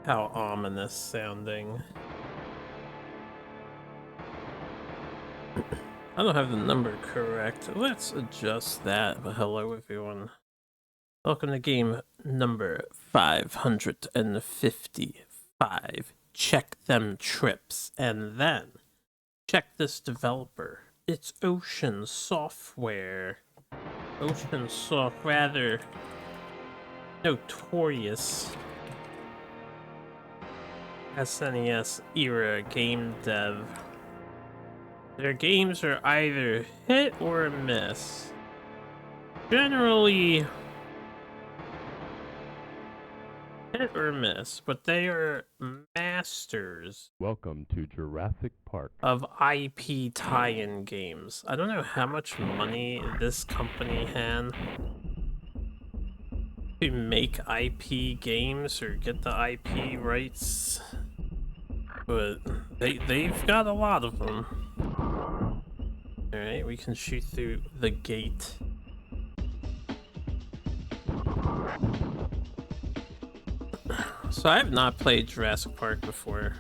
How ominous sounding. I don't have the number correct. Let's adjust that. But hello, everyone. Welcome to game number 555. Check them trips. And then, check this developer. It's Ocean Software. Ocean Soft, rather notorious SNES era game dev. Their games are either hit or miss. Generally hit or miss, but they are masters. Welcome to Jurassic Park. Of IP tie-in games. I don't know how much money this company had to make IP games or get the IP rights, but they've got a lot of them. Alright, we can shoot through the gate. So I have not played Jurassic Park before.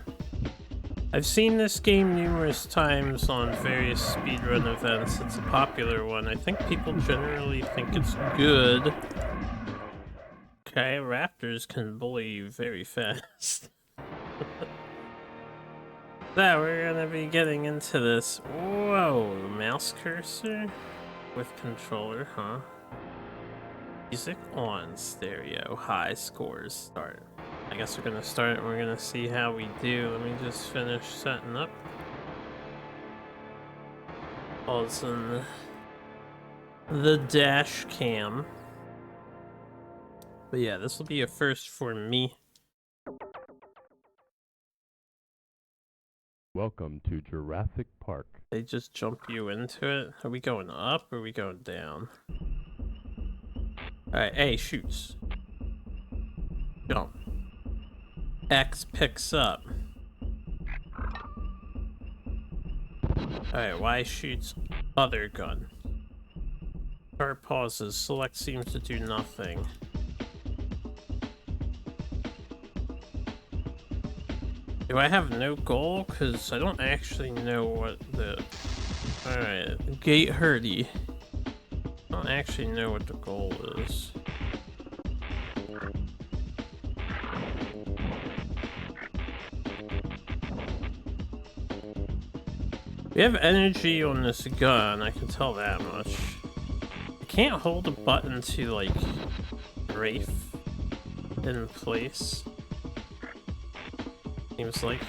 I've seen this game numerous times on various speedrun events. It's a popular one. I think people generally think it's good. Okay, raptors can bully you very fast. So we're gonna be getting into this. Whoa, mouse cursor with controller, huh? Music on, stereo, high scores, start. I guess we're gonna start and we're gonna see how we do. Let me just finish setting up. Also, the dash cam. But yeah, this will be a first for me. Welcome to Jurassic Park. They just jump you into it. Are we going up or are we going down? Alright, A shoots. Jump. X picks up. Alright, Y shoots other gun. Start pauses. Select seems to do nothing. Do I have no goal? Because I don't actually know what the... Alright, gate hurdy. I don't actually know what the goal is. We have energy on this gun, I can tell that much. I can't hold a button to, like, strafe in place. Seems like.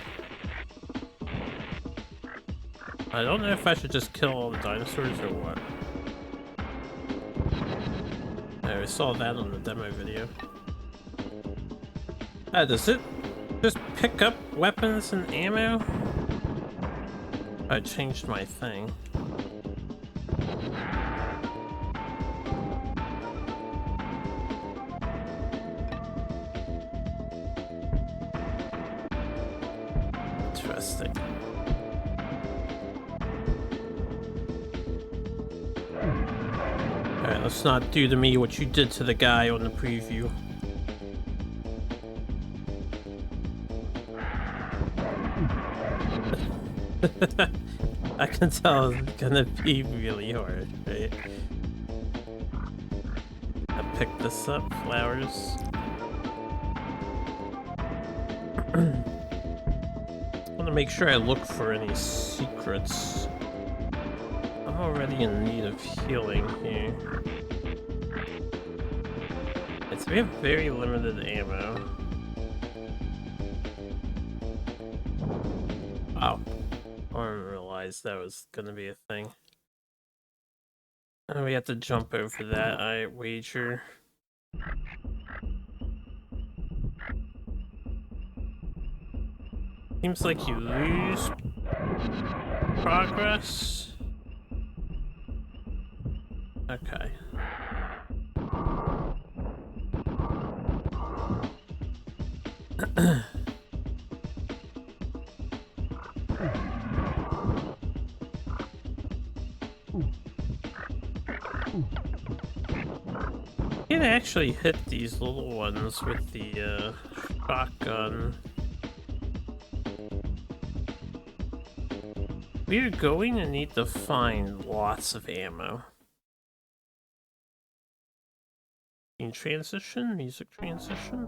I don't know if I should just kill all the dinosaurs or what. I saw that on the demo video. Does it just pick up weapons and ammo? I changed my thing. Interesting. Alright, let's not do to me what you did to the guy on the preview. I can tell it's gonna be really hard, right? I pick this up, flowers. I want to make sure I look for any secrets. I'm already in need of healing here. So we have very limited ammo. Wow. I didn't realize that was gonna be a thing. And we have to jump over that, I wager. Seems like you lose progress. Okay. You can actually hit these little ones with the shotgun. We are going to need to find lots of ammo. In transition, music transition.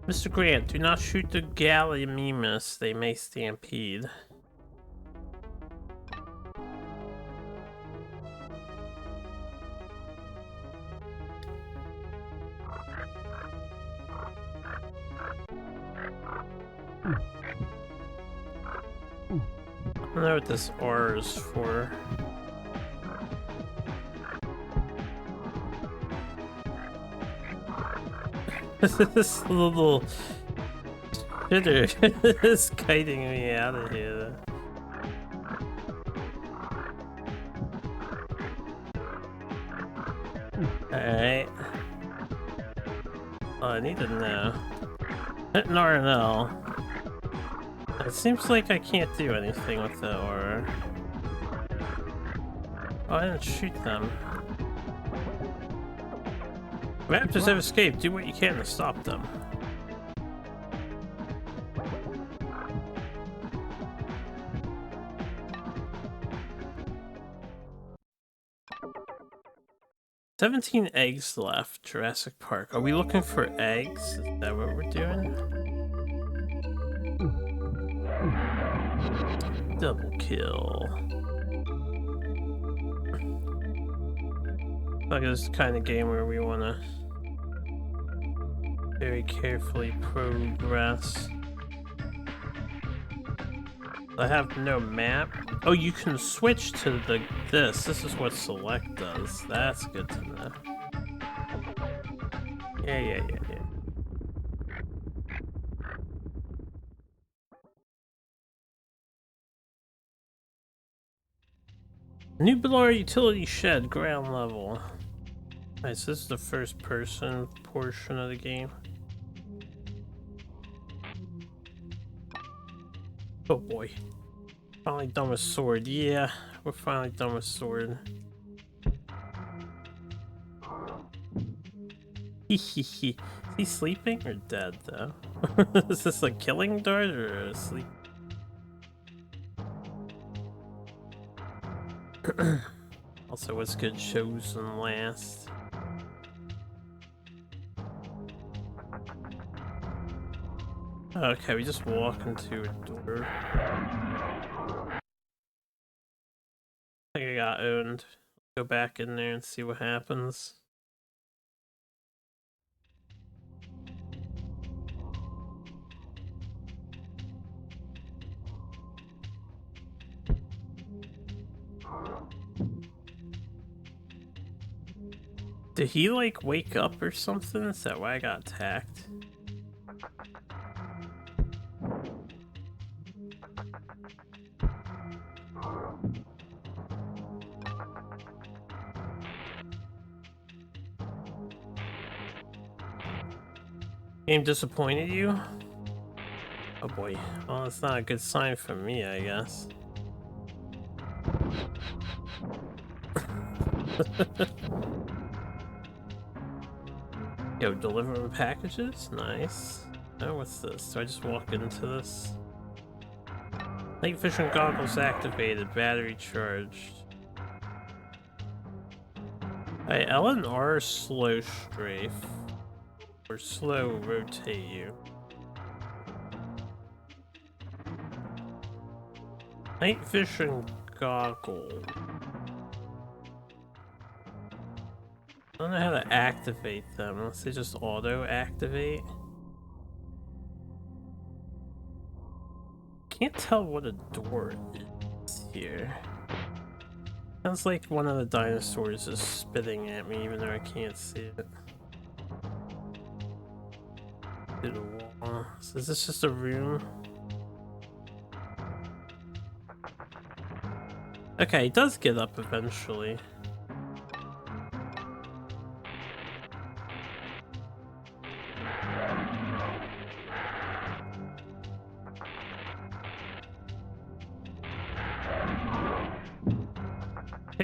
Mr. Grant, do not shoot the Gallimimus. They may stampede. I don't know what this R is for. This little shitter is kiting me out of here. Alright. Oh, I need to know. Hit an R&L. It seems like I can't do anything with the aura. Oh, I didn't shoot them. Raptors have escaped. Do what you can to stop them. "17 eggs left, Jurassic Park." Are we looking for eggs? Is that what we're doing? Double kill. Like this is the kind of game where we want to very carefully progress. I have no map. Oh, you can switch to this. This is what select does. That's good to know. Yeah. Nubilar utility shed, ground level. Nice, this is the first person portion of the game. Oh boy. Finally done with sword. Yeah, we're finally done with sword. Is he sleeping or dead though? Is this a killing dart or a sleep? Also, what's good chosen last? Okay, we just walk into a door. I think I got owned. Go back in there and see what happens. Did he like wake up or something? Is that why I got attacked? Game disappointed you? Oh boy. Well, that's not a good sign for me, I guess. Yo, delivering packages? Nice. Oh, what's this? Do I just walk into this? Night vision goggles activated, battery charged. Alright, L and R slow strafe. Or slow rotate you. Night vision goggle. I don't know how to activate them unless they just auto activate. Can't tell what a door is here. Sounds like one of the dinosaurs is spitting at me even though I can't see it. Through the wall. So is this just a room? Okay, he does get up eventually.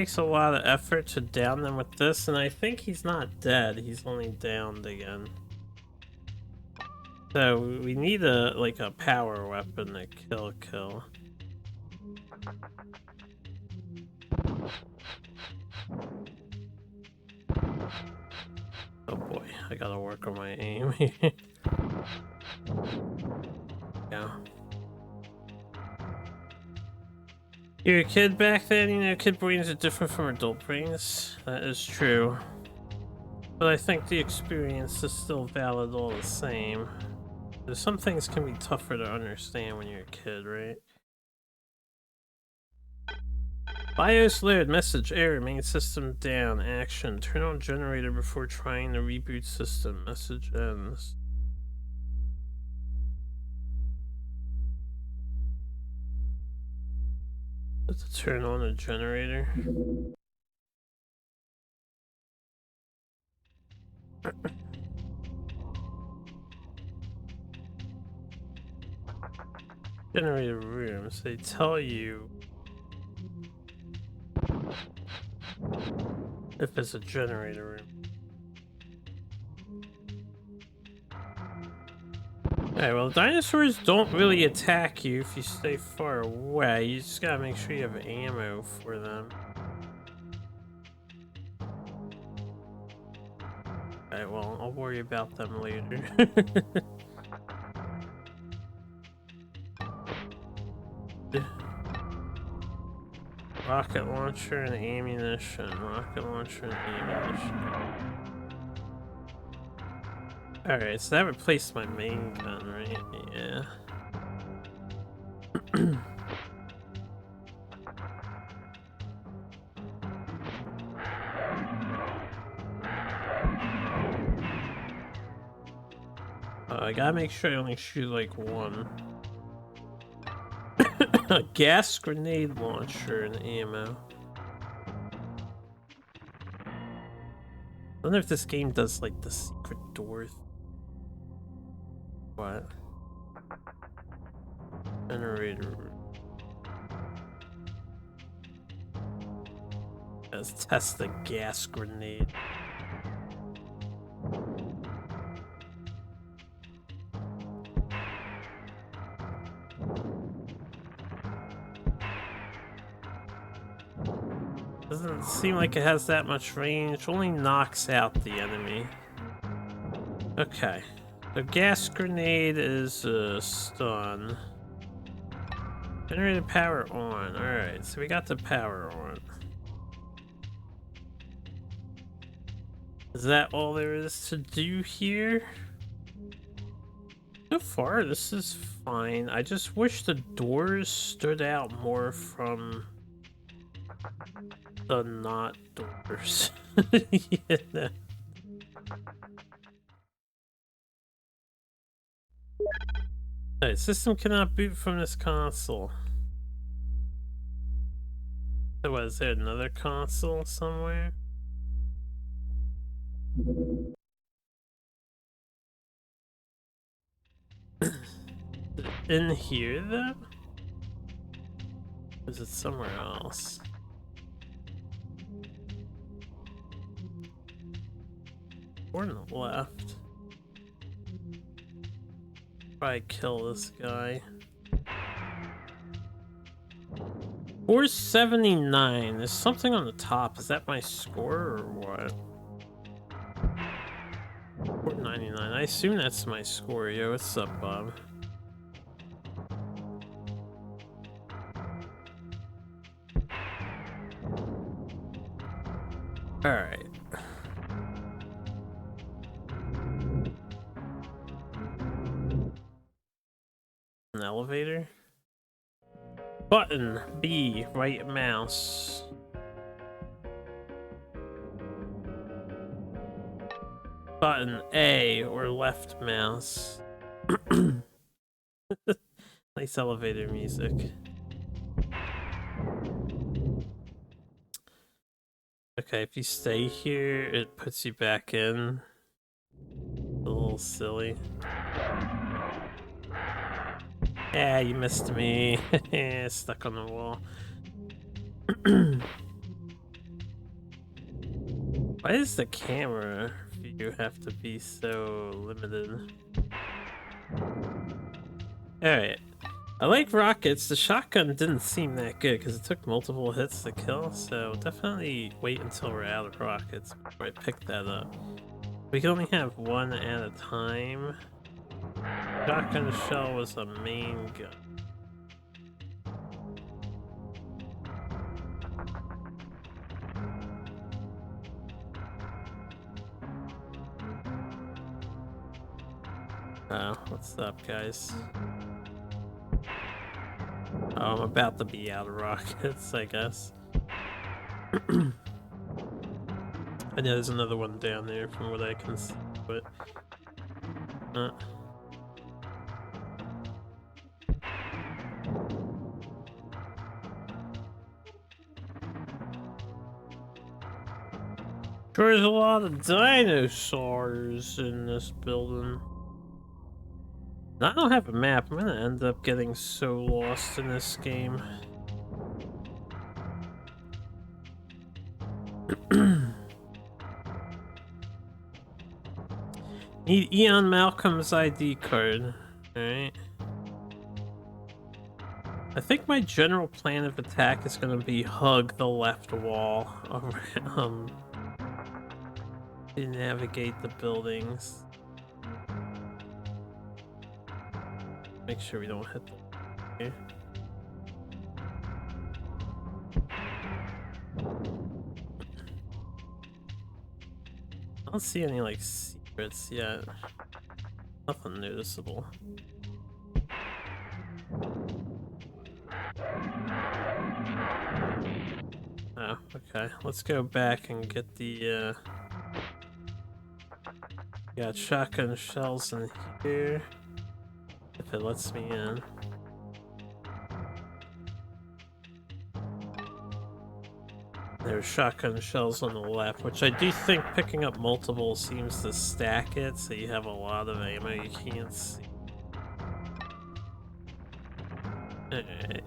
Takes a lot of effort to down them with this, and I think he's not dead. He's only downed again. So we need a power weapon to kill. Oh boy, I gotta work on my aim. Yeah. You were a kid back then, you know, kid brains are different from adult brains. That is true. But I think the experience is still valid all the same. There's some things can be tougher to understand when you're a kid, right? BIOS load, message, error, main system down, action, turn on generator before trying to reboot system, message ends. Let's turn on a generator. Generator rooms, they tell you if it's a generator room. Alright, well, dinosaurs don't really attack you if you stay far away. You just gotta make sure you have ammo for them. Alright, well, I'll worry about them later. Rocket launcher and ammunition. Rocket launcher and ammunition. Alright, so that replaced my main gun, right? Yeah. I gotta make sure I only shoot like one. A gas grenade launcher and ammo. I wonder if this game does like the secret door. What? Generator. Let's test the gas grenade. Doesn't seem like it has that much range. Only knocks out the enemy. Okay. The gas grenade is stun. Generator power on. Alright, so we got the power on. Is that all there is to do here? So far, this is fine. I just wish the doors stood out more from the not doors. Yeah. Alright, system cannot boot from this console. So what, is there another console somewhere? In here though? Or is it somewhere else? Or on the left. Probably kill this guy. 479. There's something on the top. Is that my score or what? 499. I assume that's my score. Yo, what's up, Bob? Alright. An elevator? Button B, right mouse. Button A or left mouse. Nice elevator music. Okay, if you stay here, it puts you back in. A little silly. Yeah, you missed me. Stuck on the wall. Why does the camera view have to be so limited? Alright. I like rockets. The shotgun didn't seem that good because it took multiple hits to kill, so definitely wait until we're out of rockets before I pick that up. We can only have one at a time. Shotgun shell was a main gun. Oh, what's up, guys? Oh, I'm about to be out of rockets, I guess. I know there's another one down there from what I can see, but... There's a lot of dinosaurs in this building. I don't have a map. I'm gonna end up getting so lost in this game. Need Ian Malcolm's ID card. Alright. I think my general plan of attack is gonna be hug the left wall to navigate the buildings. Make sure we don't hit the here. I don't see any like secrets yet. Nothing noticeable. Oh, okay. Let's go back and get the got shotgun shells in here. If it lets me in. There's shotgun shells on the left, which I do think picking up multiple seems to stack it, so you have a lot of ammo you can't see. Alright.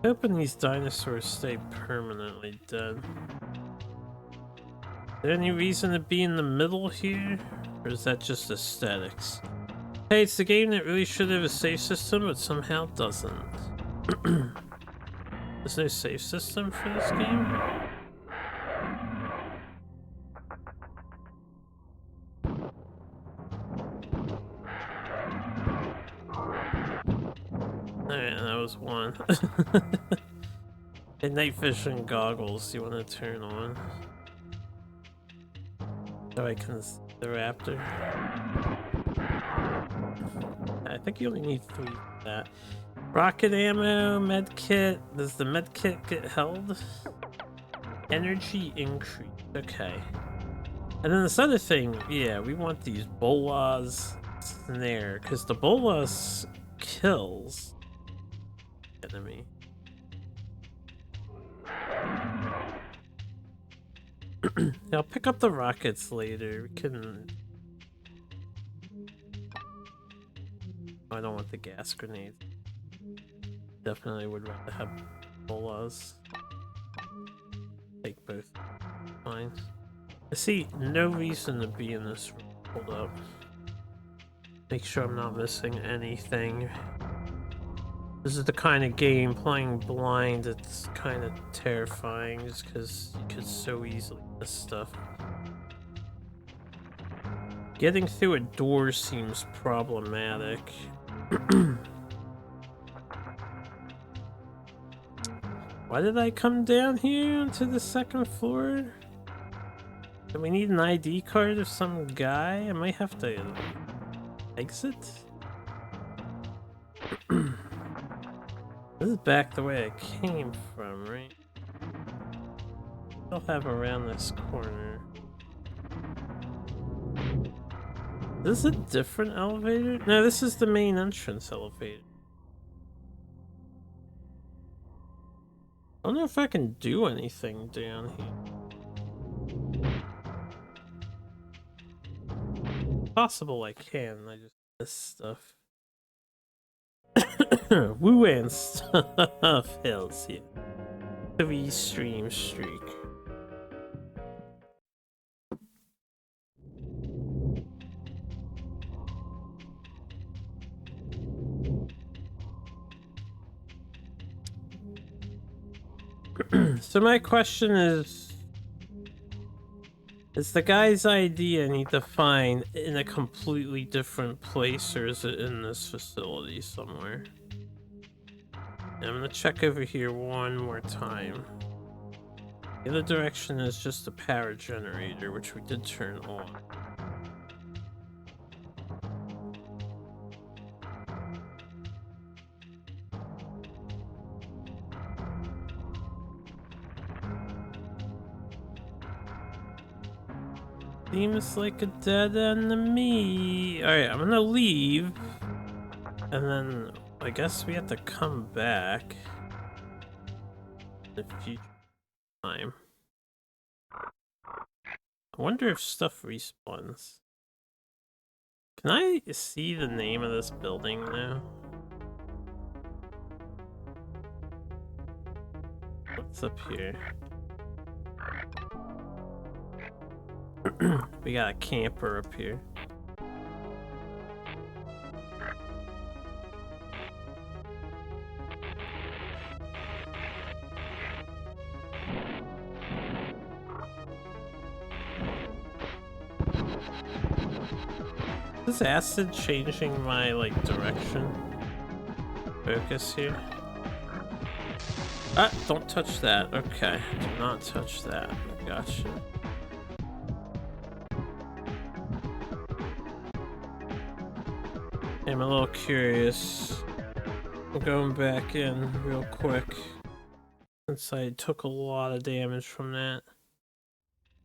Hoping these dinosaurs stay permanently dead. Is there any reason to be in the middle here? Or is that just aesthetics? Hey, it's the game that really should have a save system, but somehow doesn't. There's no save system for this game? Alright, that was one. And night vision goggles you want to turn on. So I can see the raptor. I think you only need 3 for that. Rocket ammo, med kit. Does the med kit get held? Energy increase. Okay. And then this other thing, yeah, we want these bolas snare, because the bolas kills enemy. Yeah, I'll pick up the rockets later. We can. Oh, I don't want the gas grenades. Definitely would rather have bolas. Take both. Fine. I see no reason to be in this room. Hold up. Make sure I'm not missing anything. This is the kind of game, playing blind, it's kind of terrifying just because you could so easily miss stuff. Getting through a door seems problematic. Why did I come down here to the 2nd floor? Do we need an ID card of some guy? I might have to exit? This is back the way I came from, right? Still have around this corner. Is this a different elevator? No, this is the main entrance elevator. I don't know if I can do anything down here. Possible I can, I just miss stuff. Woo and stuff, hells yeah. 3 stream streak. So my question is the guy's ID I need to find in a completely different place, or is it in this facility somewhere? And I'm gonna check over here one more time. The other direction is just a power generator, which we did turn on. Seems like a dead end to me. Alright, I'm gonna leave. And then I guess we have to come back in a future time. I wonder if stuff respawns. Can I see the name of this building now? What's up here? We got a camper up here. Is acid changing my, like, direction? Focus here? Ah, don't touch that. Okay, do not touch that. Gotcha. I'm a little curious. I'm going back in real quick, since I took a lot of damage from that.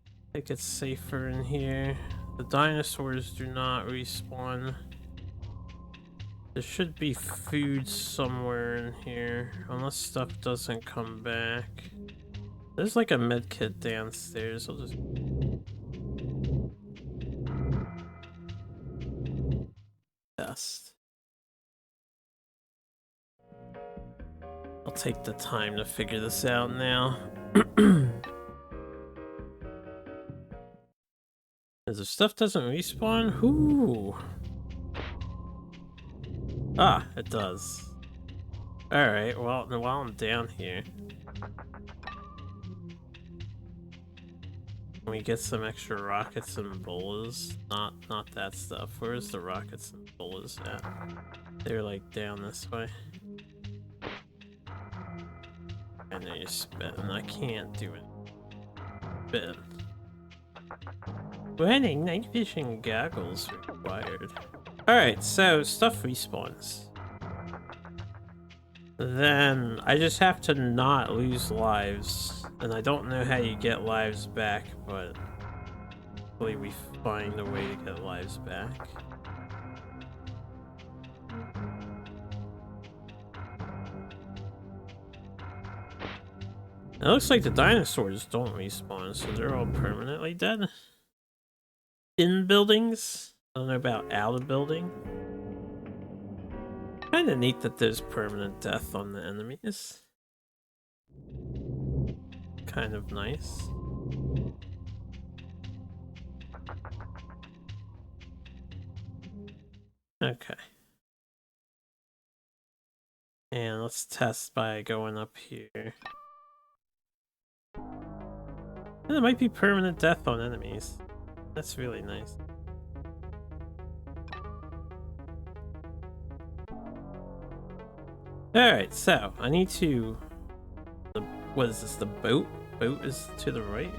I think it's safer in here. The dinosaurs do not respawn. There should be food somewhere in here, unless stuff doesn't come back. There's like a medkit downstairs. I'll just... test. I'll take the time to figure this out now. As if stuff doesn't respawn? Ooh. Ah, it does. Alright, well, while I'm down here, can we get some extra rockets and bullets? Not that stuff. Where's the rockets and bullets at? They're like down this way. I know you're spitting. I can't do it. Spit. Running night vision goggles required. Alright, so stuff respawns. Then I just have to not lose lives. And I don't know how you get lives back, but hopefully we find a way to get lives back. It looks like the dinosaurs don't respawn, so they're all permanently dead. In buildings? I don't know about out of building. Kinda neat that there's permanent death on the enemies. Kind of nice. Okay. And let's test by going up here. And there might be permanent death on enemies. That's really nice. Alright, so I need to... what is this, the boat? Boat is to the right.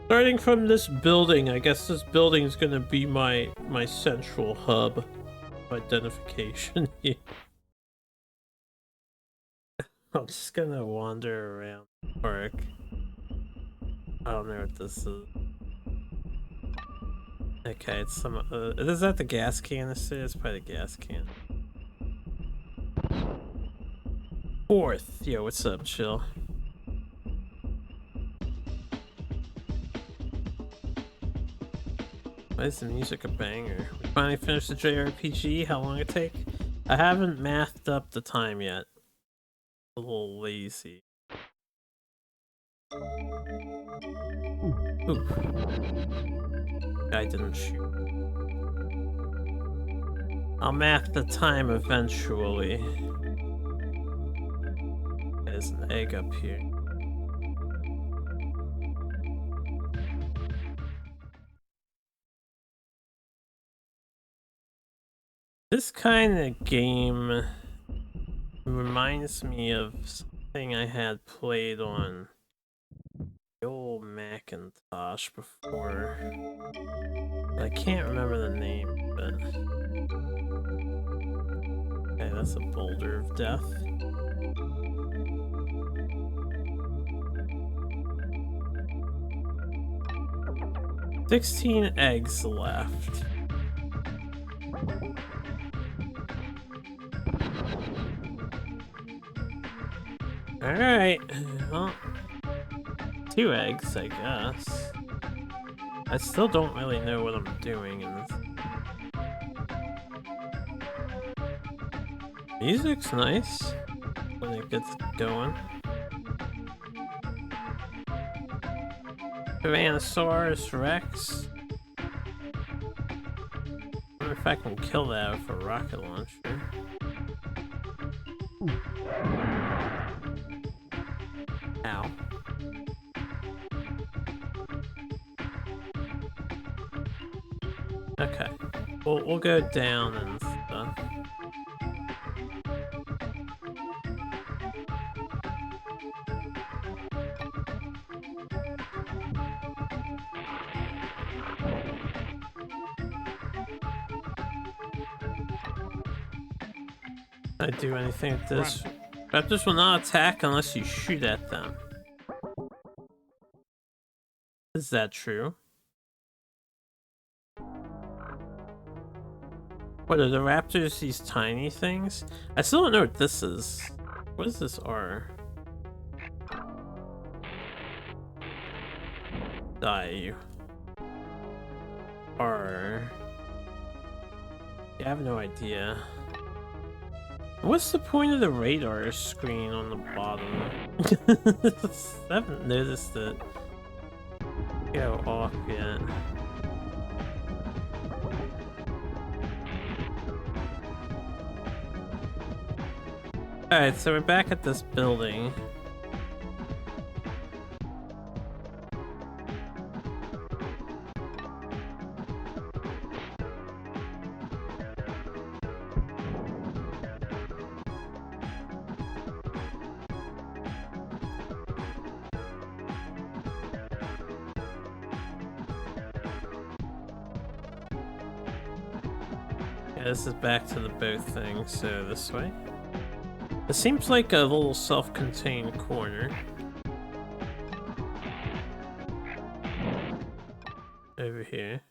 Starting from this building, I guess this building is gonna be my central hub of identification here. I'm just gonna wander around the park. I don't know what this is. Okay, it's some... is that the gas canister? It's probably the gas can. Fourth. Yo, what's up, chill? Why is the music a banger? We finally finished the JRPG. How long it take? I haven't mathed up the time yet. A little lazy. Ooh. Guy didn't shoot. I'll math the time eventually. There's an egg up here. This kind of game reminds me of something I had played on the old Macintosh before. I can't remember the name, but... Okay, that's a boulder of death. $16 eggs left. Alright, well, 2 eggs, I guess. I still don't really know what I'm doing in this. Music's nice when it gets going. Tyrannosaurus Rex. I wonder if I can kill that with a rocket launcher. Ow. Okay. We'll go down and stuff. I do anything with this? Raptors will not attack unless you shoot at them. Is that true? What are the raptors, these tiny things? I still don't know what this is. What is this R? Die. R. Yeah, I have no idea. What's the point of the radar screen on the bottom? I haven't noticed it go off yet. Alright, so we're back at this building. This is back to the boat thing, so this way. It seems like a little self-contained corner. Over here.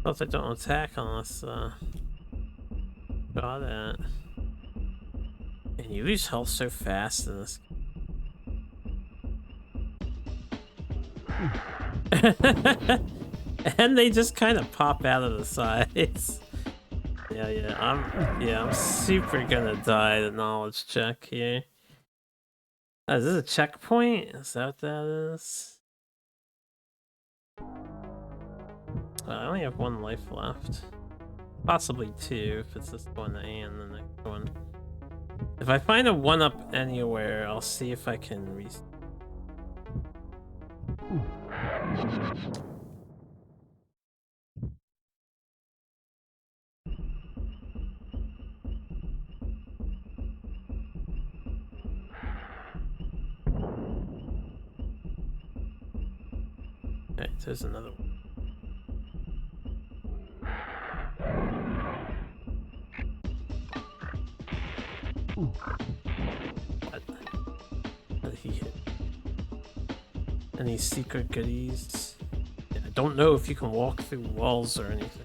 Plus, I don't attack unless, got it. And you lose health so fast in this. And they just kind of pop out of the sides. I'm super gonna die the knowledge check here. Is this a checkpoint? Is that what that is? I only have 1 life left. Possibly 2 if it's this one and the next one. If I find a 1-up anywhere, I'll see if I can reset. Alright, there's another one. What? How did he hit? Any secret goodies? Yeah, I don't know if you can walk through walls or anything.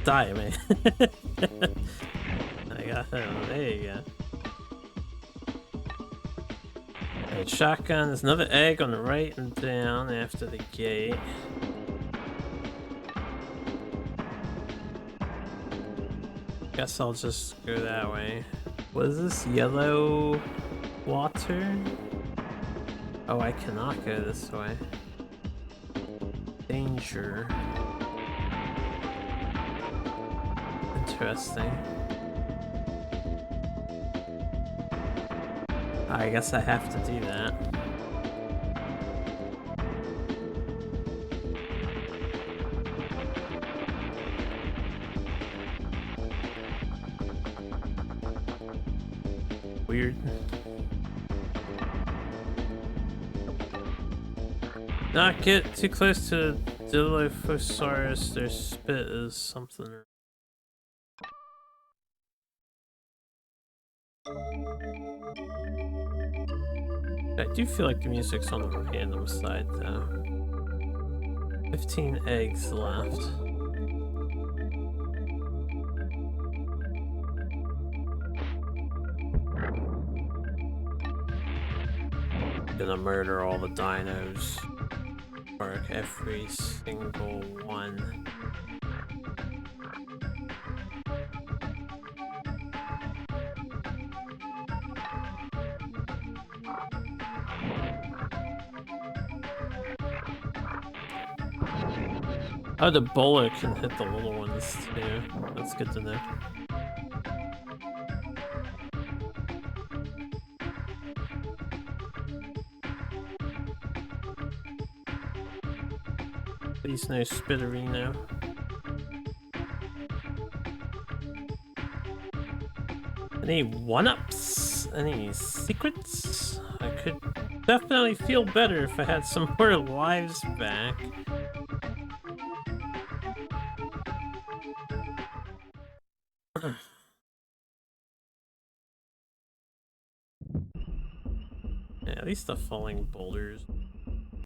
die, man. I got him. There you go. Alright, shotgun. There's another egg on the right and down after the gate. Guess I'll just go that way. What is this? Yellow water? Oh, I cannot go this way. Danger. Interesting. I guess I have to do that. Weird. Not get too close to Dilophosaurus. Their spit is something. I do feel like the music's on the random side though. 15 eggs left. Gonna murder all the dinos. Mark every single one. Oh, the bowler can hit the little ones too. That's good to know. Please no Spitterino. Any one-ups? Any secrets? I could definitely feel better if I had some more lives back. Yeah, at least the falling boulders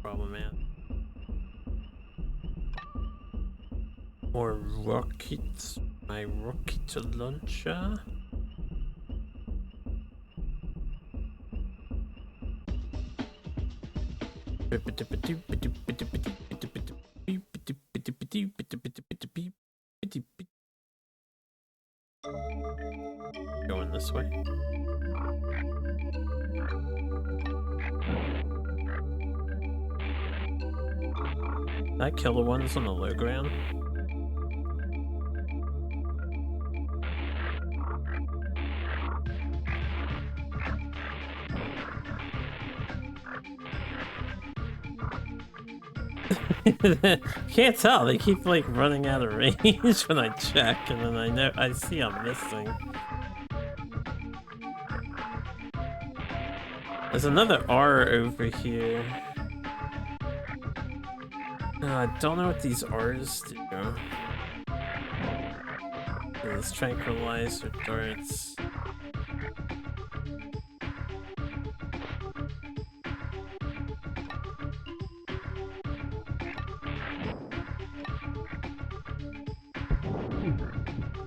problematic. More rockets. My rocket launcher. Going this way. Did I kill the ones on the low ground? Can't tell. They keep like running out of range when I check, and then I see I'm missing. There's another R over here. I don't know what these R's do. These tranquilizer darts.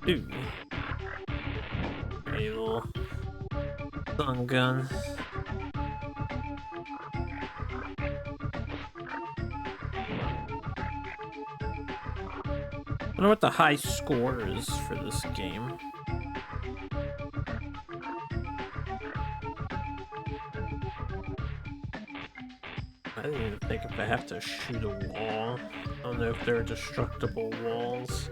Ooh. A little stun gun. I wonder what the high score is for this game. I didn't even think if I have to shoot a wall. I don't know if there are destructible walls.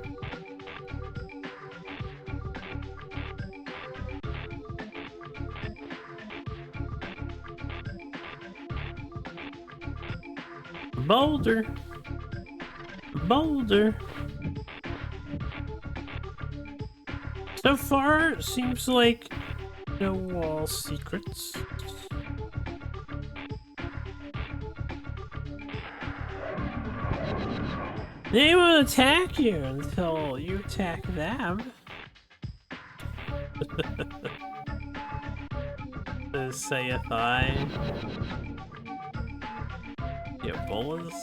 Boulder. Boulder. So far, it seems like no wall secrets. They won't attack you until you attack them. So saith I. Ebolas?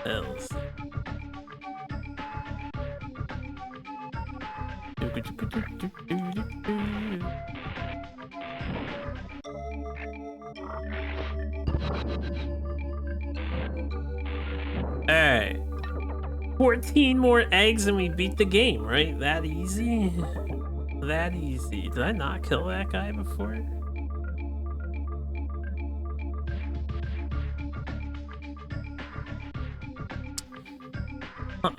Hells. Hey, 14 more eggs and we beat the game, right? That easy? That easy. Did I not kill that guy before? Huh.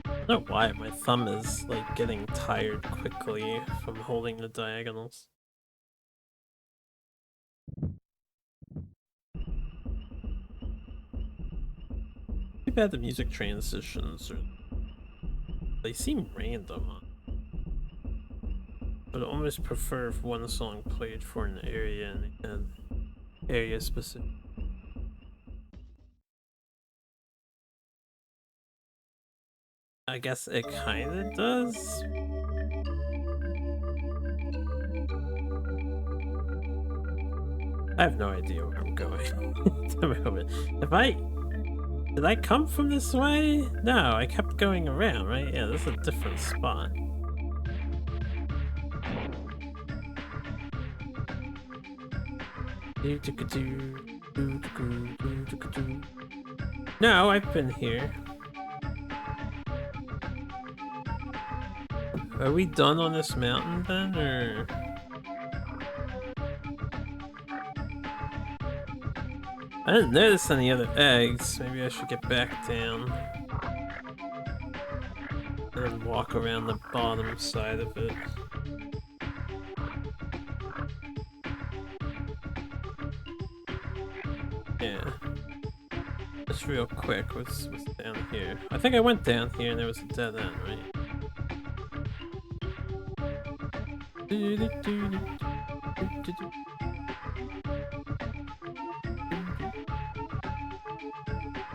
I don't know why my thumb is like getting tired quickly from holding the diagonals. Too bad the music transitions they seem random. I would almost prefer if one song played for an area and area specific. I guess it kinda does. I have no idea where I'm going at the moment. Did I come from this way? No, I kept going around, right? Yeah, this is a different spot. No, I've been here. Are we done on this mountain then, or...? I didn't notice any other eggs. Maybe I should get back down. And walk around the bottom side of it. Yeah. Just real quick, what's down here? I think I went down here and there was a dead end, right?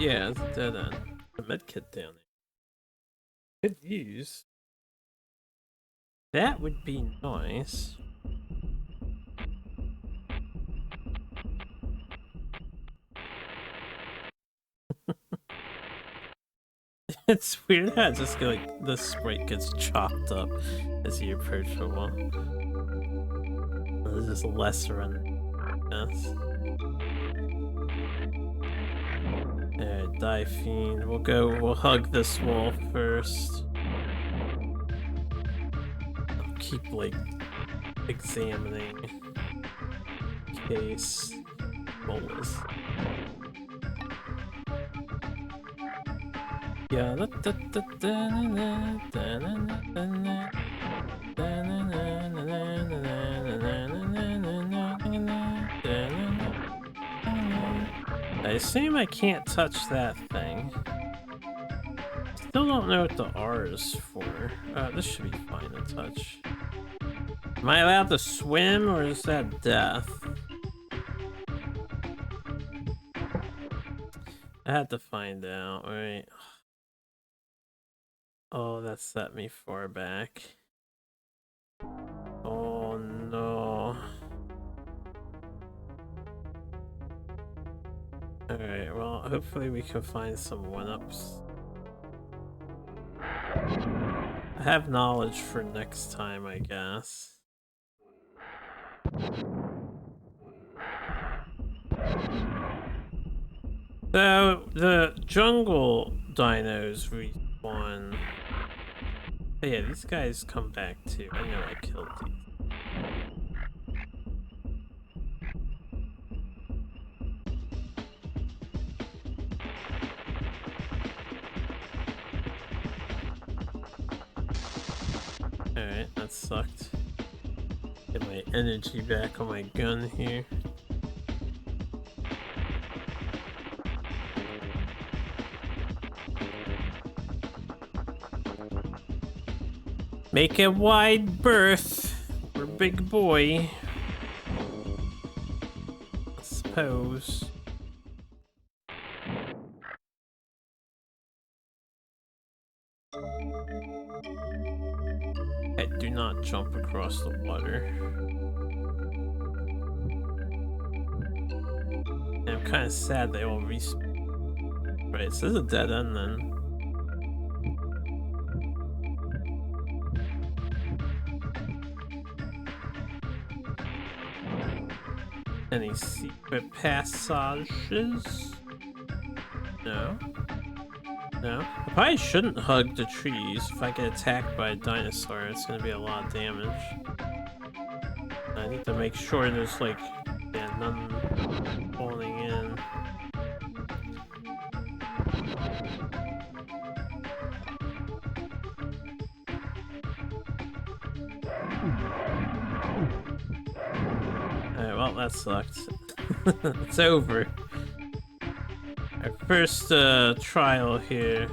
Yeah, it's a dead end. A medkit down there. Could use. That would be nice. It's weird how it's just like the sprite gets chopped up as you approach the wall. There's just lesser on this. Alright, die fiend. We'll hug this wall first. I'll keep like examining in case bolus. Yeah, I assume I can't touch that thing. Still don't know what the R is for. This should be fine to touch. Am I allowed to swim, or is that death? I had to find out, right? Oh, that set me far back. Oh no. Alright, well, hopefully we can find some 1-ups. I have knowledge for next time, I guess. So, the jungle dinos respawn. Oh yeah, these guys come back too. I know I killed these. Alright, that sucked. Get my energy back on my gun here. Make a wide berth for big boy. I suppose. I do not jump across the water. And I'm kind of sad they all respawn. Right, so this is a dead end then. Any secret passages? No. No. I probably shouldn't hug the trees. If I get attacked by a dinosaur, it's gonna be a lot of damage. I need to make sure there's like, yeah, none falling in. Alright, well, that sucked. It's over. Our first trial here.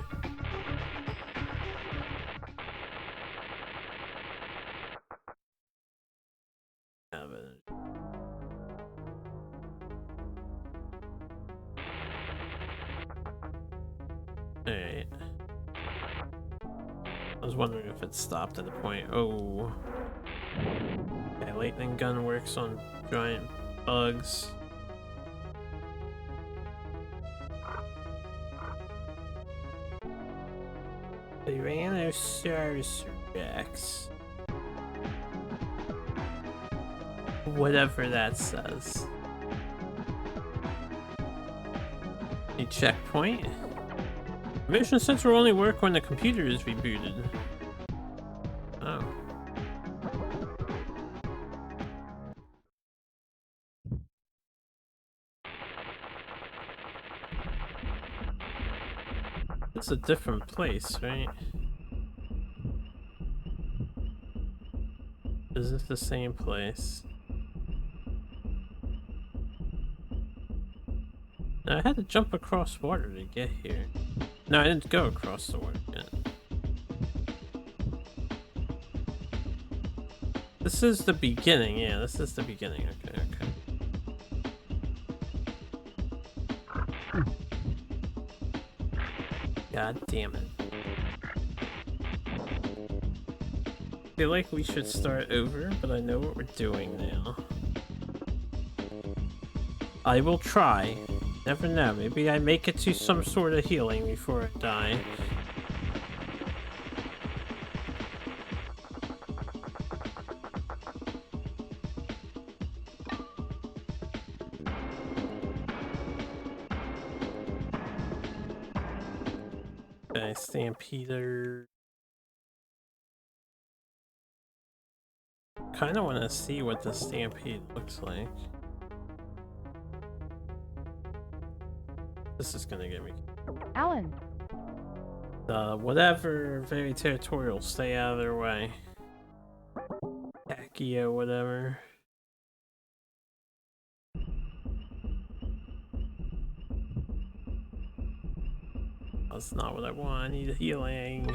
Alright. I was wondering if it stopped at a point. Oh. Okay, lightning gun works on giant bugs. Tyrannosaurus Rex. Whatever that says. A checkpoint? Motion sensor will only work when the computer is rebooted. Oh. It's a different place, right? Is this the same place? No, I had to jump across water to get here. No, I didn't go across the water yet. This is the beginning, yeah, this is the beginning. Okay, okay. God damn it. I feel like we should start over, but I know what we're doing now. I will try. Never know, maybe I make it to some sort of healing before I die. Okay, Stampeder. Kinda wanna see what the Stampede looks like. This is gonna get me. Alan. Whatever, very territorial, stay out of their way. Pacquiao, whatever. That's not what I want, I need healing.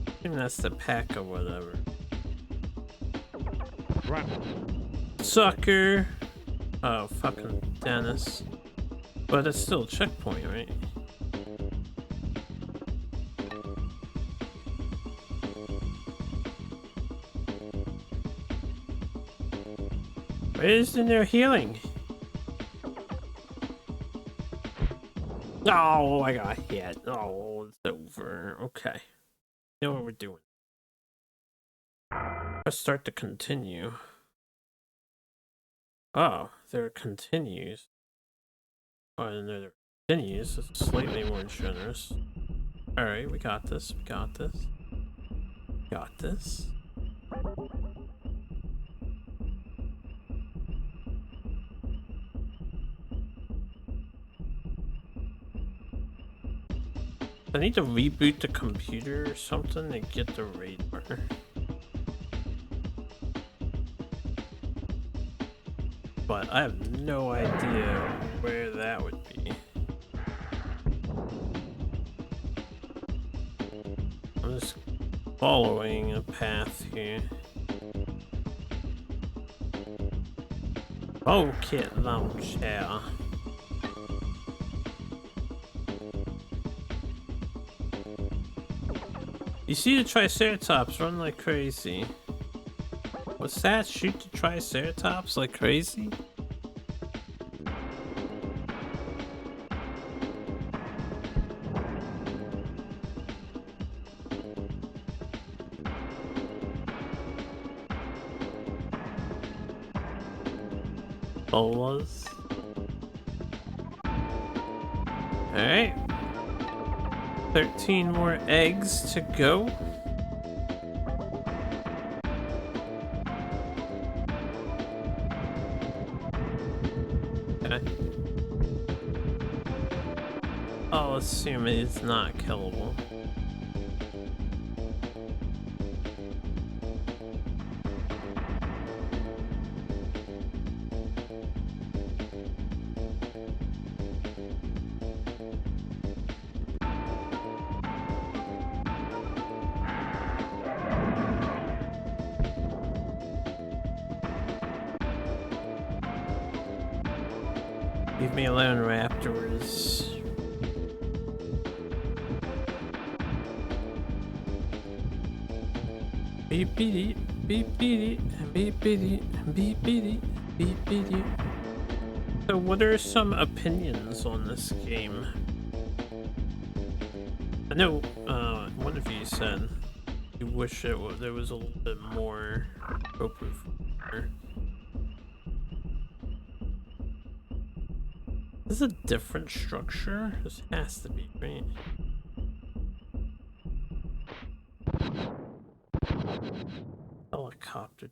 I think that's the pack or whatever. Run. Sucker! Oh, fucking Dennis. But it's still a checkpoint, right? Where's in their healing? Oh, I got hit. Oh, it's over. Okay. Know what we're doing. Let's start to continue. Oh, there continues. Oh, and there continues. It's slightly more generous. Alright, we got this. We got this. Got this. I need to reboot the computer or something to get the radar. But I have no idea where that would be. I'm just following a path here. Rocket launcher. You see the Triceratops run like crazy. What's that? Shoot the Triceratops like crazy? Bolas. Alright. 13 more eggs to go. Okay. I'll assume it's not killable. Leave me alone, raptors. Beep beep beep beep beep beep beep beep beep beep. So what are some opinions on this game? I know one of you said you wish there was a little bit more open. This is a different structure? This has to be, right? Helicopter.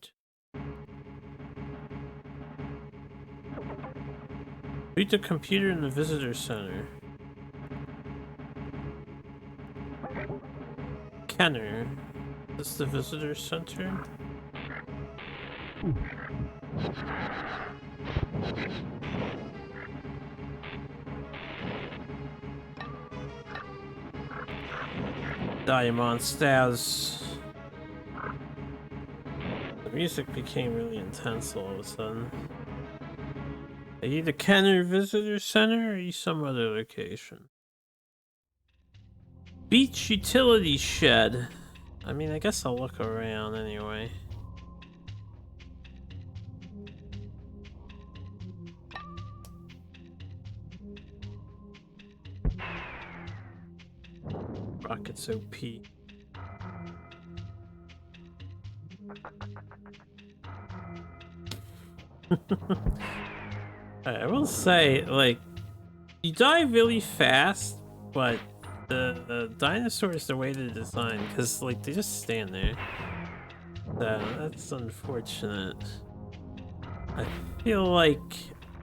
Read the computer in the visitor center. Kenner. Is this the visitor center? Diamond Stars. The music became really intense all of a sudden. Are you the Kenner Visitor Center or are you some other location? Beach Utility Shed. I mean, I guess I'll look around anyway. Rockets OP. I will say, like, you die really fast, but the dinosaurs, the way they're designed, because, like, they just stand there. So, that's unfortunate. I feel like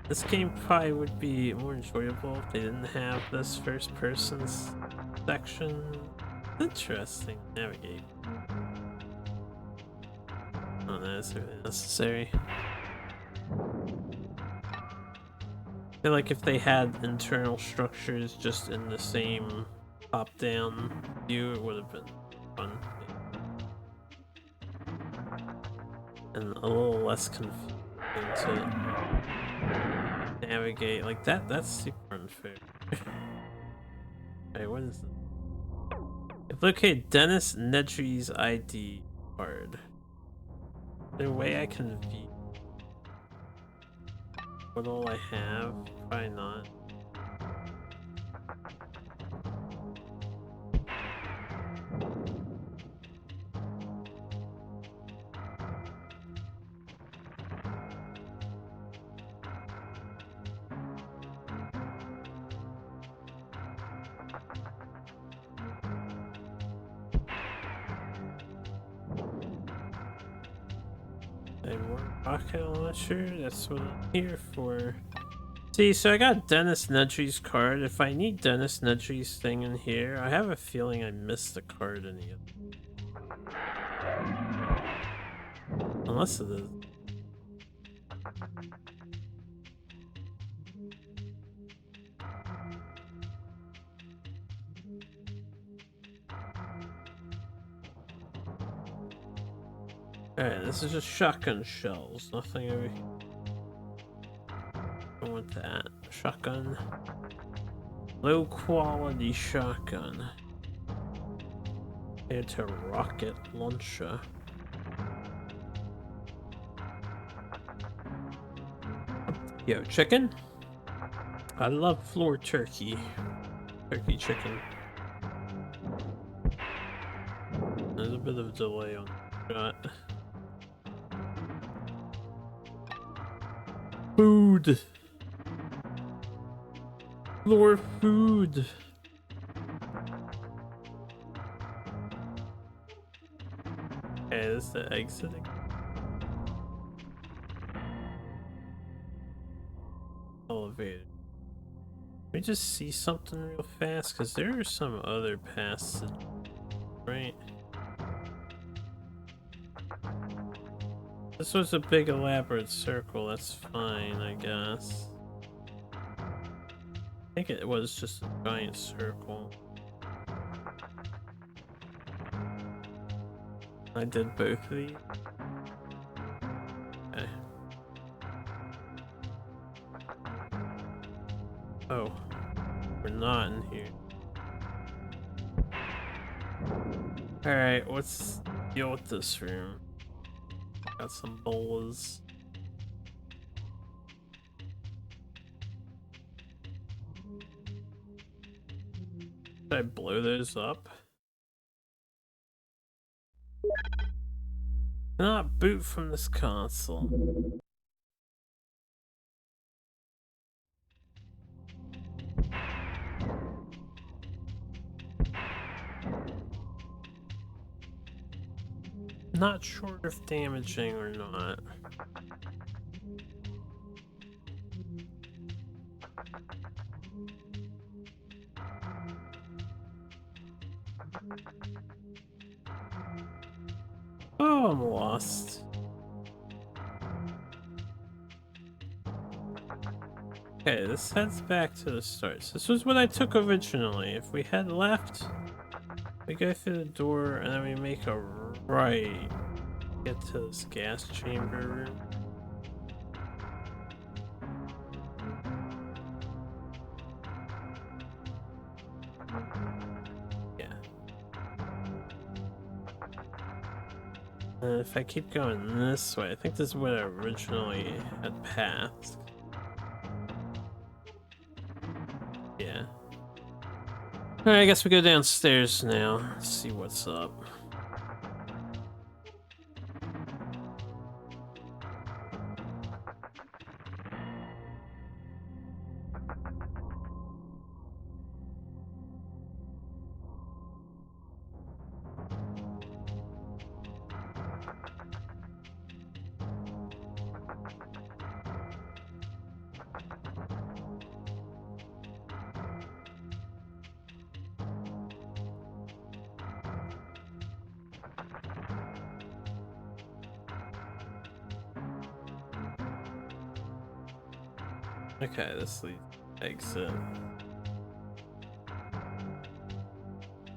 this game probably would be more enjoyable if they didn't have this first person section. Interesting. Navigate. Not necessarily necessary. I feel like if they had internal structures just in the same top-down view, it would have been fun. And a little less confusing to navigate. Like that's super unfair. Alright, what is this? I've located Dennis Nedry's ID card. Is there a way I can view what all I have? Probably not. Rocket launcher, that's what I'm here for. See, so I got Dennis Nedry's card. If I need Dennis Nedry's thing in here, I have a feeling I missed the card in the other. Unless it is. Alright, this is just shotgun shells. Nothing over here. I want that. Shotgun. Low quality shotgun. Anti-rocket launcher. Yo, chicken? I love floor turkey. Turkey chicken. There's a bit of a delay on the shot. Food! Floor food! Okay, this is the exiting. Elevator. Let me just see something real fast, because there are some other paths, right? This was a big elaborate circle, that's fine, I guess. I think it was just a giant circle. I did both of these. Okay. Oh, we're not in here. Alright, let's deal with this room. Got some bolas. Should I blow those up? Cannot boot from this console. Not sure if damaging or not. Oh, I'm lost. Okay, this heads back to the start. So this was what I took originally. If we head left, we go through the door and then we make a right. Get to this gas chamber room. Yeah. And if I keep going this way, I think this is what I originally had passed. Yeah. Alright, I guess we go downstairs now. Let's see what's up. Okay, this leads exit.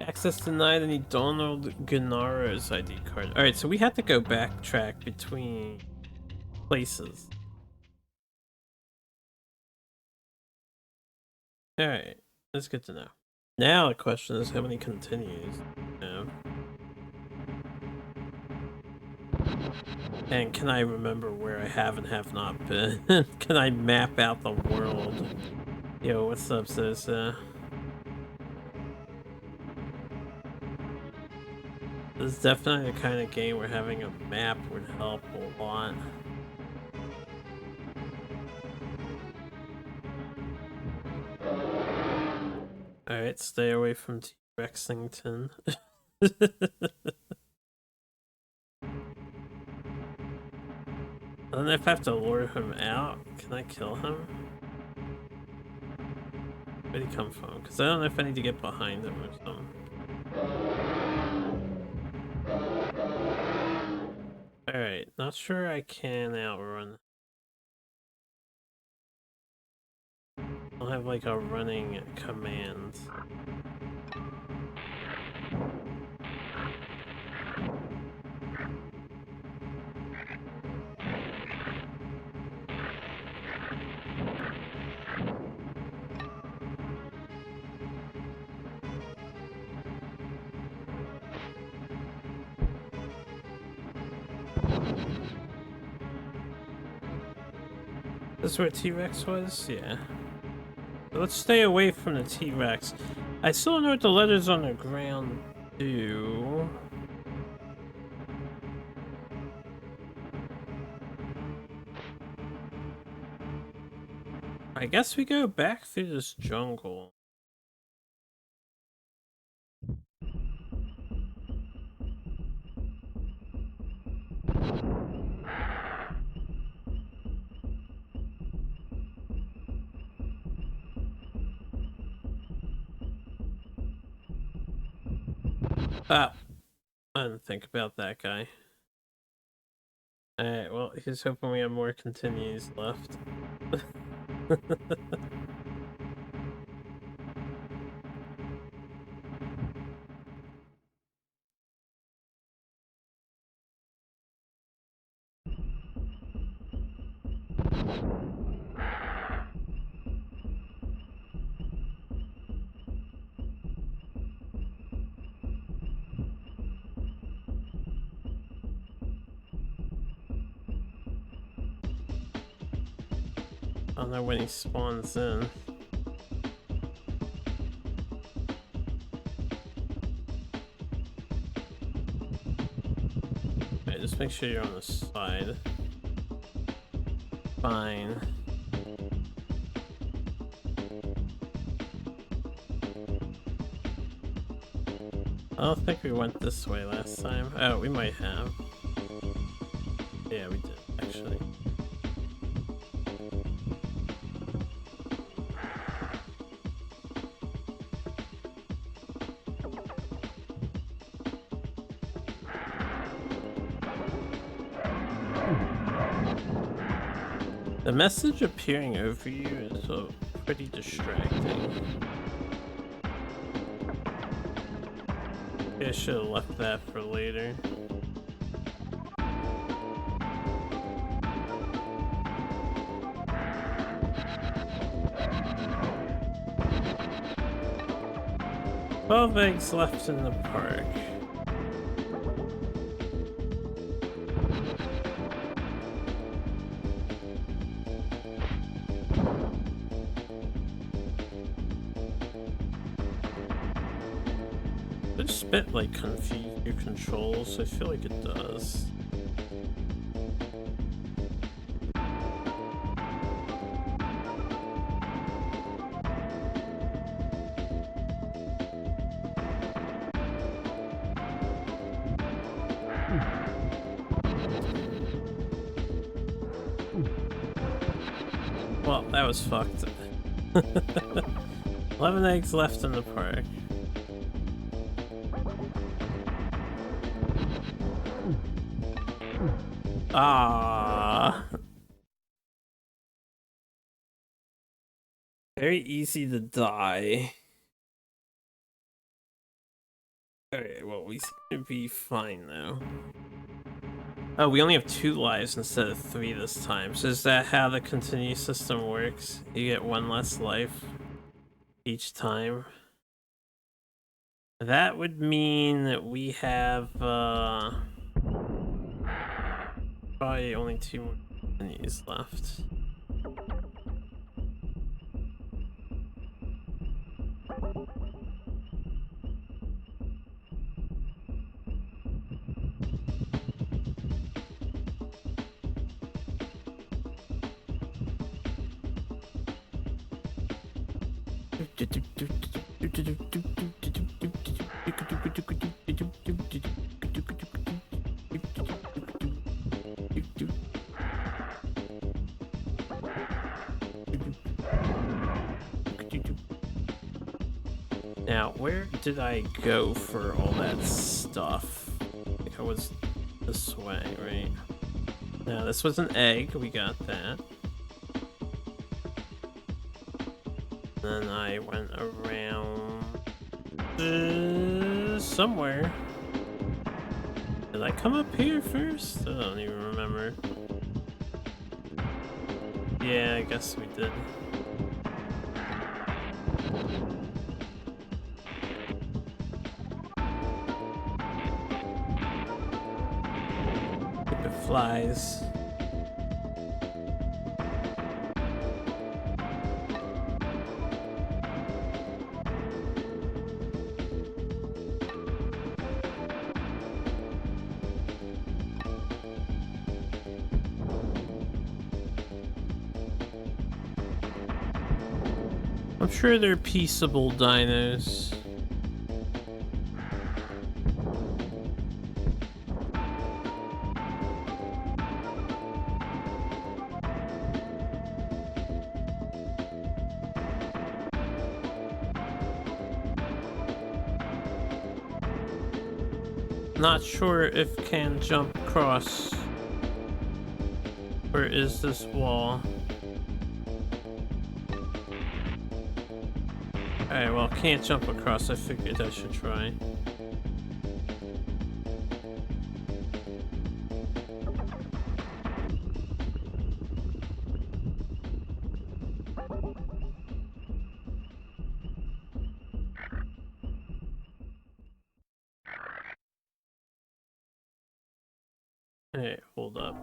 Access denied. I need Donald Gennaro's ID card. Alright, so we had to go backtrack between places. Alright, that's good to know. Now the question is how many continues? And can I remember where I have and have not been? Can I map out the world? Yo, what's up, Sosa? This is definitely the kind of game where having a map would help a lot. Alright, stay away from T-Rexington. I don't know if I have to lure him out. Can I kill him? Where'd he come from? Because I don't know if I need to get behind him or something. Alright, not sure I can outrun. I'll have like a running command. This is where T-Rex was? Yeah. Let's stay away from the T-Rex. I still don't know what the letters on the ground do. I guess we go back through this jungle. Ah, I didn't think about that guy. Alright, well, he's hoping we have more continues left. I don't know when he spawns in. Okay, just make sure you're on the side. Fine. I don't think we went this way last time. Oh, we might have. Yeah, we did, actually. The message appearing over you is pretty distracting. Maybe I should have left that for later. Twelve eggs left in the park. This bit like confuse your controls. I feel like it does. Well, that was fucked. 11 eggs left in the park. Ah, very easy to die. Alright, well, we seem to be fine though. Oh, we only have 2 lives instead of 3 this time. So is that how the continue system works? You get 1 less life each time. That would mean that we have probably only 2 more continues left. Now, where did I go for all that stuff? I think I was this way, right? Now, this was an egg, we got that. Then I went around somewhere. Did I come up here first? I don't even remember. Yeah, I guess we did. If it flies. I'm sure they're peaceable dinos. Not sure if can jump across. Where is this wall? Alright, well, can't jump across. I figured I should try. Hey, hold up.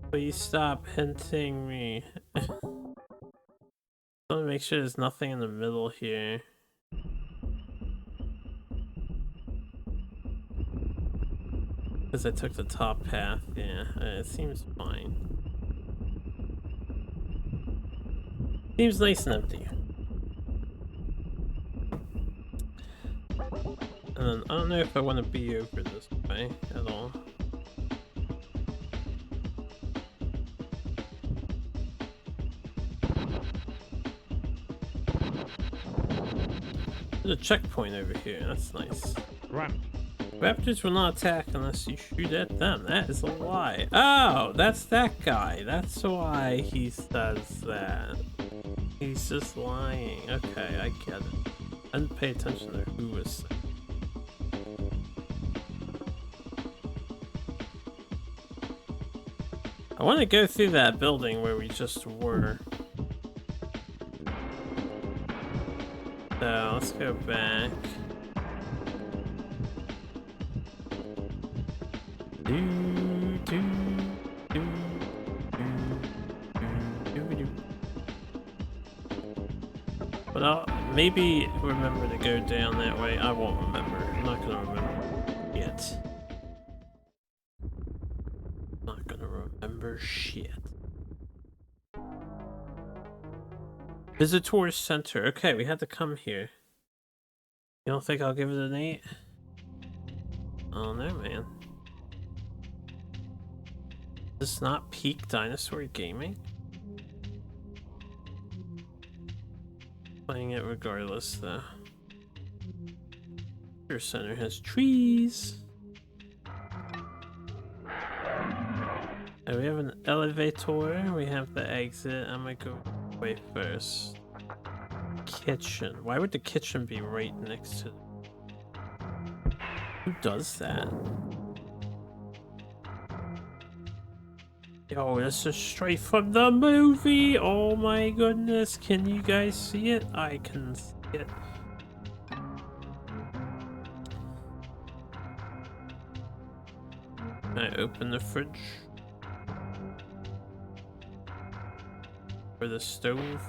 Please stop hinting me. I want to make sure there's nothing in the middle here. Because I took the top path, yeah, it seems fine. Seems nice and empty. And then I don't know if I want to be over this way at all. There's a checkpoint over here, that's nice. Right. Raptors will not attack unless you shoot at them. That is a lie. Oh, that's that guy. That's why he says that. He's just lying. Okay, I get it. I didn't pay attention to who was saying. I want to go through that building where we just were. So let's go back. But I'll maybe remember to go down that way. I won't remember. I'm not gonna remember yet. Not gonna remember shit. Visitor Center. Okay, we had to come here. You don't think I'll give it an 8? Oh no, man. Is this not peak dinosaur gaming? Playing it regardless, though. Your center has trees. And we have an elevator. We have the exit. I'm gonna go away first. Kitchen. Why would the kitchen be right next to? Who does that? Yo, this is straight from the movie! Oh my goodness, can you guys see it? I can see it. I open the fridge. Or the stove.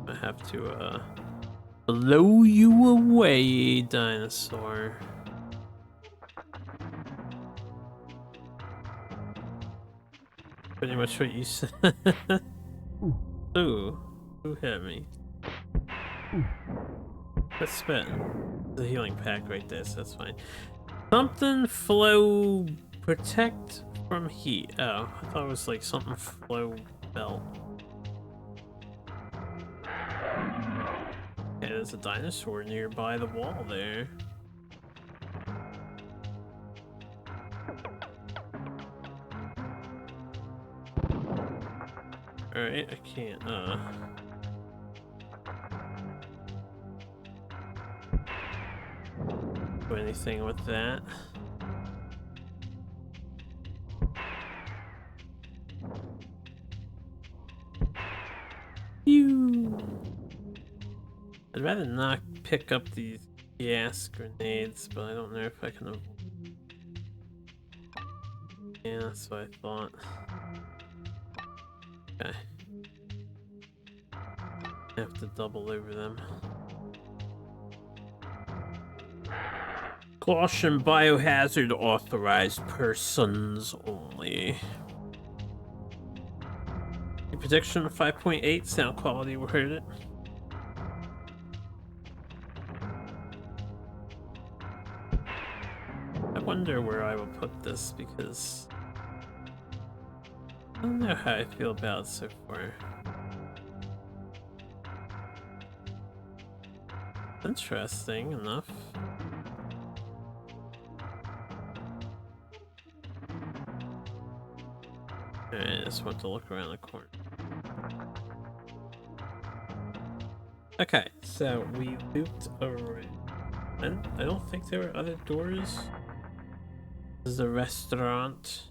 I have to, blow you away, dinosaur. Pretty much what you said. Ooh, who hit me? Let's spit. The healing pack right there, so that's fine. Something flow protect from heat. Oh, I thought it was like something flow belt. Yeah, there's a dinosaur nearby the wall there. Alright, I can't, do anything with that. Phew. I'd rather not pick up these gas grenades, but I don't know if I can avoid. Yeah, that's what I thought. Okay. I have to double over them. Caution, biohazard authorized persons only. Prediction 5.8, sound quality, we heard it. I wonder where I will put this because I don't know how I feel about it so far. Interesting enough. Alright, I just want to look around the corner. Okay, so we looped around. And I don't think there were other doors. This is the restaurant.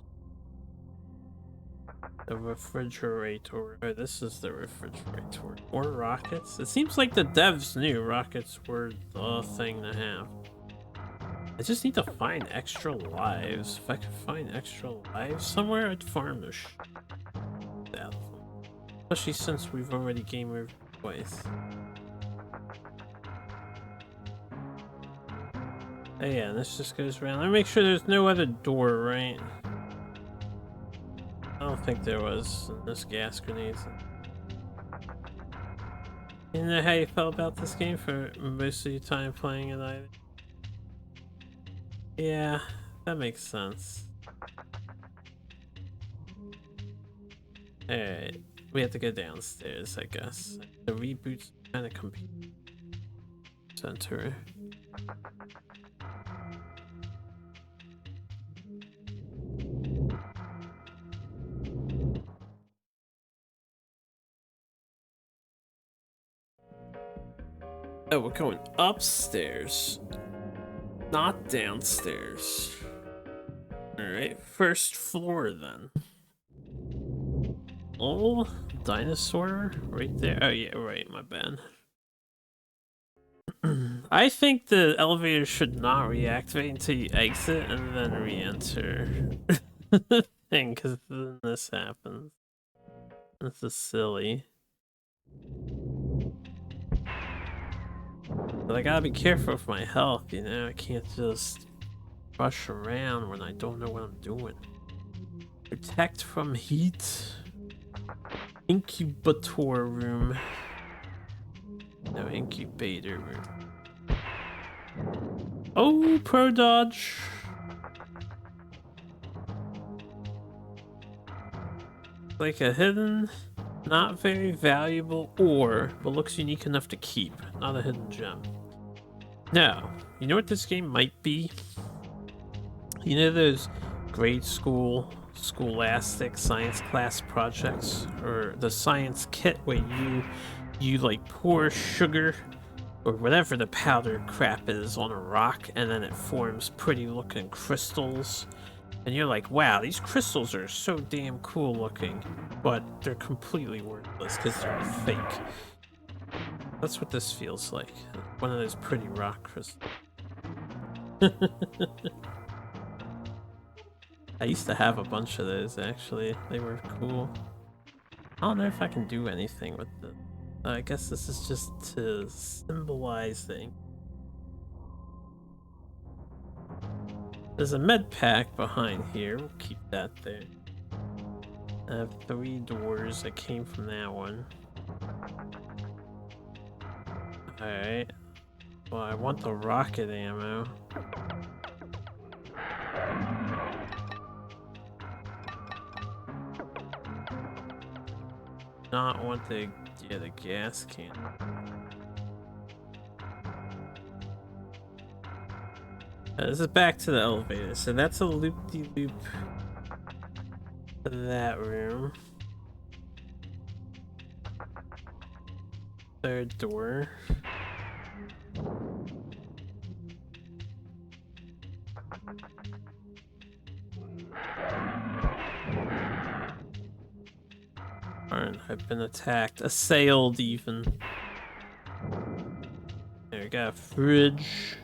The refrigerator. Oh, this is the refrigerator. Or rockets. It seems like the devs knew rockets were the thing to have. I just need to find extra lives. If I could find extra lives somewhere, I'd farm the shit out of them. Especially since we've already game over twice. Oh yeah, this just goes around. Let me make sure there's no other door, right? I don't think there was in this gas grenades. You know how you felt about this game for most of your time playing it either? Yeah, that makes sense. Alright, we have to go downstairs, I guess. The reboot's kind of computer center. Oh, we're going upstairs, not downstairs. Alright, first floor then. Oh, dinosaur right there. Oh yeah, right, my bad. I think the elevator should not reactivate until you exit and then re-enter. Thing, because then this happens. This is silly. But I gotta be careful with my health, you know? I can't just rush around when I don't know what I'm doing. Protect from heat. Incubator room. No, incubator room. Oh, pro dodge. Like a hidden, not very valuable ore, but looks unique enough to keep. Not a hidden gem. Now, you know what this game might be? You know those grade school, scholastic science class projects? Or the science kit where you like pour sugar or whatever the powder crap is on a rock and then it forms pretty looking crystals. And you're like, wow, these crystals are so damn cool looking, but they're completely worthless because they're fake. That's what this feels like. One of those pretty rock crystals. I used to have a bunch of those, actually. They were cool. I don't know if I can do anything with them. I guess this is just to symbolize things. There's a med pack behind here. We'll keep that there. I have 3 doors that came from that one. Alright. Well, I want the rocket ammo. Not want the gas can. This is back to the elevator, so that's a loop-de-loop to that room. Third door. Alright, I've been attacked, assailed even. There, we got a fridge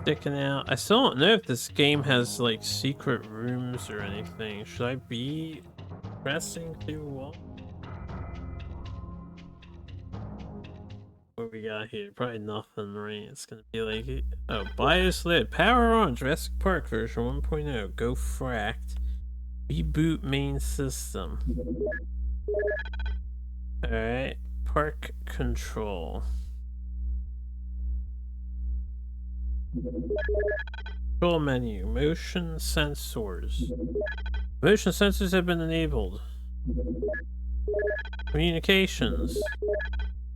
sticking out. I still don't know if this game has like secret rooms or anything. Should I be pressing through wall? What we got here? Probably nothing, right? It's gonna be like, oh, BIOS lit. Power on. Jurassic Park version 1.0. Go fracked. Reboot main system. Alright. Park control. Control menu. Motion sensors. Motion sensors have been enabled. Communications.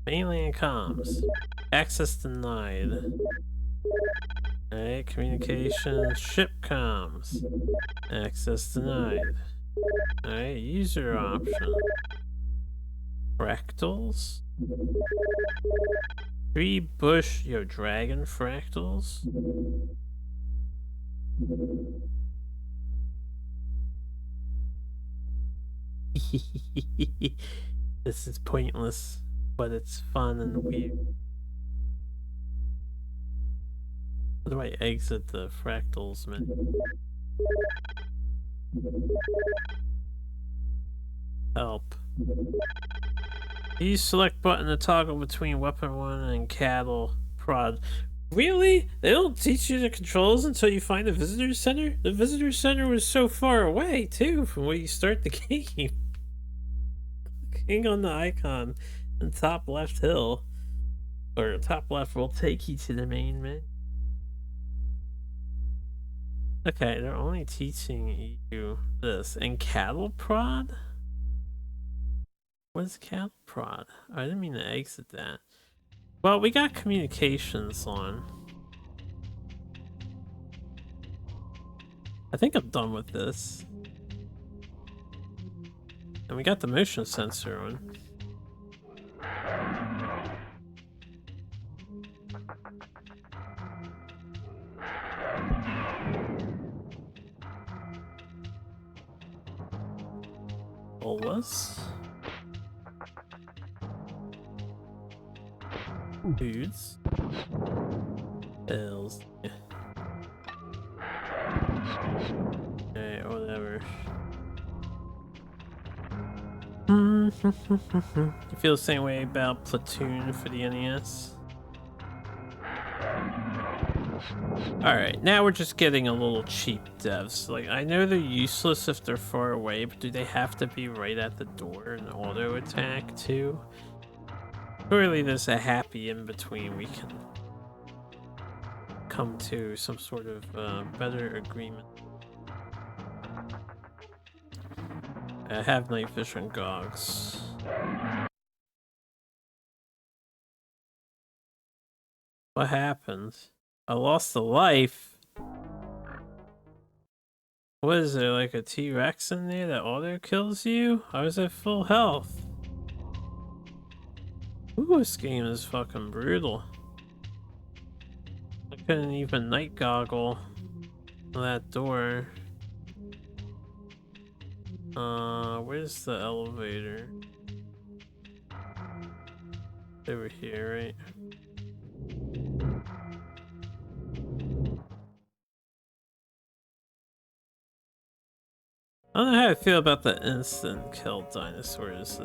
Mainland comms. Access denied. Alright, communications. Ship comms. Access denied. Alright, user option. Fractals? Tree bush, dragon fractals? This is pointless, but it's fun and weird. How do I exit the fractals menu? Help. Use select button to toggle between weapon 1 and cattle prod. Really? They don't teach you the controls until you find the visitor center? The visitor center was so far away, too, from where you start the game. Clicking on the icon in top left hill, or top left, will take you to the main menu. Okay, they're only teaching you this. And cattle prod? What is cattle prod? I didn't mean to exit that. Well, we got communications on. I think I'm done with this. And we got the motion sensor on. Bolas. Foods. Bells. Yeah. Alright, whatever. You feel the same way about Platoon for the NES? Alright, now we're just getting a little cheap devs. Like, I know they're useless if they're far away, but do they have to be right at the door and auto attack too? Surely there's a happy in between we can come to some sort of better agreement. I have night vision goggles. What happened? I lost a life. What is there, like a T-Rex in there that auto kills you? I was at full health. Ooh, this game is fucking brutal. I couldn't even night goggle that door. Where's the elevator? Over here, right? I don't know how I feel about the instant kill dinosaurs.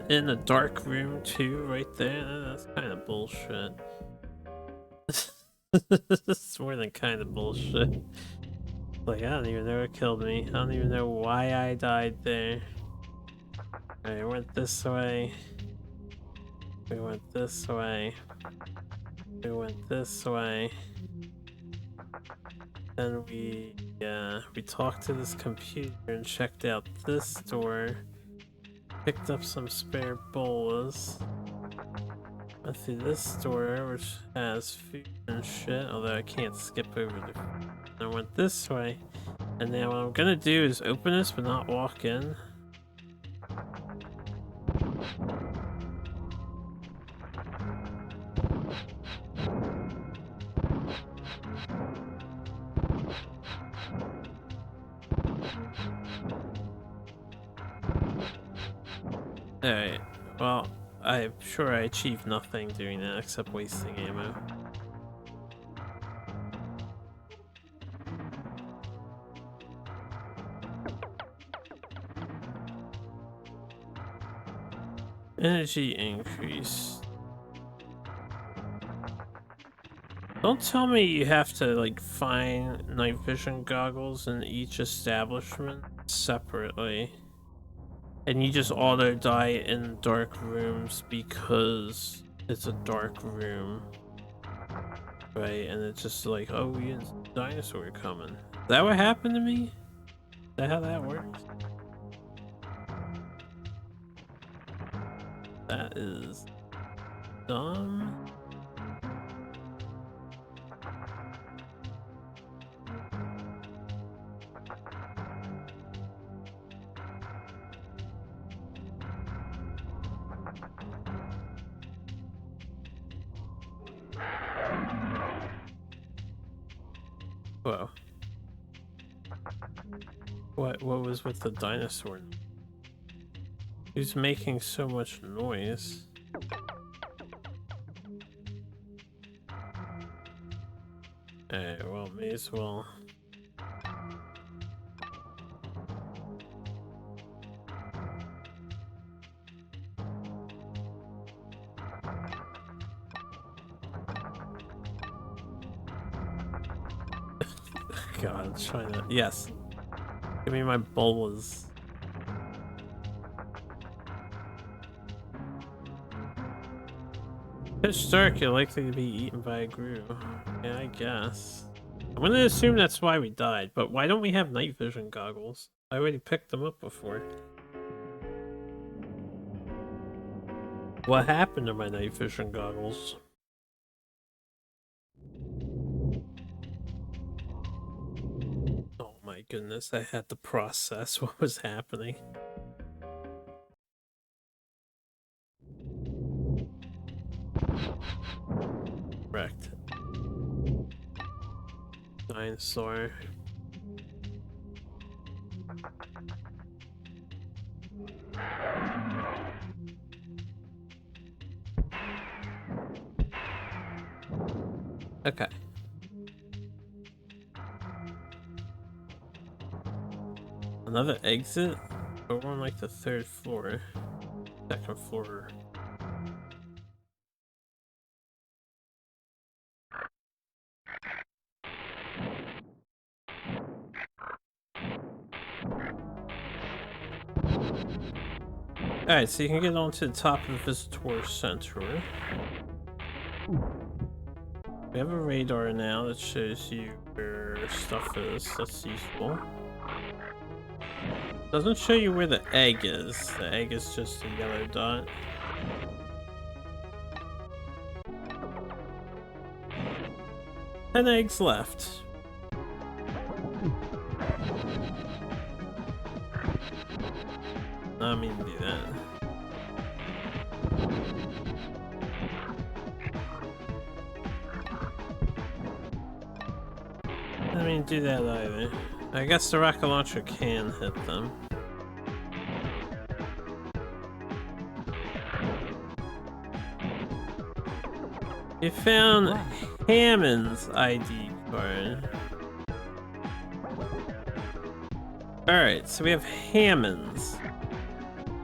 In the dark room too, right there. That's kind of bullshit. It's more than kind of bullshit. Like, I don't even know what killed me. I don't even know why I died there. I went this way. We went this way. We went this way. Then we talked to this computer and checked out this door. Picked up some spare bolas. Went through this door, which has food and shit, although I can't skip over the food. I went this way, and now what I'm gonna do is open this but not walk in. Alright, well, I'm sure I achieved nothing doing that except wasting ammo. Energy increase. Don't tell me you have to like find night vision goggles in each establishment separately. And you just auto die in dark rooms because it's a dark room. Right, and it's just like, oh, we had a dinosaur coming. Is that what happened to me? Is that how that works? That is dumb. Whoa. What was with the dinosaur? Who's making so much noise? Alright, well, may as well. God, I'm trying to. Yes. Give me my bolas. Pitch dark, you're likely to be eaten by a grue. Yeah, I guess. I'm gonna assume that's why we died, but why don't we have night vision goggles? I already picked them up before. What happened to my night vision goggles? Oh my goodness, I had to process what was happening. Correct. Dinosaur. Okay. Another exit? But we're on like the third floor. Second floor. Alright, so you can get onto the top of the visitor center. We have a radar now that shows you where stuff is. That's useful. Doesn't show you where the egg is. The egg is just a yellow dot. 10 eggs left. I mean, do that. I mean, do that either. I guess the rocket launcher can hit them. You found Hammond's ID card. Alright, so we have Hammond's.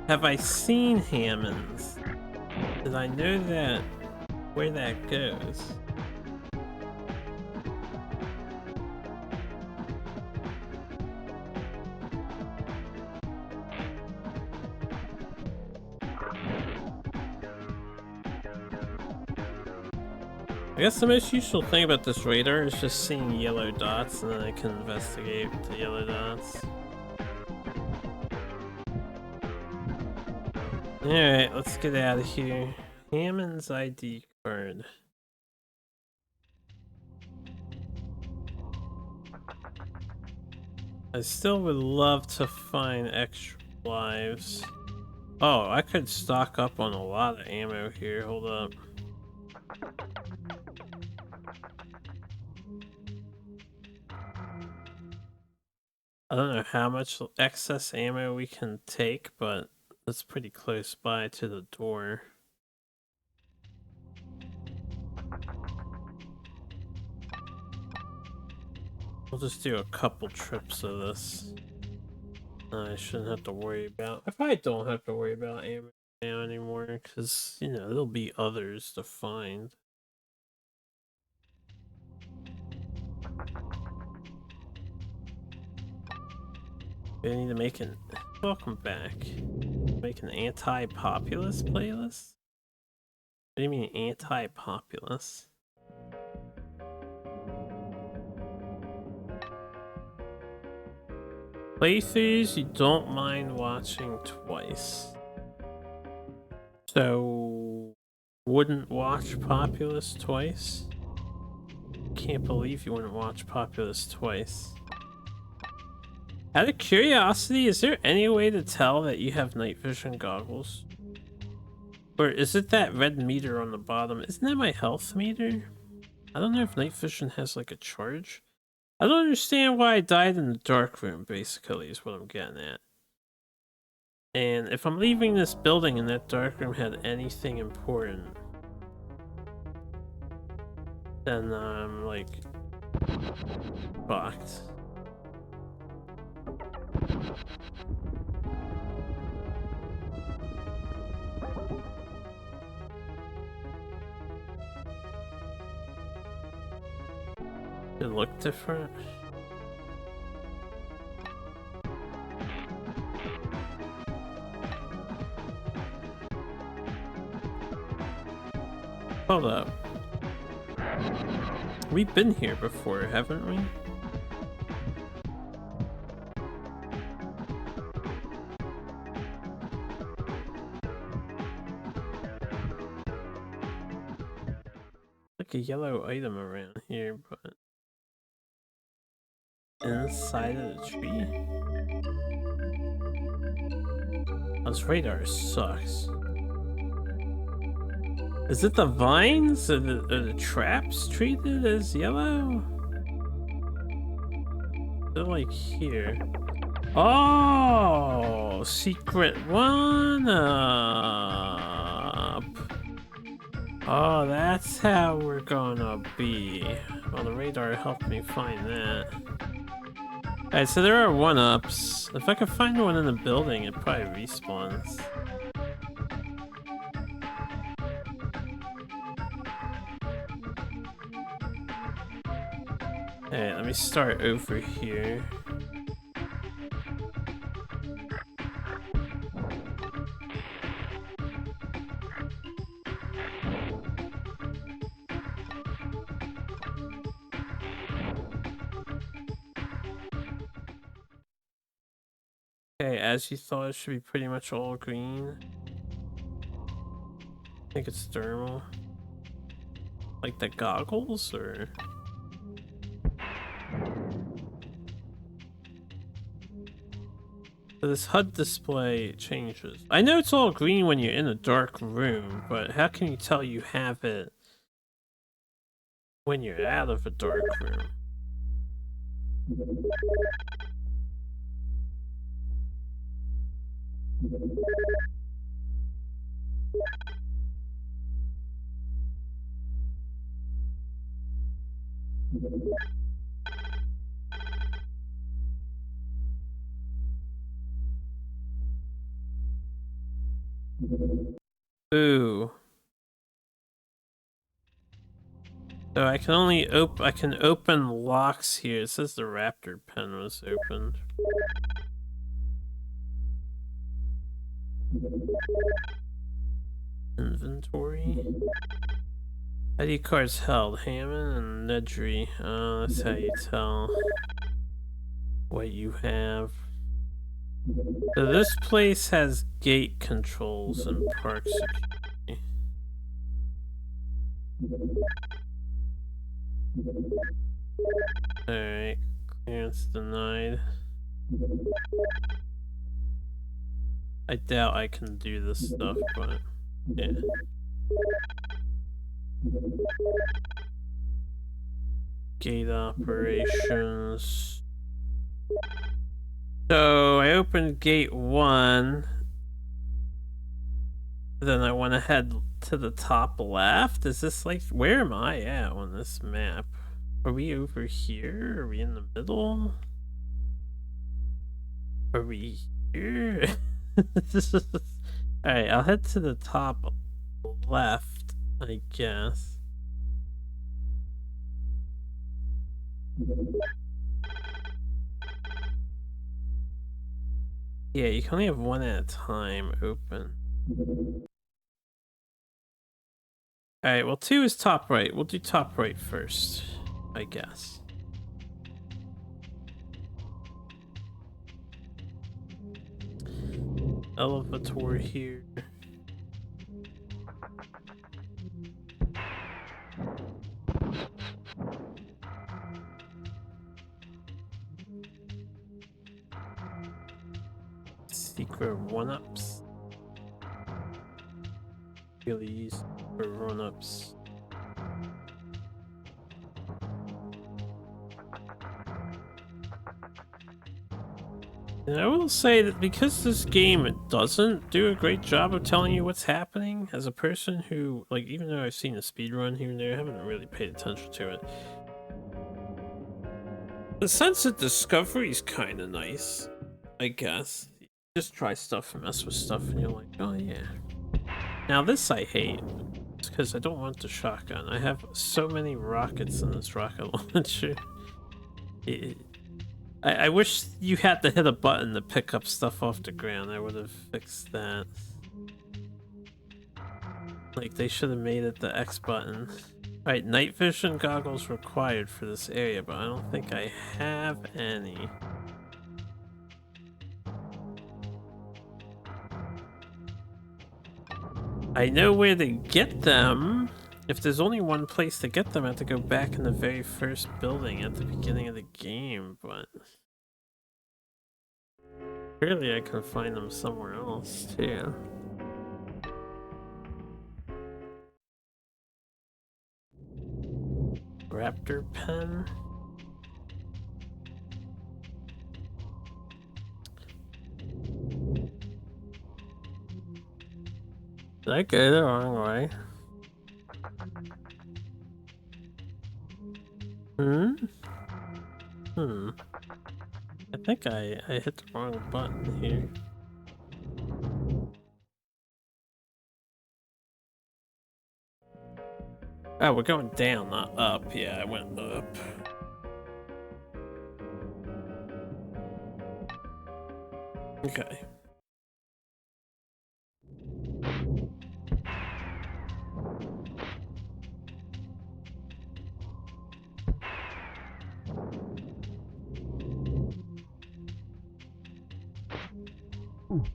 Have I seen Hammond's? Did I know that where that goes? I guess the most useful thing about this radar is just seeing yellow dots, and then I can investigate the yellow dots. Alright, let's get out of here. Hammond's ID card. I still would love to find extra lives. Oh, I could stock up on a lot of ammo here. Hold up. I don't know how much excess ammo we can take, but it's pretty close by to the door. We'll just do a couple trips of this. I shouldn't have to worry about. I probably don't have to worry about ammo now anymore, because, you know, there'll be others to find. We need to make an... Welcome back. Make an anti-populist playlist? What do you mean anti-populist? Playthroughs you don't mind watching twice. So... wouldn't watch Populist twice? Can't believe you wouldn't watch Populist twice. Out of curiosity, is there any way to tell that you have night vision goggles? Or is it that red meter on the bottom? Isn't that my health meter? I don't know if night vision has like a charge. I don't understand why I died in the dark room, basically, is what I'm getting at. And if I'm leaving this building and that dark room had anything important, then I'm like fucked. It looked different. Hold up. We've been here before, haven't we? Like a yellow item around here, but inside of the tree? Oh, this radar sucks. Is it the vines? Are the traps treated as yellow? They're like here. Oh, secret one up. Oh, that's how we're gonna be. Well, the radar helped me find that. Alright, so there are 1-ups. If I could find one in the building, it probably respawns. Alright, let me start over here. Okay, as you thought, it should be pretty much all green. I think it's thermal. Like the goggles, or... So this HUD display changes. I know it's all green when you're in a dark room, but how can you tell you have it when you're out of a dark room? Ooh. So I can only open locks here. It says the raptor pen was opened. Inventory. ID cards held. Hammond and Nedry. Oh, that's how you tell what you have. So this place has gate controls and park security. Alright, clearance denied. I doubt I can do this stuff, but yeah. Gate operations. So I opened gate 1. Then I went ahead to the top left. Is this like, where am I at on this map? Are we over here? Are we in the middle? Are we here? Alright, I'll head to the top left, I guess. Yeah, you can only have one at a time open. Alright, well 2 is top right. We'll do top right first, I guess. Elevator here. Secret one-ups. Really easy for run-ups. And I will say that because this game doesn't do a great job of telling you what's happening, as a person who, like, even though I've seen a speedrun here and there, I haven't really paid attention to it. The sense of discovery is kind of nice, I guess. You just try stuff and mess with stuff and you're like, oh yeah. Now this I hate, because I don't want the shotgun. I have so many rockets in this rocket launcher. I wish you had to hit a button to pick up stuff off the ground. I would have fixed that. Like, they should have made it the X button. Alright, night vision goggles required for this area, but I don't think I have any. I know where to get them. If there's only one place to get them, I have to go back in the very first building at the beginning of the game, but clearly I can find them somewhere else too. Raptor pen. Did I go the wrong way? I think I hit the wrong button here. Oh, we're going down, not up. Yeah, I went up. Okay.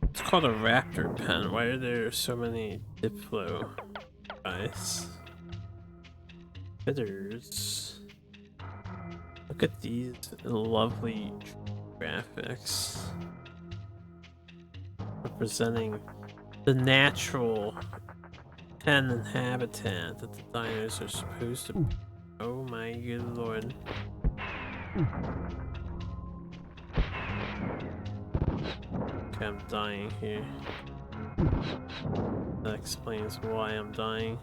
It's called a raptor pen. Why are there so many Diplo guys? Bitters. Look at these lovely graphics. Representing the natural pen and habitat that the diners are supposed to be. Oh my good lord. Okay, I'm dying here. That explains why I'm dying.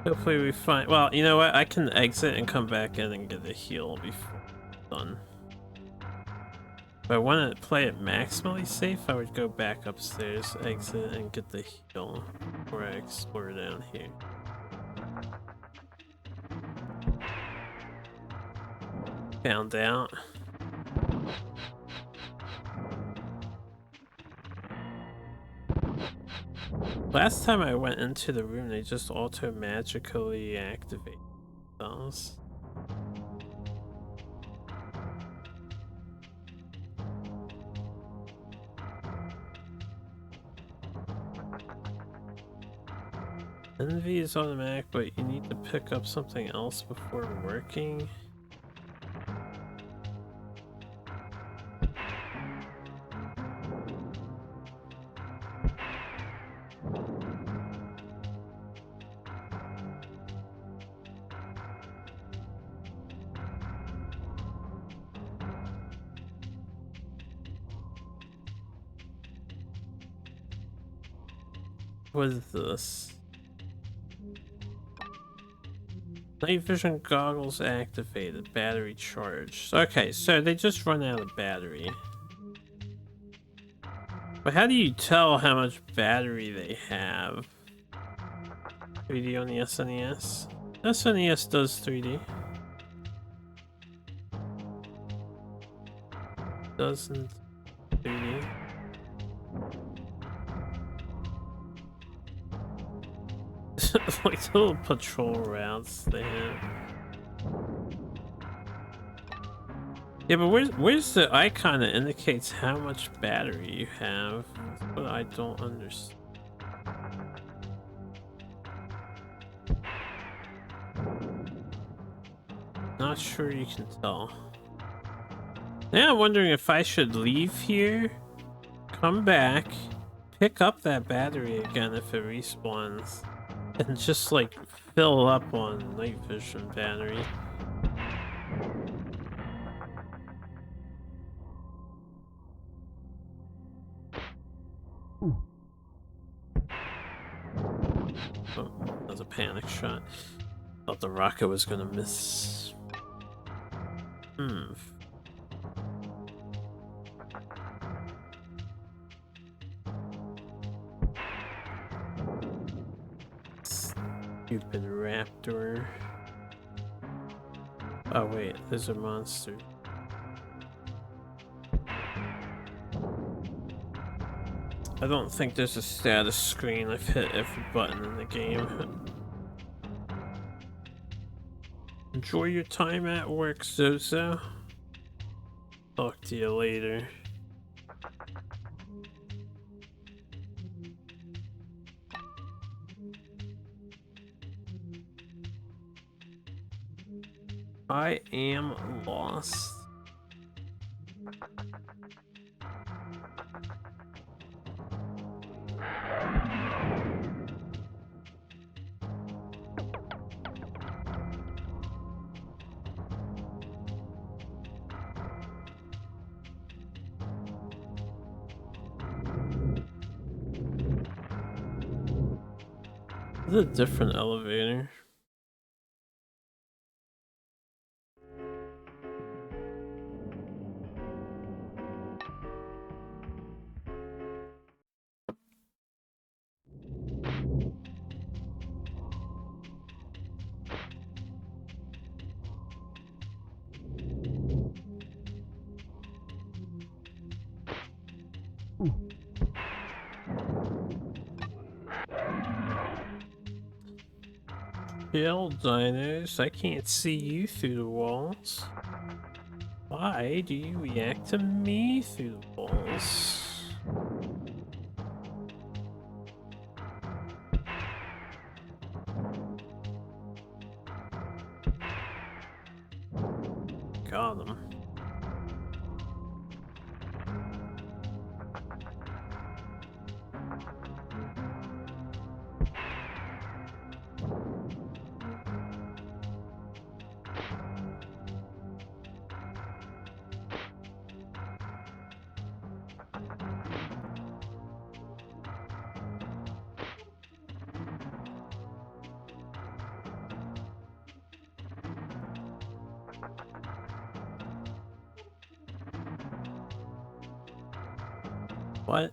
Hopefully we find... Well, you know what? I can exit and come back in and get a heal before I'm done. If I want to play it maximally safe, I would go back upstairs, exit, and get the heal before I explore down here. Found out. Last time I went into the room, they just auto-magically activate themselves. Envy is automatic, but you need to pick up something else before working. What is this? Night vision goggles activated, battery charged. Okay, so they just run out of battery. But how do you tell how much battery they have? 3D on the SNES? SNES does 3D. Doesn't 3D. Like the little patrol routes they have. Yeah, but where's the icon that indicates how much battery you have? That's what I don't understand. Not sure you can tell. Now I'm wondering if I should leave here, come back, pick up that battery again if it respawns, and just like fill up on night vision battery. Oh, that was a panic shot. Thought the rocket was gonna miss. Stupid raptor. Oh wait, there's a monster. I don't think there's a status screen. I've hit every button in the game. Enjoy your time at work, Zozo. Talk to you later. I am lost. This is a different elevator. Chill, dinos. I can't see you through the walls. Why do you react to me through the walls? Got him. What?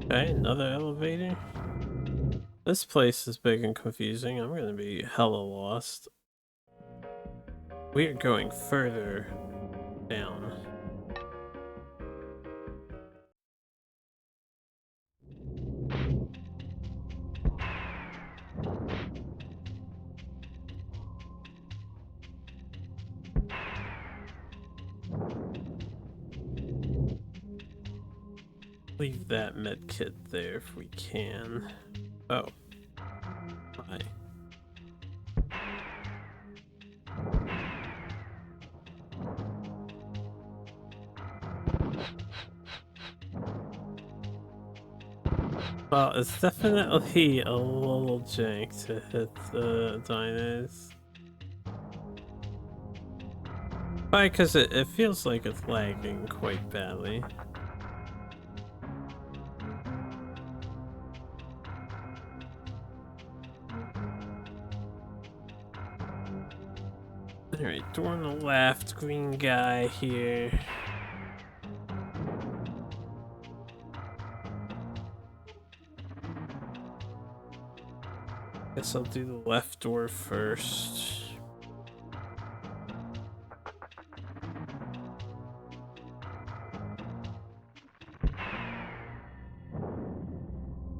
Okay, another elevator. This place is big and confusing. I'm gonna be hella lost. We are going further down. Leave that med kit there if we can. Oh. Hi. Well, it's definitely a little jank to hit the dinos. Probably because it feels like it's lagging quite badly. Alright, door on the left, green guy here. Guess I'll do the left door first.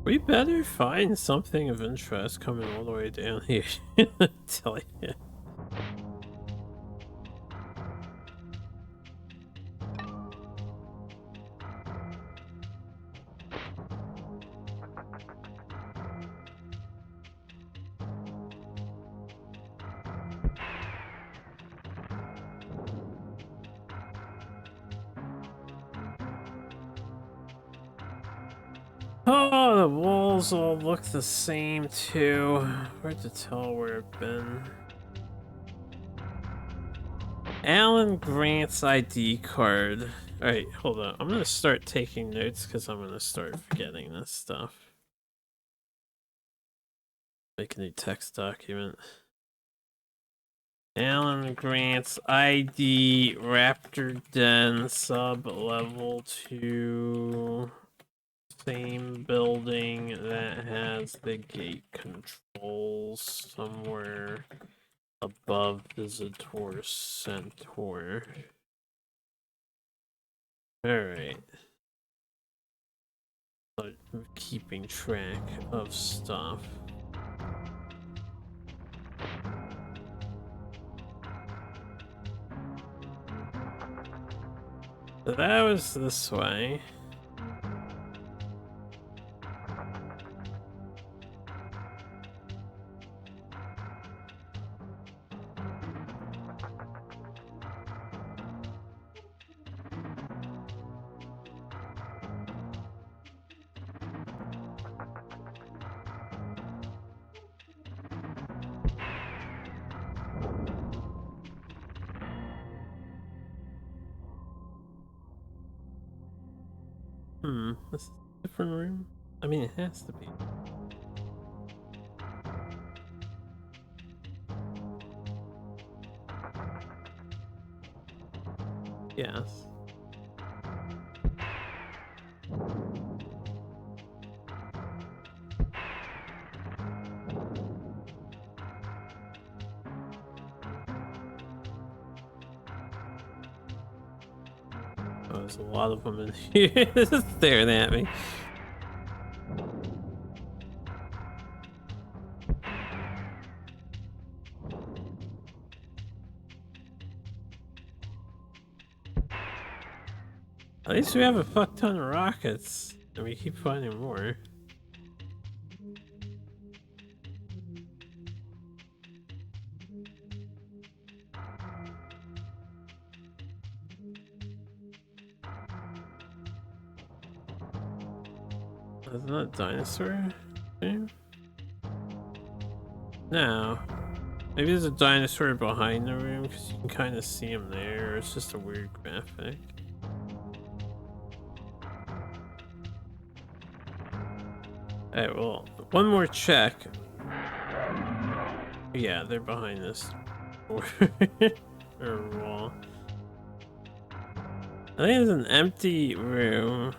We better find something of interest coming all the way down here. Tell you. Oh, the walls all look the same too. Hard to tell where I've been. Alan Grant's ID card. Alright, hold on. I'm gonna start taking notes because I'm gonna start forgetting this stuff. Make a new text document. Alan Grant's ID Raptor Den sub level 2. Same building that has the gate controls somewhere above Visitor Center. Alright. But keeping track of stuff. So that was this way. This is a different room? I mean, it has to be. Yes. Oh, there's a lot of them in here staring at me. At least we have a fuck ton of rockets, and we keep finding more. Isn't that a dinosaur thing? No. Maybe there's a dinosaur behind the room because you can kind of see him there. It's just a weird graphic. Alright, well, one more check. Yeah, they're behind this door or wall. I think it's an empty room.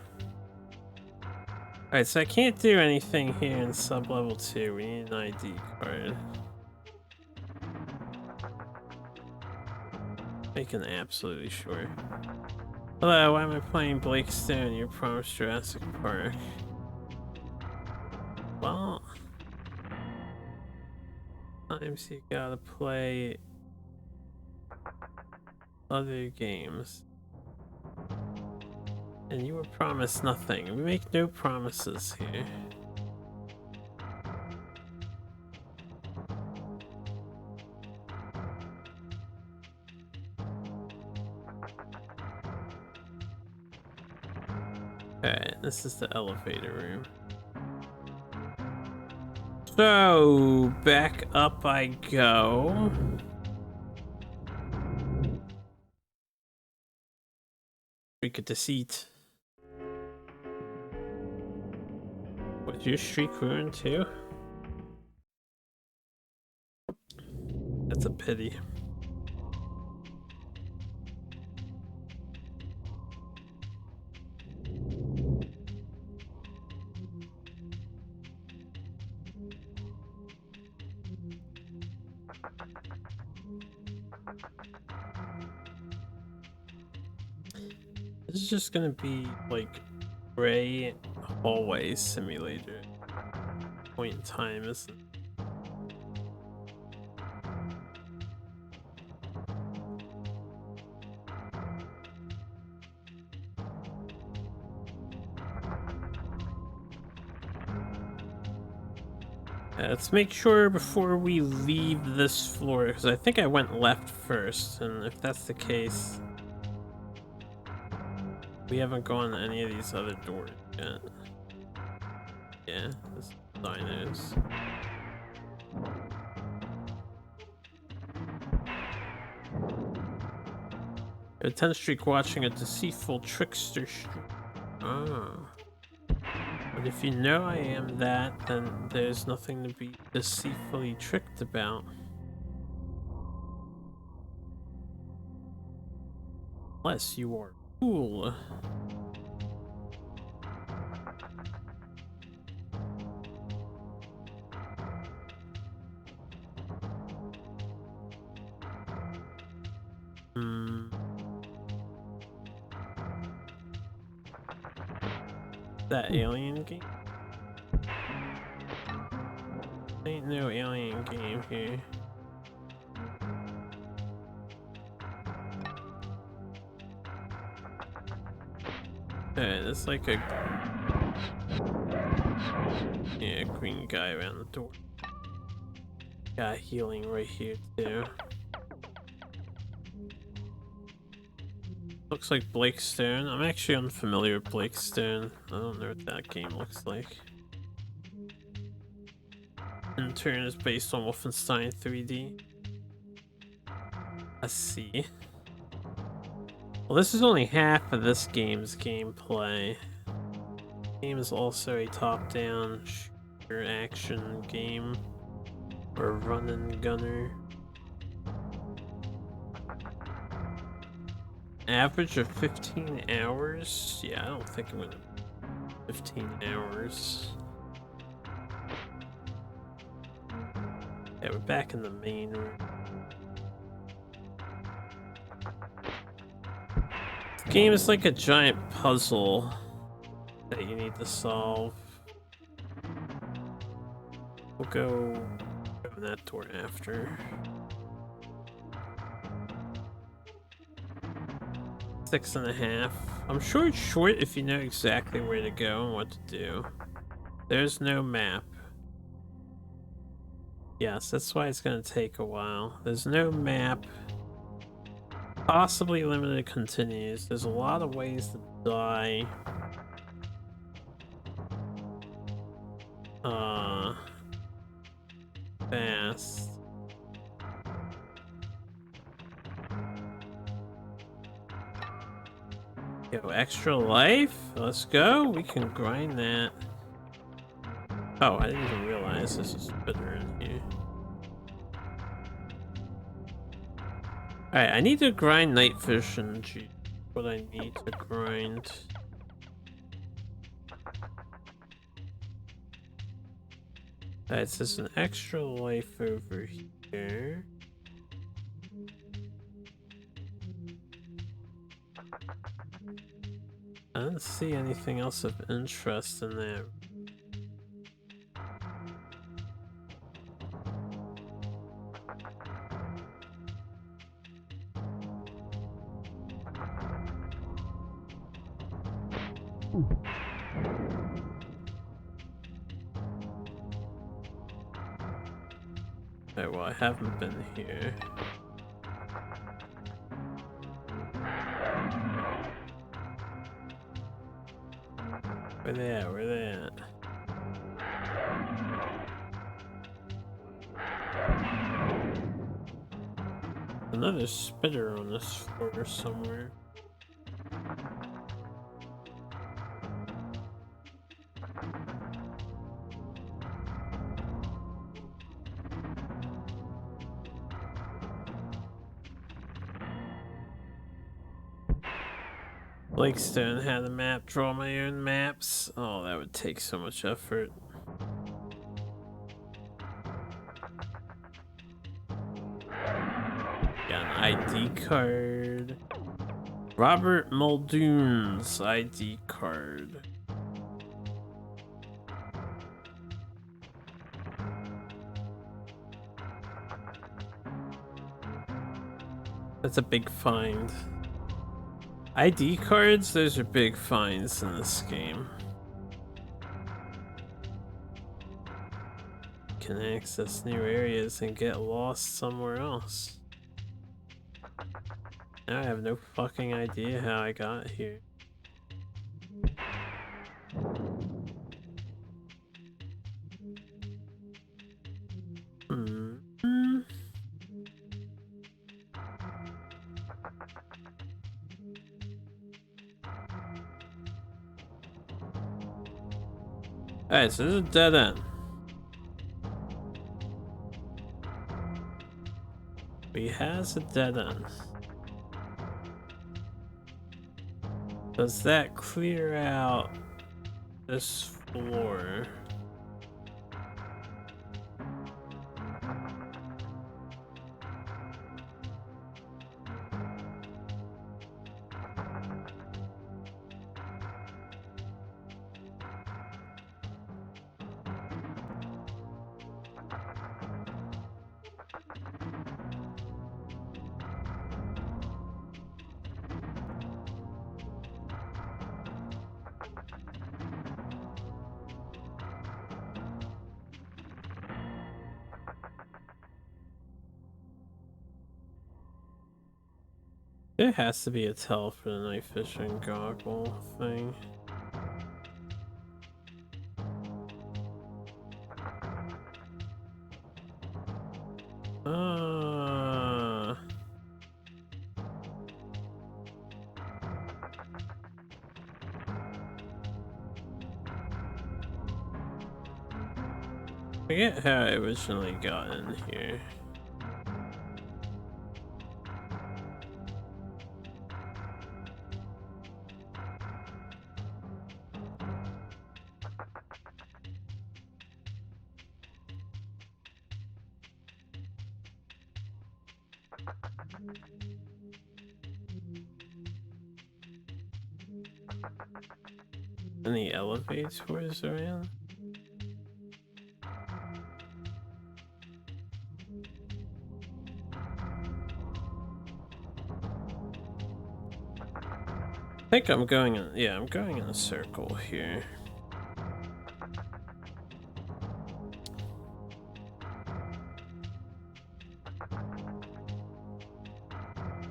Alright, so I can't do anything here in sub-level 2. We need an ID card. Making absolutely sure. Hello, why am I playing Blake Stone? You promised Jurassic Park. Well, sometimes you gotta play other games. And you were promised nothing. We make no promises here. Alright, this is the elevator room. So, back up I go. We get to seat. Was your streak ruined too? That's a pity. This is just gonna be like gray hallway simulator. Point in time, isn't it? Let's make sure before we leave this floor, because I think I went left first, and if that's the case, we haven't gone to any of these other doors yet. Yeah, this is dinos. A 10th streak watching a deceitful trickster streak. Ah. But if you know I am that, then there's nothing to be deceitfully tricked about. Unless you are cool. That alien game? Ain't no alien game here. Alright, it's like a green guy around the door. Got healing right here too. Looks like Blakestone. I'm actually unfamiliar with Blakestone. I don't know what that game looks like. In turn is based on Wolfenstein 3D. Let's see. Well, this is only half of this game's gameplay. The game is also a top-down shooter action game, or run and gunner. Average of 15 hours? Yeah, I don't think I'm gonna 15 hours. Yeah, we're back in the main room. The game is like a giant puzzle that you need to solve. We'll go open that door after. 6.5. I'm sure it's short if you know exactly where to go and what to do. There's no map. Yes, that's why it's gonna take a while. There's no map. Possibly limited continues. There's a lot of ways to die. Fast. Yo, extra life? Let's go. We can grind that. Oh, I didn't even realize this is bitter in here. Alright, I need to grind night vision. Gee, what I need to grind. Alright, so there's an extra life over here. I don't see anything else of interest in there. Alright, well, I haven't been here. Where they at? Where they at? Another spitter on this floor somewhere. Blakestone had a map, draw my own maps. Oh, that would take so much effort. Got an ID card. Robert Muldoon's ID card. That's a big find. ID cards, those are big finds in this game. Can access new areas and get lost somewhere else. Now I have no fucking idea how I got here. Alright, so this is a dead end. He has a dead end. Does that clear out this floor? There has to be a tell for the night fishing goggle thing. Forget how I originally got in here. Any elevators around? I think I'm going in, yeah, I'm going in a circle here.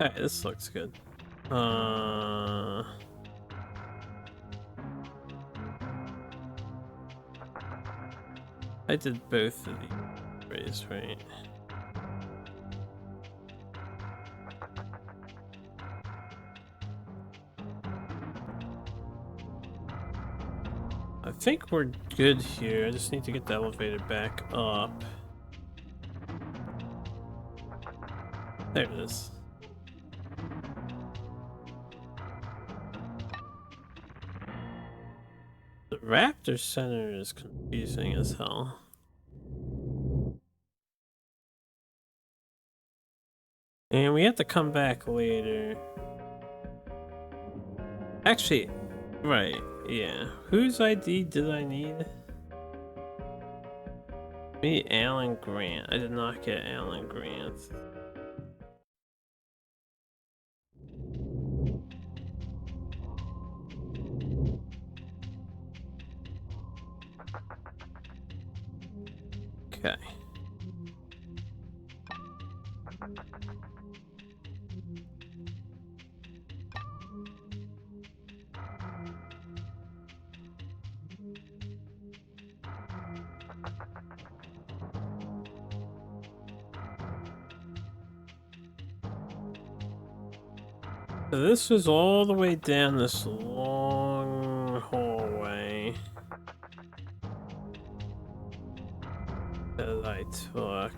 Alright, this looks good. I did both of these ways, right? I think we're good here. I just need to get the elevator back up. There it is. The Raptor Center is confusing as hell. And we have to come back later. Actually, right, yeah. Whose ID did I need? Me, Alan Grant. I did not get Alan Grant. Okay. So this was all the way down this long hallway that I took.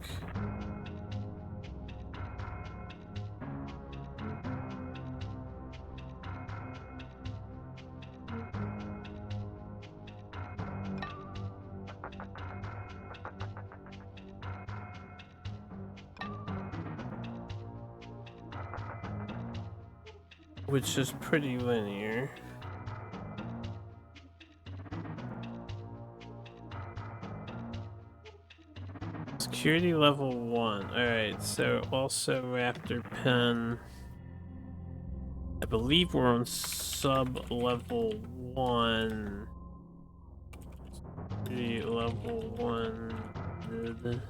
which is pretty linear. Security level 1. Alright, so also Raptor Pen. I believe we're on sub level 1. Security level 1.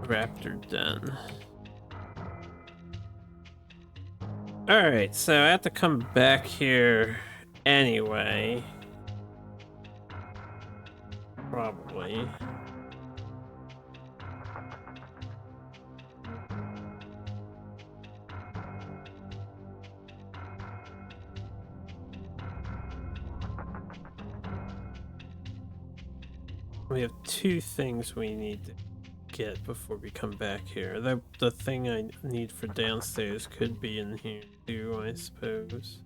Raptor Den. Alright, so I have to come back here anyway. Probably. We have two things we need to get before we come back here. The thing I need for downstairs could be in here too, I suppose.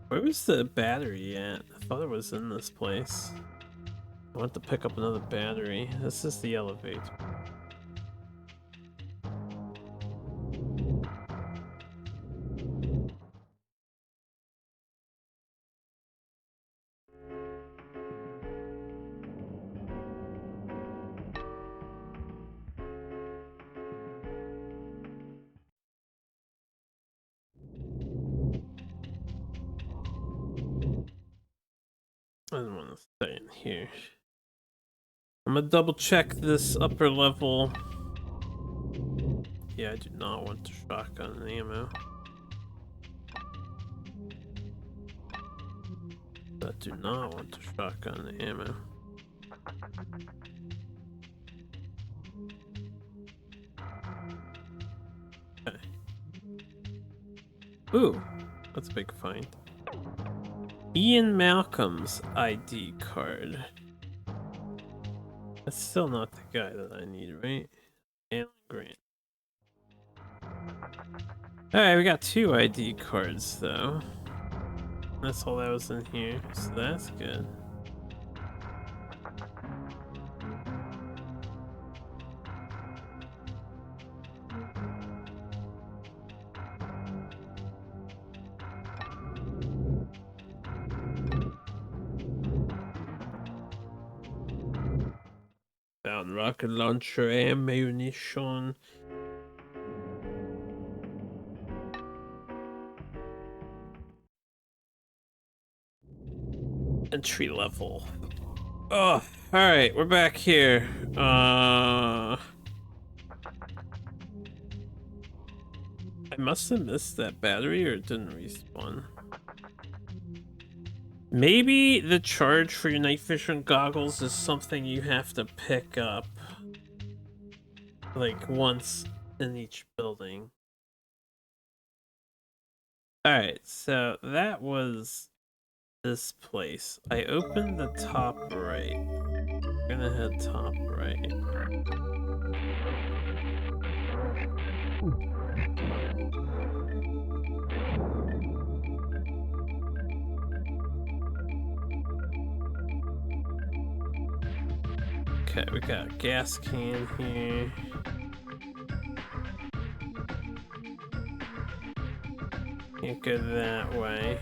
Where was the battery at? I thought it was in this place. I want to pick up another battery. This is the elevator. I don't want to stay in here. I'm gonna double check this upper level. Yeah, I do not want the shotgun ammo. I do not want the shotgun ammo. Okay. Ooh, that's a big find. Ian Malcolm's ID card. That's still not the guy that I need, right? Alan Grant. Alright, we got 2 ID cards though. That's all that was in here, so that's good. Found rocket launcher, ammunition. Entry level. Oh, alright, we're back here. I must have missed that battery or it didn't respawn. Maybe the charge for your night vision goggles is something you have to pick up, like, once in each building. Alright, so that was this place. I opened the top right. I'm gonna head top right. Okay, we got a gas can here. Can't go that way.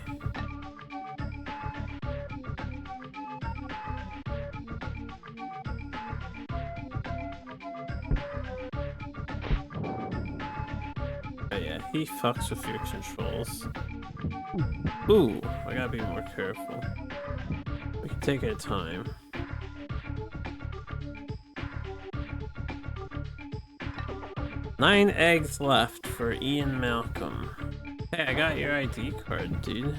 Oh yeah, he fucks with your controls. Ooh, I gotta be more careful. We can take our time. Nine eggs left for Ian Malcolm. Hey, I got your ID card, dude.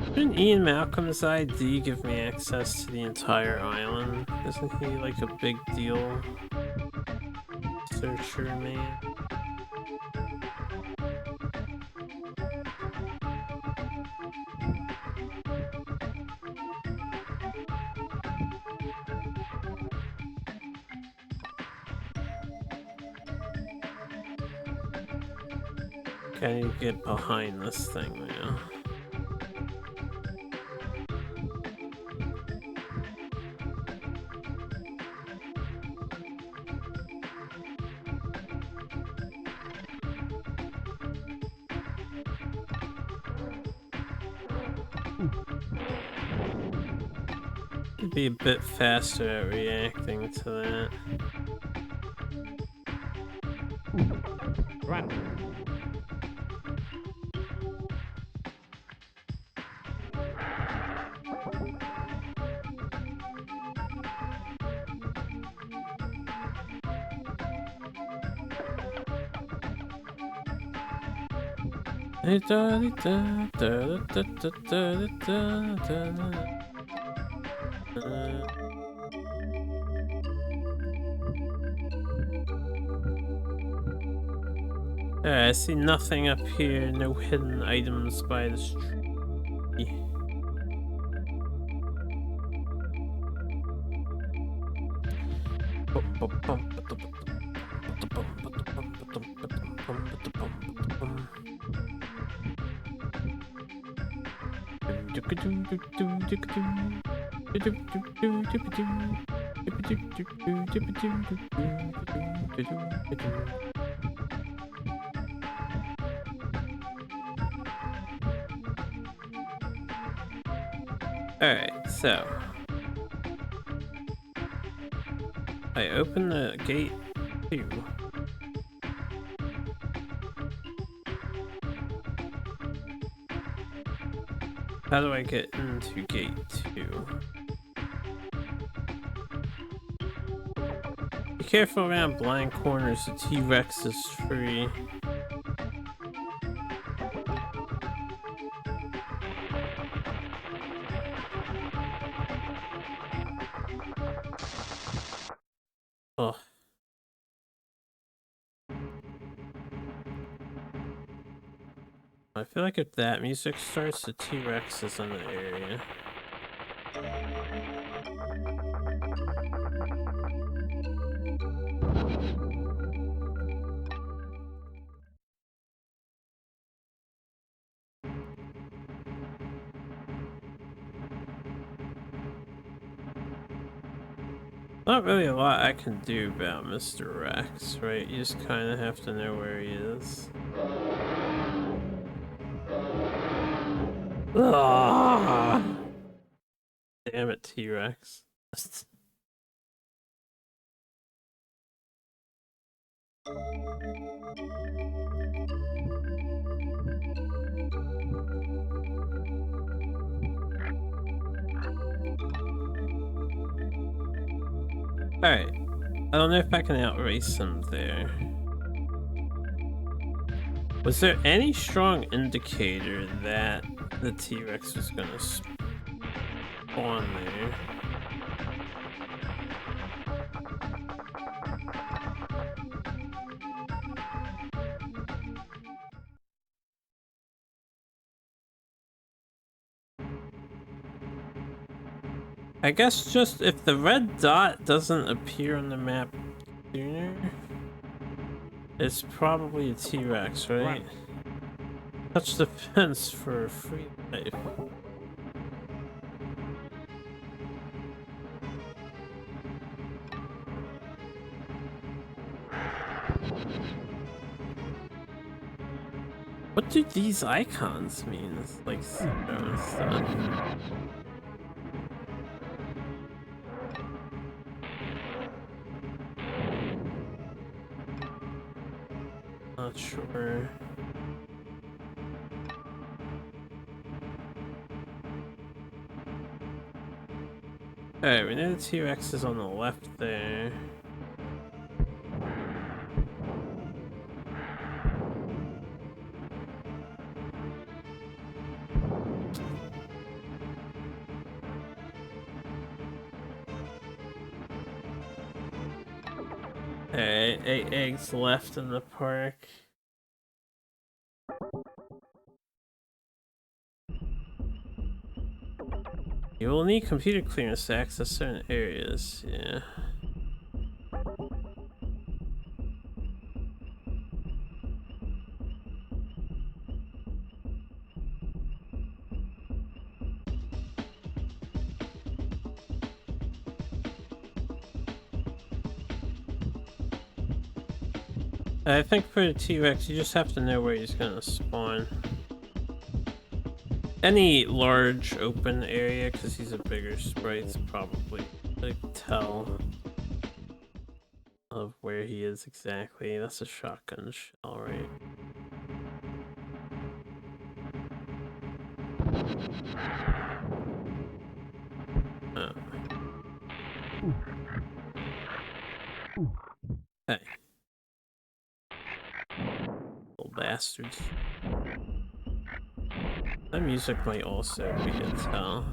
Shouldn't Ian Malcolm's ID give me access to the entire island? Isn't he like a big deal searcher man? Okay, I need to get behind this thing now. Could be a bit faster at reacting to that. Run. I see nothing up here, no hidden items by this tree. Alright, so I open the gate 2. How do I get into gate 2? Be careful around blind corners, the T-Rex is free. Oh. I feel like if that music starts, the T-Rex is in the area. Not really a lot I can do about Mr. Rex, right? You just kind of have to know where he is. Ah! Damn it, T-Rex. Alright. I don't know if I can outrace him there. Was there any strong indicator that the T-Rex was gonna spawn there? I guess just if the red dot doesn't appear on the map sooner, it's probably a T-Rex, right? Touch the fence for free life. What do these icons mean? It's like zero and stuff. Not sure. Alright, we know the T-Rex is on the left there. Alright, 8 eggs left in the park. You will need computer clearance to access certain areas, yeah. I think for the T-Rex, you just have to know where he's gonna spawn. Any large open area, because he's a bigger sprite, probably like tell of where he is exactly. That's a shotgun shell, right? Oh. Hey. Little bastards. That music might also be a tell.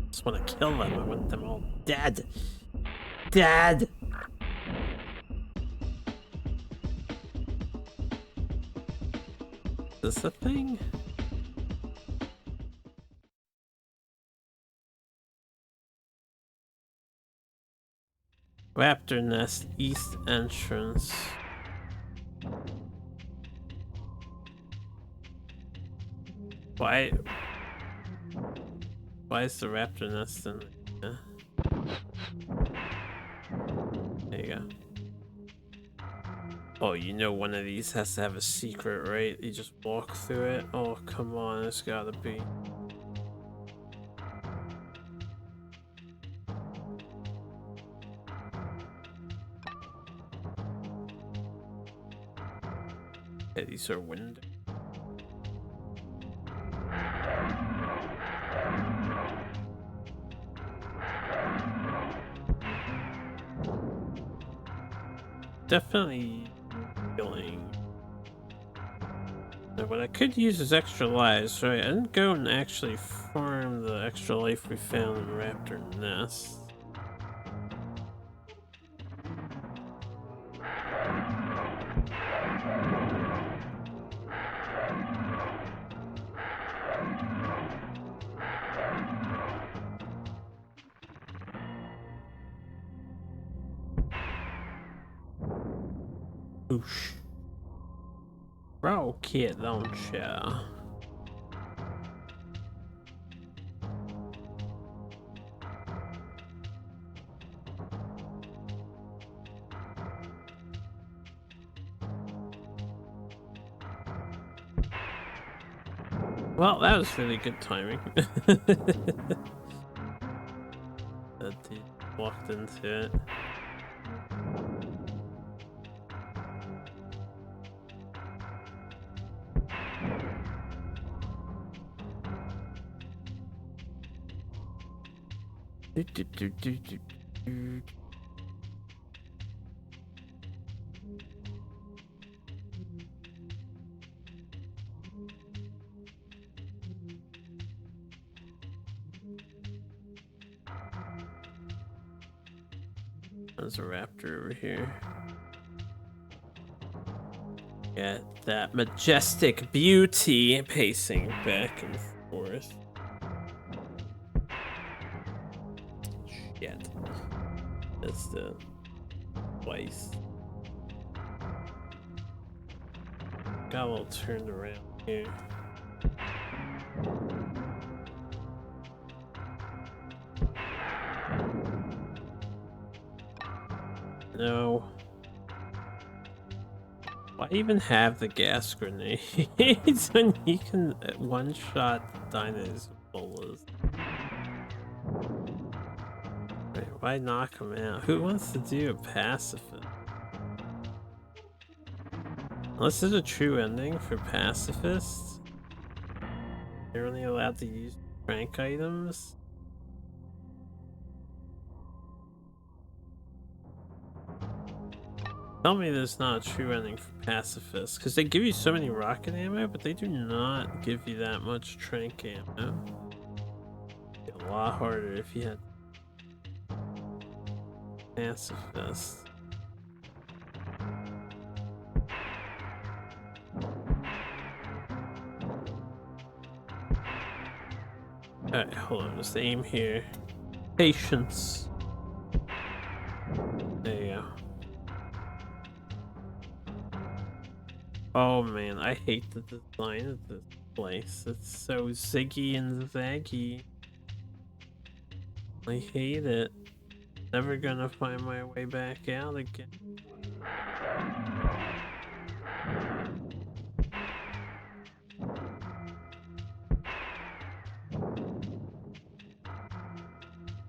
Just want to kill them. I want them all dead. Dead! Is this a thing? Raptor Nest East Entrance. Why is the raptor nest in there? There you go. Oh, you know one of these has to have a secret, right? You just walk through it? Oh, come on, it's gotta be. Yeah, these are windows. Definitely feeling. Now, what I could use is extra lives, right? I didn't go and actually farm the extra life we found in Raptor Nest. Oosh. Rocket launcher. Well, that was really good timing. That dude walked into it. There's a raptor over here. Get that majestic beauty pacing back and forth. Shit. That's the twice. Got a little turned around here. No. Why even have the gas grenades when you can one-shot dinos bullets? Wait, why knock them out? Who wants to do a pacifist? Unless there's a true ending for pacifists, they're only allowed to use rank items. Tell me there's not a true ending for pacifists, because they give you so many rocket ammo, but they do not give you that much trank ammo. It'd be a lot harder if you had pacifist. Alright, hold on, just aim here. Patience. There you go. Oh man, I hate the design of this place. It's so ziggy and zaggy. I hate it. Never gonna find my way back out again.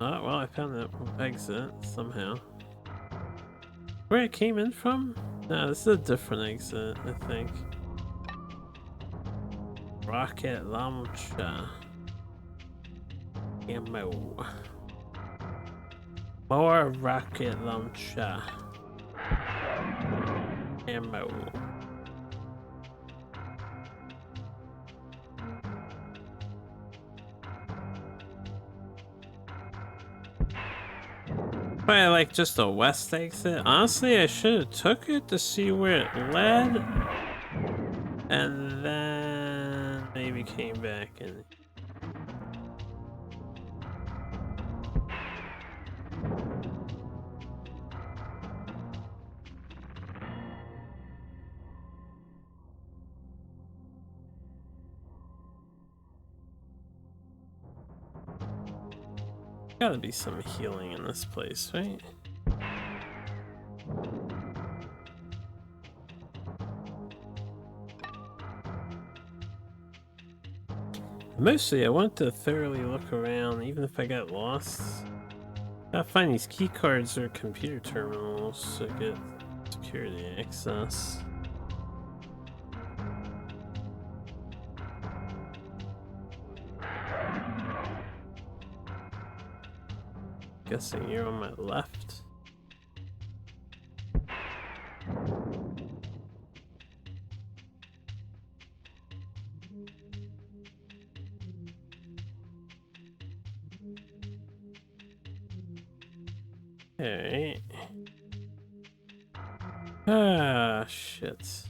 Oh, well, I found that exit somehow. Where it came in from? No, this is a different exit, I think. Rocket launcher. Ammo. More rocket launcher. Ammo. Probably like just a west exit. Honestly, I should have took it to see where it led, and then maybe came back and. Gotta be some healing in this place, right? Mostly, I want to thoroughly look around, even if I got lost. Gotta find these key cards or computer terminals to get security access. Guessing you're on my left. Alright. Ah, shit.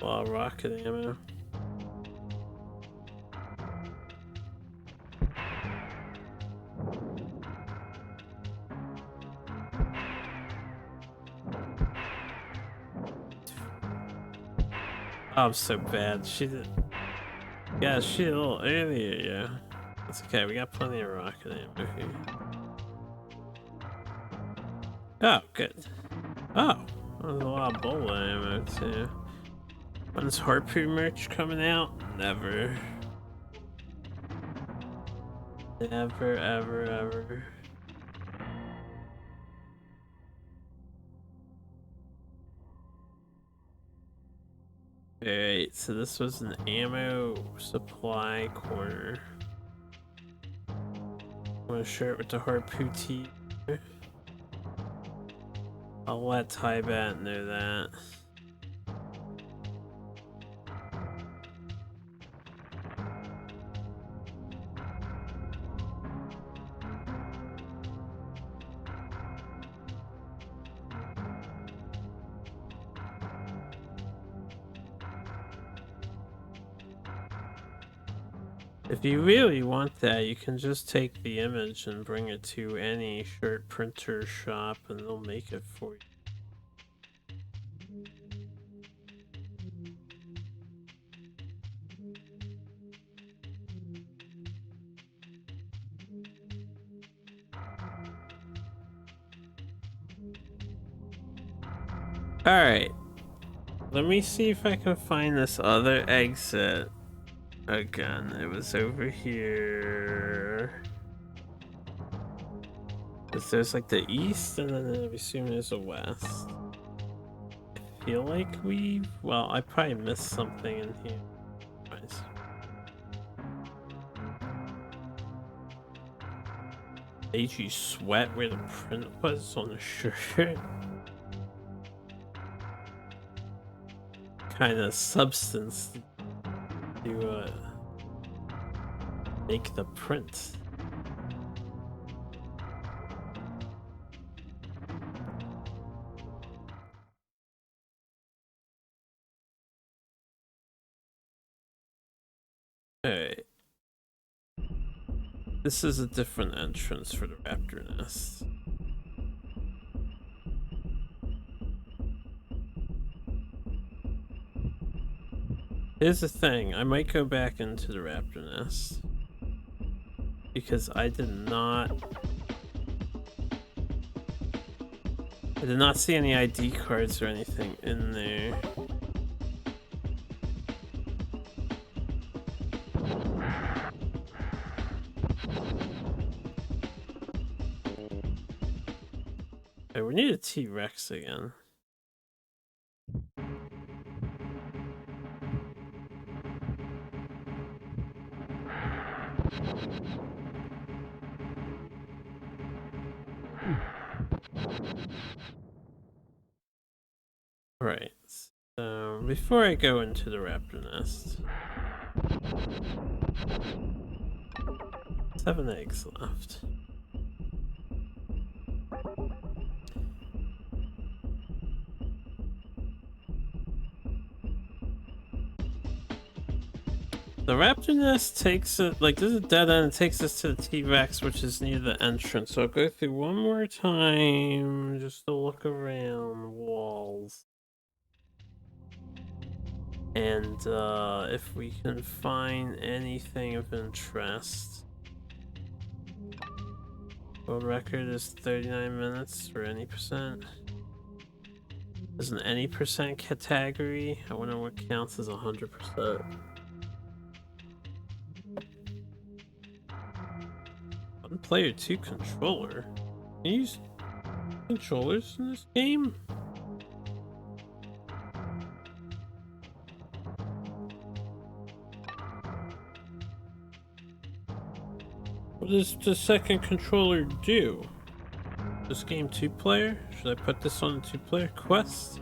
A lot of rocket ammo. Oh, I'm so bad. She did. Yeah, she did a little earlier, yeah. It's okay, we got plenty of rocket ammo here. Oh, good. Oh, there's a lot of bullet ammo too. When's harpoon merch coming out? Never. Never, ever, ever. Alright, so this was an ammo supply corner. I'm gonna share it with the harpoon team. I'll let Tybat know that. If you really want that, you can just take the image and bring it to any shirt printer shop and they'll make it for you. Alright. Let me see if I can find this other exit. Again, it was over here. There's like the east, and then I assume there's a west. I feel like well, I probably missed something in here. Nice. Made you sweat where the print was on the shirt. Kind of substance to make the print. Alright. This is a different entrance for the raptor nest. Here's the thing, I might go back into the raptor nest. Because I did not I did not see any ID cards or anything in there. Okay, we need a T-Rex again. Right. So before I go into the raptor nest, 7 eggs left. The raptor nest takes it, like, this is a dead end. It takes us to the T-Rex, which is near the entrance. So I'll go through one more time just to look around walls. And if we can find anything of interest. World record is 39 minutes for any percent. There's an any percent category. I wonder what counts as 100%. One player, 2 controller. Can you use controllers in this game? What does the second controller do? This game 2-player? Should I put this on a 2-player quest?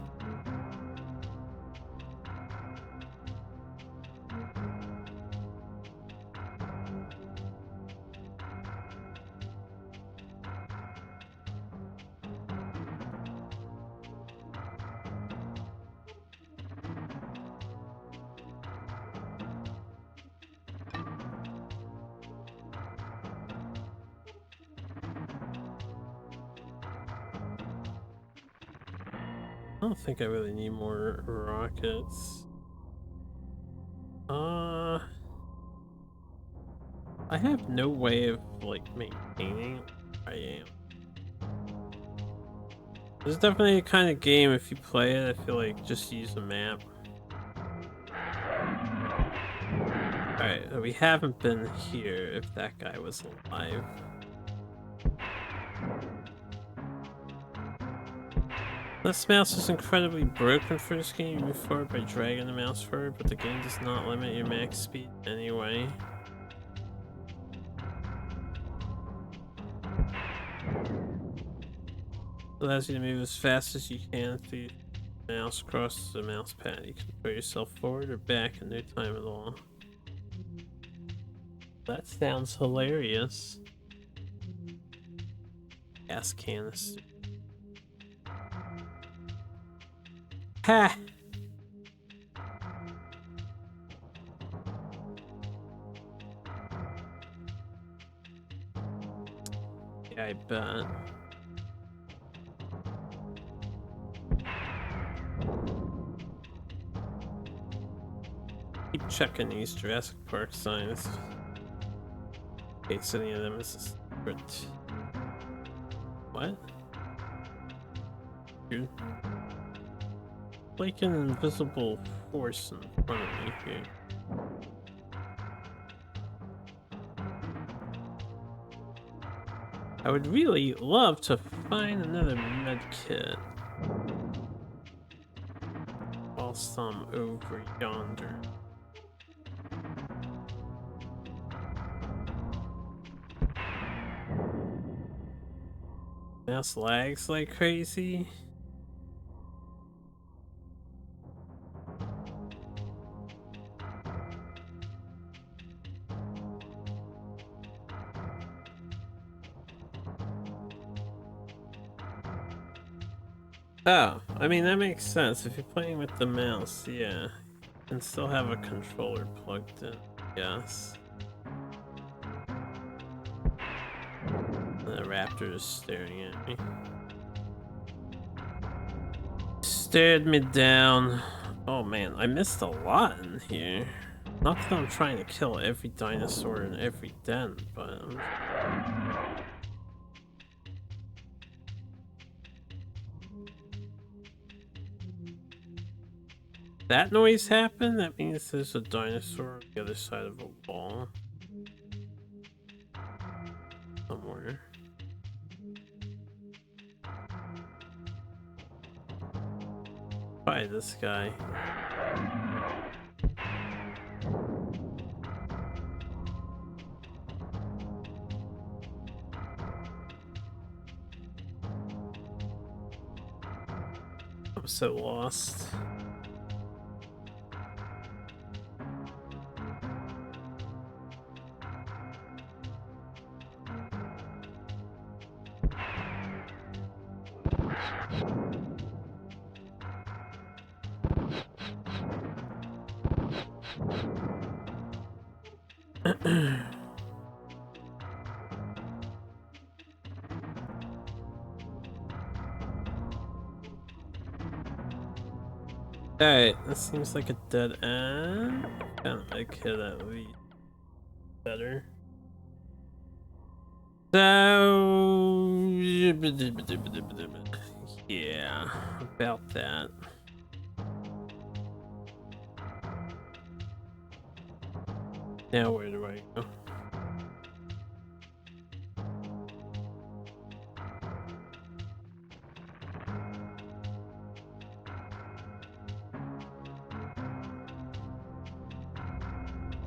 I don't think I really need more rockets. I have no way of, like, maintaining where I am. This is definitely a kind of game, if you play it, I feel like just use a map. Alright, we haven't been here if that guy was alive. This mouse is incredibly broken for this game. You move forward by dragging the mouse forward, but the game does not limit your max speed anyway. It allows you to move as fast as you can through the mouse across the mouse pad. You can throw yourself forward or back in no time at all. That sounds hilarious. Gas canister. Ha! Yeah, I bet. Keep checking these Jurassic Park signs. In case any of them is a secret. What? You're like an invisible force in front of me here. I would really love to find another med kit whilst I'm over yonder. Mouse lags like crazy. Oh, I mean, that makes sense. If you're playing with the mouse, yeah. You can still have a controller plugged in, yes. The raptor is staring at me. Stared me down. Oh man, I missed a lot in here. Not that I'm trying to kill every dinosaur in every den, but that noise happened? That means there's a dinosaur on the other side of a wall. Somewhere. Probably this guy. I'm so lost. Alright, this seems like a dead end. Kind of make it at least better. So yeah, about that. Now where do I go?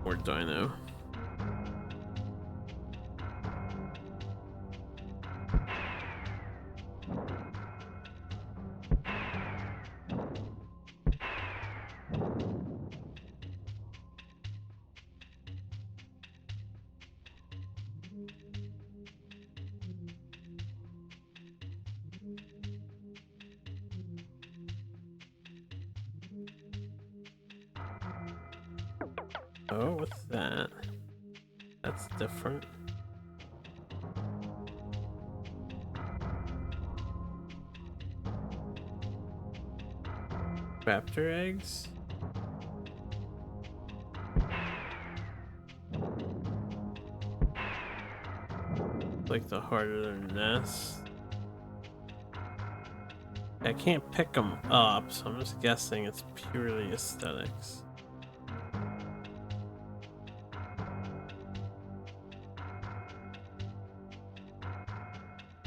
Or dino. Oh, what's that? That's different. Raptor eggs? Like the heart of their nest. I can't pick them up, so I'm just guessing it's purely aesthetics.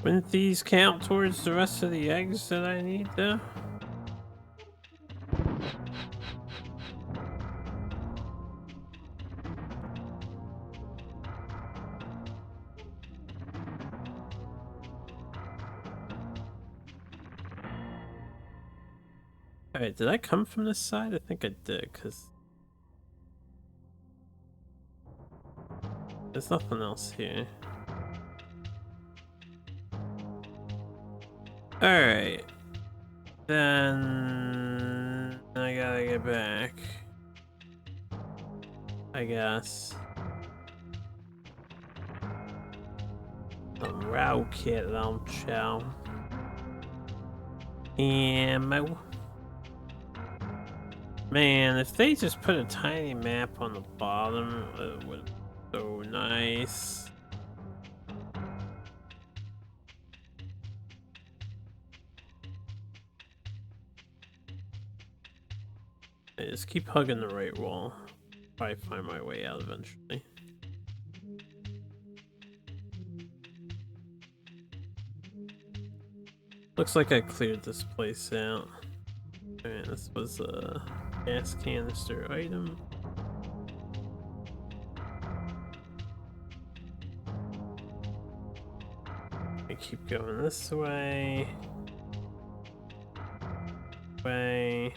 Wouldn't these count towards the rest of the eggs that I need, though? Alright, did I come from this side? I think I did, because there's nothing else here. Alright. Then I gotta get back. I guess. The row kit chow. Ammo. Man, if they just put a tiny map on the bottom, it would be so nice. I just keep hugging the right wall. Probably find my way out eventually. Looks like I cleared this place out. Alright, this was a gas canister item. I keep going this way. Way.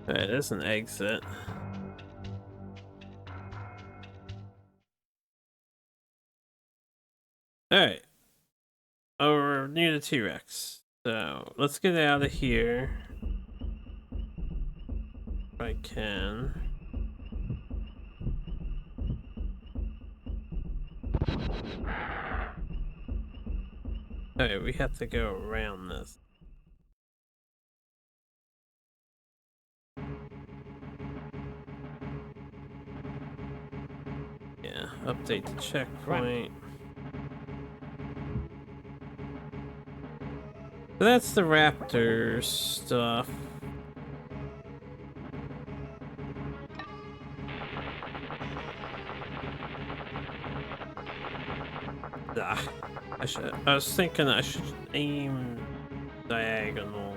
Alright, there's an exit. Alright. Oh, we're near the T-Rex. So, let's get out of here. If I can. Alright, we have to go around this. update the checkpoint. So that's the raptor stuff. I was thinking I should aim diagonal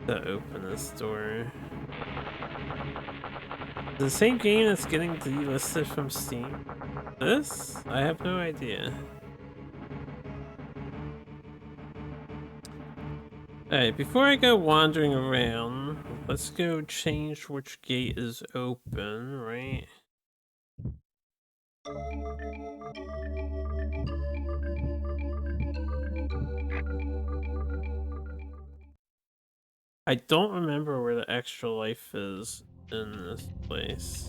to open this door. The same game that's getting delisted from Steam? This? I have no idea. Alright, before I go wandering around, let's go change which gate is open, right? I don't remember where the extra life is in this place.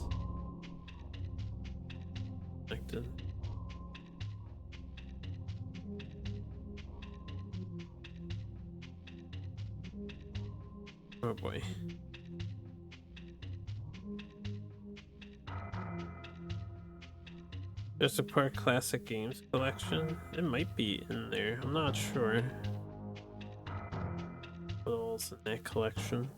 Connected. Oh boy. Jurassic Park Classic Games Collection? It might be in there, I'm not sure. What else in that collection?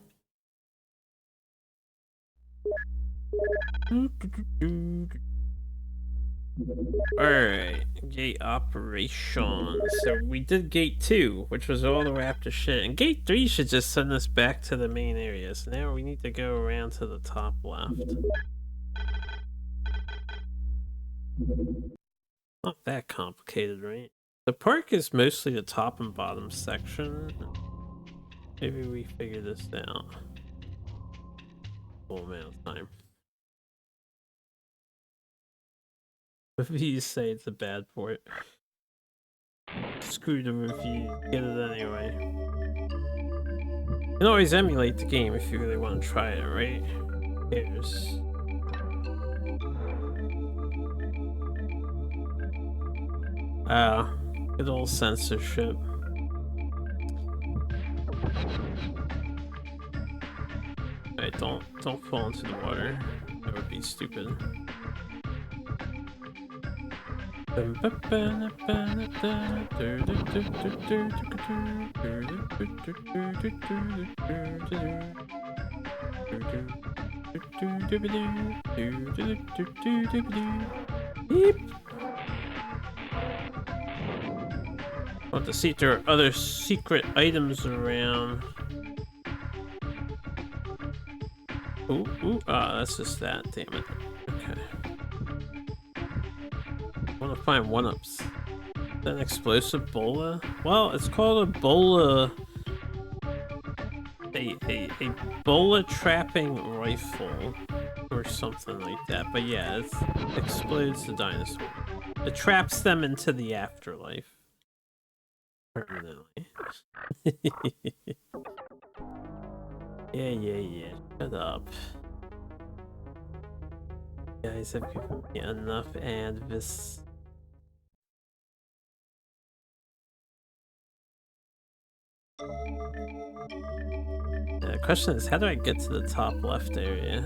Alright, gate operation. So we did gate 2, which was all the raptor shit, and gate 3 should just send us back to the main area. So now we need to go around to the top left. Not that complicated, right? The park is mostly the top and bottom section. Maybe we figure this out. Full amount of time. Reviews say it's a bad port. Screw the review, get it anyway. You can always emulate the game if you really want to try it, right? Who cares? Good old censorship. Alright, don't fall into the water. That would be stupid. Beep. I want to see if there are other secret items around. Ooh, that's just that, damn it. Okay. I want to find one-ups. Is that an explosive bola? Well, it's called a bola... A bola trapping rifle. Or something like that. But yeah, it explodes the dinosaur. It traps them into the afterlife. Permanently. Yeah. Shut up. You guys have given me enough advice. The question is, how do I get to the top left area?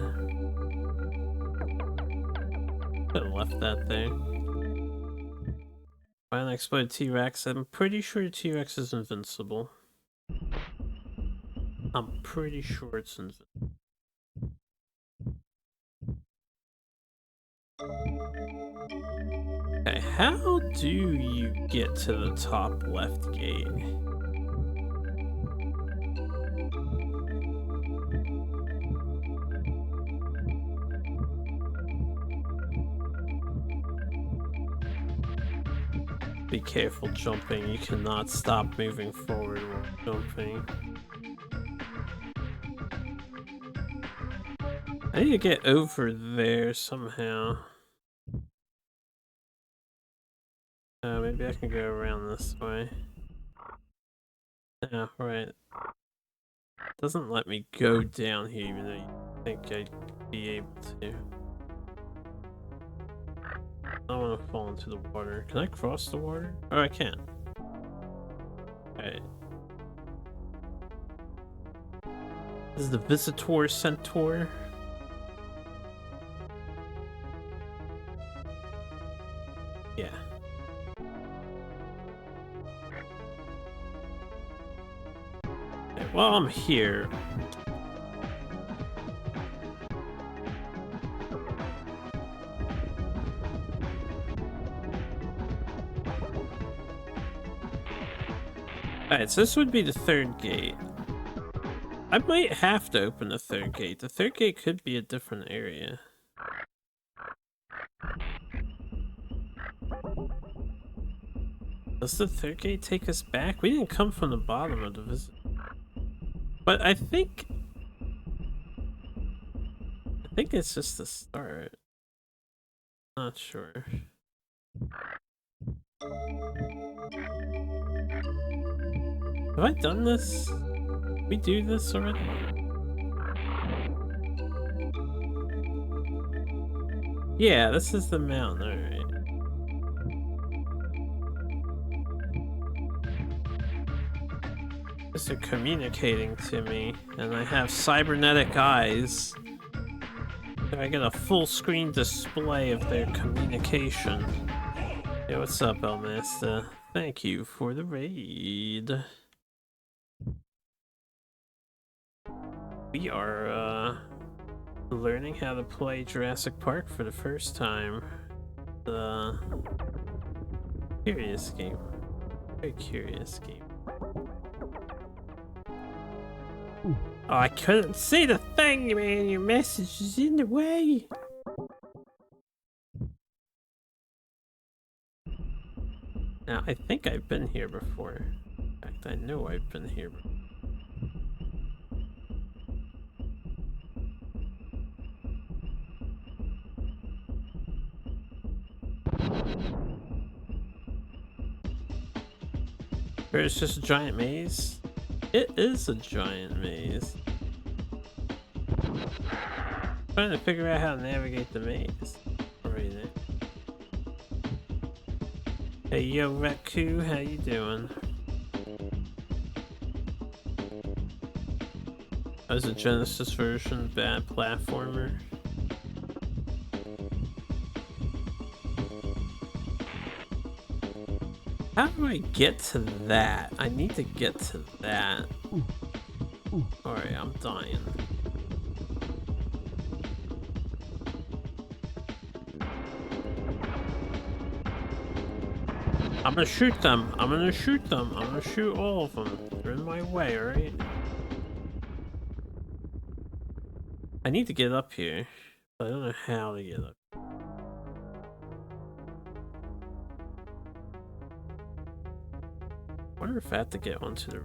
Could have left that there. Finally exploded T-Rex. I'm pretty sure T-Rex is invincible. I'm pretty sure it's invincible. Okay, how do you get to the top left gate? Be careful jumping, you cannot stop moving forward while jumping. I need to get over there somehow. Maybe I can go around this way. Yeah, right. Doesn't let me go down here even though you think I'd be able to. I don't want to fall into the water. Can I cross the water? Oh, I can. Alright. This is the Visitor Centaur. Yeah. Okay, well, I'm here. Alright, so this would be the third gate. I might have to open the third gate. The third gate could be a different area. Does the third gate take us back? We didn't come from the bottom of the visit. But I think it's just the start. Not sure. Have I done this? We do this already? Yeah, this is the mountain, alright. They're communicating to me, and I have cybernetic eyes. So I get a full screen display of their communication. Hey, what's up, Elmaster? Thank you for the raid. We are learning how to play Jurassic Park for the first time. The curious game. Very curious game. Oh, I couldn't see the thing, man. Your message is in the way. Now, I think I've been here before. In fact, I know I've been here before. Or it's just a giant maze? It is a giant maze. Trying to figure out how to navigate the maze. Already there. Hey yo, Raku, how you doing? That was a Genesis version, bad platformer. How do I get to that? I need to get to that. Alright, I'm dying. I'm gonna shoot them. I'm gonna shoot them. I'm gonna shoot all of them. They're in my way, alright? I need to get up here, but I don't know how to get up. I wonder if I have to get onto the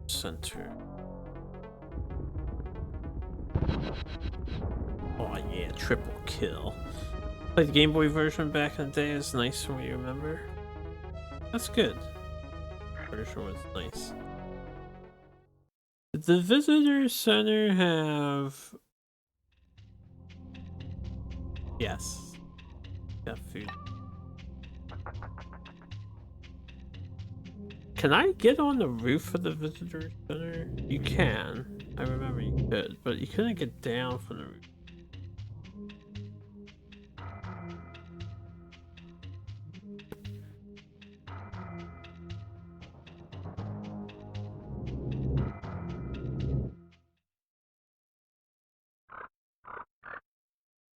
center. Oh yeah, triple kill. Played the Game Boy version back in the day. It's nice from what you remember. That's good. Version was nice. Did the visitor center have... Yes. Got food. Can I get on the roof of the visitor center? You can. I remember you could, but you couldn't get down from the roof.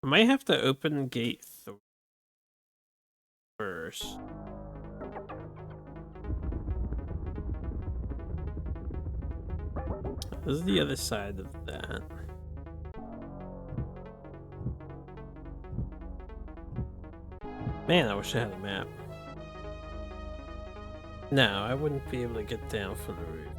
I might have to open gate first. This is the other side of that. Man, I wish I had a map. No, I wouldn't be able to get down from the roof.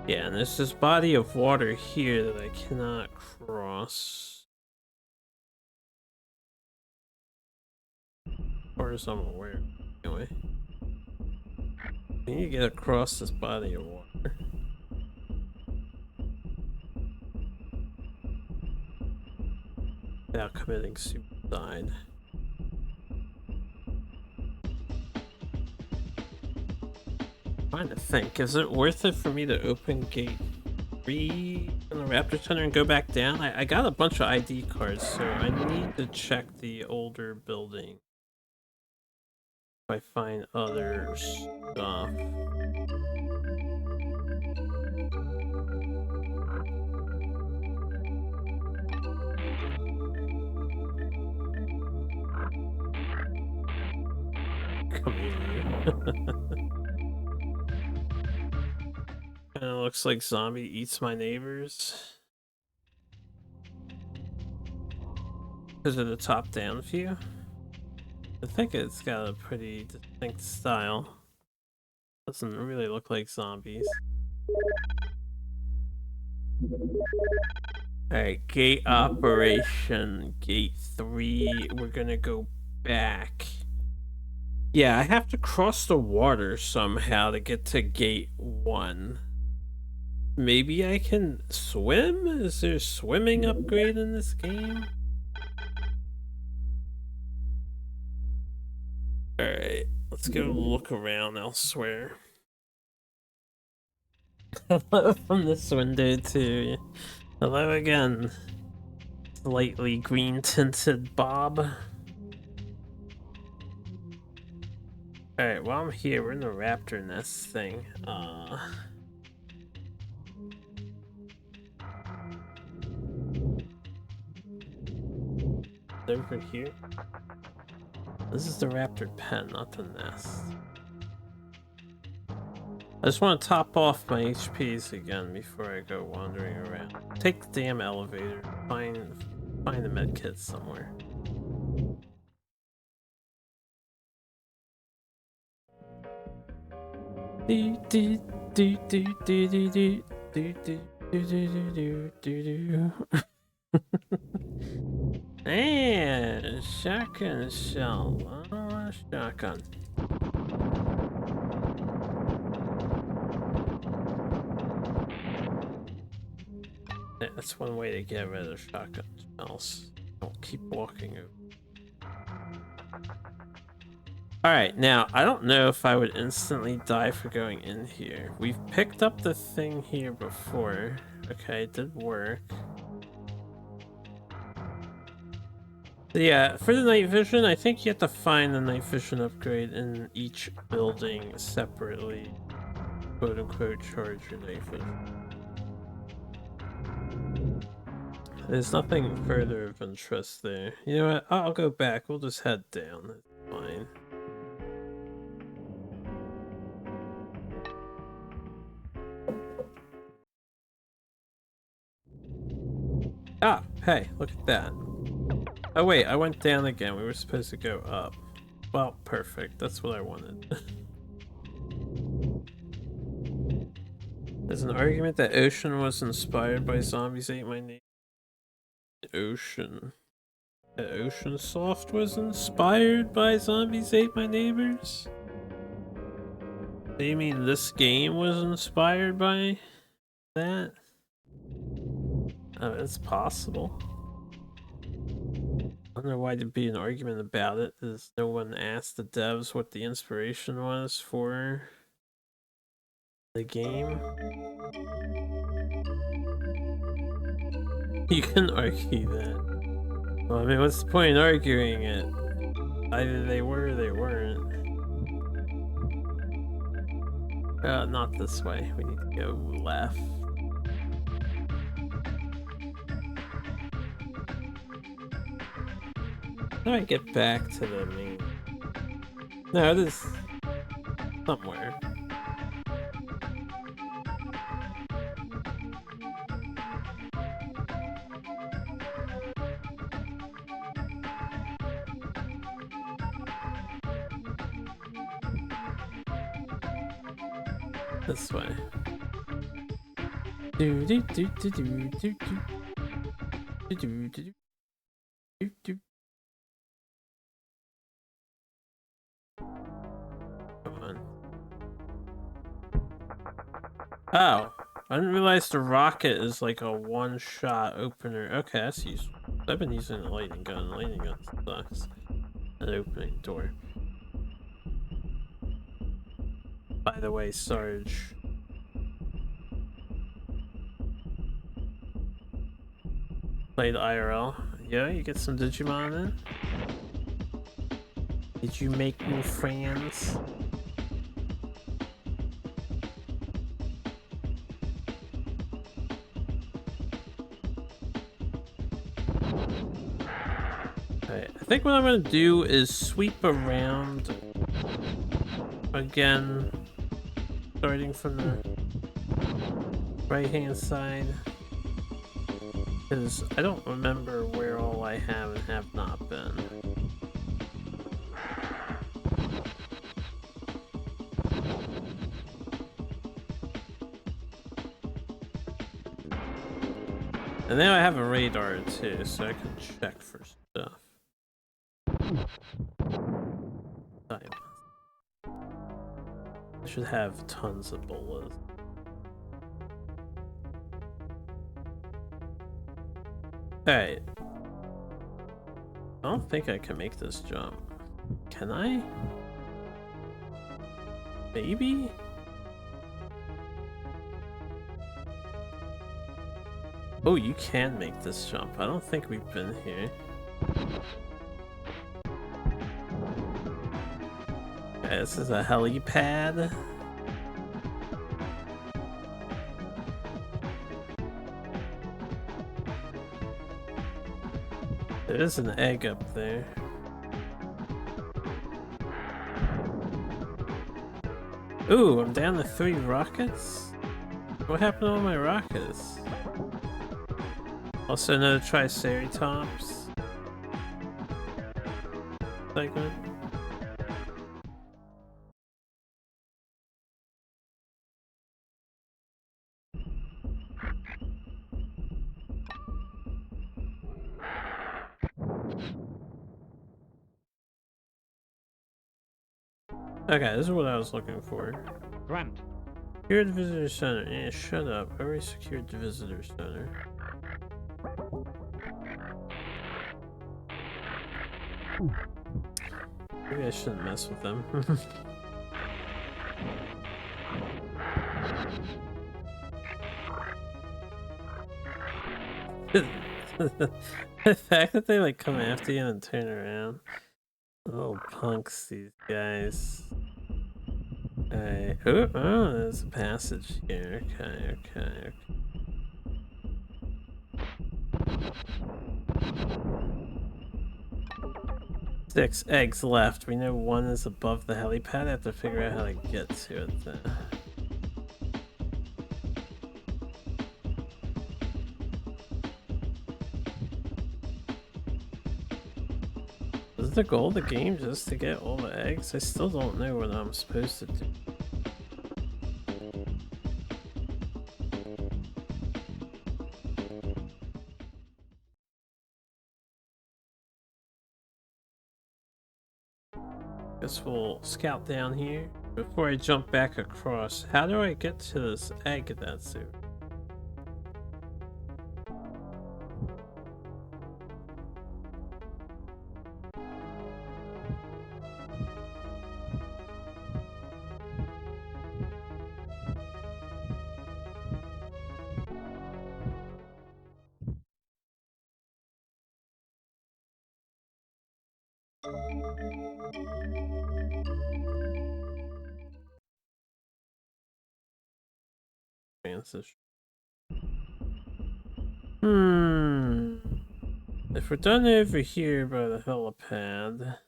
Yeah, and there's this body of water here that I cannot cross. As far as I'm aware. Anyway. I need to get across this body of water. Without committing suicide. Trying to think, is it worth it for me to open gate in the Raptor Center and go back down? I got a bunch of ID cards, so I need to check the older building. If I find other stuff. Come here. Kinda looks like zombie eats my neighbors. Because of the top-down view. I think it's got a pretty distinct style. Doesn't really look like zombies. Alright, gate operation, gate 3. We're gonna go back. Yeah, I have to cross the water somehow to get to gate 1. Maybe I can swim? Is there a swimming upgrade in this game? Alright, let's go look around elsewhere. Hello from this window too. Hello again. Slightly green tinted Bob. Alright, while I'm here, we're in the raptor nest thing. Over here. This is the raptor pen, not the nest. I just want to top off my HPs again before I go wandering around. Take the damn elevator. Find the med kit somewhere. Do do do do do do do do do do do do. And shotgun shell. I don't want a shotgun. Yeah, that's one way to get rid of shotgun shells. Don't keep walking over. Alright, now, I don't know if I would instantly die for going in here. We've picked up the thing here before. Okay, it did work. Yeah, for the night vision, I think you have to find the night vision upgrade in each building separately. Quote unquote, charge your night vision. There's nothing further of interest there. You know what? I'll go back. We'll just head down. It's fine. Ah, hey, look at that. Oh wait, I went down again. We were supposed to go up. Well, perfect. That's what I wanted. There's an argument that Ocean was inspired by Zombies Ate My Name. Ocean. That Ocean Soft was inspired by Zombies Ate My Neighbors? Do you mean this game was inspired by that? Oh, it's possible. I don't know why there'd be an argument about it, as no one asked the devs what the inspiration was for the game. You can argue that. Well, I mean, what's the point in arguing it? Either they were or they weren't. Not this way. We need to go left. How do I get back to the main? No, it is somewhere. This way. Do do do do do do do do do do do. Come on. Oh, I didn't realize the rocket is like a one-shot opener. Okay, that's useful. I've been using a lightning gun. Lightning gun sucks. An opening door. By the way, Sarge. Played IRL. Yeah, you get some Digimon in. Did you make new friends? Alright, I think what I'm gonna do is sweep around again, starting from the right hand side, because I don't remember where all I have and have not been. And now I have a radar too, so I can check for stuff. I should have tons of bolas. Alright. I don't think I can make this jump. Can I? Maybe? Oh, you can make this jump. I don't think we've been here. Okay, this is a helipad. There is an egg up there. Ooh, I'm down to 3 rockets? What happened to all my rockets? Also no Triceratops segment. Okay, this is what I was looking for. Grant. Secure the visitor center. Yeah, shut up. I already secured the visitor center. Maybe I shouldn't mess with them. The fact that they like come after you and turn around. Little punks, these guys. Alright. Oh, there's a passage here. Okay. 6 eggs left. We know 1 is above the helipad. I have to figure out how to get to it then. Is the goal of the game just to get all the eggs? I still don't know what I'm supposed to do. Guess we'll scout down here. Before I jump back across, how do I get to this egg that's there? Transition. If we're done over here by the helipad.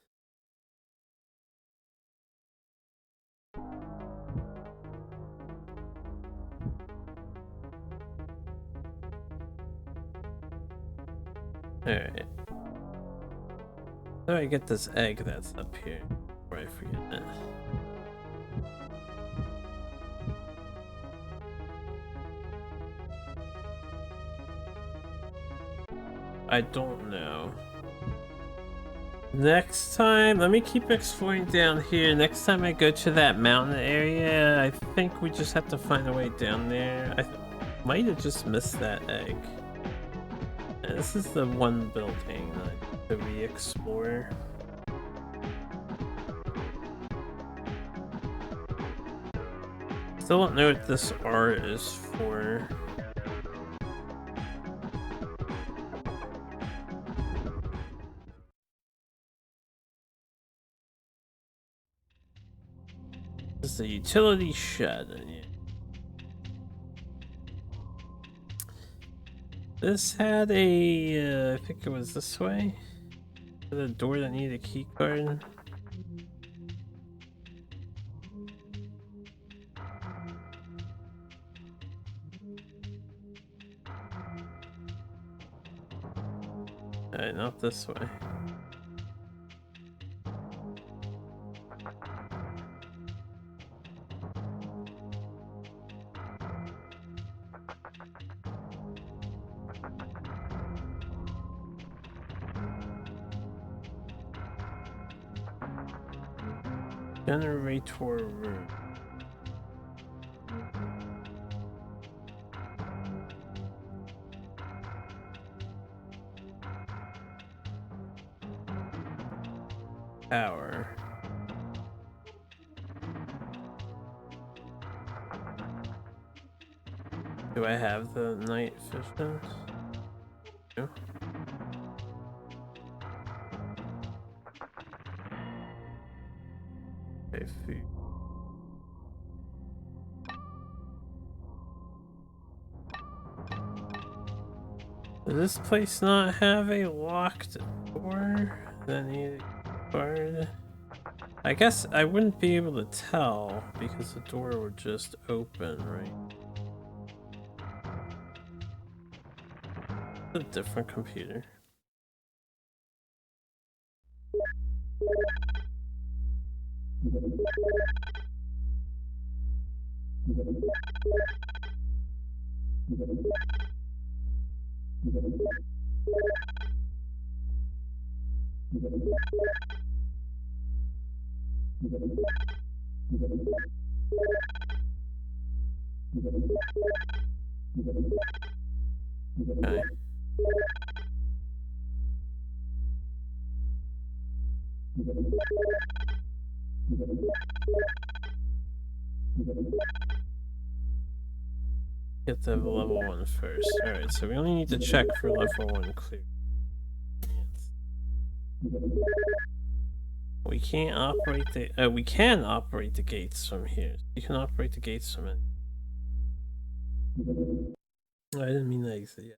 Alright. How do I get this egg that's up here before I forget it? I don't know. Next time, let me keep exploring down here. Next time I go to that mountain area, I think we just have to find a way down there. I might have just missed that egg. And this is the one building that I need to re-explore. Still don't know what this R is for. is the utility shed. Yeah. This had a, I think it was this way. The door that needed a key card. Alright, not this way. Generator room. Power. Do I have the night vision? No. Okay, food. Does this place not have a locked door that needs a card? I guess I wouldn't be able to tell because the door would just open, right? A different computer. Okay. Get the level 1 first. Alright, so we only need to check for level 1 clear. We can't operate the we can operate the gates from here. You can operate the gates from it. I didn't mean that exactly.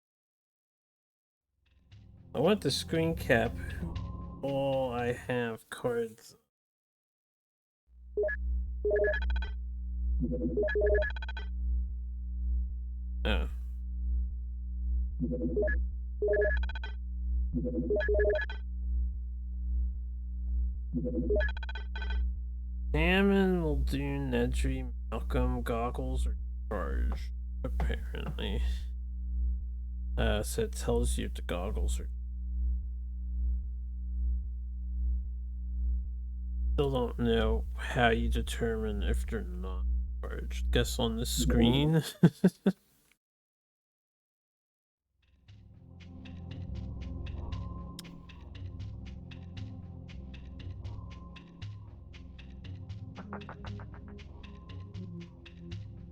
I want the screen cap. All I have cards. Oh. Hammond, Muldoon, Nedry, Malcolm, goggles are charged, apparently. So it tells you if the goggles are. Still don't know how you determine if they're not charged. Guess on the screen.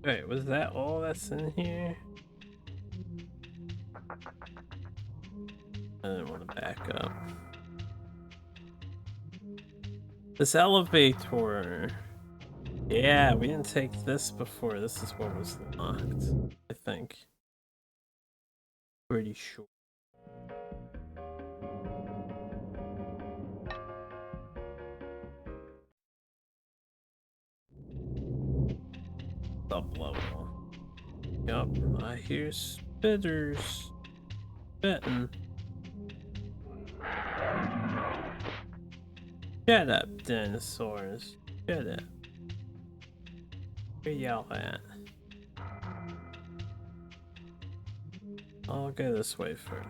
Wait, was that all that's in here? I didn't want to back up. This elevator. Yeah, we didn't take this before. This is what was locked, I think. Pretty sure. Up level. Yup, I hear spitters. Spitting. Shut up, dinosaurs. Shut up. Where y'all at? I'll go this way first.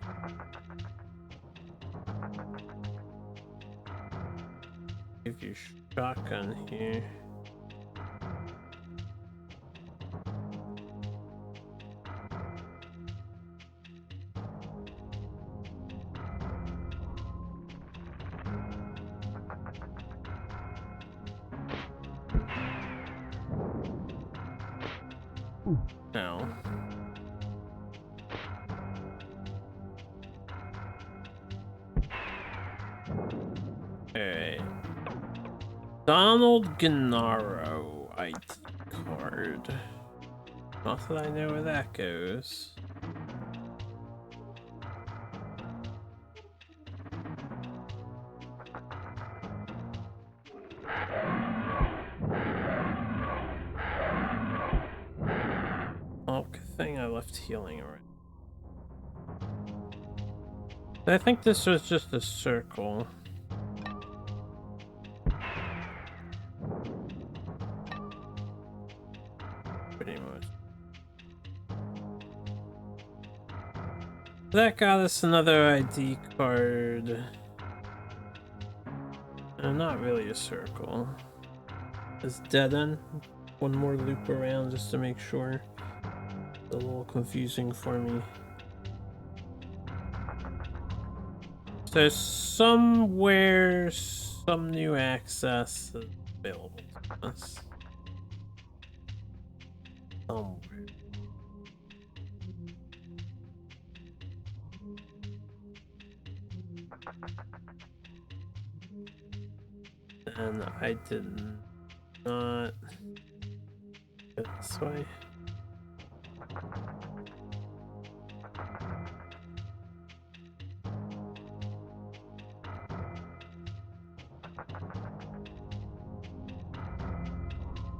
Give you shotgun here. No. Alright. Donald Gennaro. ID card. Not that I know where that goes. Oh, good thing I left healing around. I think this was just a circle. Pretty much. That got us another ID card. Not really a circle. It's dead end. One more loop around just to make sure. It's a little confusing for me. So somewhere, some new access is available to us. Somewhere. And I did not go this way.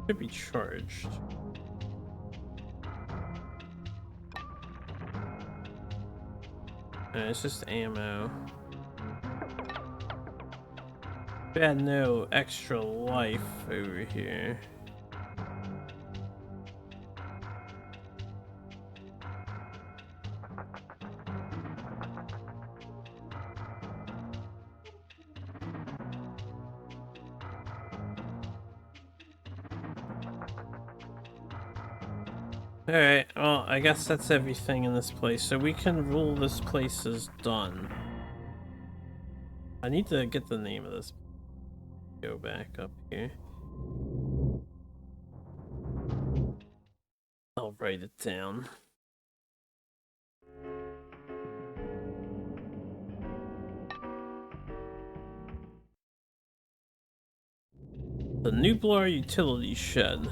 Should be charged. It's just ammo. We had no extra life over here. Alright, well, I guess that's everything in this place, so we can rule this place as done. I need to get the name of this. Go back up here. I'll write it down. The Nublar Utility Shed.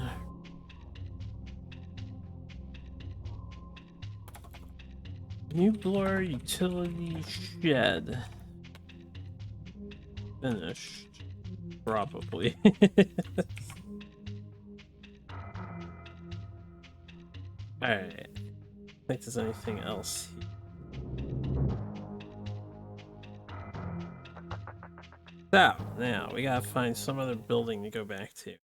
Nublar Utility Shed. Finished. Probably. Alright. I think there's anything else here. So, now we gotta find some other building to go back to.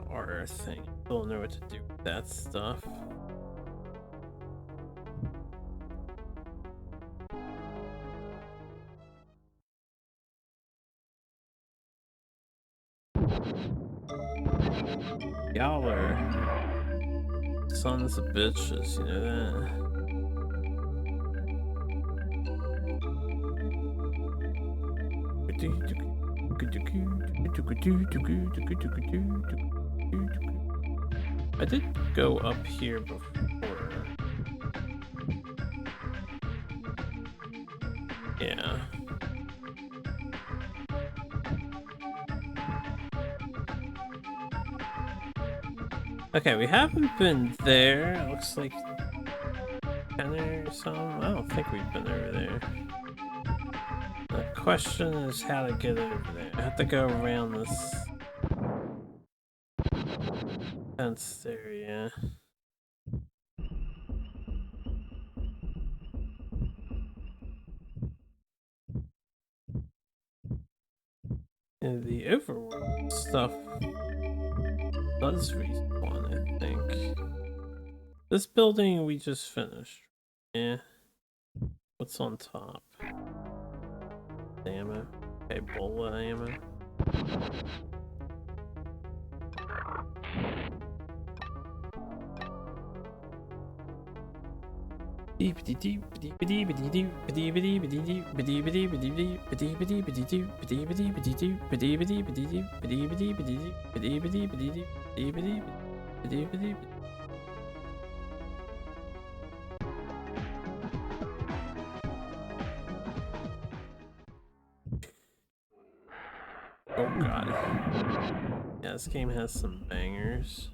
R thing. Don't know what to do with that stuff. Y'all are sons of bitches, you know that? I did go up here before. Yeah. Okay, we haven't been there. It looks like 10 or something. I don't think we've been over there. The question is how to get over there. I have to go around this fenced area. And the overworld stuff does respawn, I think. This building we just finished. Yeah. What's on top? Ammo. Ebola ammo. Oh god. Yeah, this game has some bangers.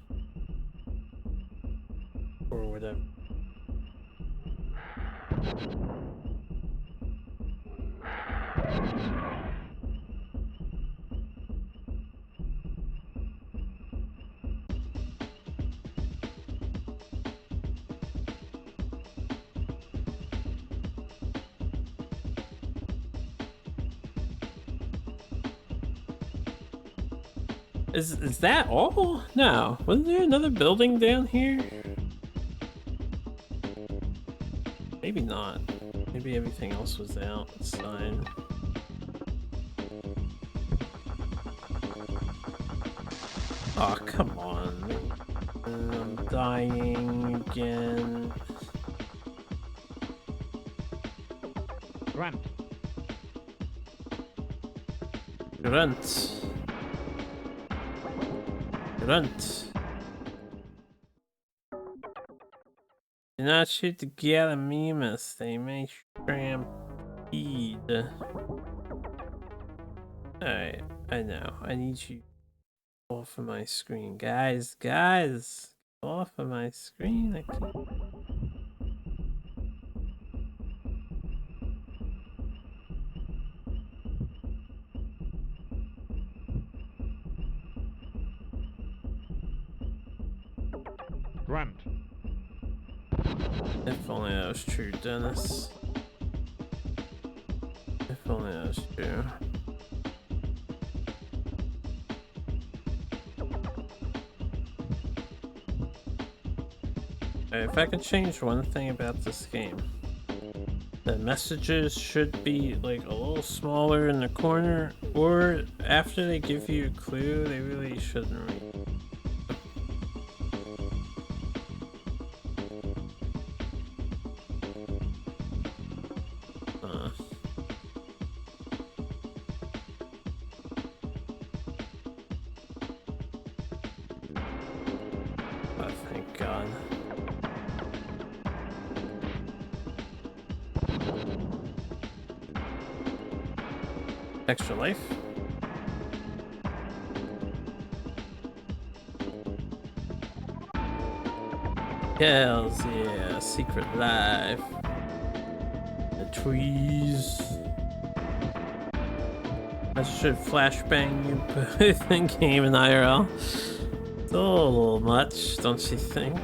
Or whatever. Is that all? No. Wasn't there another building down here? Maybe not. Maybe everything else was outside. Oh, come on. I'm dying again. Grunt. Grunt. Grunt. Do not shoot the Gallimimus. They may stampede. Alright, I know. I need you off of my screen. Guys, off of my screen. I can't. Grunt. If only that was true, Dennis. If only that was true. If I could change one thing about this game, the messages should be like a little smaller in the corner, or after they give you a clue, they really shouldn't read. Oh, thank God. Extra life? Hells yeah, secret life. The trees. I should flashbang you both in game and IRL. It's a little much, don't you think?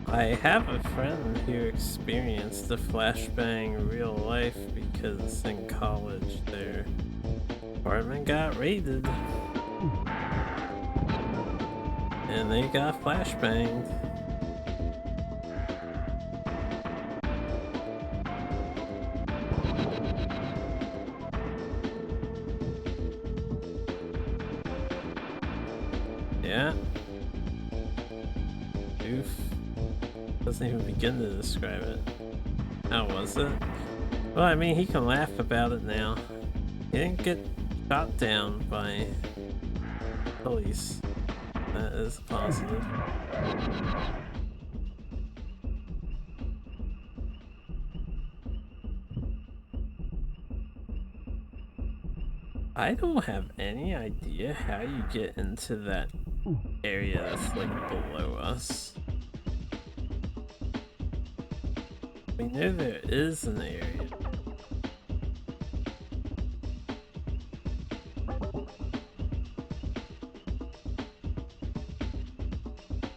I have a friend who experienced the flashbang in real life because in college their apartment got raided and they got flashbanged. Yeah. Oof. Doesn't even begin to describe it. How was it? Well, I mean, he can laugh about it now. He didn't get shot down by police. That is positive. I don't have any idea how you get into that area that's like below us. We know there is an area.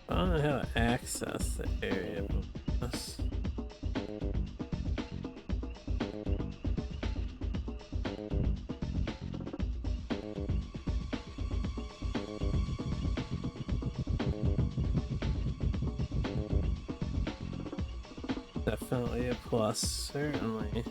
I don't know how to access the area below us. Definitely a plus, certainly.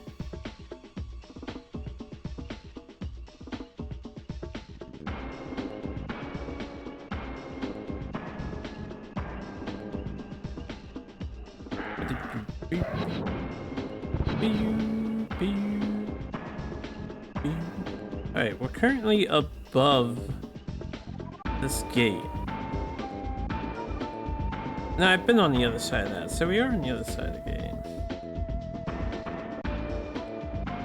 Alright, we're currently above this gate. No, I've been on the other side of that, so we are on the other side of the game.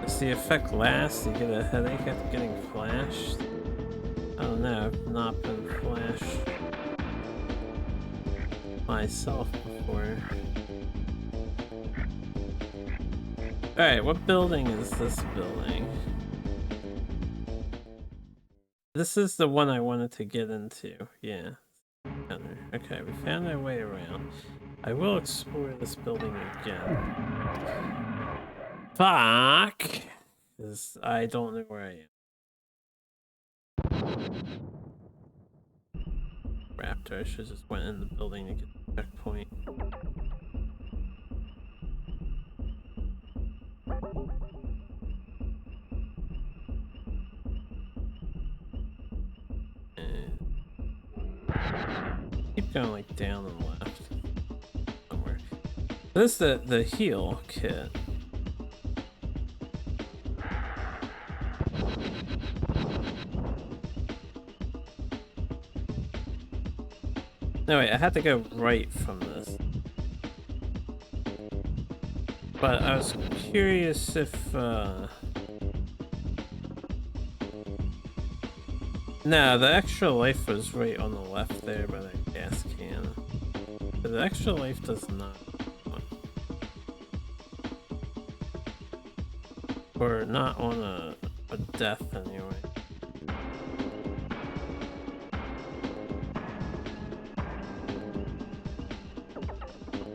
Does the effect last? Do you get a headache after getting flashed? I don't know, I've not been flashed myself before. Alright, what building is this building? This is the one I wanted to get into, yeah. Okay, we found our way around. I will explore this building again. Fuck! Because I don't know where I am. Raptor, I should just went in the building to get the checkpoint. Keep going like down and left. Somewhere. This is the heal kit. No wait, I had to go right from this. But I was curious if no, the extra life was right on the left there by the gas can. But the extra life does not. Or not on a death anyway.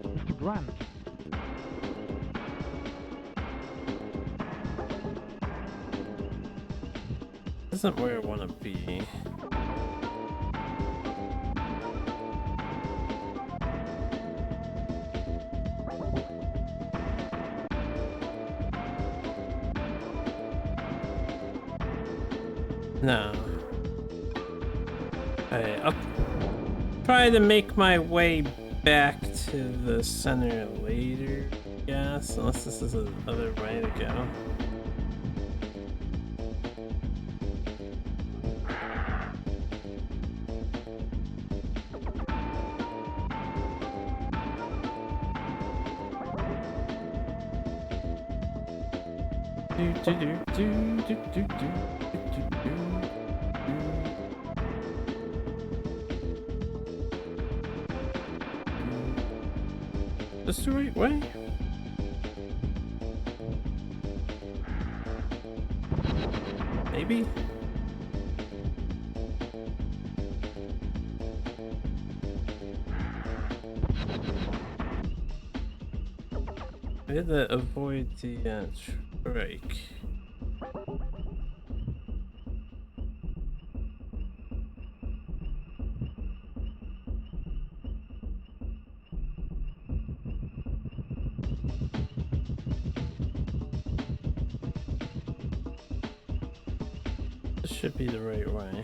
Mr. Grant. This isn't where I want to be. No. Alright, I'll try to make my way back to the center later, I guess, unless this is the other way to go. This the right way? Maybe? I had to avoid the strike. This should be the right way.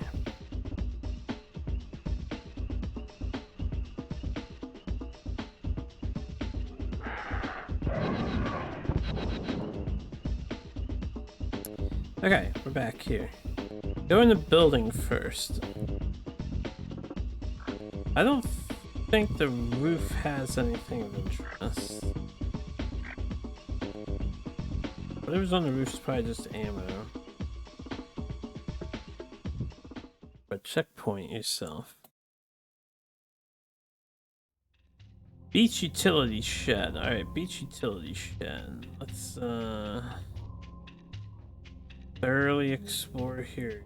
Okay, we're back here. Go in the building first. I don't think the roof has anything of interest. Whatever's on the roof is probably just ammo. But checkpoint yourself. Beach utility shed. Alright, beach utility shed. Let's thoroughly explore here.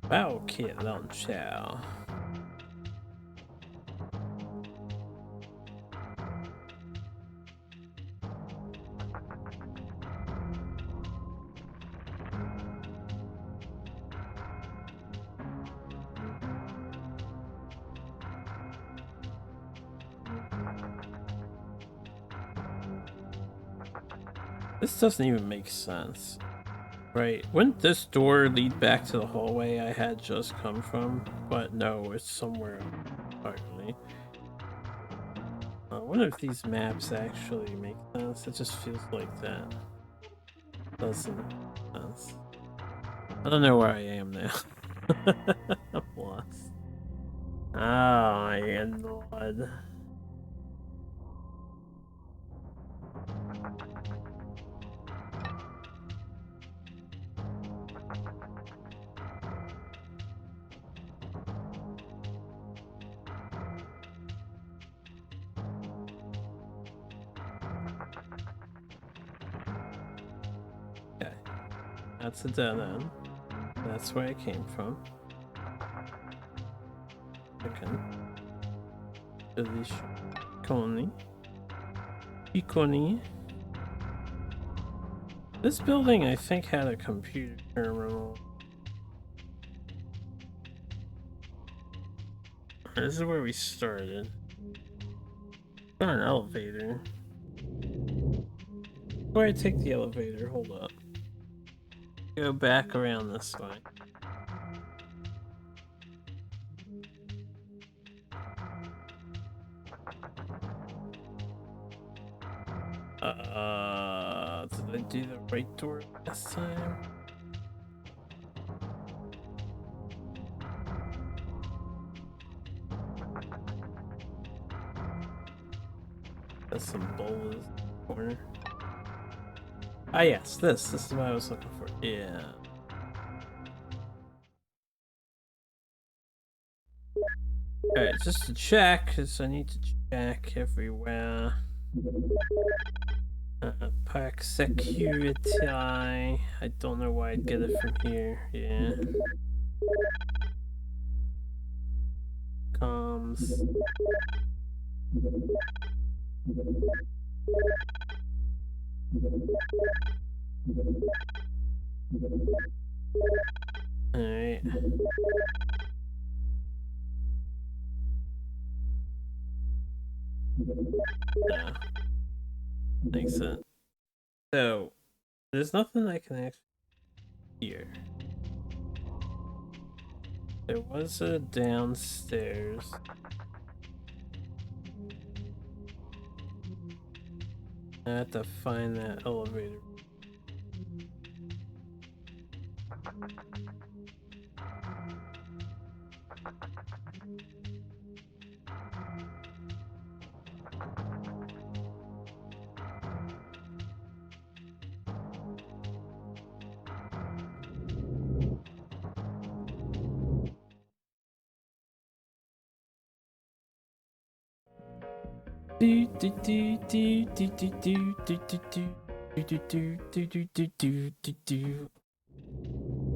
Wow, kid, don't chow. This doesn't even make sense. Right. Wouldn't this door lead back to the hallway I had just come from? But no, it's somewhere entirely. I wonder if these maps actually make sense. It just feels like that. Doesn't make sense. I don't know where I am now. I'm lost. Oh my god. Okay. That's a dead end. That's where I came from. Chicken. Delicious. Coney. Iconi. This building, I think, had a computer terminal. This is where we started. Not an elevator. Where I take the elevator? Hold up. Go back around this way. Did I do the right door this time? That's some bowls corner. Ah yes, this is what I was looking for. Yeah. Alright, just to check, because I need to check everywhere. Park security. I don't know why I'd get it from here. Yeah. Comms. Alright. Yeah. Makes sense. So, there's nothing I can actually hear. There was a downstairs. I have to find that elevator.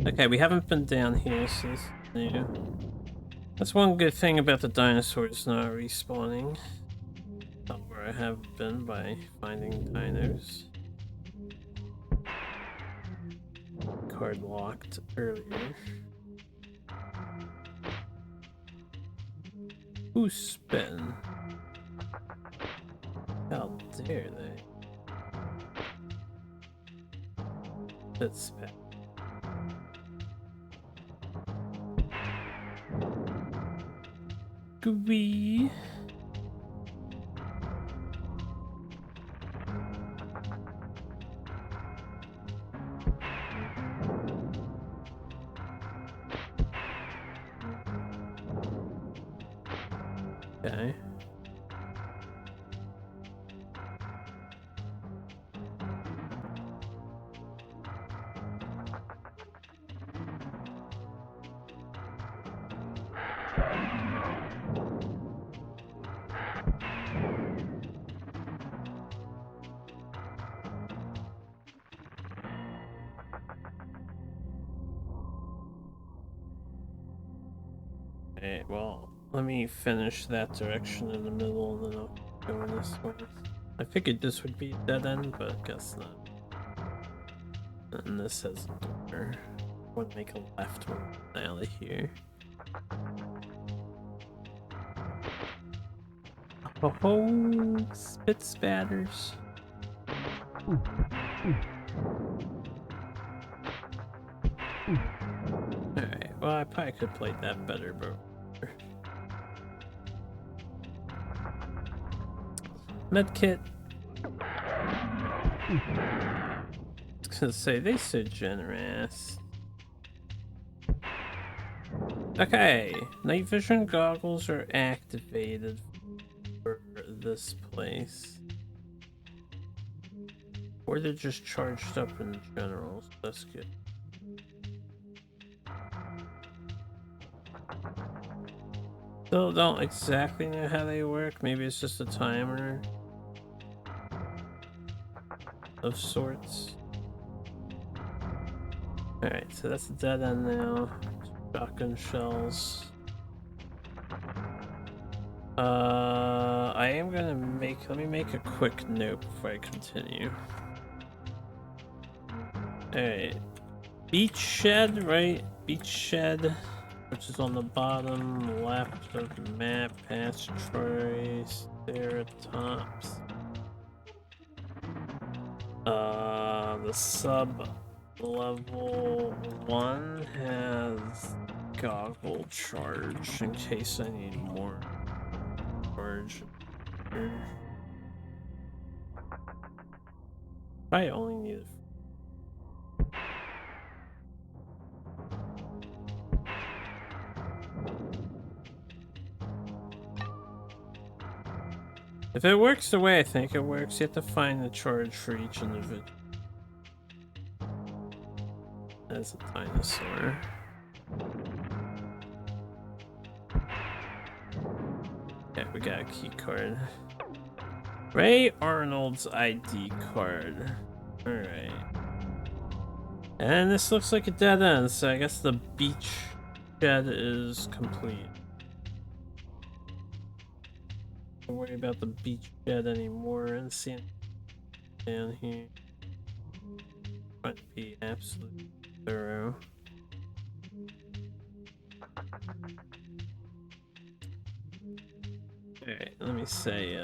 Okay, we haven't been down here, so this is new. That's one good thing about the dinosaurs not respawning. Not where I have been by finding dinos. Card locked earlier. Who's spitting? How dare they? That's spit. Gooey. Okay. Okay, well, let me finish that direction in the middle and then I'll go in this one. I figured this would be a dead end, but guess not. And this has a door. Would make a left one out of here. Oh, spit spatters. Well, I probably could have played that better, but. Medkit. I was gonna say, they so generous. Okay, night vision goggles are activated for this place. Or they're just charged up in general, so that's good. Still don't exactly know how they work. Maybe it's just a timer of sorts. Alright, so that's a dead end now. Shotgun shells. I am gonna let me make a quick note before I continue. Alright. Beach shed, right? Beach shed, which is on the bottom left of the map, past Triceratops. The sub level 1 has goggle charge in case I need more charge. I only need if it works the way I think it works, you have to find the charge for each individual. That's a dinosaur. Yeah, we got a key card. Ray Arnold's ID card. Alright. And this looks like a dead end, so I guess the beach shed is complete. Don't worry about the beach shed anymore and seeing down here. Might be absolutely thorough. Alright, let me say,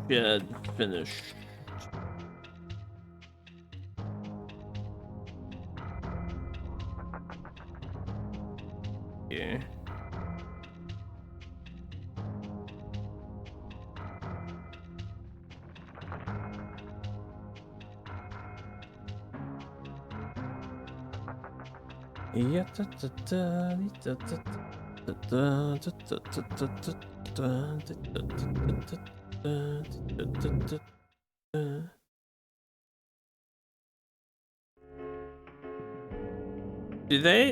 shed finished. Here. Yeah,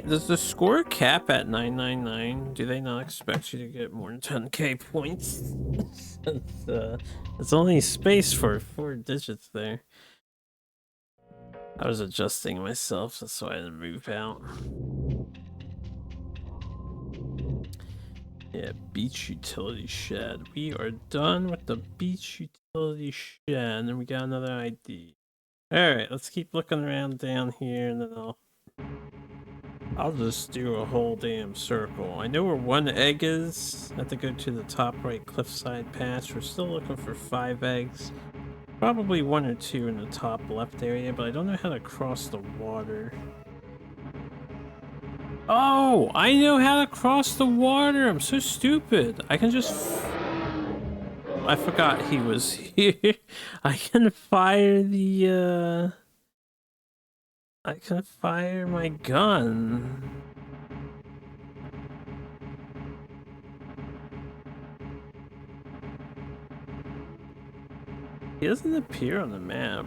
does the score cap at 999? Do they not expect you to get more than 10k points? Since it's only space for 4 digits there. I was adjusting myself, that's why I didn't move out. Yeah, beach utility shed. We are done with the beach utility shed, and we got another ID. Alright, let's keep looking around down here, and then I'll just do a whole damn circle. I know where 1 egg is. I have to go to the top right cliffside patch. We're still looking for 5 eggs. Probably 1 or 2 in the top left area, but I don't know how to cross the water. Oh, I know how to cross the water. I'm so stupid. I can just... I forgot he was here. I can fire the, I can fire my gun. He doesn't appear on the map.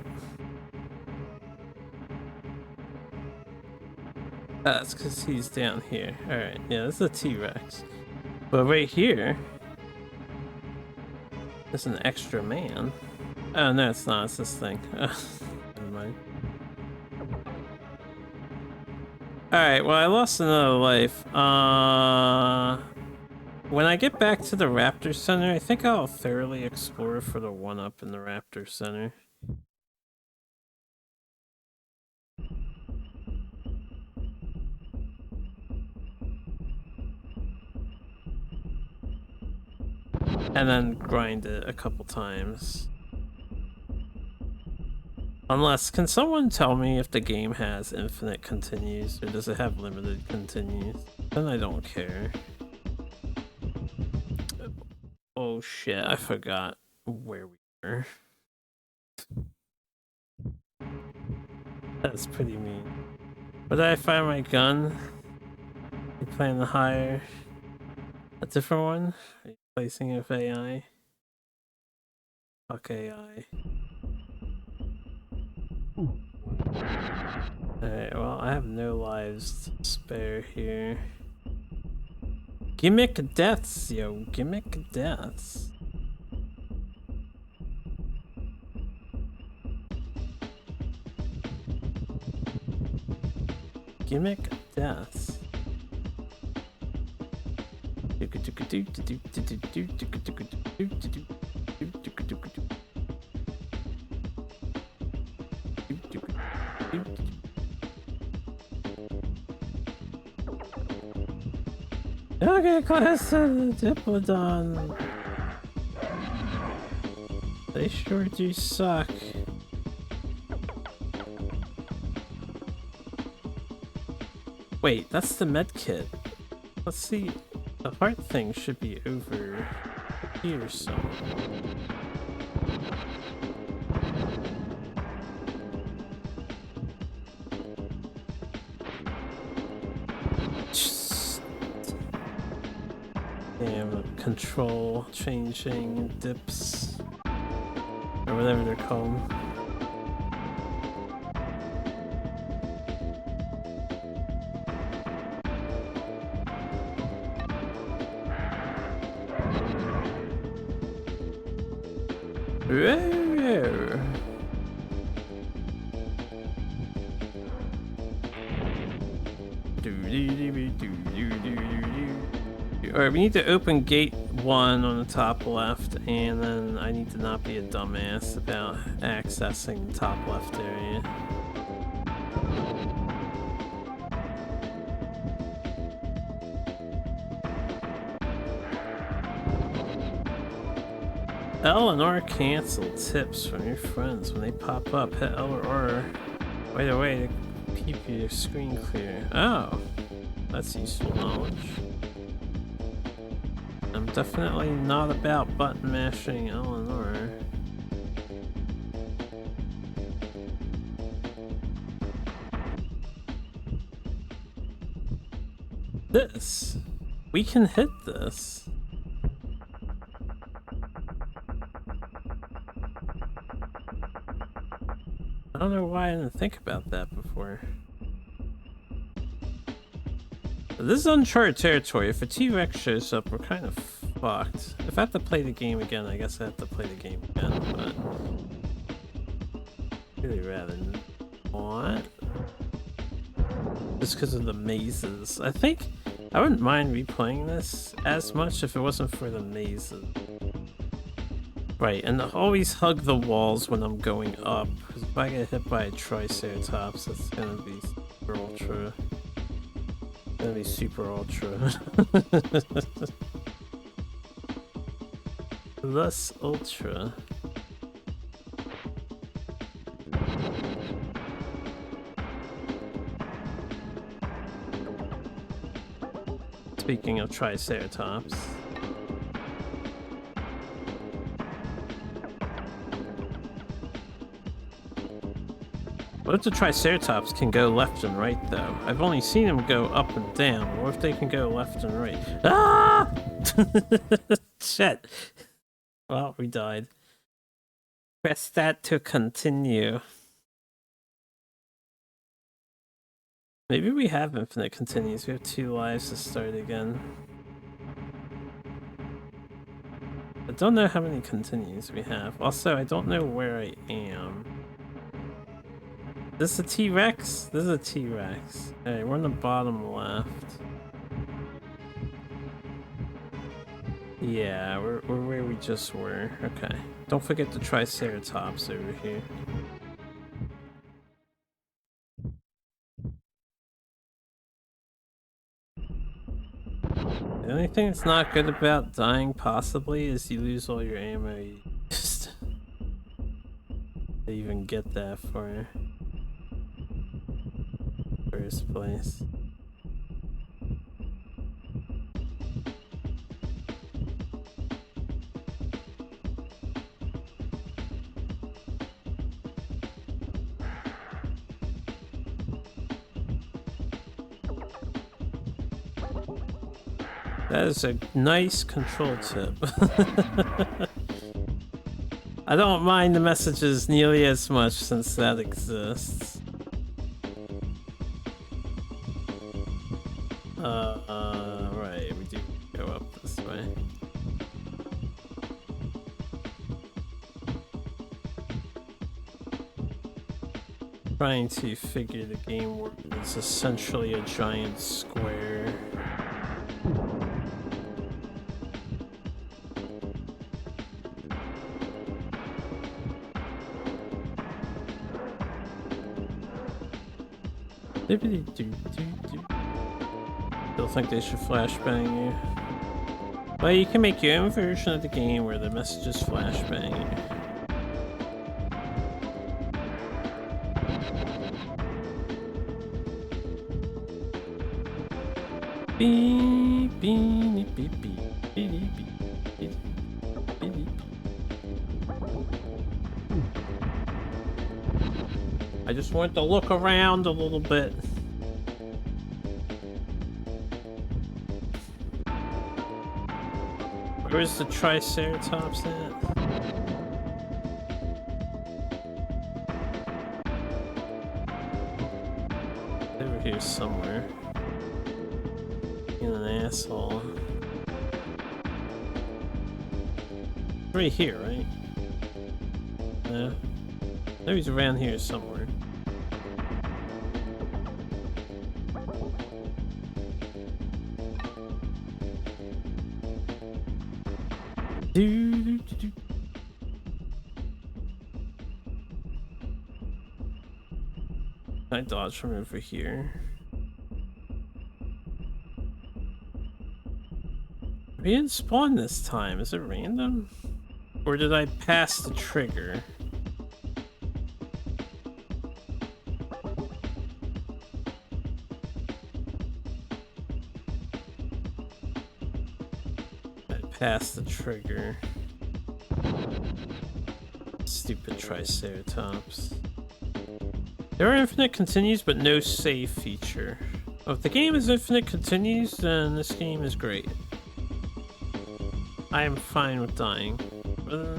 That's because he's down here. Alright, yeah, this is a T-Rex. But right here, there's an extra man. Oh, no, it's not. It's this thing. Never mind. Alright, well, I lost another life. When I get back to the Raptor Center, I think I'll thoroughly explore for the 1-up in the Raptor Center. And then grind it a couple times. Unless, can someone tell me if the game has infinite continues or does it have limited continues? Then I don't care. Oh shit, I forgot where we were. That's pretty mean. Where did I find my gun? You plan to hire a different one? Are you placing it with AI? Fuck AI. Alright, well, I have no lives to spare here. Gimmick deaths, yo. Gimmick deaths. Gimmick deaths. Okay, class the Diplodon. They sure do suck. Wait, that's the med kit. Let's see. The heart thing should be over here somewhere. Damn, control changing dips or whatever they're called. Alright, we need to open gate 1 on the top left, and then I need to not be a dumbass about accessing the top left area. L and R cancel tips from your friends when they pop up. Hit L or R right away to keep your screen clear. Oh, that's useful knowledge. I'm definitely not about button mashing L and R. This! We can hit this. I don't know why I didn't think about that before. This is uncharted territory. If a T-Rex shows up, we're kind of fucked. If I have to play the game again, I guess I have to play the game again, but really rather not. Just because of the mazes. I think I wouldn't mind replaying this as much if it wasn't for the mazes. Right, and always hug the walls when I'm going up, because if I get hit by a Triceratops, that's gonna be super ultra. Gonna be super ultra. Less ultra. Speaking of Triceratops. What if the Triceratops can go left and right, though? I've only seen them go up and down. What if they can go left and right? Ah! Shit. Well, we died. Press that to continue. Maybe we have infinite continues. We have 2 lives to start again. I don't know how many continues we have. Also, I don't know where I am. This is a T-Rex? This is a T-Rex. Alright, we're on the bottom left. Yeah, we're where we just were. Okay. Don't forget the Triceratops over here. The only thing that's not good about dying, possibly, is you lose all your ammo you used. to even get that far. First place. That is a nice control tip. I don't mind the messages nearly as much since that exists. Right, we do go up this way. Trying to figure the game works. It's essentially a giant square. Still think they should flashbang you. Well, you can make your own version of the game where the messages flashbang you. Beep, beep, beep, beep, beep, beep, beep, beep, beep. I just want to look around a little bit. Where's the Triceratops at? Over here somewhere. Being an asshole. Right here, right? Yeah. No, he's around here somewhere. I dodge from over here. We didn't spawn this time. Is it random? Or did I pass the trigger? I passed the trigger. Stupid Triceratops. There are infinite continues, but no save feature. Oh, if the game is infinite continues, then this game is great. I am fine with dying.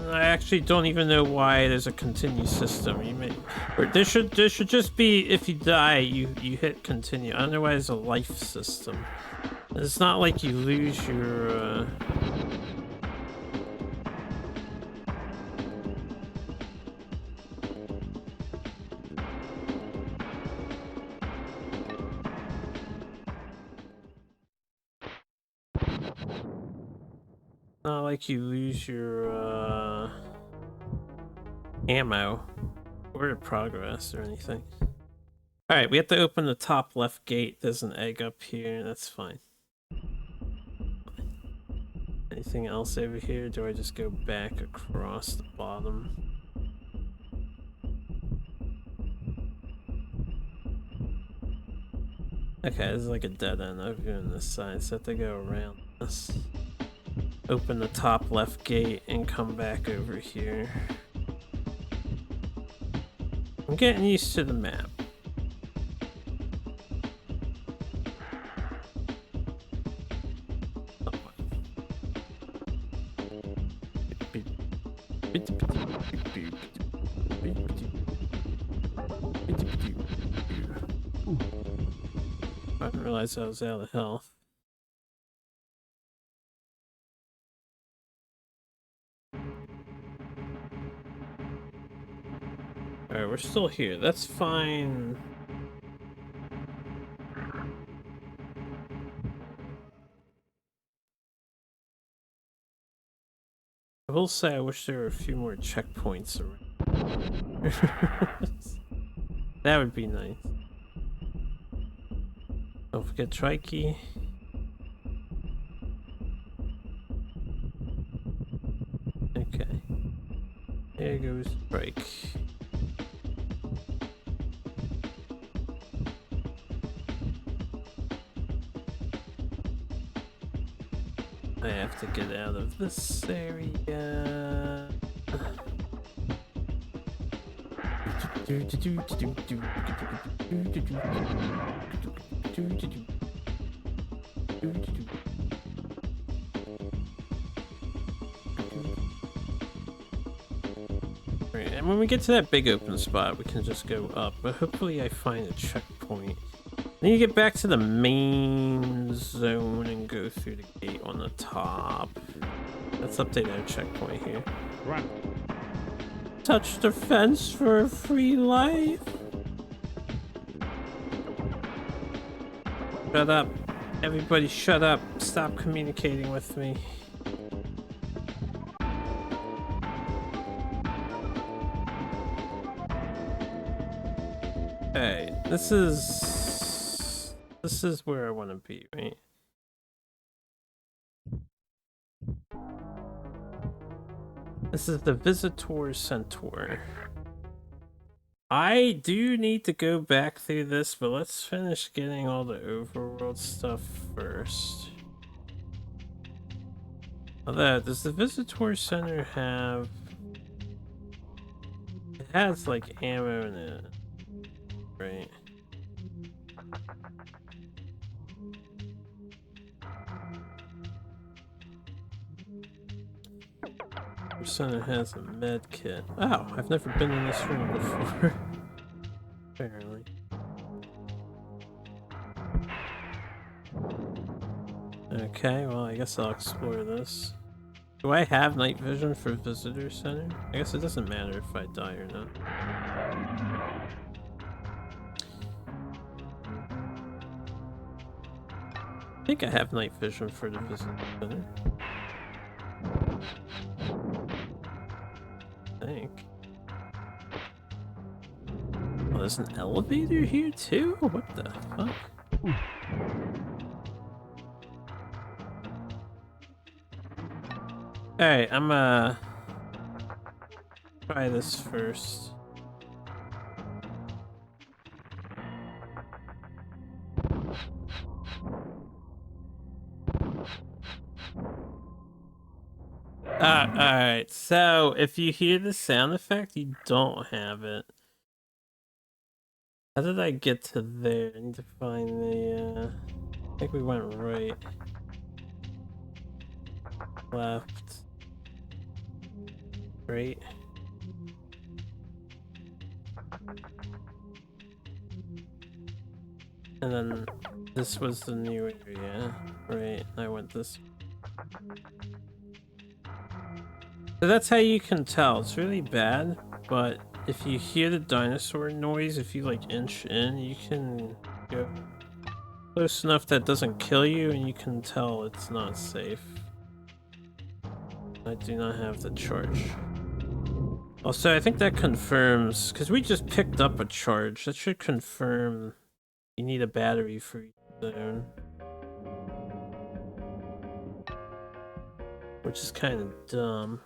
I actually don't even know why there's a continue system. You may, or there should just be, if you die, you hit continue. Otherwise, a life system. It's not like you lose your. Not like you lose your ammo or your progress or anything. Alright, we have to open the top left gate. There's an egg up here. That's fine. Anything else over here? Do I just go back across the bottom? Okay, this is like a dead end over here on this side, so I have to go around this. Open the top left gate and come back over here. I'm getting used to the map. I didn't realize I was out of health. Alright, we're still here. That's fine. I will say I wish there were a few more checkpoints around. That would be nice. Don't forget Trikey. Okay. There goes Trike. I have to get out of this area. Right, and when we get to that big open spot, we can just go up, but hopefully I find a checkpoint. Then you get back to the main zone and go through the gate on the top. Let's update our checkpoint here. Run. Touch the fence for a free life. Shut up. Everybody shut up. Stop communicating with me. Okay, this is where I want to be, right? This is the Visitor Centaur. I do need to go back through this, but let's finish getting all the overworld stuff first. Although, does the Visitor Center have... It has like ammo in it, right? The center has a med kit. Oh, I've never been in this room before. Apparently. Okay, well, I guess I'll explore this. Do I have night vision for Visitor Center? I guess it doesn't matter if I die or not. I think I have night vision for the Visitor Center. I think. Oh, there's an elevator here too? What the fuck? Alright, I'm try this first. Alright, so if you hear the sound effect, you don't have it. How did I get to there? I need to find the, I think we went right. Left. Right. And then this was the new area. Right, I went this way. So that's how you can tell. It's really bad, but if you hear the dinosaur noise, if you like inch in, you can go close enough that it doesn't kill you and you can tell it's not safe. I do not have the charge. Also, I think that confirms, because we just picked up a charge, that should confirm you need a battery for each zone. Which is kind of dumb.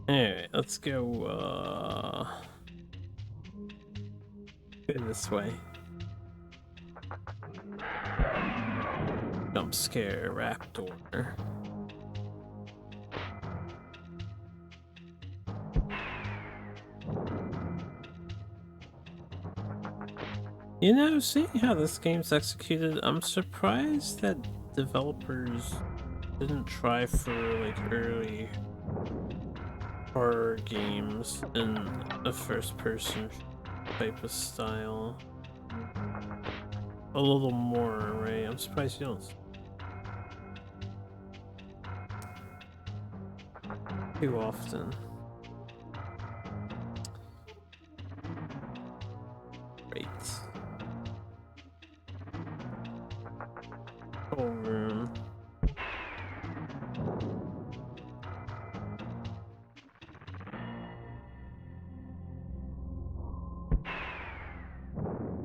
Alright, let's go this way. Jump scare raptor. You know, seeing how this game's executed, I'm surprised that developers didn't try for like early horror games in a first-person type of style. A little more, right? I'm surprised you don't. Too often. Great. Whole room.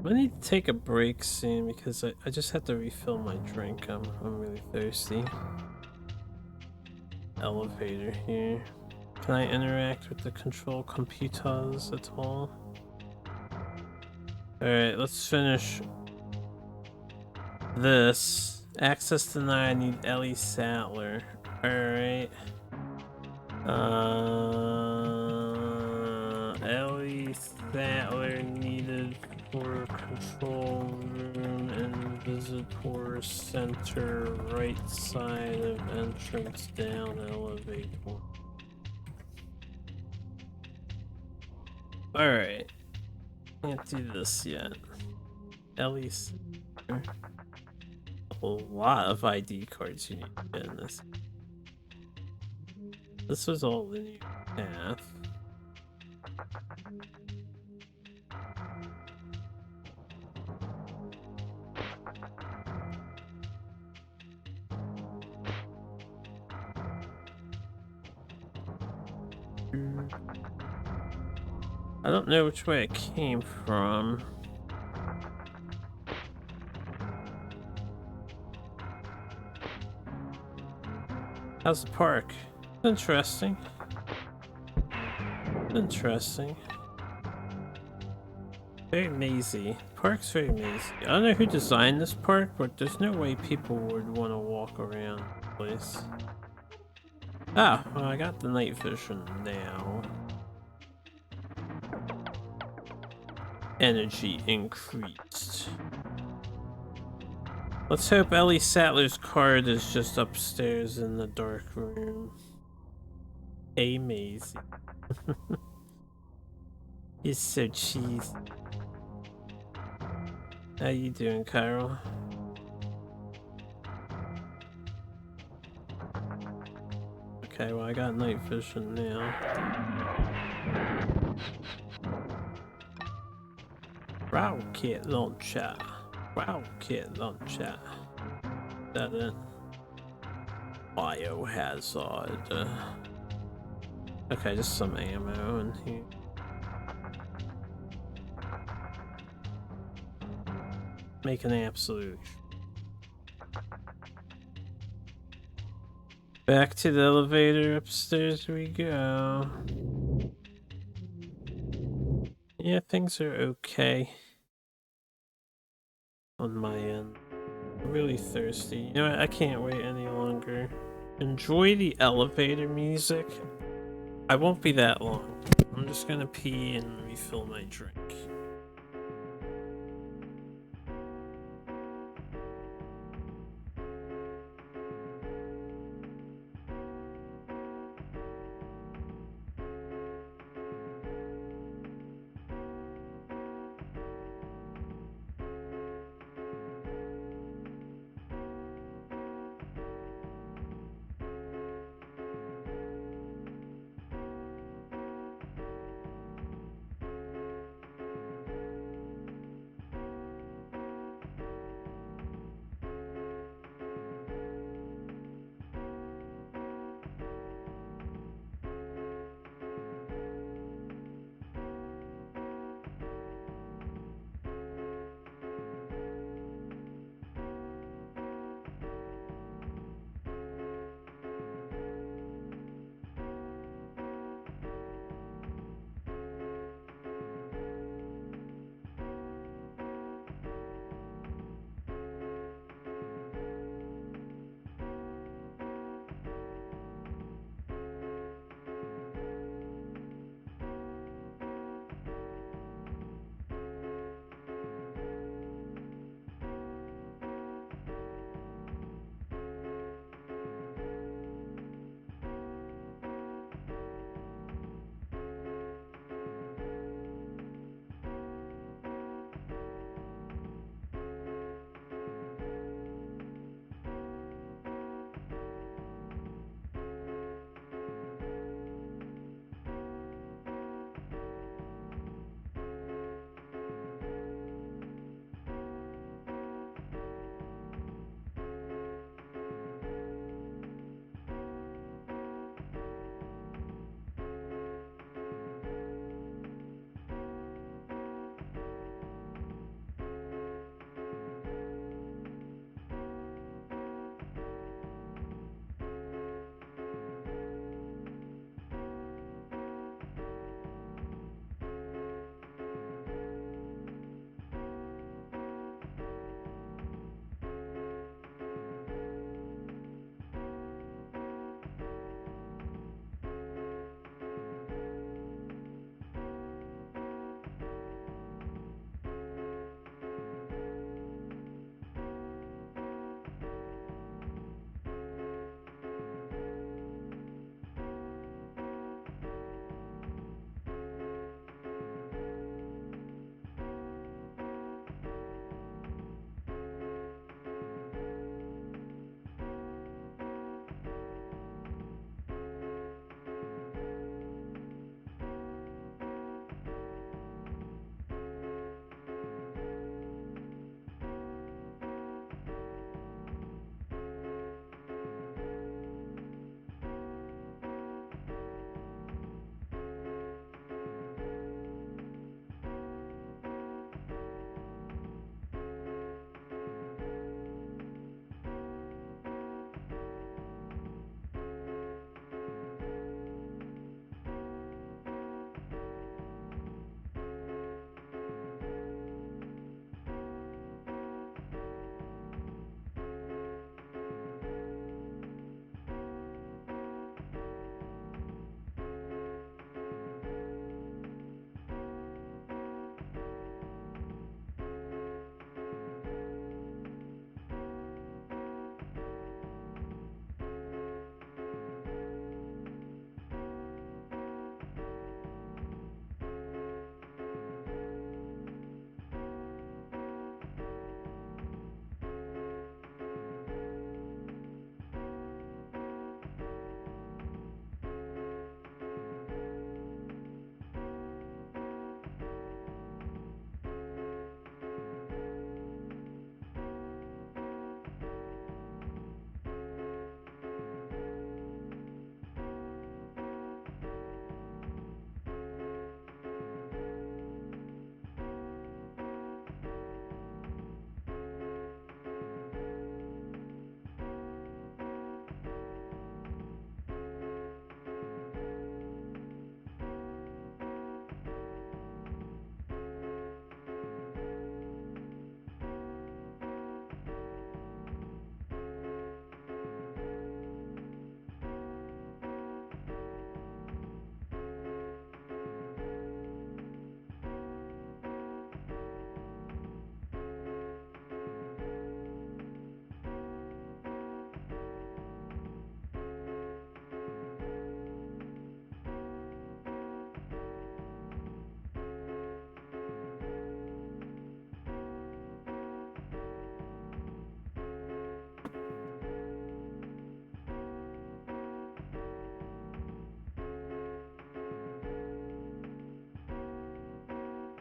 I need to take a break soon because I just had to refill my drink. I'm really thirsty. elevator here. Can I interact with the control computers at all? Alright, let's finish this. Access denied, I need Ellie Sattler. Alright. Ellie Sattler needed for control room and visitor center, right side of entrance down elevator. Alright. Can't do this yet. Ellie Sattler. A lot of ID cards you need to get in this. This was all linear path. I don't know which way it came from. How's the park? Interesting. Interesting. Very mazy. Park's very mazy. I don't know who designed this park, but there's no way people would want to walk around the place. Ah, well, I got the night vision now. Energy increased. Let's hope Ellie Sattler's card is just upstairs in the dark room. Hey, Maisie. You're so cheesy. How you doing, Carol? Okay, well, I got night vision now. Rocket launcher. Rocket launcher. Is that it? Biohazard. Okay, just some ammo in here. Make an absolute. Back to the elevator, upstairs we go. Yeah, things are okay on my end. I'm really thirsty. You know what? I can't wait any longer. Enjoy the elevator music. I won't be that long. I'm just gonna pee and refill my drink.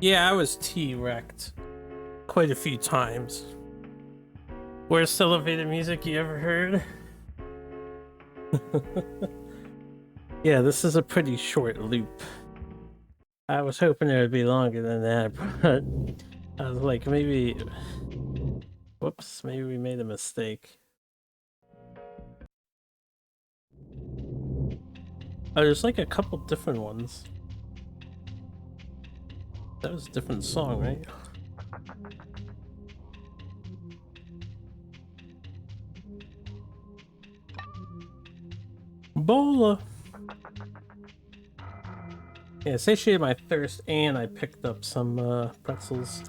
Yeah, I was T-wrecked quite a few times. Worst elevator music you ever heard? Yeah, this is a pretty short loop. I was hoping it would be longer than that, but I was like, maybe... Whoops, maybe we made a mistake. Oh, there's like a couple different ones. That was a different song, right? Bola! Yeah, satiated my thirst, and I picked up some pretzels.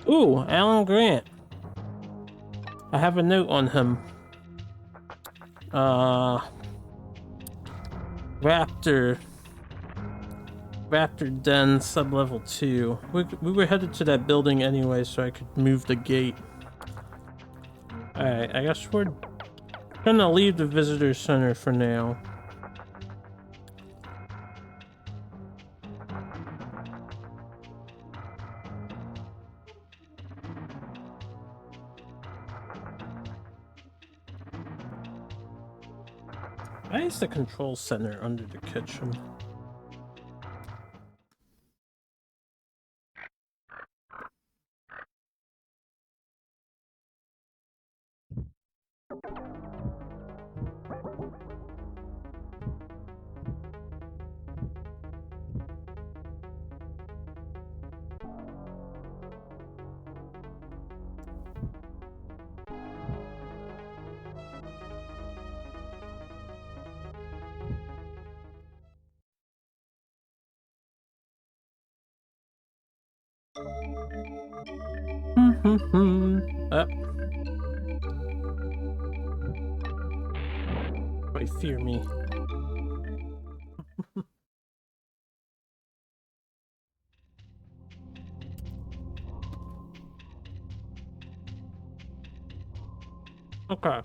Ooh, Alan Grant. I have a note on him. Raptor Den sub-level 2. We were headed to that building anyway, so I could move the gate. Alright, I guess we're gonna leave the visitor center for now. Why is the control center under the kitchen? Up. I fear me. Okay.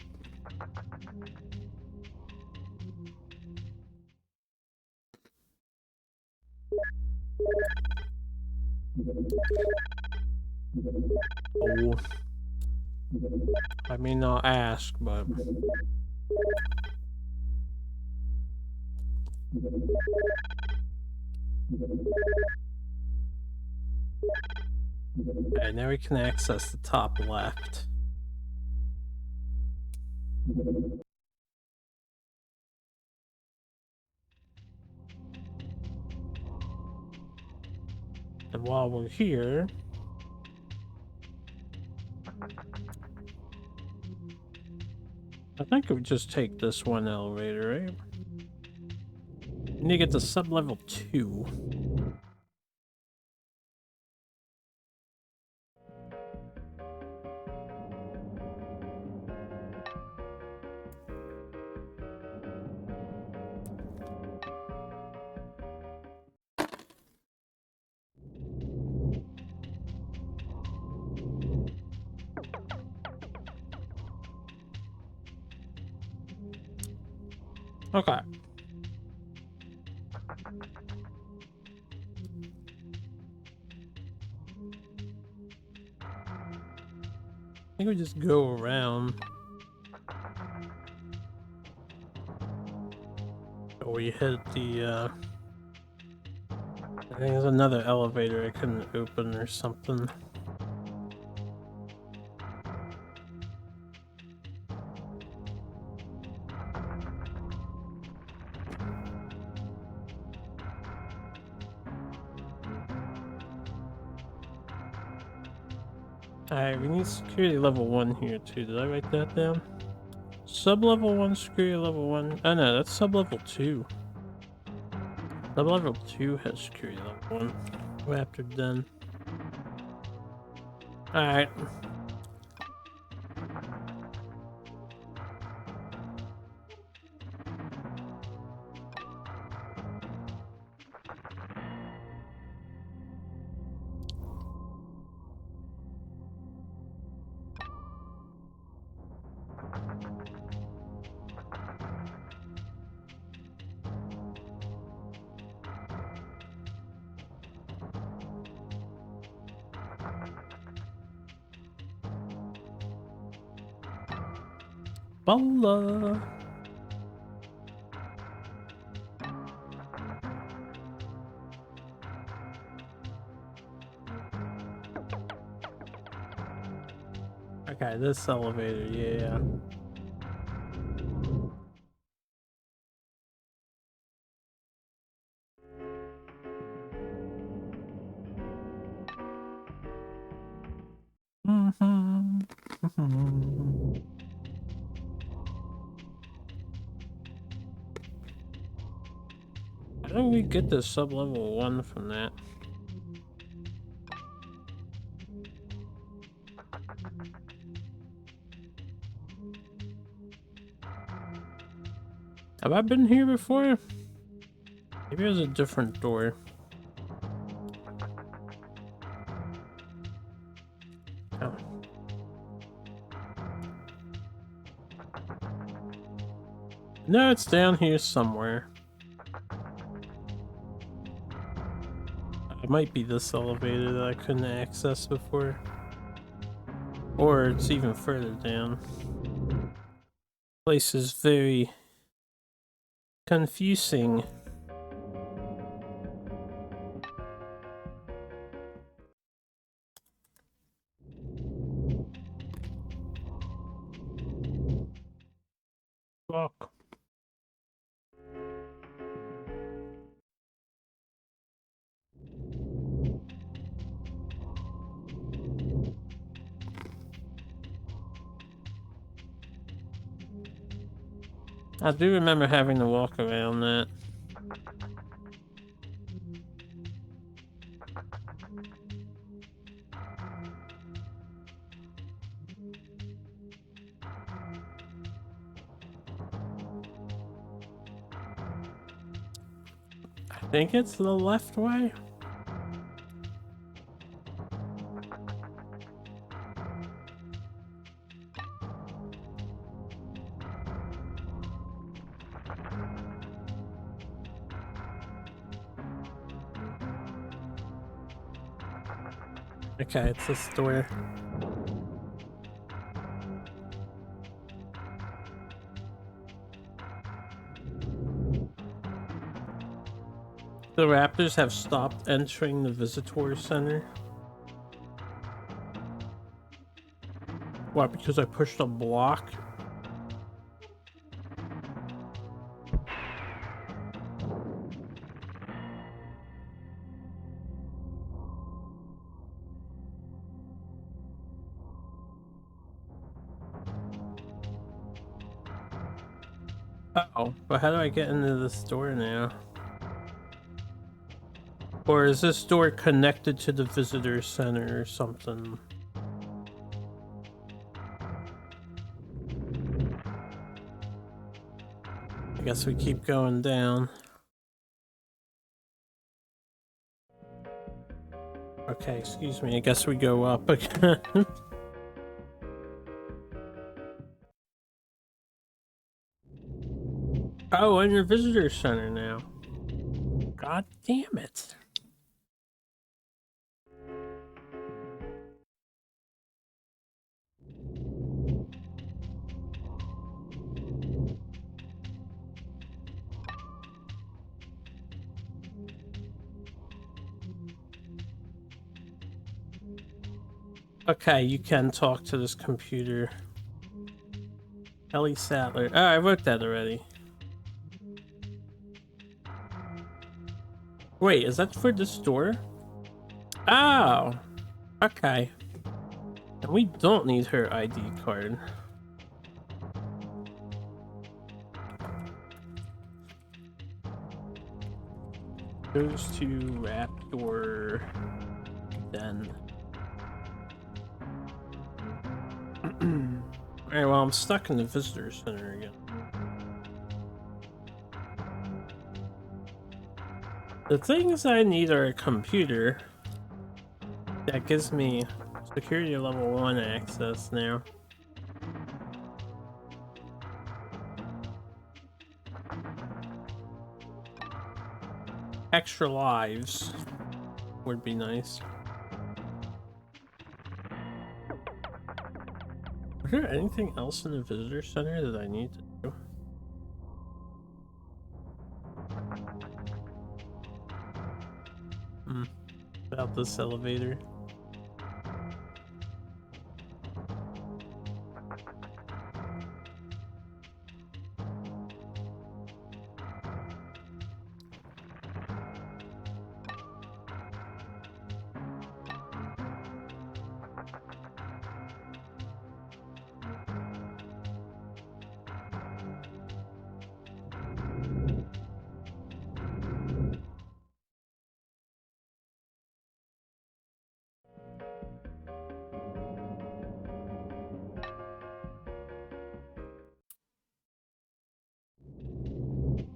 Oh. I may not ask, but... Alright, now we can access the top left. And while we're here... I think we just take this one elevator, right? We need to get to sub-level 2. Okay. I think we just go around. Or we hit the, I think there's another elevator I couldn't open or something. Alright, we need security level 1 here too. Did I write that down? Sub-level 1, security level 1. Oh no, that's sub-level 2. Sub-level 2 has security level 1. Raptor Den. Alright. Bola. Okay, this elevator, yeah. How do we get the sub-level 1 from that? Have I been here before? Maybe there's a different door. Oh. No, it's down here somewhere. It might be this elevator that I couldn't access before. Or it's even further down. Place is very confusing. Look. I do remember having to walk around that. I think it's the left way. Okay, it's this door. The raptors have stopped entering the visitor center. What, because I pushed a block? Uh-oh, but how do I get into this door now? Or is this door connected to the visitor center or something? I guess we keep going down. Okay, excuse me, I guess we go up again. Oh, and your visitor center now. God damn it. Okay, you can talk to this computer. Ellie Sattler. Oh, I wrote that already. Wait, is that for this door? Oh, okay. And we don't need her ID card. Goes to Raptor Den. Alright, well, I'm stuck in the visitor center again. The things I need are a computer that gives me security level 1 access now. Extra lives would be nice. there anything else in the visitor center that I need to do? About this elevator.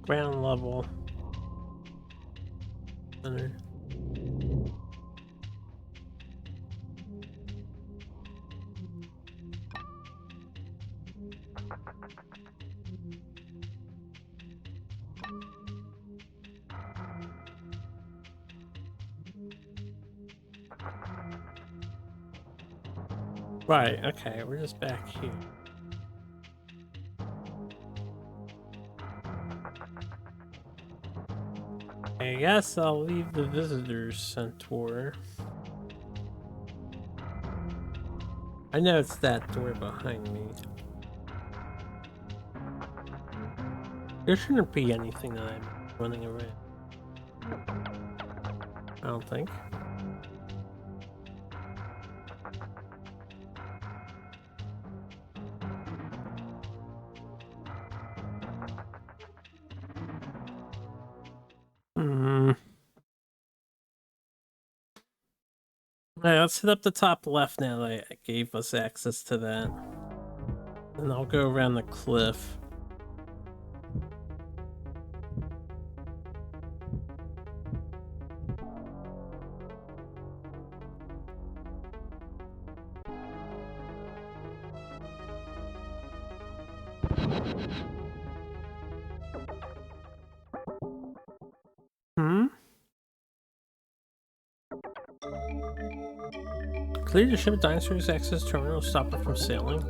Ground level. Center. Right, okay, we're just back here. I guess I'll leave the visitors center. I know it's that door behind me. There shouldn't be anything that I'm running around. I don't think. Alright, let's hit up the top left now that it gave us access to that. And I'll go around the cliff. Clear the ship of dinosaurs, access terminal, stop it from sailing.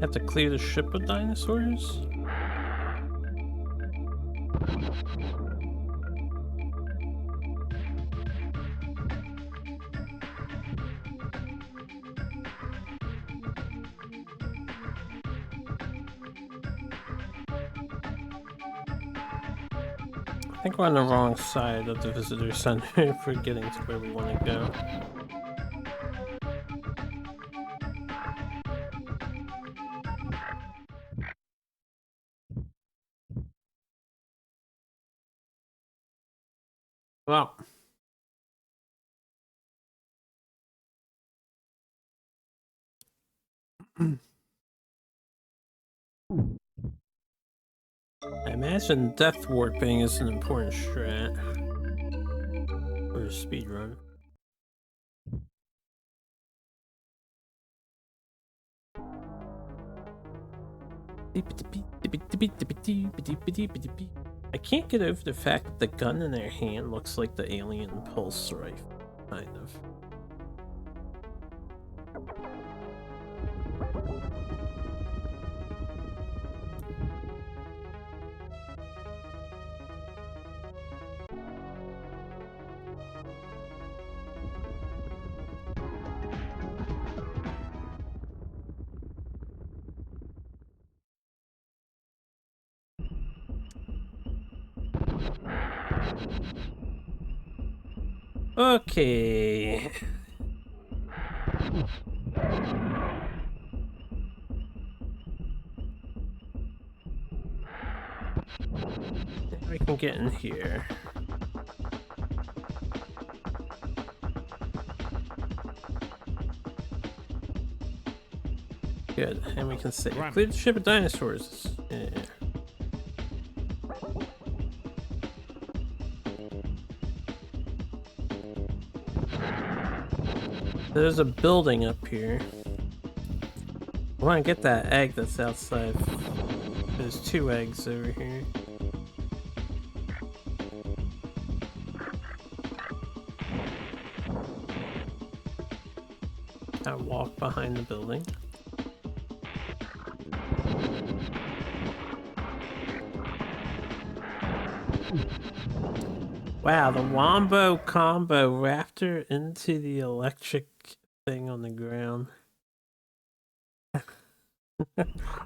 Have to clear the ship of dinosaurs? I think we're on the wrong side of the visitor center if we're getting to where we want to go. Well. I imagine death warping is an important strat for a speedrun. I can't get over the fact that the gun in their hand looks like the alien pulse rifle, kind of. Okay. We can get in here. Good, and we can say clear the ship of dinosaurs. Yeah. There's a building up here. I want to get that egg that's outside. There's 2 eggs over here. I walk behind the building. Wow, the wombo combo raptor into the electric thing on the ground.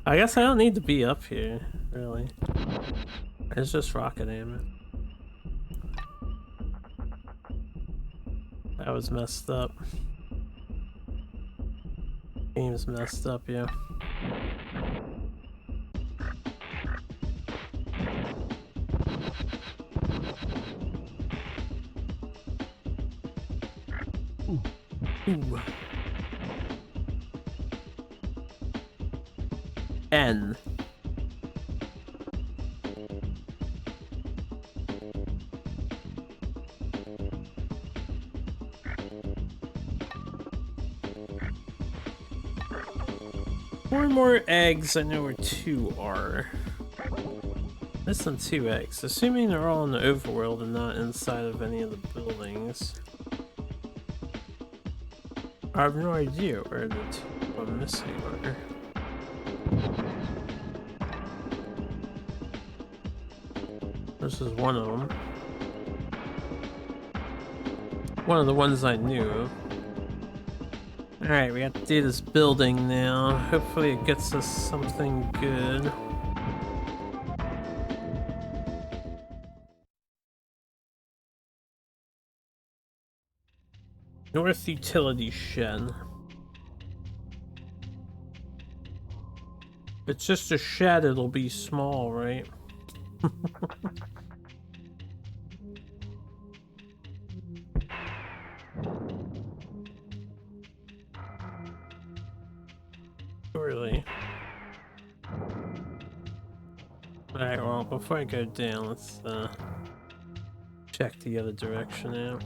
I guess I don't need to be up here, really. It's just rocket ammo. That was messed up. Game's messed up, yeah. Ooh. N. Four more eggs. I know where 2 are. Missing 2 eggs. Assuming they're all in the overworld and not inside of any of the buildings. I have no idea where the 2 I'm missing are. This is one of them. One of the ones I knew of. Alright, we have to do this building now. Hopefully it gets us something good. North Utility Shed. If it's just a shed, it'll be small, right? Really? Alright, well, before I go down, let's check the other direction out.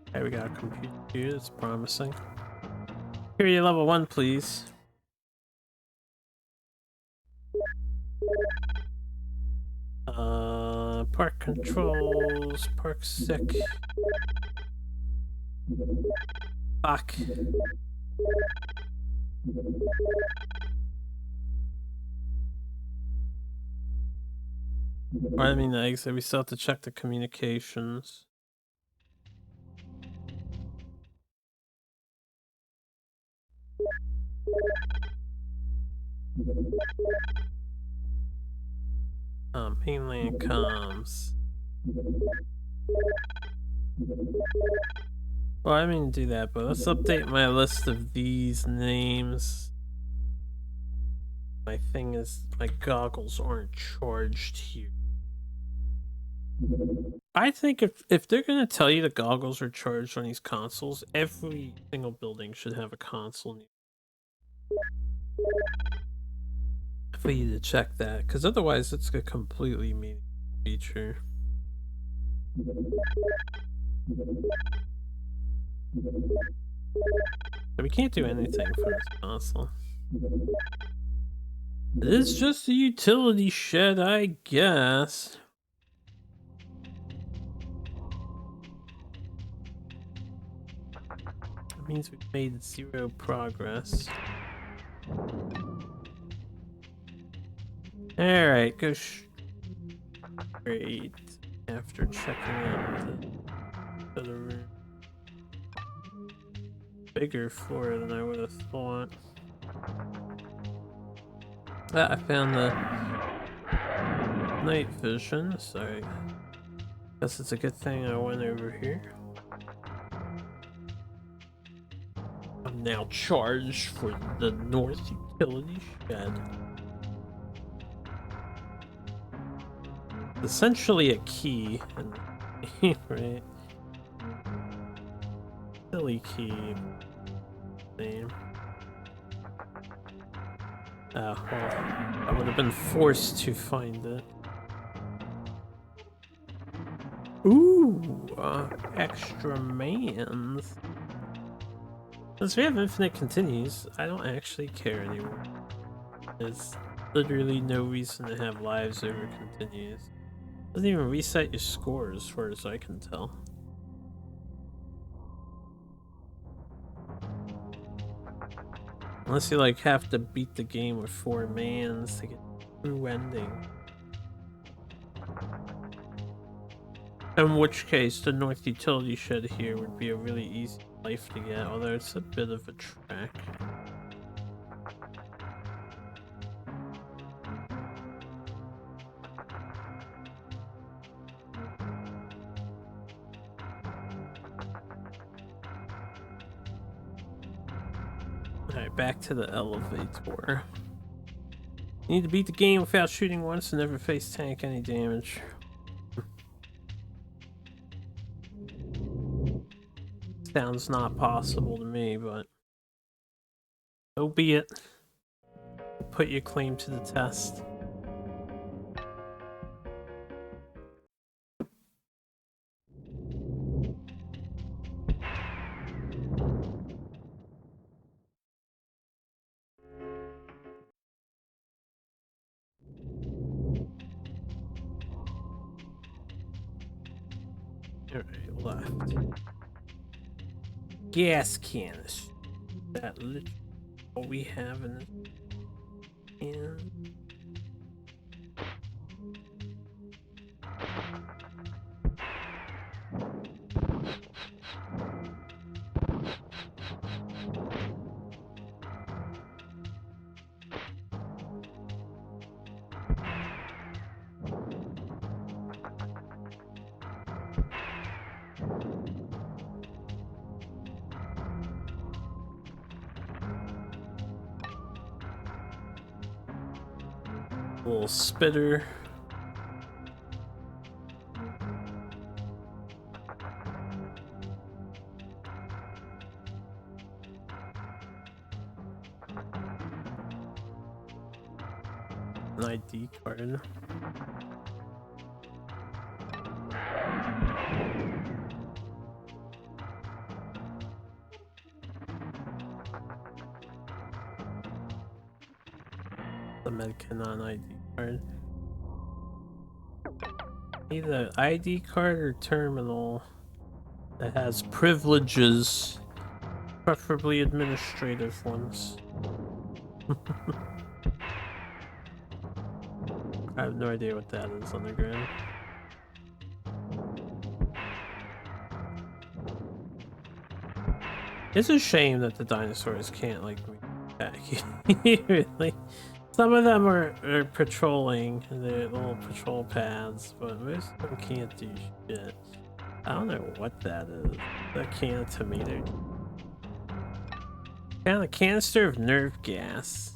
Okay, we got a computer here, that's promising. Here, you level 1, please. Park controls, park sick. Fuck. I mean, the exit, we still have to check the communications. Mainland comms. Well, I mean do that, but let's update my list of these names. My thing is, my goggles aren't charged here. I think if they're gonna tell you the goggles are charged on these consoles, every single building should have a console. For you to check that, because otherwise it's a completely meaningless feature. So we can't do anything for this console. It is just a utility shed, I guess. That means we've made 0 progress. Alright, go straight after checking out the other room. Bigger floor than I would have thought. Ah, I found the night vision, so I guess it's a good thing I went over here. I'm now charged for the North Utility Shed. essentially a key, right? Silly key name. Well, I would have been forced to find it. Ooh, extra mans. Since we have infinite continues, I don't actually care anymore. There's literally no reason to have lives over continues. Doesn't even reset your score as far as I can tell. Unless you like have to beat the game with 4 mans to get the true ending. In which case, the North Utility Shed here would be a really easy life to get, although it's a bit of a track. Alright, back to the elevator. You need to beat the game without shooting once and never face tank any damage. Sounds not possible to me, but so be it. Put your claim to the test. Alright, left. Gas canister. That literally all we have in this can. Little spitter. An ID card. The Medcanon ID card. Either ID card or terminal that has privileges, preferably administrative ones. I have no idea what that is underground. It's a shame that the dinosaurs can't like attack you. Really. Some of them are patrolling their little patrol paths, but most of them can't do shit. I don't know what that is. That can of tomato. Found a canister of nerve gas.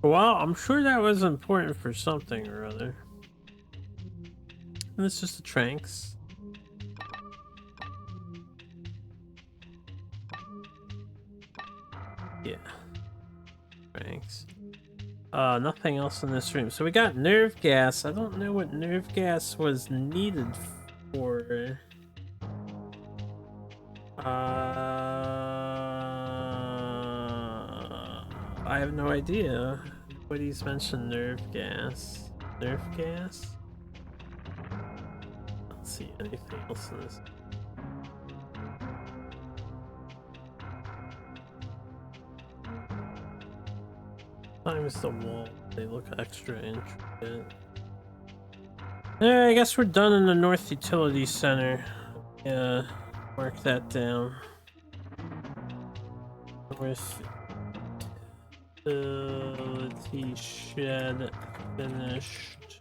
Well, I'm sure that was important for something or other. And it's just the tranks. Yeah. Tranks. Nothing else in this room. So we got nerve gas. I don't know what nerve gas was needed for. I have no idea. Nobody's mentioned nerve gas. Nerve gas? I don't see anything else in this. Times the wall. They look extra intricate. I guess we're done in the North Utility Center. Yeah, mark that down. North Utility Shed finished.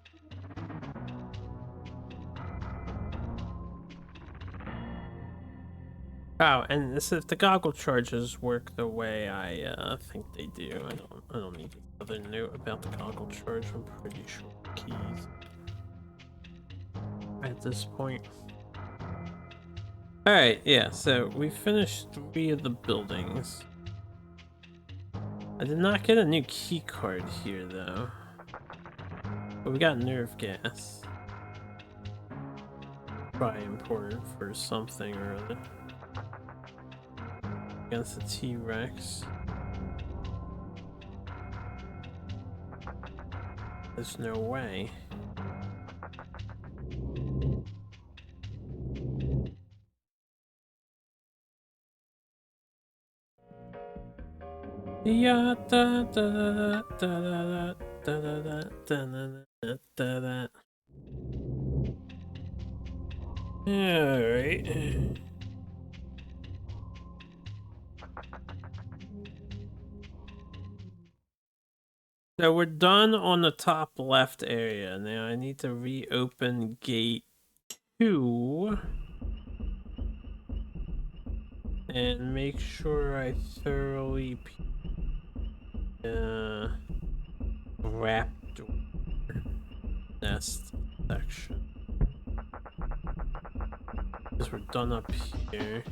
Oh, and this if the goggle charges work the way I think they do. I don't need another note about the goggle charge. I'm pretty sure keys at this point. Alright, yeah, so we finished 3 of the buildings. I did not get a new key card here though. But we got nerve gas. Probably important for something or other. Against the T-Rex. There's no way. Yeah, da da da da da da da da da da. Alright. So we're done on the top left area. Now I need to reopen gate 2 and make sure I thoroughly raptor nest section. Because we're done up here.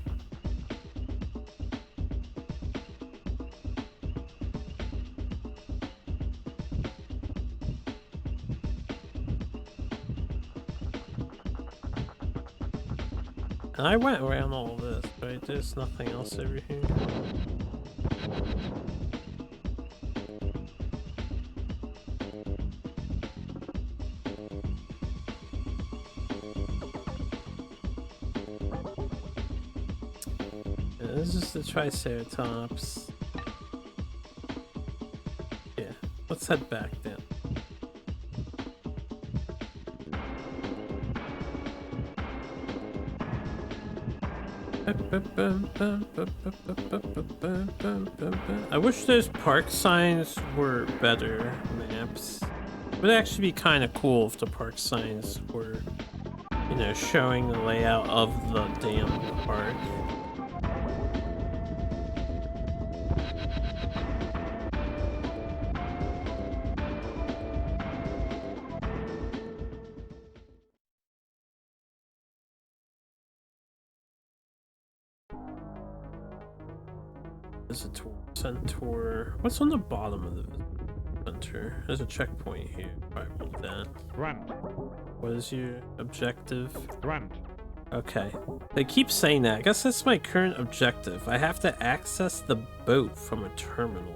And I went around all this, but there's nothing else over here. Yeah, this is the Triceratops. Yeah, let's head back then. I wish those park signs were better maps. It would actually be kind of cool if the park signs were, you know, showing the layout of the damn park. Visitor Centaur. What's on the bottom of the center? There's a checkpoint here. Probably want that. Grant. What is your objective? Grant. Okay. They keep saying that. I guess that's my current objective. I have to access the boat from a terminal.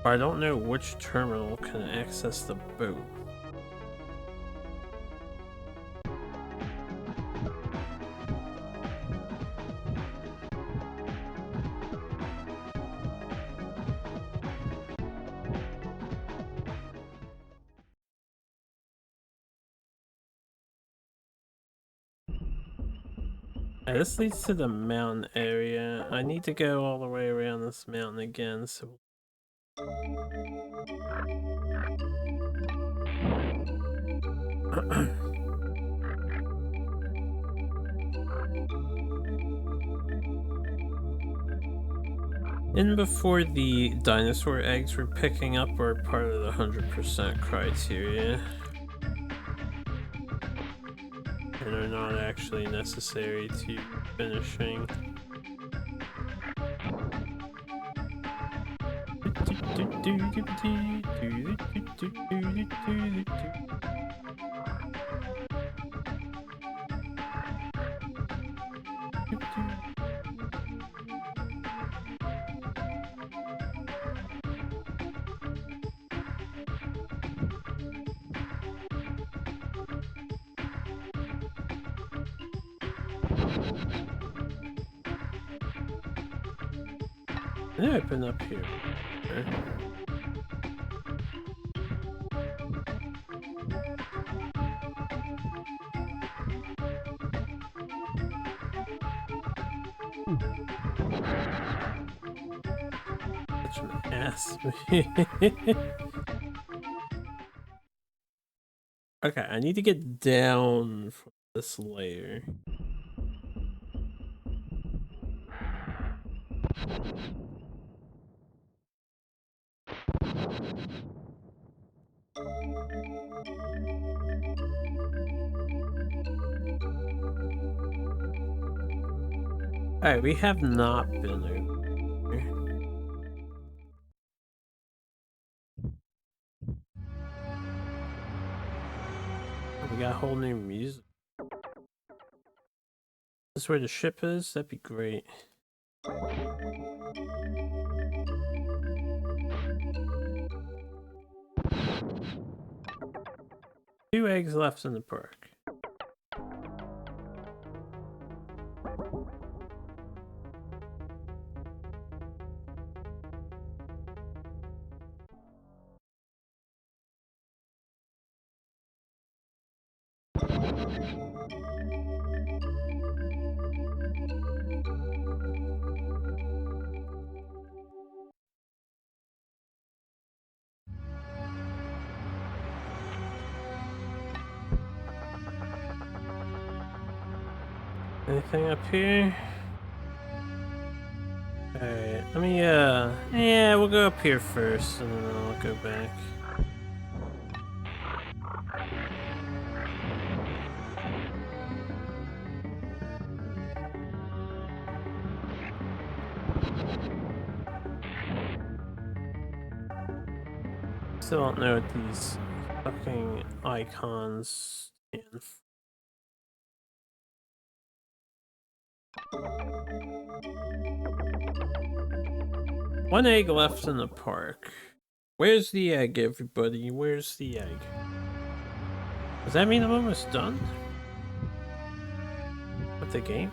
But I don't know which terminal can access the boat. Yeah, this leads to the mountain area. I need to go all the way around this mountain again, so... In before the dinosaur eggs we're picking up are part of the 100% criteria. And are not actually necessary to finishing. They open up here. Okay. Such an ass. Okay, I need to get down from this layer. Alright, we have not been over here. We got whole new music. This is where the ship is? That'd be great. 2 eggs left in the park. Anything up here? Alright, let me, yeah, we'll go up here first, and then I'll go back. Still don't know what these fucking icons stand for. One egg left in the park. Where's the egg, everybody? Where's the egg? Does that mean I'm almost done with the game?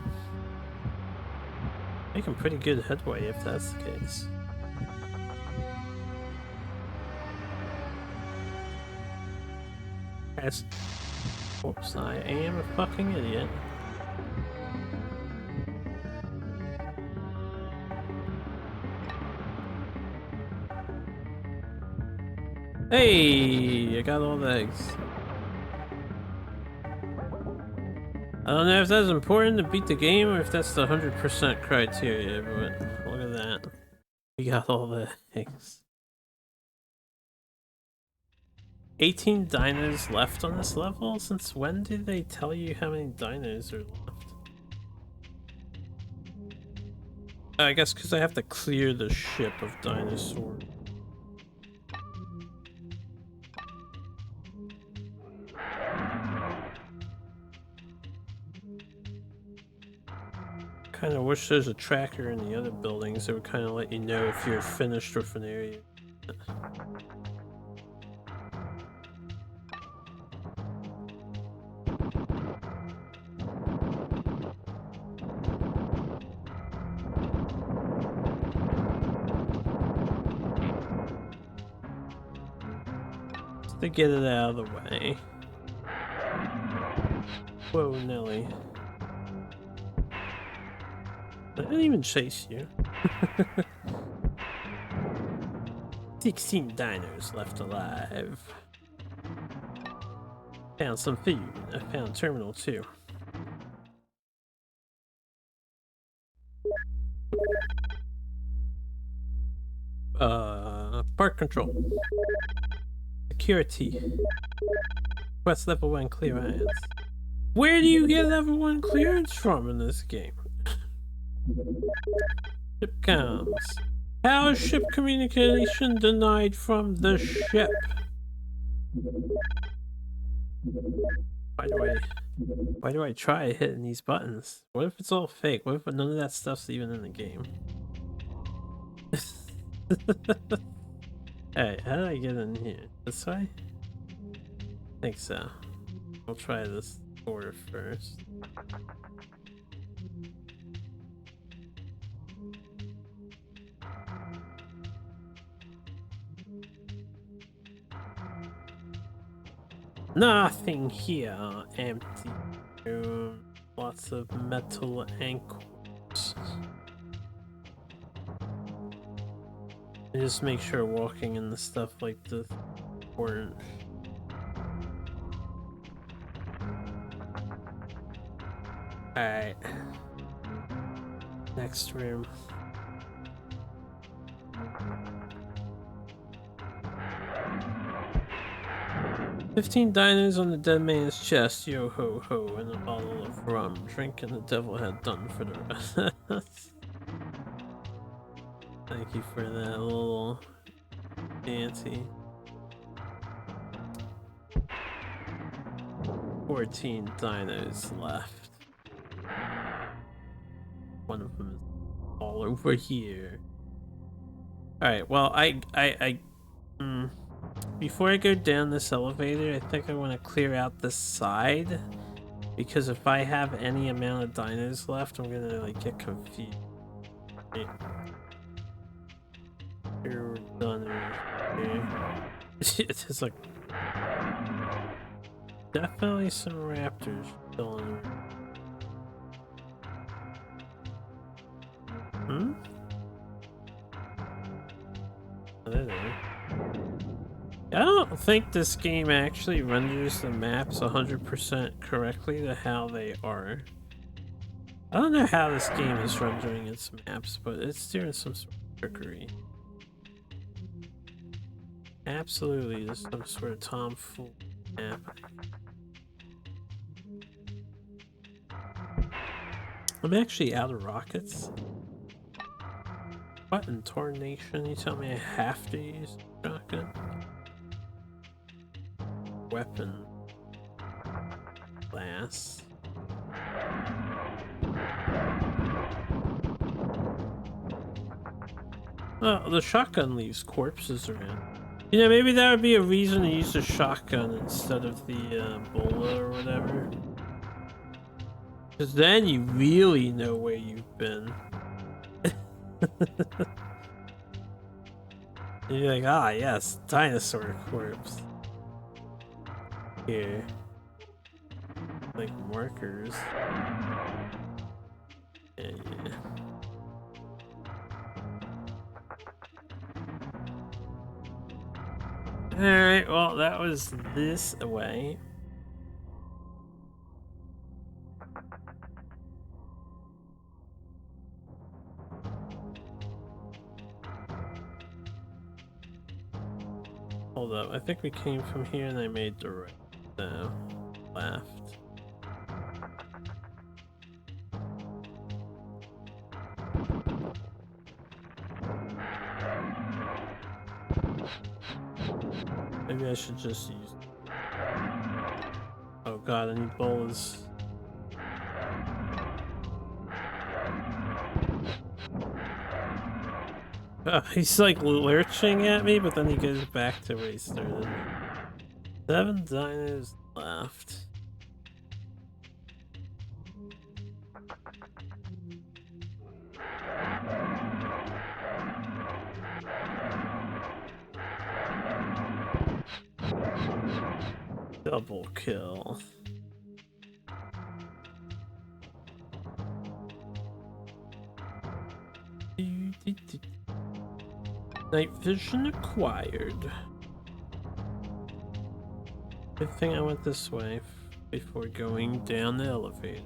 Making pretty good headway if that's the case. That's... Oops, I am a fucking idiot. Hey, I got all the eggs. I don't know if that's important to beat the game or if that's the 100% criteria, but look at that. We got all the eggs. 18 dinos left on this level? Since when did they tell you how many dinos are left? I guess because I have to clear the ship of dinosaurs. Kind of wish there's a tracker in the other buildings that would kind of let you know if you're finished with an area. Just to get it out of the way. Whoa, Nelly. I didn't even chase you. 16 dinos left alive. Found some food. I found Terminal 2. Park control. Security. Quest level 1 clearance. Where do you get level 1 clearance from in this game? Ship comms. How is ship communication denied from the ship? Why do I try hitting these buttons? What if it's all fake? What if none of that stuff's even in the game? Alright, how do I get in here? This way? I think so. We'll try this door first. Nothing here. Empty room. Lots of metal ankles. And just make sure walking in the stuff like this is important. Alright. Next room. 15 dinos on the dead man's chest, yo ho ho, and a bottle of rum. Drinking the devil had done for the rest. Thank you for that little ante. 14 dinos left. One of them is all over here. Alright, well, before I go down this elevator, I think I want to clear out this side. Because if I have any amount of dinos left, I'm gonna like get confused. Right. Here we're done. It's just like definitely some raptors still in there. Hmm? I don't know. I don't think this game actually renders the maps 100% correctly to how they are. I don't know how this game is rendering its maps, but it's doing some sort of trickery. Absolutely, there's some sort of tomfool map. I'm actually out of rockets. What in tarnation? You tell me I have to use a shotgun? Weapon class. Oh, the shotgun leaves corpses around. You know, maybe that would be a reason to use a shotgun instead of the bola or whatever. Because then you really know where you've been. And you're like, ah, yes, dinosaur corpse. Here. Like markers. Yeah. Alright, well, that was this way. Hold up, I think we came from here and I made the right. No, left. Maybe I should just use. Oh god, I need bolas. He's like lurching at me, but then he goes back to where he started. 7 dinos left. Double kill. Night vision acquired. Good thing I went this way before going down the elevator.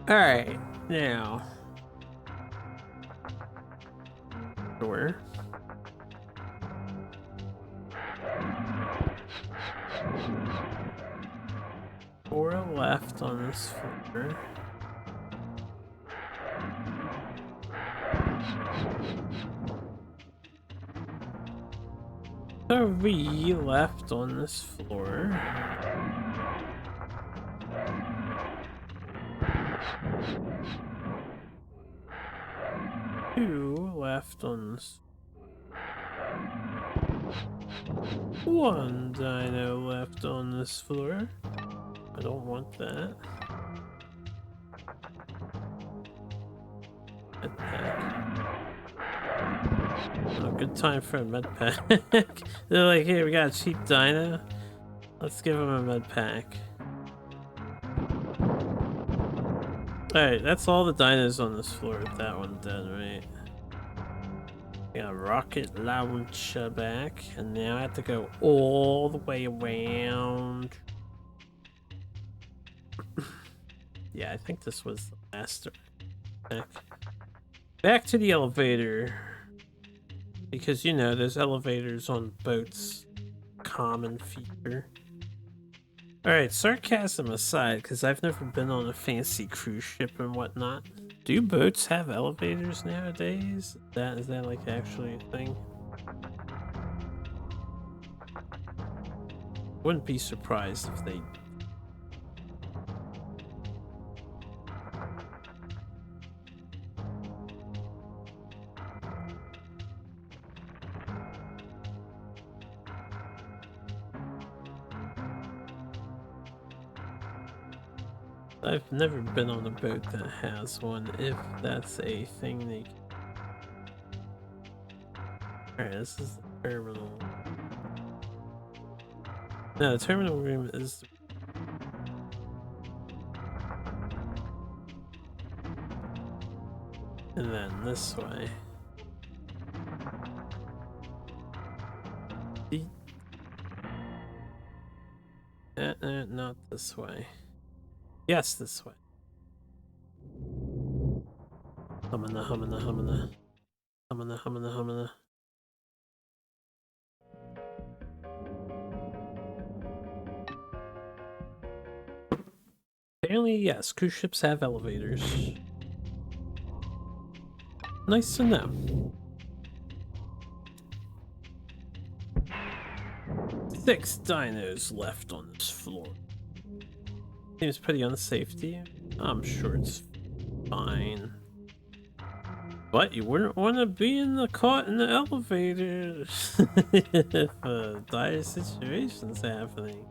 Alright, now. Door. Four left on this floor. Three left on this floor. Two left on this. One dino left on this floor. I don't want that. Med pack. Oh, good time for a med pack. They're like, here, we got a cheap dino. Let's give him a med pack. Alright, that's all the dinos on this floor with that one dead, right? Got a rocket launcher back, and now I have to go all the way around. Yeah, I think this was the last back to the elevator. Because, you know, there's elevators on boats. Common feature. Alright, sarcasm aside, because I've never been on a fancy cruise ship and whatnot. Do boats have elevators nowadays? Is that like actually a thing? Wouldn't be surprised if they... I've never been on a boat that has one, if that's a thing they... Alright, this is the terminal. No, the terminal room is... And then this way. Not this way. Yes, this way. Humana, humana, humana. Humana, humana, humana. Apparently, yes, cruise ships have elevators. Nice to know. 6 dinos left on this floor. Seems pretty unsafe to you. I'm sure it's fine. But you wouldn't want to be caught in the elevator if a dire situation's happening.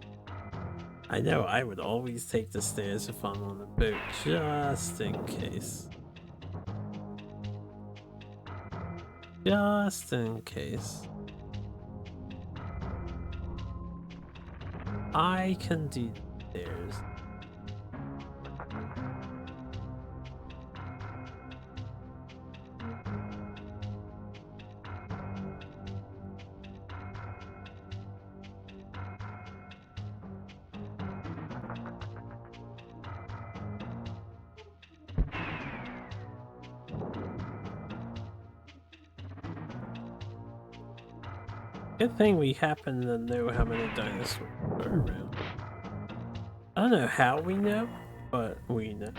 I know I would always take the stairs if I'm on the boat, just in case. Just in case. I can do the stairs. Good thing we happen to know how many dinosaurs are around. I don't know how we know, but we know.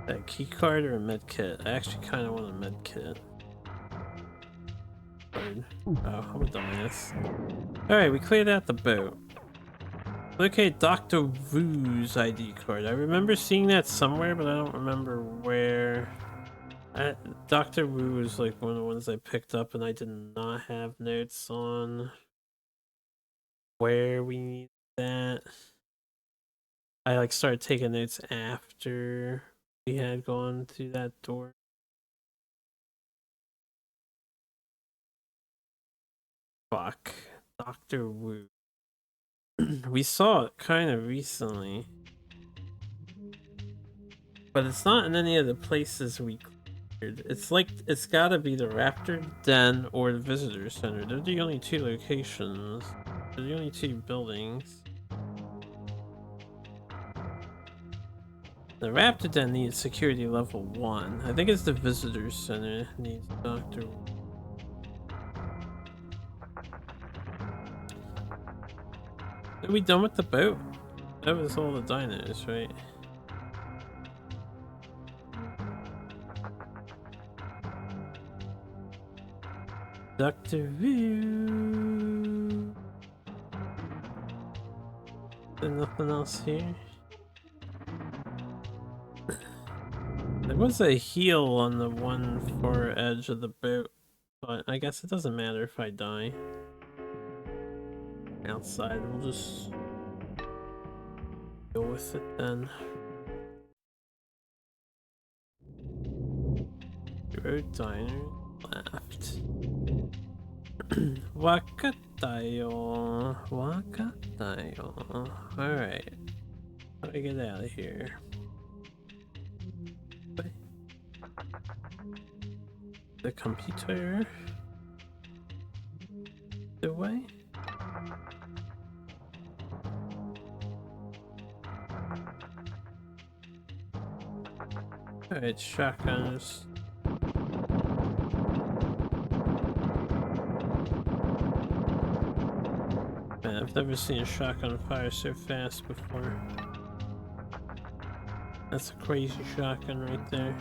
A key card or a med kit? I actually kind of want a med kit. Oh, I'm a dumbass. Alright, we cleared out the boat. Locate Dr. Wu's ID card. I remember seeing that somewhere, but I don't remember where. Dr. Wu was like one of the ones I picked up, and I did not have notes on where we need that. I like started taking notes after we had gone through that door. Fuck. Dr. Wu. We saw it kind of recently. But it's not in any of the places we cleared. It's like, it's gotta be the Raptor Den or the Visitor Center. They're the only 2 locations. They're the only 2 buildings. The Raptor Den needs security level 1. I think it's the Visitor Center needs Dr. Are we done with the boat? That was all the dinos, right? Dr. View. There's nothing else here. There was a heel on the one far edge of the boat, but I guess it doesn't matter if I die. Outside, we'll just go with it then. Road diner left. Wakatayo. Wakatayo. Alright. How do I get out of here? The computer. The way? Alright, shotguns. Man, I've never seen a shotgun fire so fast before. That's a crazy shotgun right there.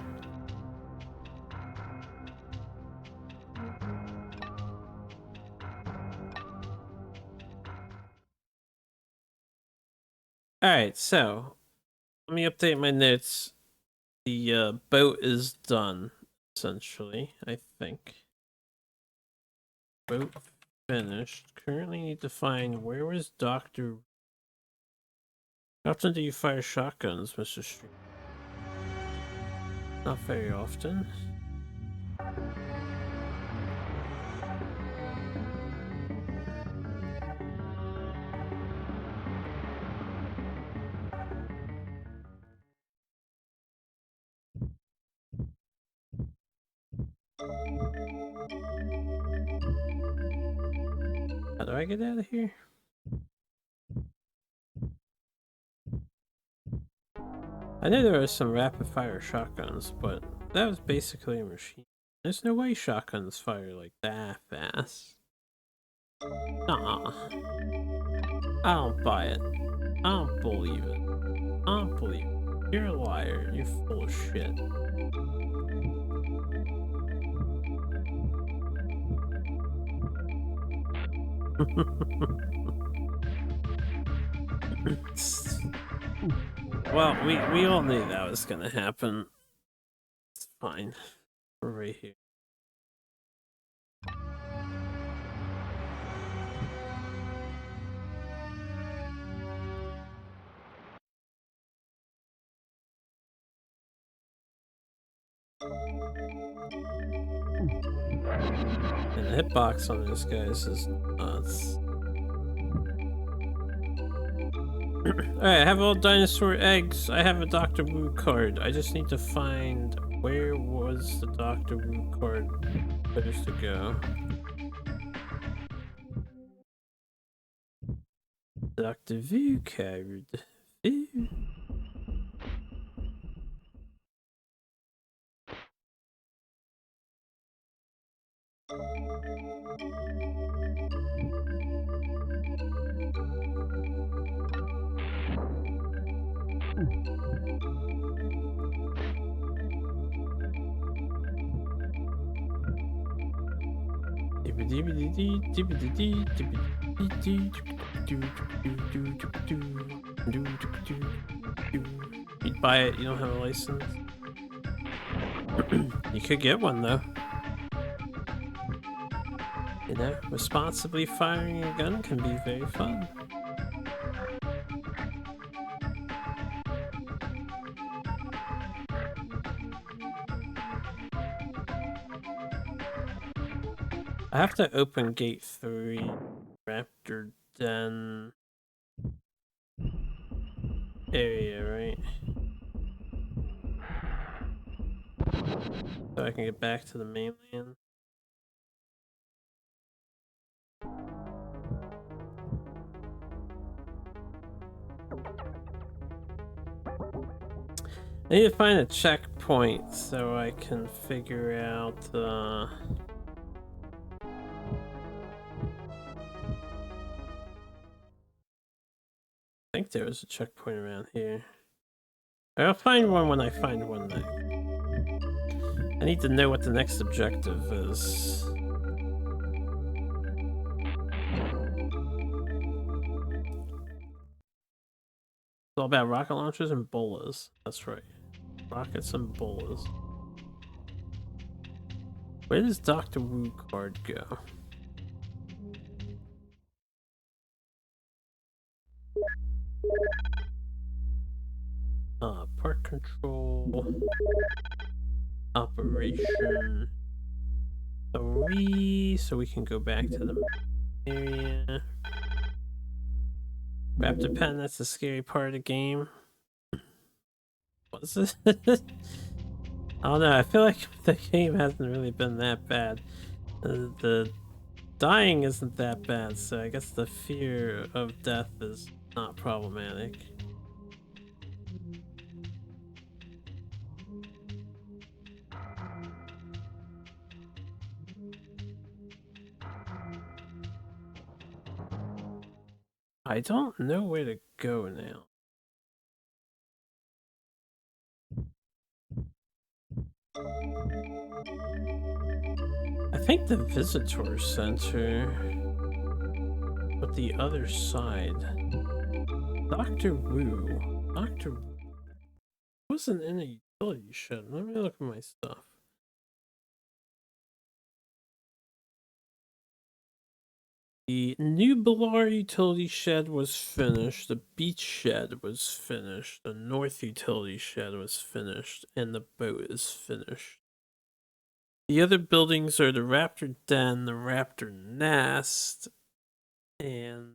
Alright, so let me update my notes. The boat is done, essentially, I think. Boat finished. Currently need to find where was Dr. How often do you fire shotguns, Mr. Street? Not very often. How do I get out of here? I know there are some rapid fire shotguns, but that was basically a machine. There's no way shotguns fire like that fast. Nah. I don't buy it. I don't believe it. I don't believe it. You're a liar. You're full of shit. Well, we all knew that was gonna happen. It's fine. We're right here. And the hitbox on this guys is nuts. Alright, I have all dinosaur eggs. I have a Dr. Wu card. I just need to find where was the Dr. Wu card supposed to go. Dr. Wu card. Wu. You'd buy it, you don't have a license. You could get one though. You know, responsibly firing a gun can be very fun. I have to open gate 3, Raptor Den area, right? So I can get back to the mainland. I need to find a checkpoint so I can figure out I think there was a checkpoint around here. I'll find one when I find one next. I need to know what the next objective is. It's all about rocket launchers and bolas. That's right. Rockets and bolas. Where does Dr. Wu card go? Park control. Operation 3, so we can go back to the area. Raptor Pen, that's the scary part of the game. What's this? I don't know, I feel like the game hasn't really been that bad. The dying isn't that bad, so I guess the fear of death is not problematic. I don't know where to go now. I think the visitor center, but the other side. Dr. Wu. Dr. Wu wasn't in a utility shed. Let me look at my stuff. The new Balar utility shed was finished, the beach shed was finished, the north utility shed was finished, and the boat is finished. The other buildings are the Raptor Den, the Raptor Nest, and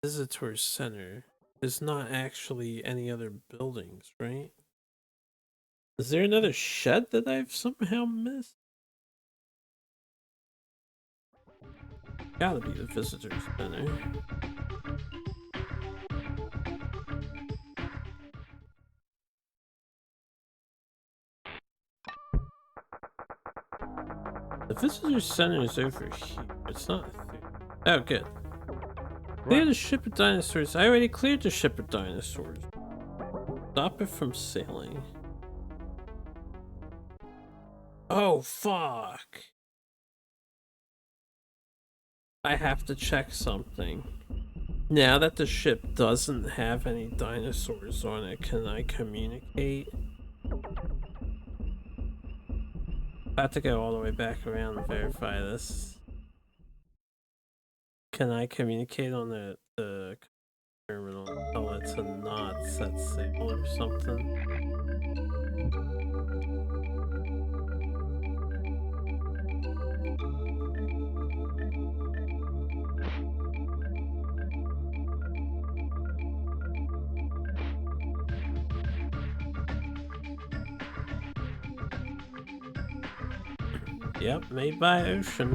Visitor Center. There's not actually any other buildings, right? Is there another shed that I've somehow missed? Gotta be the Visitor Center. The Visitor Center is over here. It's not there. Oh, good. Clear the ship of dinosaurs. I already cleared the ship of dinosaurs. Stop it from sailing. Oh, fuck. I have to check something. Now that the ship doesn't have any dinosaurs on it, can I communicate? I have to go all the way back around and verify this. Can I communicate on the terminal? Tell it to not set sail or something? Yep, made by Ocean.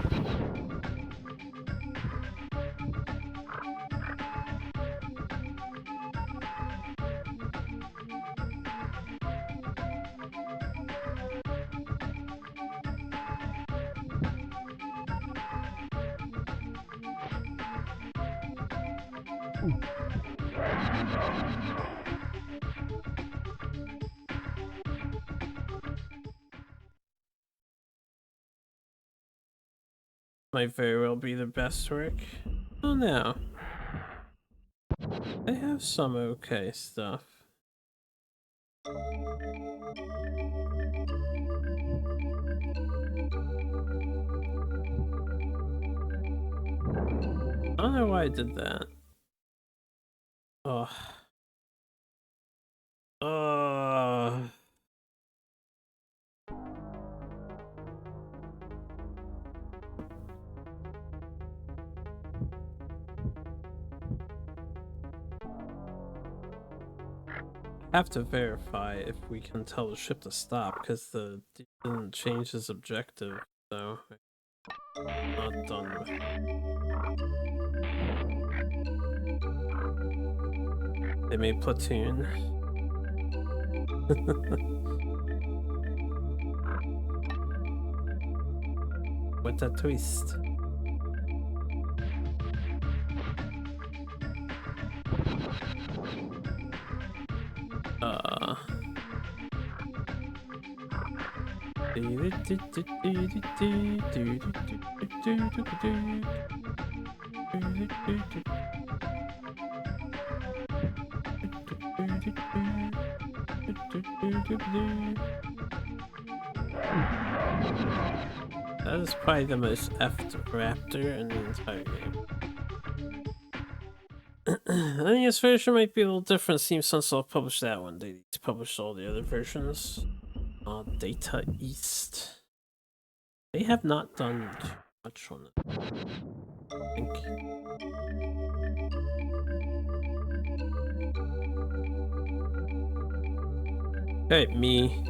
Might very well be the best work. Oh no. They have some okay stuff. I don't know why I did that. Ugh. Ugh. Have to verify if we can tell the ship to stop because the dude didn't change his objective, so not done with it. They made platoon. What a twist. That is probably the most effed raptor in the entire game. I think this version might be a little different. Seems Sunsoft published that one. They published all the other versions. Data East. They have not done too much on it, I think. Hey, me.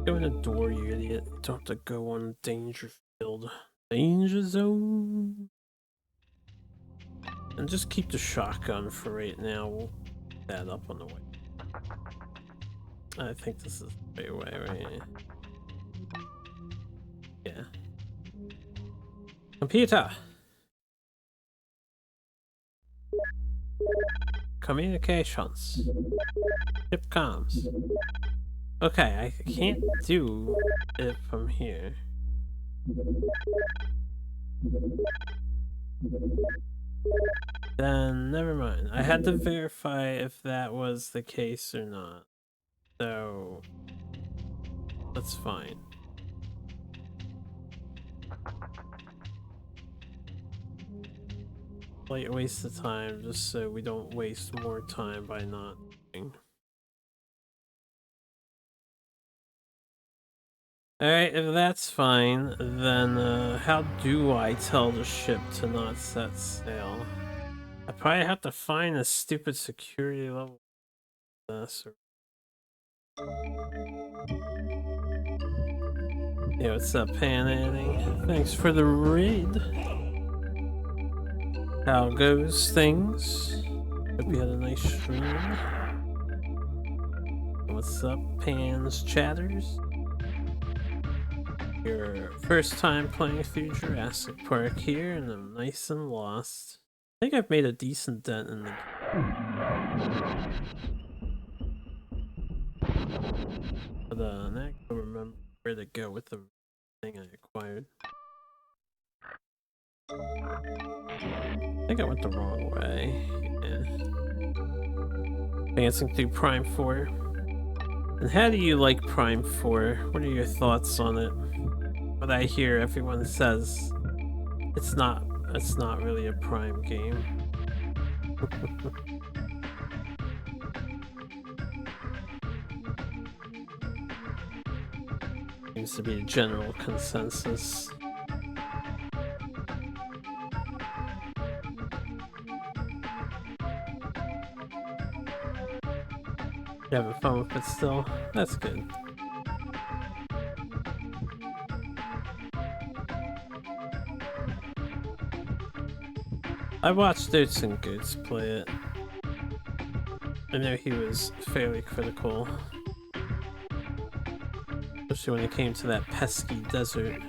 Go in the door, you idiot. You don't have to go on danger field. Danger zone. And just keep the shotgun for right now. We'll pick that up on the way. I think this is the right way, right? Yeah. Computer! Communications. Ship comms. Okay, I can't do it from here. Then never mind. I had to verify if that was the case or not. So that's fine. Slight waste of time just so we don't waste more time by not doing. Alright, if that's fine, then how do I tell the ship to not set sail? I probably have to find a stupid security level. Yeah, what's up, Pan Annie? Thanks for the raid. How goes things? Hope you had a nice stream. What's up, Pan's Chatters? Your first time playing through Jurassic Park here, and I'm nice and lost. I think I've made a decent dent in the but now I don't remember where to go with the thing I acquired. I think I went the wrong way. Yeah. Advancing through Prime 4. And how do you like Prime 4? What are your thoughts on it? What I hear everyone says it's not really a Prime game. Seems to be a general consensus. You having fun with it still? That's good. I watched Oats and Goots play it. I know he was fairly critical. Especially when it came to that pesky desert.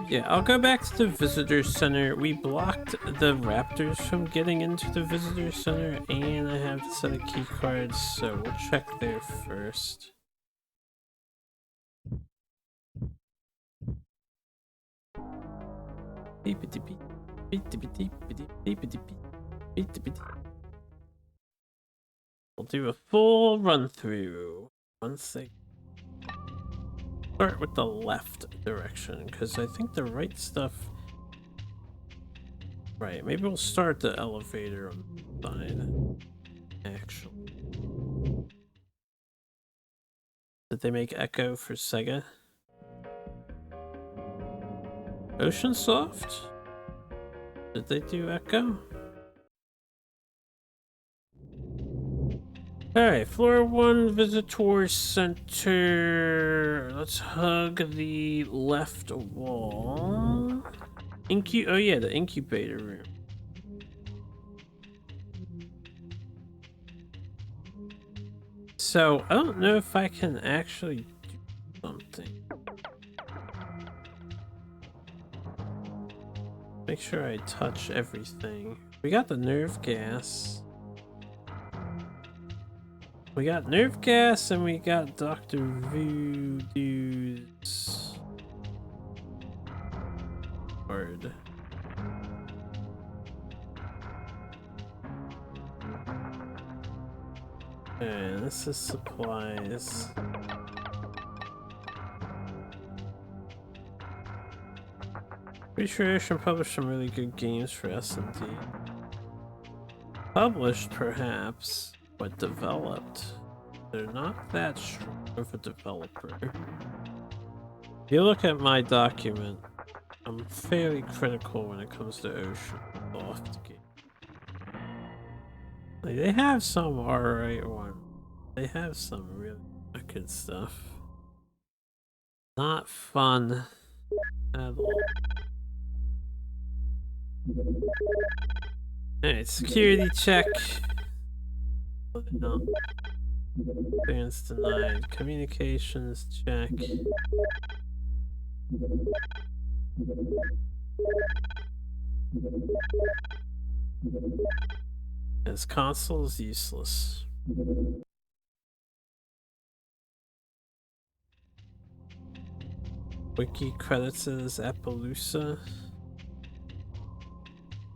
Yeah, I'll go back to the visitor center. We blocked the raptors from getting into the visitor center, and I have to set a key card, so we'll check there first. We'll do a full run through. 1 second. Start with the left direction, because I think the right stuff. Right, maybe we'll start the elevator on the side. Actually. Did they make Echo for Sega? Ocean Soft? Did they do Echo? Alright, floor 1 visitor center. Let's hug the left wall. Oh yeah, the incubator room. So, I don't know if I can actually do something. Make sure I touch everything. We got the nerve gas. We got nerve gas and we got Dr. Voodoo's card. And this is supplies. Pretty sure Ocean published some really good games for S&D. Published, perhaps, but developed. They're not that strong of a developer. If you look at my document, I'm fairly critical when it comes to Ocean Soft games. Like, they have some alright ones. They have some really good stuff. Not fun at all. Alright, security check. No. Clearance denied. Communications check. His console is useless. Wiki credits it as Appaloosa.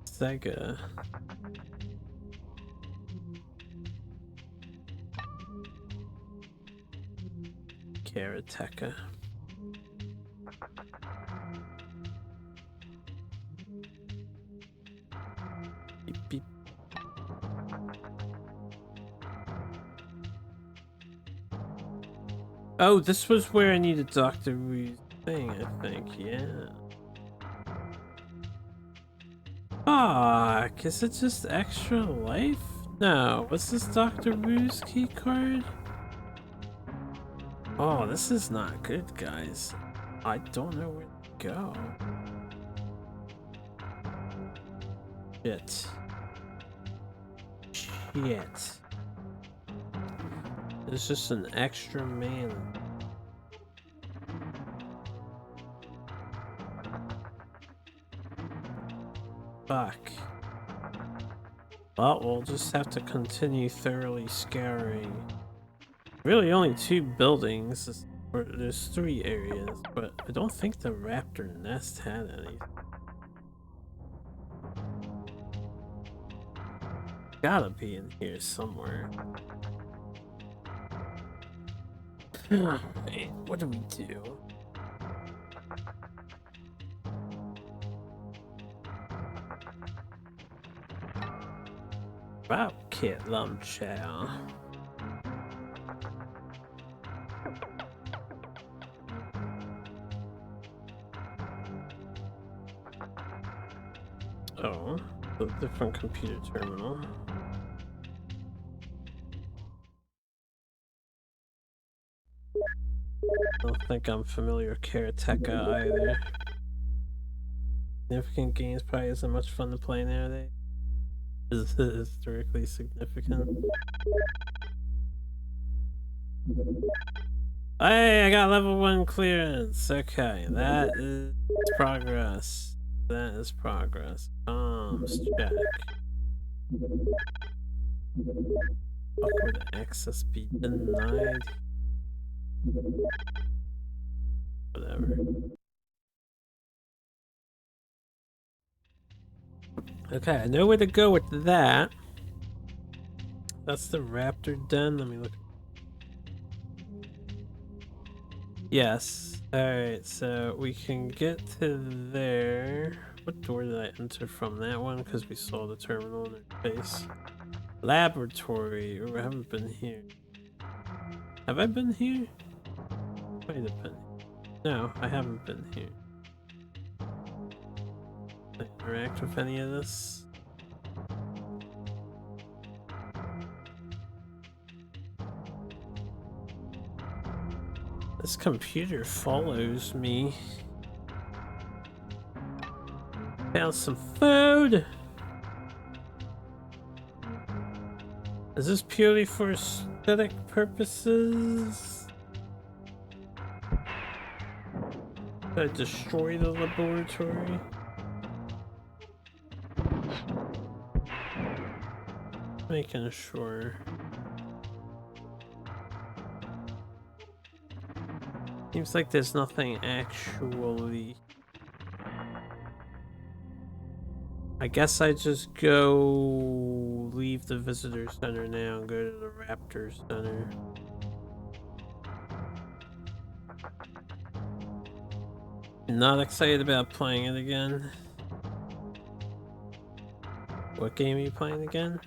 Sega. Karateka. Beep beep. Oh, this was where I needed Dr. Wu's thing, I think, yeah. Fuck, is it just extra life? No, what's this Dr. Wu's key card? Oh, this is not good, guys. I don't know where to go. Shit. Shit. There's just an extra man. Fuck. Well, we'll just have to continue thoroughly scouring. Really only 2 buildings. There's 3 areas, but I don't think the raptor nest had any. Gotta be in here somewhere. Hey, what do we do? Wow, Kit Lumchow. Oh, a different computer terminal. I don't think I'm familiar with Karateka either. Significant games probably isn't much fun to play nowadays. Is it historically significant? Hey, I got level 1 clearance. Okay, that is progress. That is progress. Check. Fuck, would access be denied? Whatever. Okay, I know where to go with that. That's the raptor den. Let me look. Yes. Alright, so we can get to there. What door did I enter from? That one? Because we saw the terminal in their face. Laboratory. Oh, I haven't been here. Have I been here? Might have been. No, I haven't been here. Can I interact with any of this? This computer follows me. Found some food! Is this purely for aesthetic purposes? Did I destroy the laboratory? Making sure. Seems like there's nothing actually. I guess I just go leave the visitor center now and go to the raptor center. Not excited about playing it again. What game are you playing again?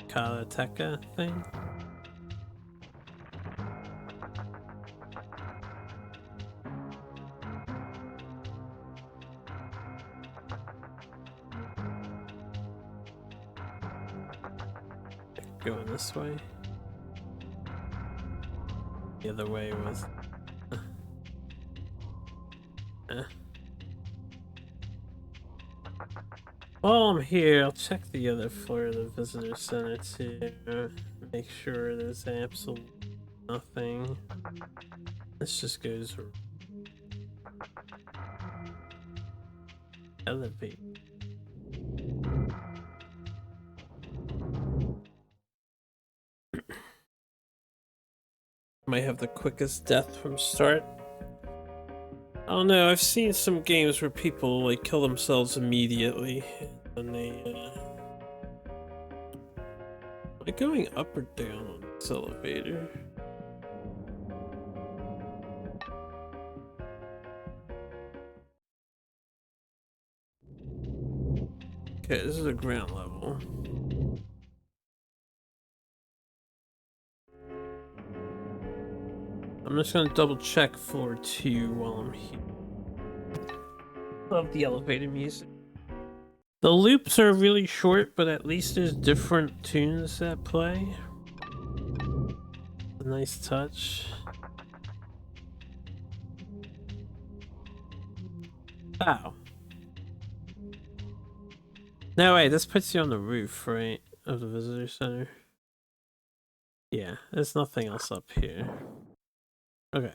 Karateka thing? Going this way. The other way was. While I'm here, I'll check the other floor of the visitor center too. Make sure there's absolutely nothing. This just goes elevate. Might have the quickest death from start. I don't know, I've seen some games where people like kill themselves immediately when they am I going up or down on this elevator? Okay, this is a ground level. I'm just gonna double check floor 2 while I'm here. Love the elevator music. The loops are really short, but at least there's different tunes that play. A nice touch. Wow. No, wait, this puts you on the roof, right? Of the visitor center. Yeah, there's nothing else up here. Okay.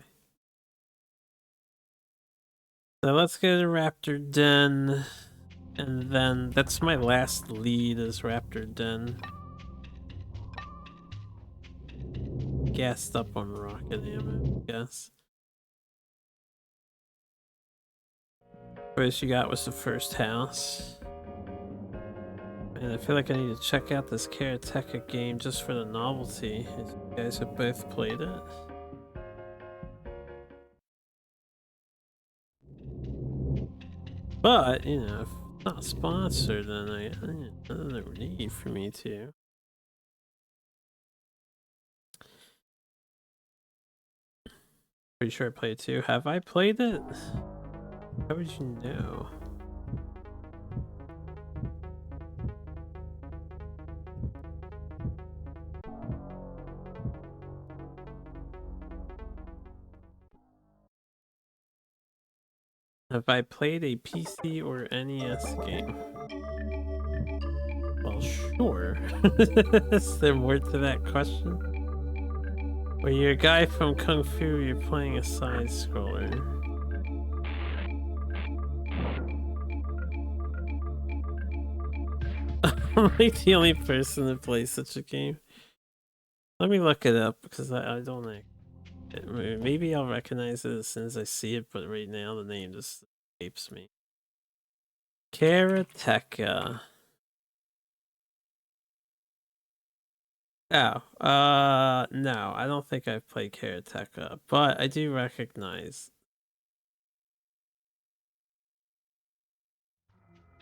So let's go to Raptor Den. And then that's my last lead is Raptor Den. Gassed up on rocket ammo, I guess. First you got was the first house. And I feel like I need to check out this Karateka game just for the novelty. You guys have both played it. But, you know, if it's not sponsored, then there's no need for me to. Pretty sure I played it too. Have I played it? How would you know? Have I played a PC or NES game? Well, sure. Is there more to that question? Or you're a guy from Kung Fu, you're playing a side scroller. I'm like the only person that plays such a game. Let me look it up because I don't know. Maybe I'll recognize it as soon as I see it, but right now the name just escapes me. Karateka. Oh, no, I don't think I've played Karateka, but I do recognize.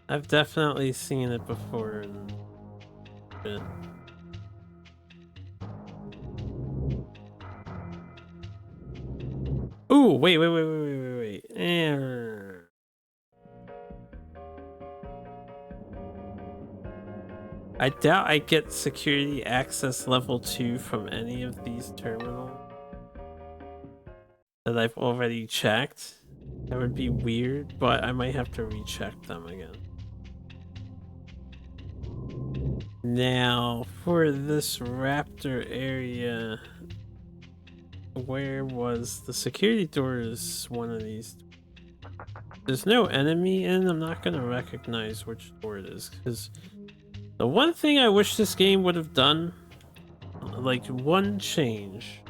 I've definitely seen it before and shit. Ooh, wait. I doubt I get security access level 2 from any of these terminals that I've already checked. That would be weird, but I might have to recheck them again. Now, for this Raptor area, where was the security door? Is one of these. There's no enemy in. I'm not gonna recognize which door it is, because the one thing I wish this game would have done, like one change.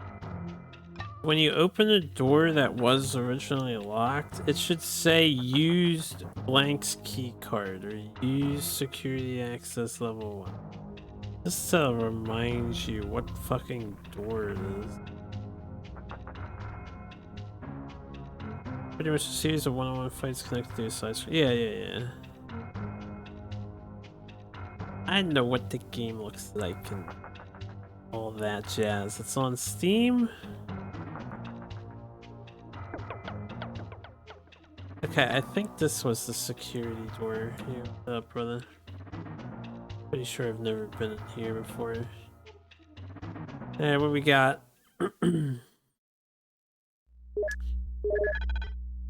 When you open a door that was originally locked, it should say used blank's key card or use security access level 1. Just to remind you what fucking door it is. Pretty much a series of one-on-one fights connected to a side screen. Yeah. I know what the game looks like and all that jazz. It's on Steam. Okay, I think this was the security door here. What's up, brother? Pretty sure I've never been in here before. Alright, what we got?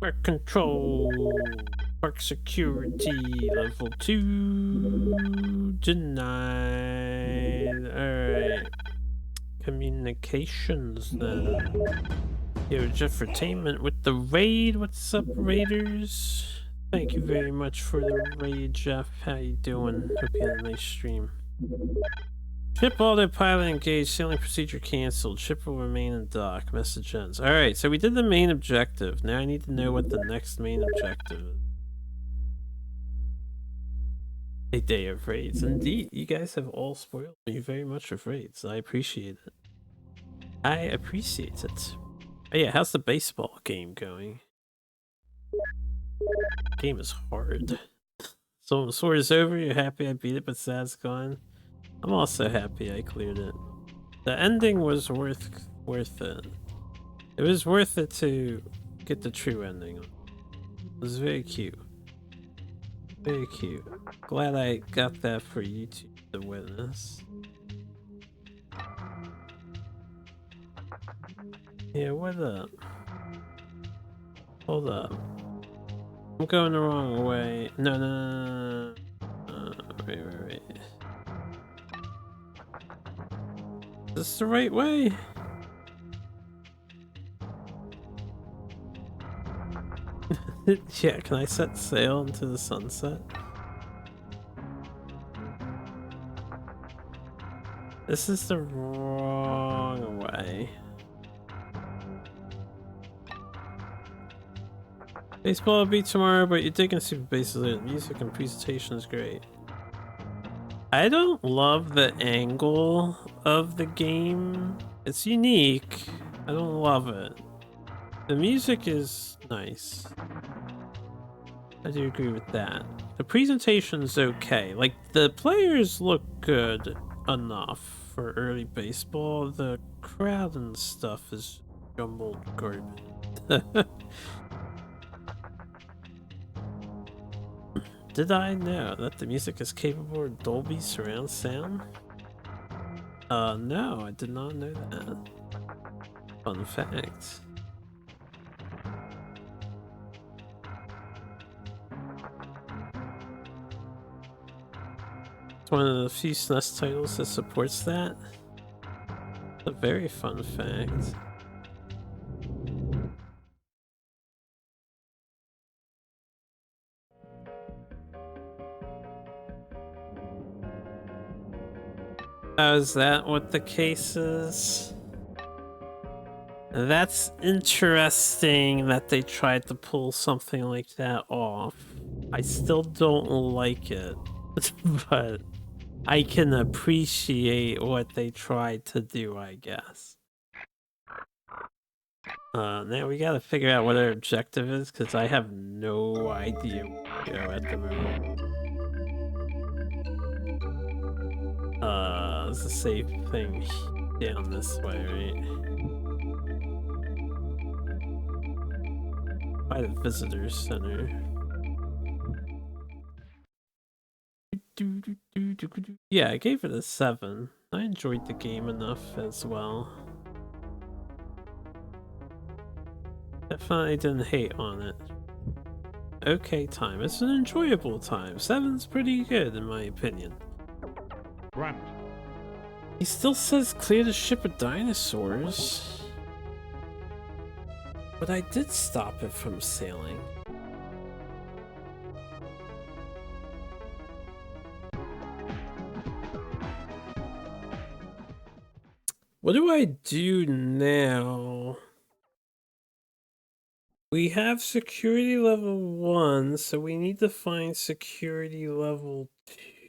Park control. Park security level 2 denied. Alright. communications then. Yo, Jeffertainment with the raid. What's up, raiders? Thank you very much for the raid, Jeff. How you doing? Hope you had a nice stream. Ship autopilot engaged. Sailing procedure canceled. Ship will remain in dock. Message ends. Alright, so we did the main objective. Now I need to know what the next main objective is. A day of raids. Indeed, you guys have all spoiled me very much with raids. I appreciate it. I appreciate it. Oh yeah, how's the baseball game going? Game is hard. So sword is over, you're happy I beat it, but sad's gone. I'm also happy I cleared it. The ending was worth it. It was worth it to get the true ending. It was very cute. Very cute. Glad I got that for YouTube to witness. Yeah, what up? Hold up. I'm going the wrong way. No. Wait. Is this the right way? Yeah, can I set sail into the sunset? This is the wrong way. Baseball will be tomorrow, but you're taking Super Bases. Music and presentation is great. I don't love the angle of the game. It's unique. I don't love it. The music is nice. I do agree with that. The presentation's okay. Like, the players look good enough for early baseball. The crowd and stuff is jumbled garbage. Did I know that the music is capable of Dolby surround sound? No, I did not know that. Fun fact. It's one of the few SNES titles that supports that. A very fun fact. Oh, is that what the case is? That's interesting that they tried to pull something like that off. I still don't like it, but I can appreciate what they tried to do, I guess. Now we gotta figure out what our objective is, because I have no idea where to go at the moment. It's a safe thing down this way, right? By the visitor center. Yeah, I gave it a 7. I enjoyed the game enough as well. Definitely didn't hate on it. Okay time. It's an enjoyable time. 7's pretty good in my opinion. Grant. He still says clear the ship of dinosaurs. But I did stop it from sailing. What do I do now? We have security level 1, so we need to find security level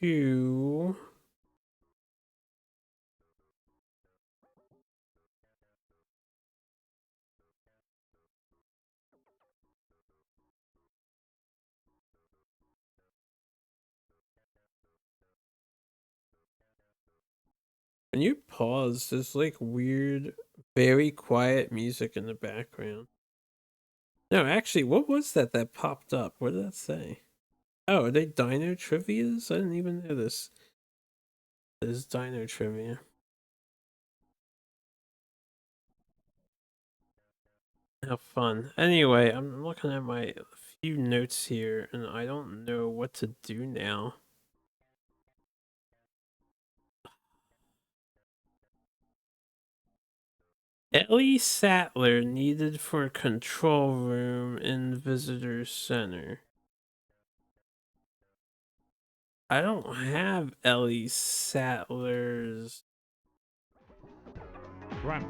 2. When you pause, there's like weird, very quiet music in the background. No, actually, what was that popped up? What did that say? Oh, are they dino trivias? I didn't even know this. There's dino trivia. How fun. Anyway, I'm looking at my few notes here, and I don't know what to do now. Ellie Sattler needed for control room in visitor center. I don't have Ellie Sattler's Grant.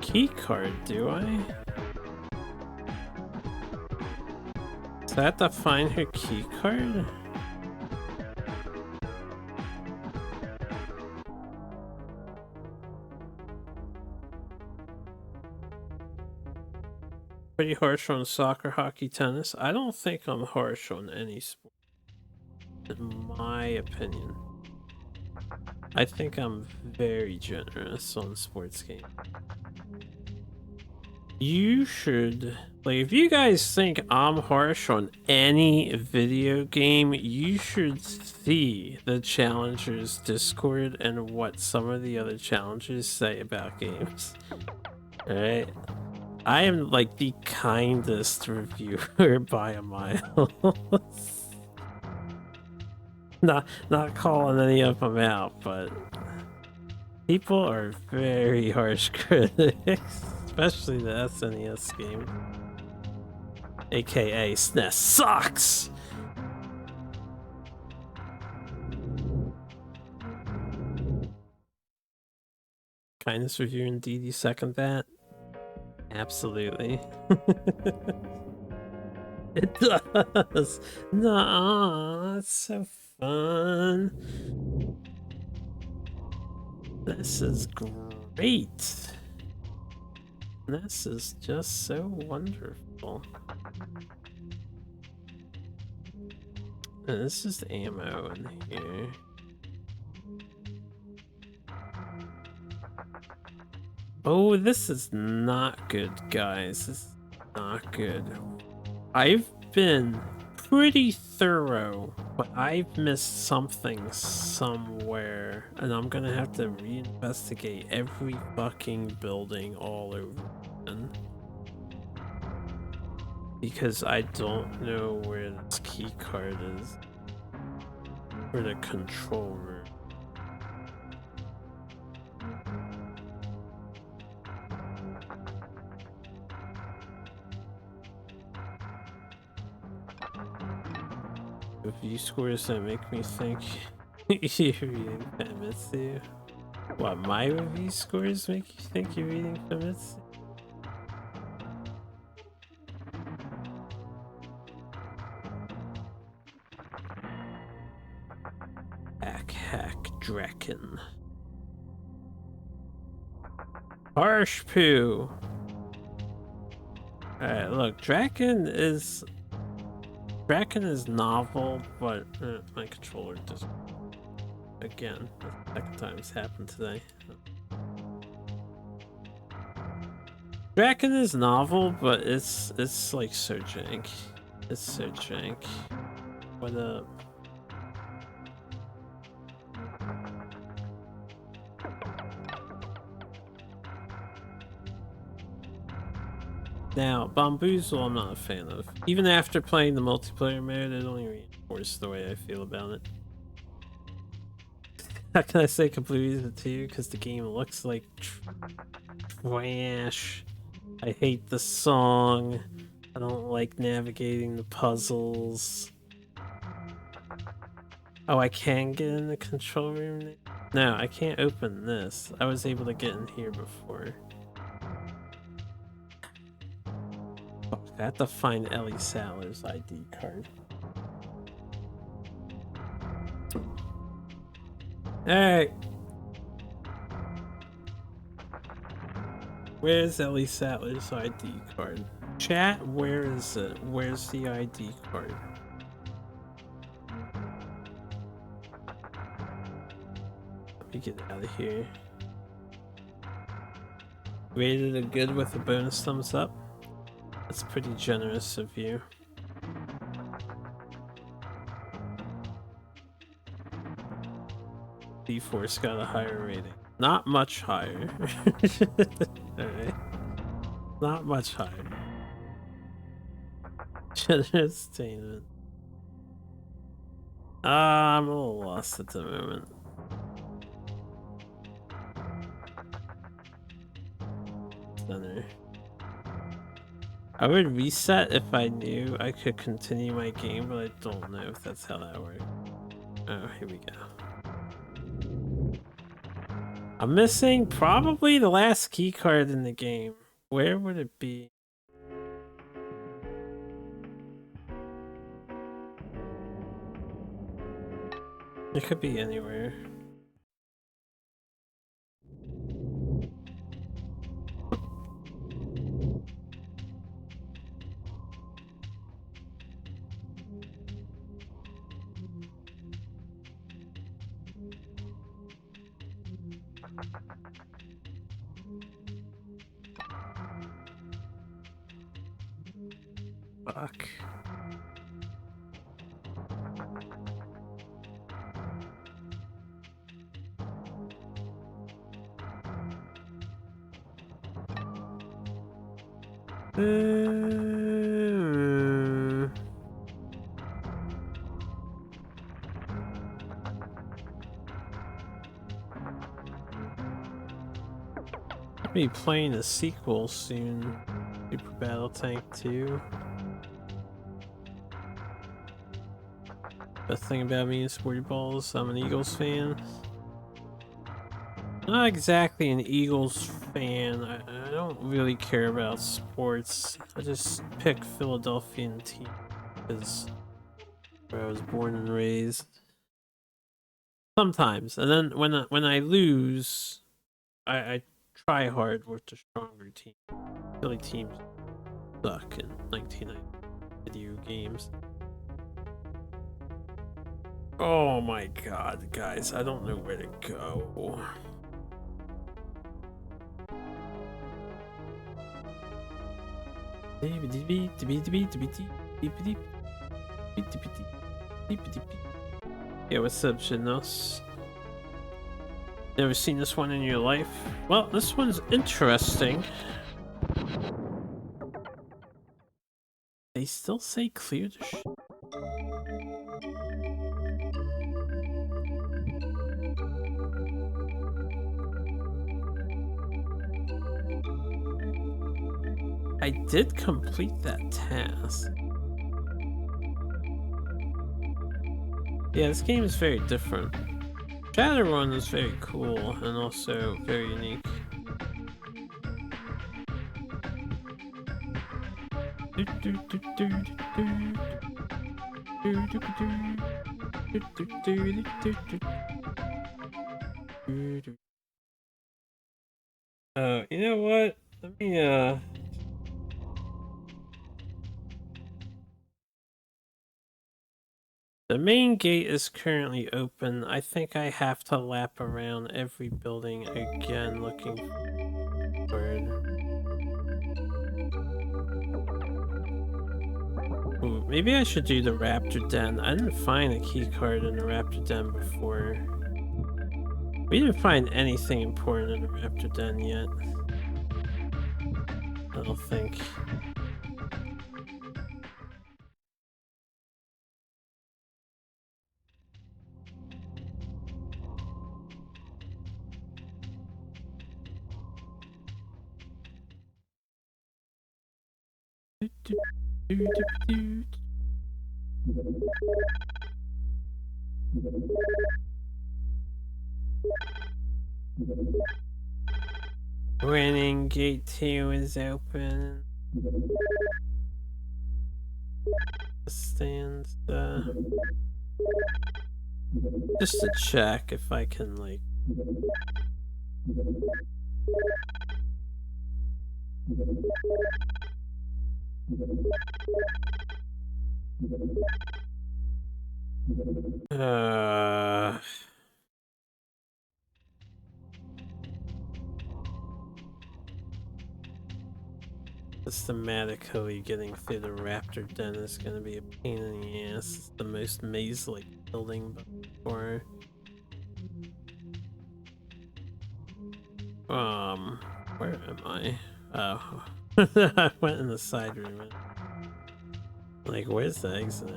key card, do I? So I have to find her key card? Pretty harsh on soccer, hockey, tennis. I don't think I'm harsh on any sport, in my opinion. I think I'm very generous on sports games. You should, like, if you guys think I'm harsh on any video game, you should see the challengers Discord and what some of the other challengers say about games. Alright? I am like the kindest reviewer by a mile. Not calling any of them out, but people are very harsh critics, especially the SNES game, aka SNES sucks. Kindness review indeed, you second that? Absolutely. It does. Nah, it's so fun. This is great. This is just so wonderful. And this is ammo in here. Oh, this is not good, guys. This is not good. I've been pretty thorough, but I've missed something somewhere, and I'm gonna have to reinvestigate every fucking building all over again. Because I don't know where this key card is for the control room. Review scores that make me think you're reading Famitsu. What, my review scores make you think you're reading Famitsu? Hack Draken. Harsh poo. Alright, look, Draken is novel, but my controller just, again, the second time it's happened today. Draken is novel, but it's like so jank. It's so jank. What up? Now, Bamboozle I'm not a fan of. Even after playing the multiplayer mode, it only reinforced the way I feel about it. How can I say completely to you? Because the game looks like trash. I hate the song. I don't like navigating the puzzles. Oh, I can get in the control room? No, I can't open this. I was able to get in here before. I have to find Ellie Sattler's ID card. Alright. Where's Ellie Sattler's ID card? Chat, where is it? Where's the ID card? Let me get out of here. Rated a good with a bonus thumbs up. That's pretty generous of you. D4's got a higher rating. Not much higher. Alright. Not much higher. Generous attainment. I'm a little lost at the moment. I would reset if I knew I could continue my game, but I don't know if that's how that works. Oh, here we go. I'm missing probably the last key card in the game. Where would it be? It could be anywhere. Fuck. I'll be playing a sequel soon. Super Battle Tank 2. Best thing about me in sporty balls, I'm an Eagles fan. Not exactly an Eagles fan. I don't really care about sports. I just pick Philadelphian team because where I was born and raised. Sometimes, and then when I lose, I try hard with the stronger team. Philly teams suck in 1990 video games. Oh my god, guys, I don't know where to go. Yeah, what's up, Shinos? Never seen this one in your life? Well, this one's interesting. They still say clear the I did complete that task. Yeah, this game is very different. Shadowrun is very cool and also very unique. You know what? Let me The main gate is currently open. I think I have to lap around every building again looking for it. Ooh, maybe I should do the Raptor Den. I didn't find a key card in the Raptor Den before. We didn't find anything important in the Raptor Den yet. I don't think. Winning gate 2 is open. Stands just to check if I can like systematically getting through the Raptor Den is gonna be a pain in the ass. It's the most maze-like building before. Where am I? Oh. I went in the side room. Like, where's the exit?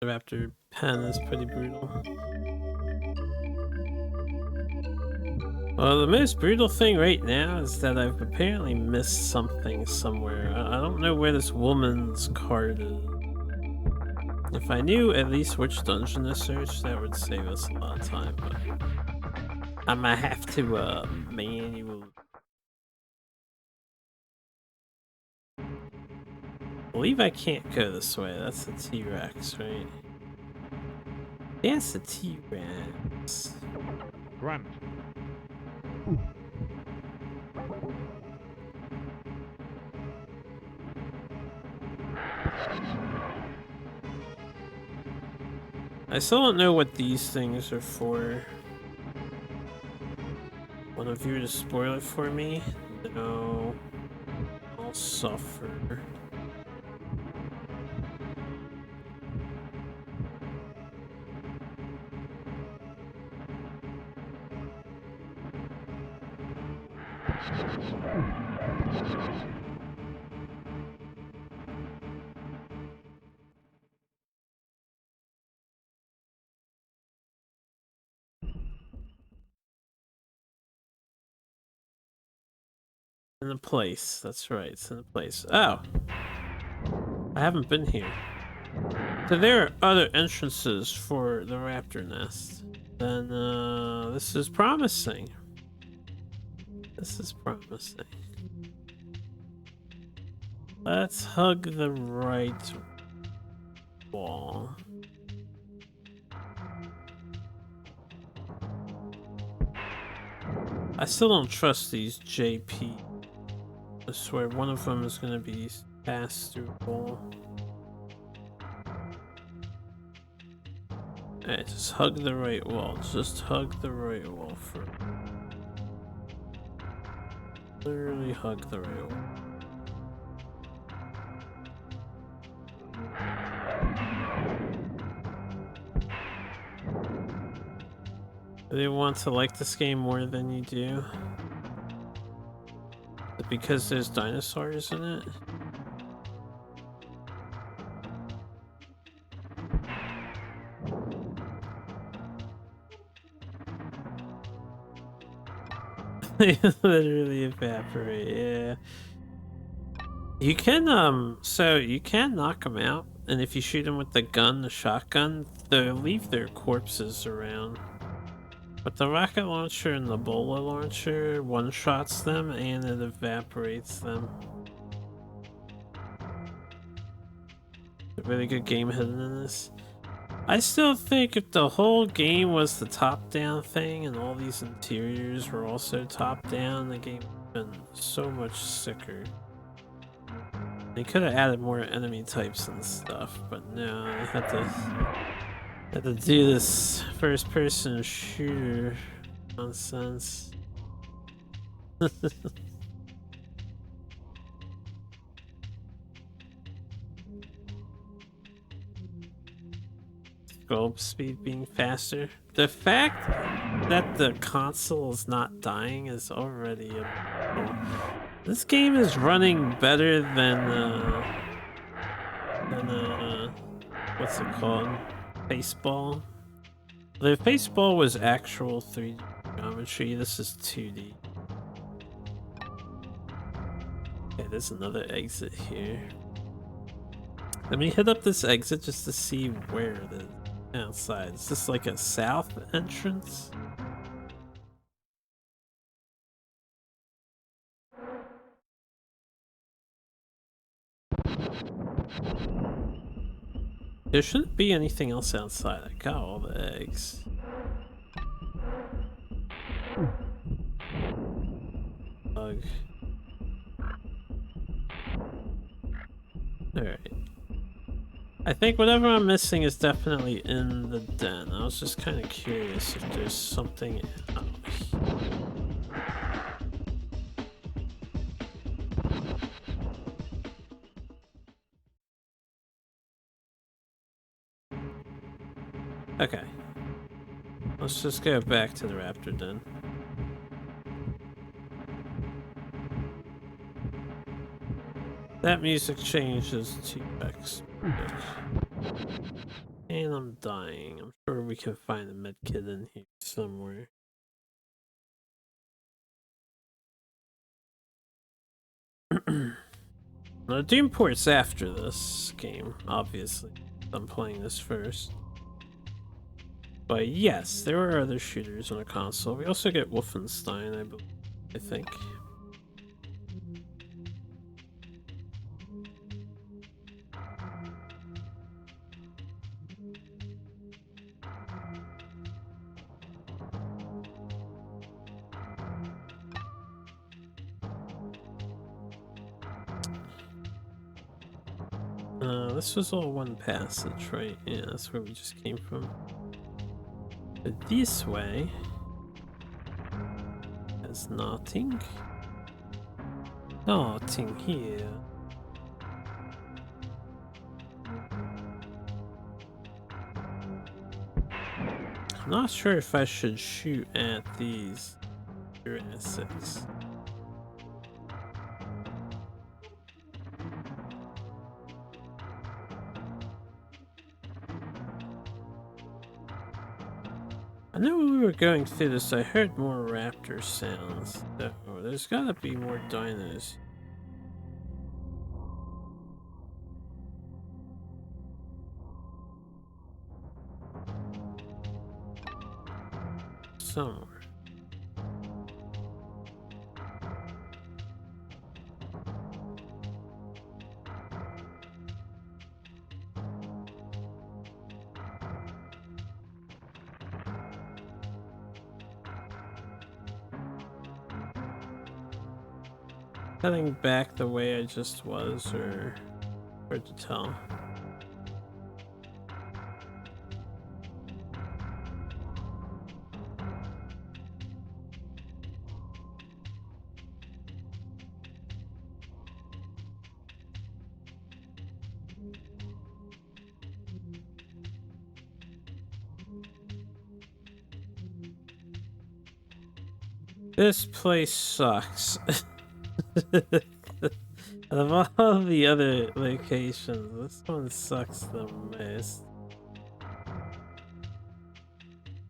The Raptor pen is pretty brutal. Well, the most brutal thing right now is that I've apparently missed something somewhere. I don't know where this woman's card is. If I knew at least which dungeon to search, that would save us a lot of time, but I might have to manual. I believe I can't go this way. That's the T-Rex, right? Yeah, it's the T-Rex. Grunt. I still don't know what these things are for. One of you to spoil it for me? No. I'll suffer. In the place. That's right, it's in the place. Oh! I haven't been here. So there are other entrances for the raptor nest. Then, this is promising. This is promising. Let's hug the right wall. I still don't trust these JP. I swear one of them is gonna be pass-through wall. Alright, just hug the right wall. Just hug the right wall for. Literally hug the right wall. Do they want to like this game more than you do? Is it because there's dinosaurs in it? They literally evaporate, yeah. You can, so you can knock them out, and if you shoot them with the gun, the shotgun, they'll leave their corpses around. But the rocket launcher and the bola launcher one-shots them, and it evaporates them. A really good game hidden in this. I still think if the whole game was the top-down thing and all these interiors were also top-down, the game would have been so much sicker. They could have added more enemy types and stuff, but no, I had to do this first-person shooter nonsense. Scroll speed being faster. The fact that the console is not dying is already a. This game is running better than what's it called? Baseball. The baseball was actual 3D geometry. This is 2D. Okay, there's another exit here. Let me hit up this exit just to see where it is. Outside. Is this like a south entrance? There shouldn't be anything else outside. I got all the eggs. Bug. Alright. I think whatever I'm missing is definitely in the den. I was just kind of curious if there's something out here. Okay. Let's just go back to the raptor den. That music changes T-Rex. And I'm dying. I'm sure we can find a medkit in here somewhere. The Doom port's after this game, obviously. I'm playing this first. But yes, there are other shooters on the console. We also get Wolfenstein, I think. This was all one passage, right? Yeah, that's where we just came from. But this way has nothing. Nothing here. I'm not sure if I should shoot at these Jurassics. I know when we were going through this, I heard more raptor sounds. So there's gotta be more dinos. Somewhere. Heading back the way I just was, or hard to tell. This place sucks. Out of all the other locations, this one sucks the most.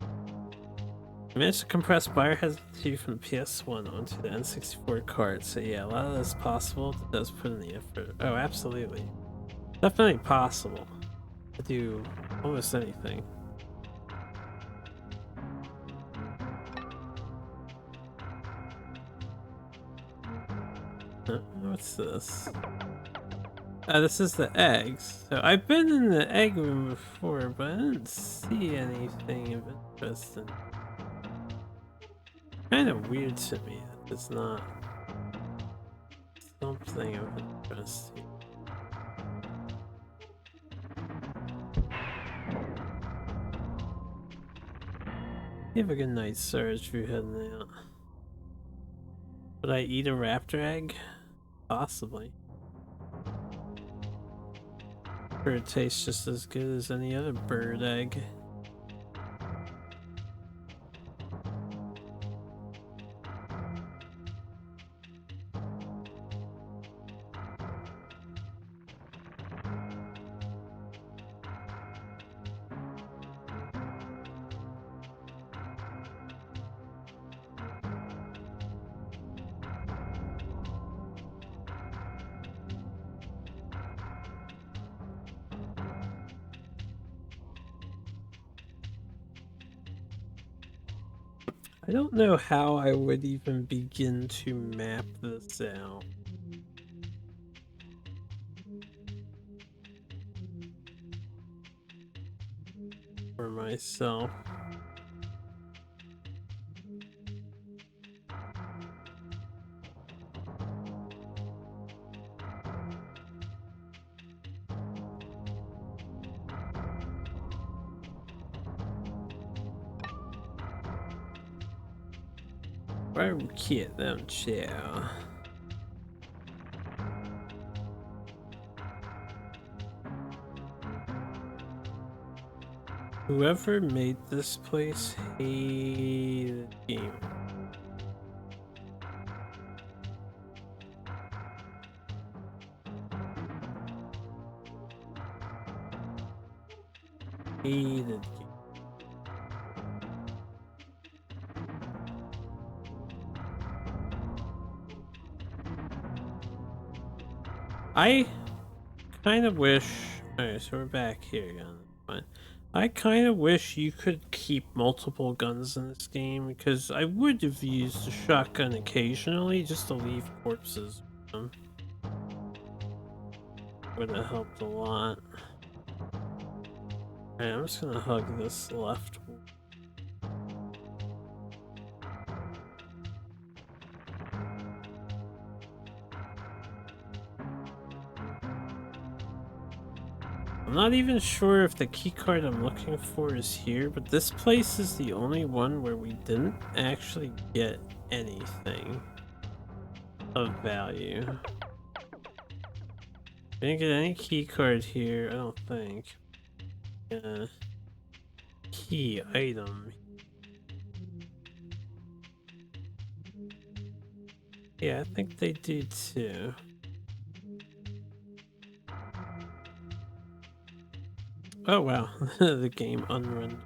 I managed to compress biohazard from the PS1 onto the N64 card, so yeah, a lot of this possible. It does put in the effort. Oh, absolutely. Definitely possible to do almost anything. What's this? This is the eggs. So I've been in the egg room before, but I didn't see anything of interest. Kind of weird to me that it's not something of interest. You have a good night, sir, as you're heading out. Would I eat a raptor egg? Possibly. Sure, it tastes just as good as any other bird egg. I don't know how I would even begin to map this out for myself. Where kid them chair? Whoever made this place hated the game. Hated the game. I kind of wish. Alright, so we're back here again. Fine. I kind of wish you could keep multiple guns in this game, because I would have used a shotgun occasionally just to leave corpses with them. Would have helped a lot. Alright, I'm just gonna hug this left wall. I'm not even sure if the keycard I'm looking for is here, but this place is the only one where we didn't actually get anything of value. Didn't get any keycard here, I don't think. Key item. Yeah, I think they do too. Oh wow, the game unrendered.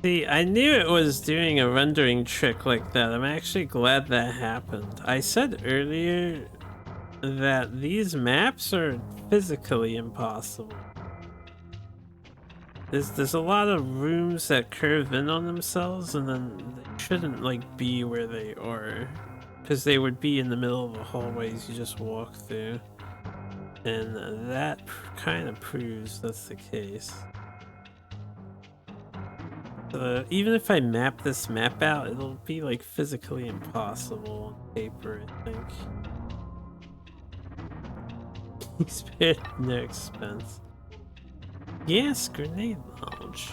See, I knew it was doing a rendering trick like that. I'm actually glad that happened. I said earlier that these maps are physically impossible. There's a lot of rooms that curve in on themselves, and then they shouldn't like be where they are, because they would be in the middle of the hallways you just walk through, and that kind of proves that's the case. Even if I map this map out, it'll be like physically impossible on paper, I think. Spared no expense. Yes, grenade launch.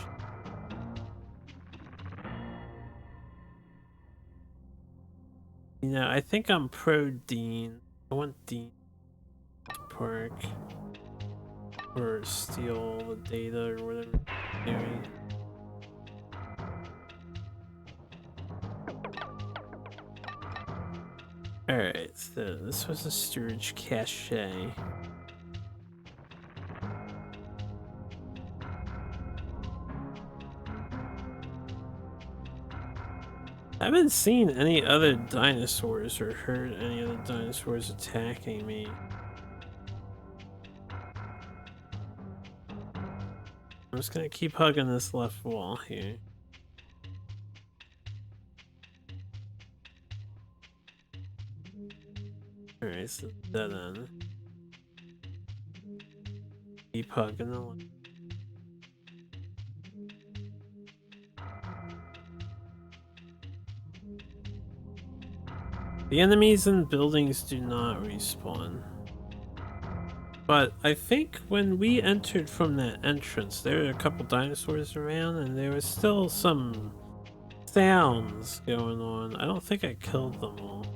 You know, I think I'm pro Dean. I want Dean to park. Or steal all the data or whatever. Anyway. Alright, so this was a storage cache. I haven't seen any other dinosaurs or heard any other dinosaurs attacking me. I'm just gonna keep hugging this left wall here. Alright, so dead end. Keep hugging the left. The enemies in buildings do not respawn. But I think when we entered from that entrance, there were a couple dinosaurs around and there was still some sounds going on. I don't think I killed them all.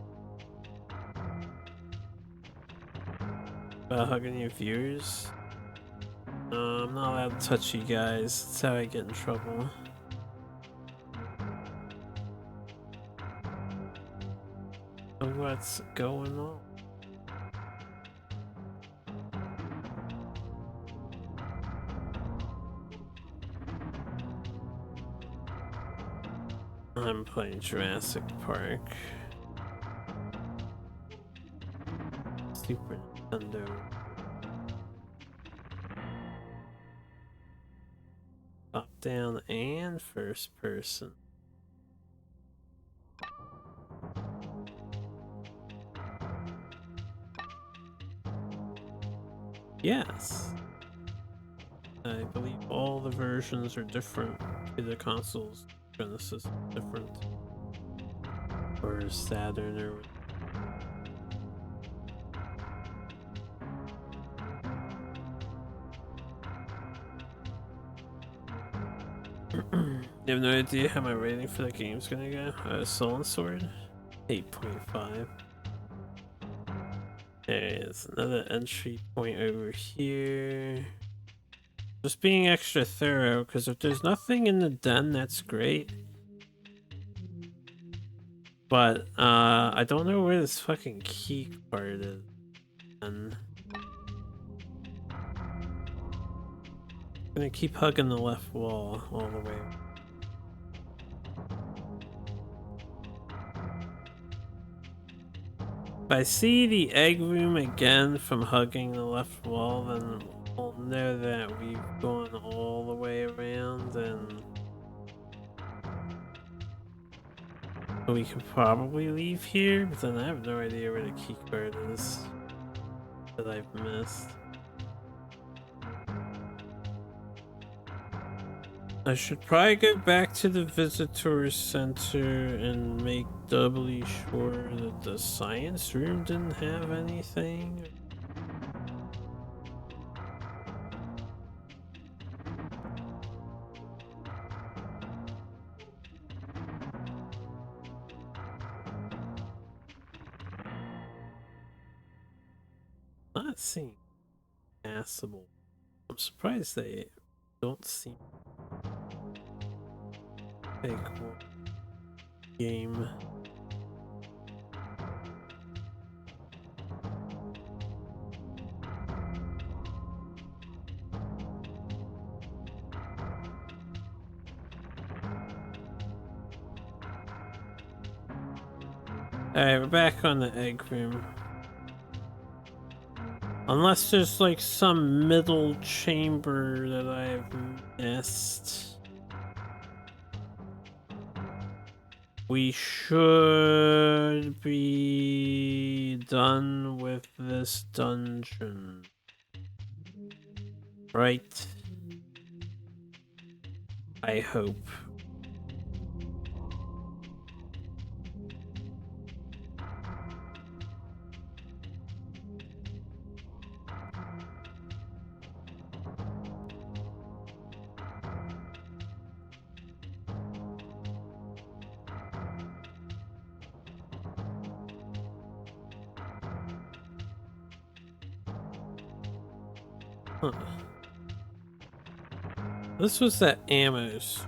About hugging your viewers? No, I'm not allowed to touch you guys. That's how I get in trouble. What's going on? I'm playing Jurassic Park. Super Nintendo. Top down and first person. Yes. I believe all the versions are different to the consoles. Genesis is different. Or Saturn or... You have no idea how my rating for the game's gonna go? Soul and Sword? 8.5. There's another entry point over here. Just being extra thorough, because if there's nothing in the den, that's great. But, I don't know where this fucking key card is. And I'm gonna keep hugging the left wall all the way. If I see the egg room again from hugging the left wall, then we'll know that we've gone all the way around, and we could probably leave here, but then I have no idea where the key card is that I've missed. I should probably go back to the visitor center and make doubly sure that the science room didn't have anything. Not seem passable. I'm surprised they don't seem like one game. Alright, we're back on the egg room. Unless there's like some middle chamber that I've missed. We should be done with this dungeon. Right? I hope. Huh. This was that ammos.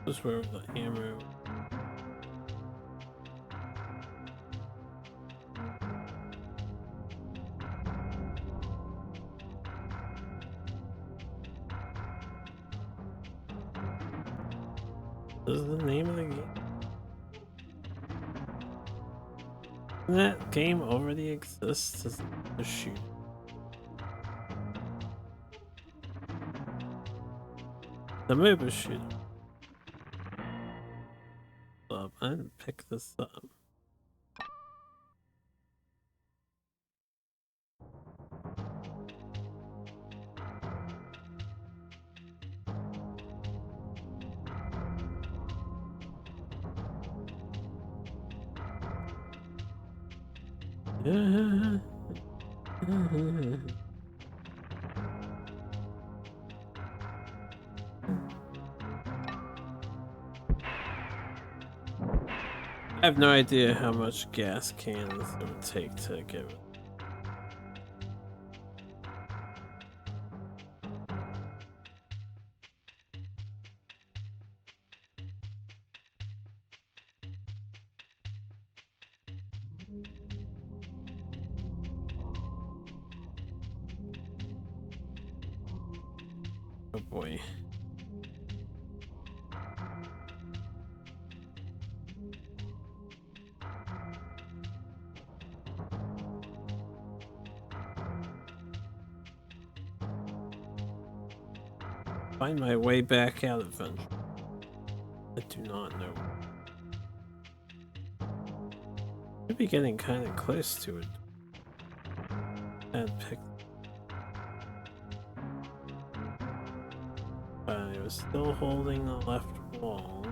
This was where the ammo. This is the name of the game. Doesn't that game already exists as a shoot? The MOBA shooter. I didn't pick this up. I have no idea how much gas cans it would take to get it. Oh boy. Find my way back out eventually. I do not know. Should be getting kind of close to it. And pick. I was still holding the left wall.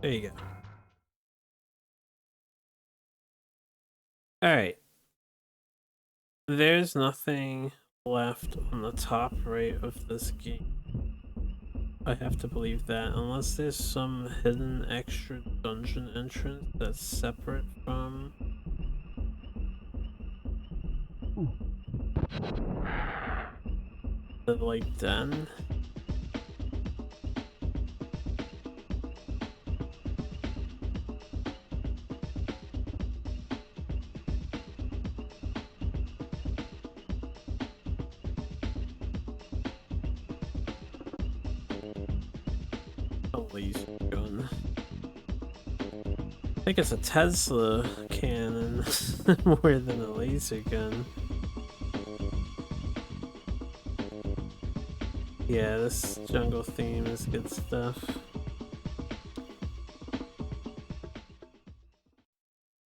There you go. Alright. There's nothing left on the top right of this game. I have to believe that, unless there's some hidden extra dungeon entrance that's separate from the like den. A laser gun. think it's a Tesla cannon more than a laser gun. Yeah, this jungle theme is good stuff.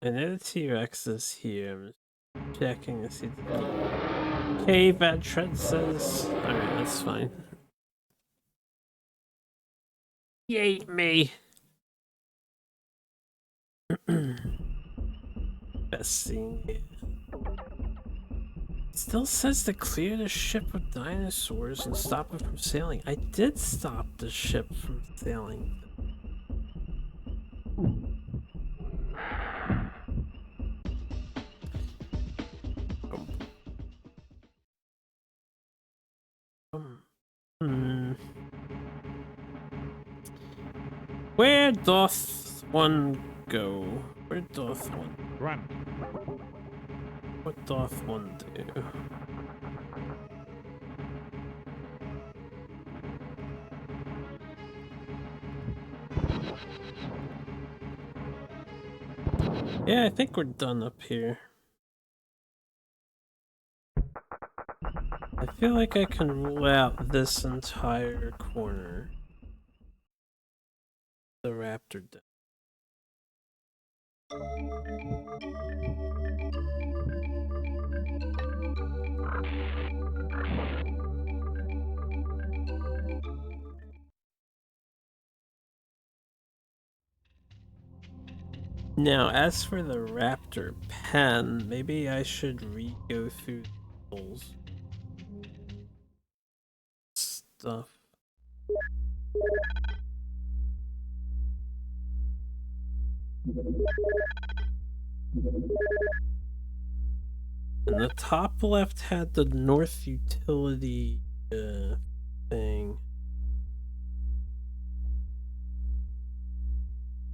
I know the T-Rex is here. I'm checking to see the cave entrance says. Alright, that's fine. He ate me! Best scene here. It still says to clear the ship of dinosaurs and stop it from sailing. I did stop the ship from sailing. Where doth one go? Where doth one? Grant. What doth one do? Yeah, I think we're done up here. I feel like I can rule out this entire corner. The raptor den. Now, as for the raptor pen, maybe I should re-go through those stuff. And the top left had the north utility thing.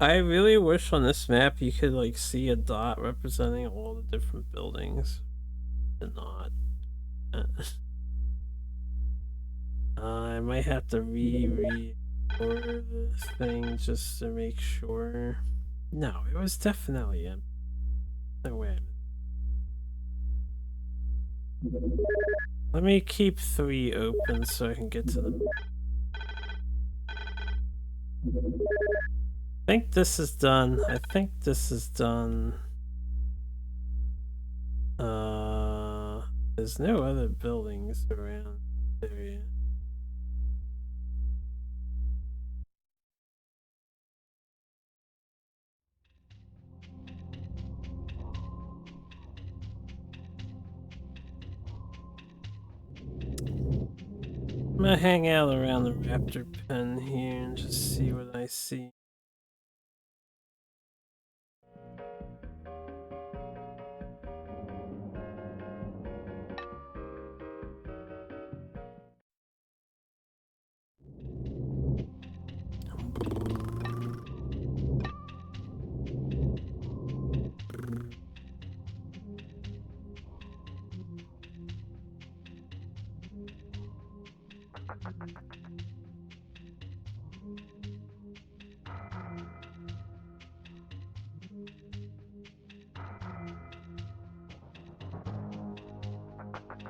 I really wish on this map you could like see a dot representing all the different buildings. And not. I might have to re-order the thing just to make sure. No, it was definitely empty. No way. Let me keep 3 open so I can get to them. I think this is done. I think this is done. There's no other buildings around there yet. I'm gonna hang out around the raptor pen here and just see what I see.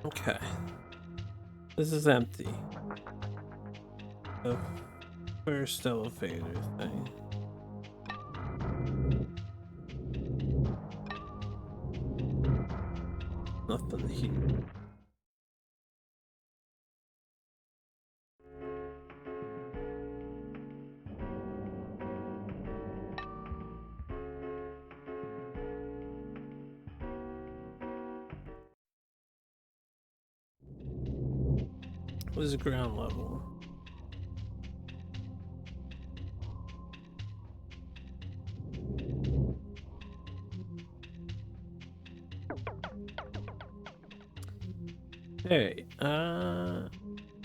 Okay. This is empty. The first elevator thing. Nothing here. What is the ground level? Hey,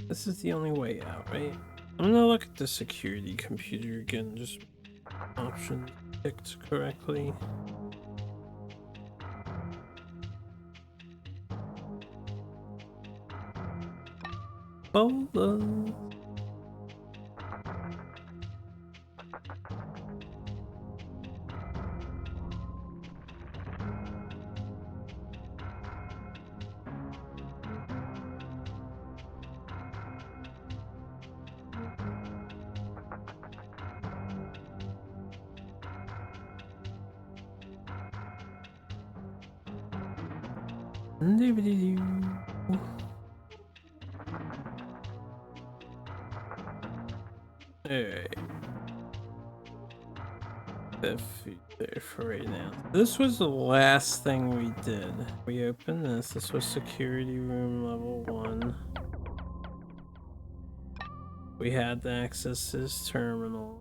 this is the only way out, right? I'm gonna look at the security computer again, just option picked correctly. Bola. Alright. That food there for right now. This was the last thing we did. We opened this. This was security room level 1. We had to access this terminal.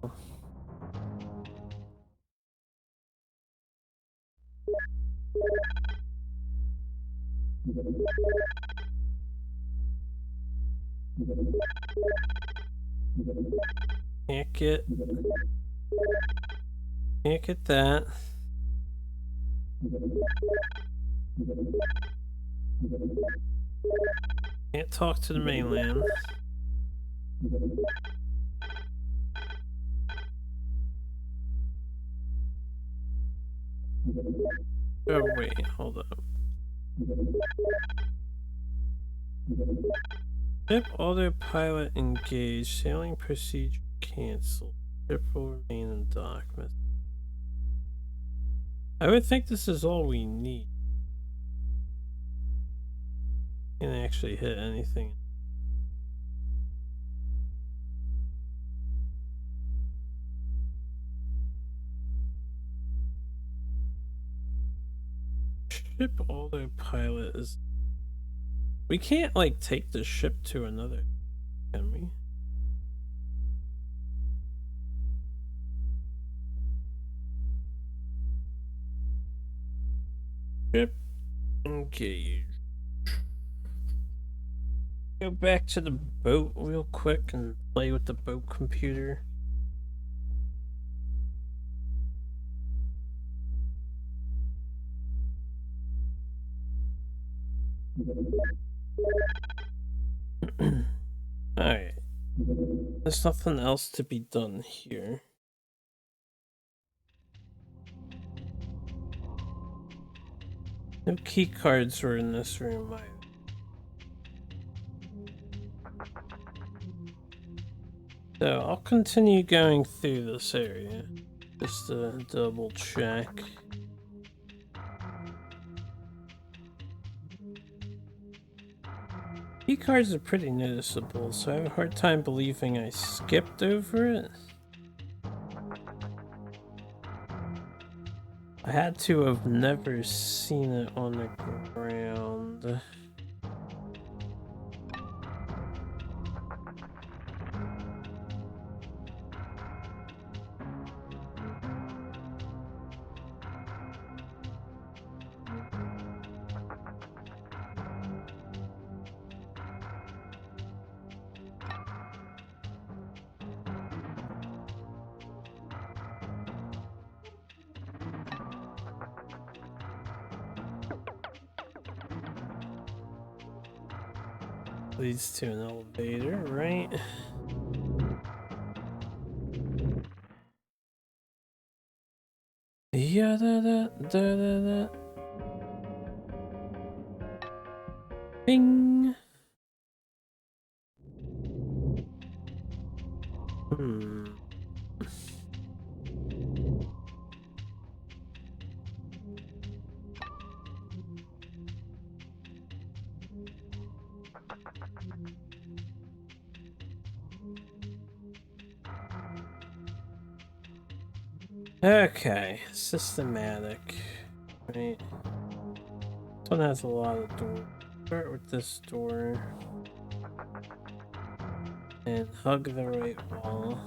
Can't get that. Can't talk to the mainland. Oh wait, hold up. Ship autopilot engaged. Sailing procedure canceled. Ship will remain in dock. I would think this is all we need. Can't actually hit anything. Ship autopilot is... We can't, like, take the ship to another, can we? Ship engaged. Go back to the boat real quick and play with the boat computer. Alright. There's nothing else to be done here. No key cards were in this room either. So I'll continue going through this area just to double check. Key cards are pretty noticeable, so I have a hard time believing I skipped over it. I had to have never seen it on the ground. Leads to an elevator, right? Yeah, da da da da da. Bing. Okay, systematic. Right. This one has a lot of doors. Start with this door. And hug the right wall.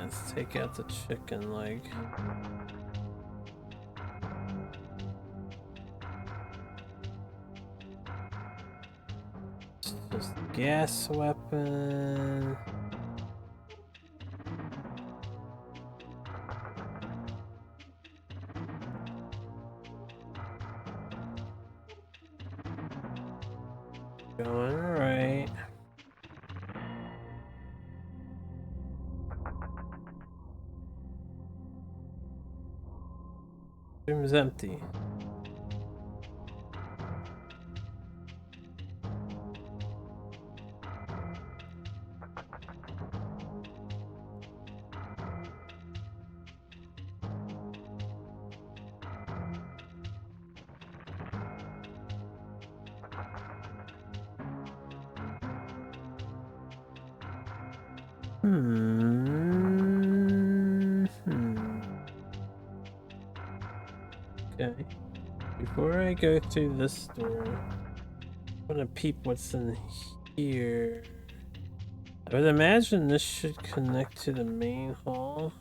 Let's take out the chicken leg. Just a gas weapon. Going right. Room's empty. Okay. Before I go through this door, I want to peep what's in here. I would imagine this should connect to the main hall.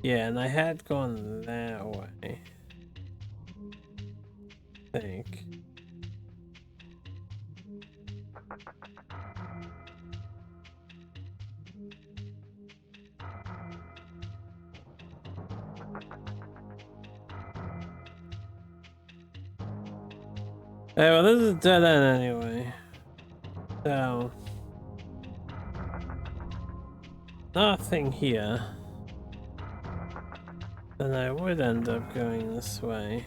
Yeah, and I had gone that way. I think. Hey, well, this is a dead end anyway. So, nothing here. Then I would end up going this way.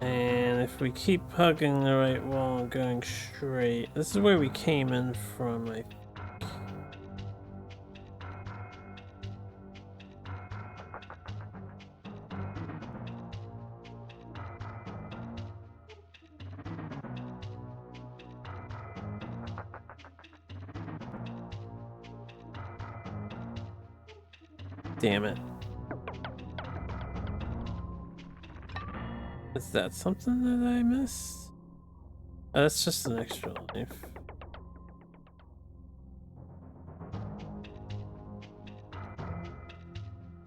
And if we keep hugging the right wall and going straight, this is where we came in from, I think. Damn it. Is that something that I missed? Oh, that's just an extra life.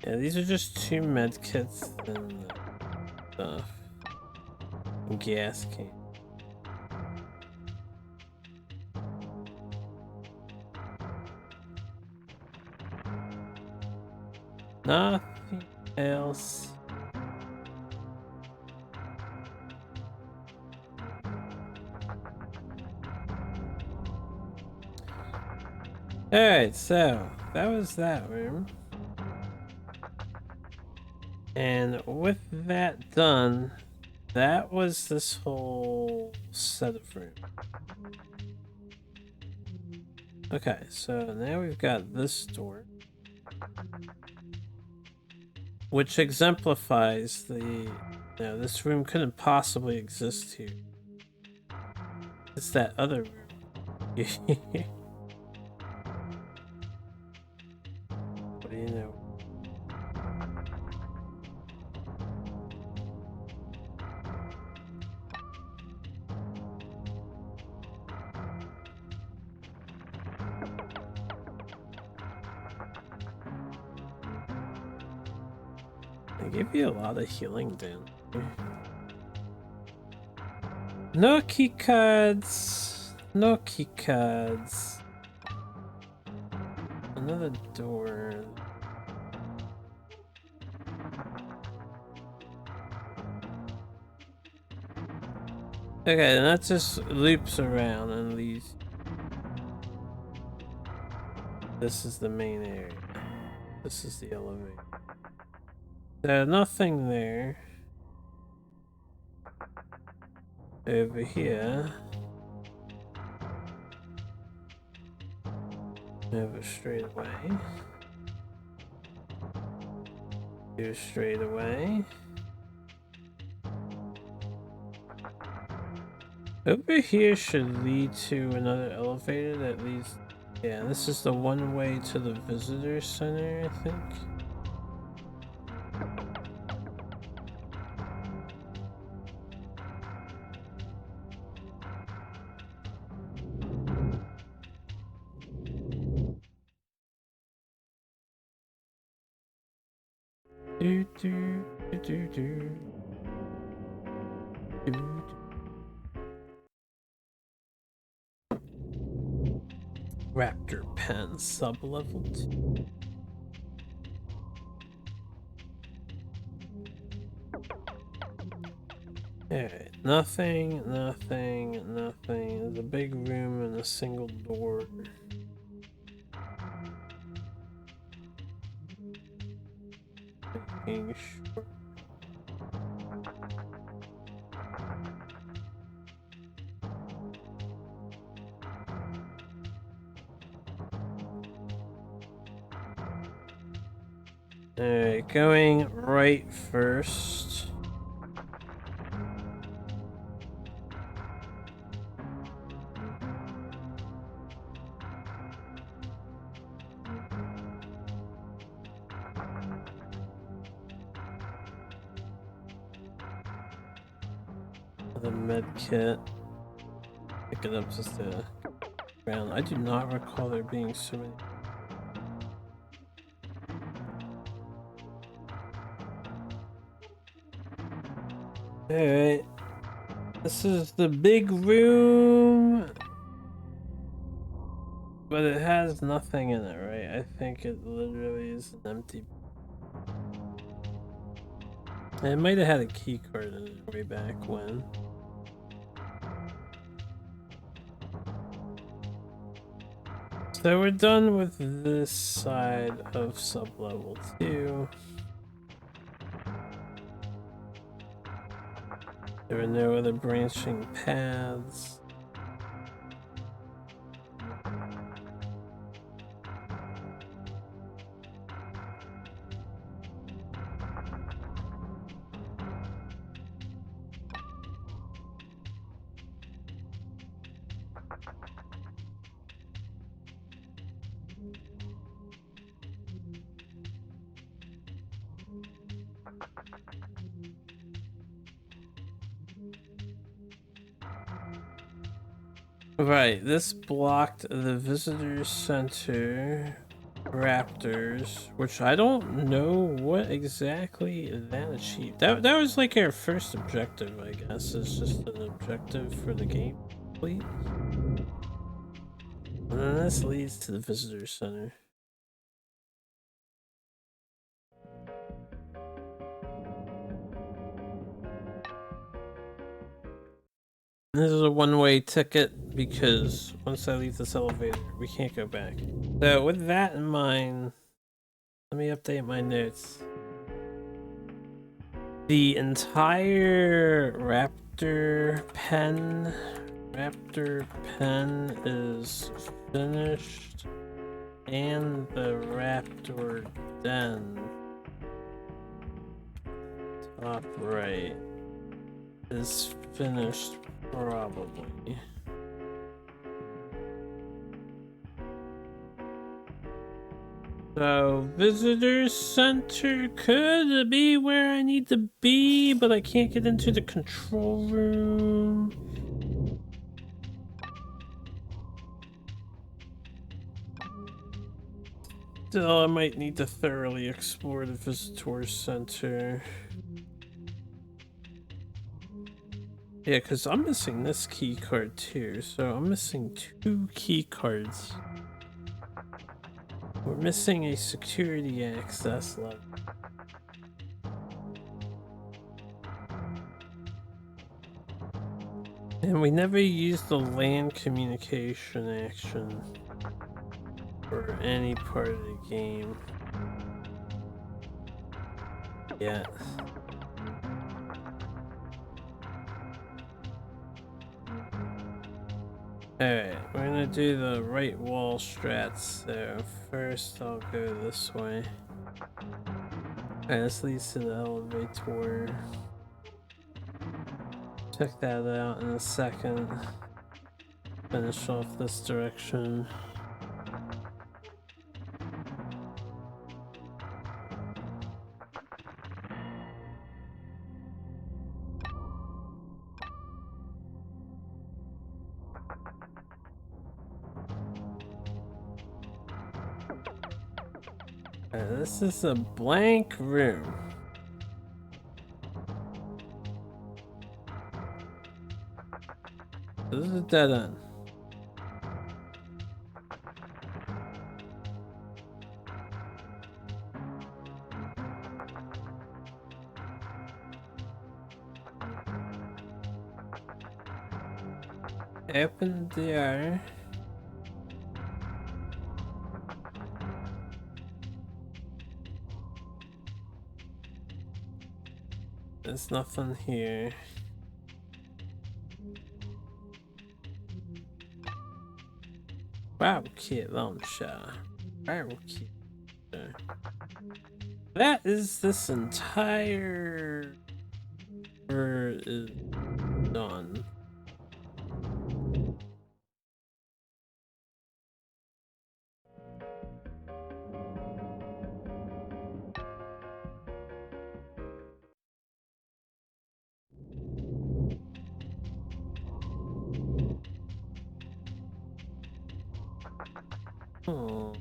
Yeah, these are just 2 med kits and stuff. And gas can. Nothing else. Alright, so that was that room. And with that done, that was this whole set of rooms. Okay, so now we've got this door, which exemplifies the... No, this room couldn't possibly exist here. It's that other room. What do you know? They give you a lot of healing down here. No key cards. No key cards. Another door. Okay, and that just loops around and leads. This is the main area. This is the elevator. There's nothing there. Over here. Over straight away. Go straight away. Over here should lead to another elevator that leads... Yeah, this is the one way to the visitor center, I think. Do do do do do. Do, do. Raptor pen sub-level 2. Alright, nothing, nothing, nothing. There's a big room and a single door. Making sure. Alright, going right first. the med kit. Pick it up just to ground. I do not recall there being so many. Alright. This is the big room. But it has nothing in it, right? I think it literally is an empty. It might have had a key card in it way back when. So we're done with this side of sublevel 2. There are no other branching paths. Right, this blocked the visitor center raptors, which I don't know what exactly that achieved. That was like our first objective, I guess. It's just an objective for the game complete. And then this leads to the visitor center. This is a one-way ticket because once I leave this elevator, we can't go back. So with that in mind, let me update my notes. The entire raptor pen is finished, and the raptor den top right is finished. Probably. So, visitor center could be where I need to be, but I can't get into the control room. Still, I might need to thoroughly explore the visitor center. Yeah, because I'm missing this key card too, so I'm missing 2 key cards. We're missing a security access level. And we never used the LAN communication action for any part of the game yet. Alright, we're gonna do the right wall strats, so first I'll go this way. Alright, this leads to the elevator. Check that out in a second. Finish off this direction. This is a blank room. This is a dead end. Open there. There's nothing here. Wow, kit launcher. Wow, kit. That is this entire is done. Oh.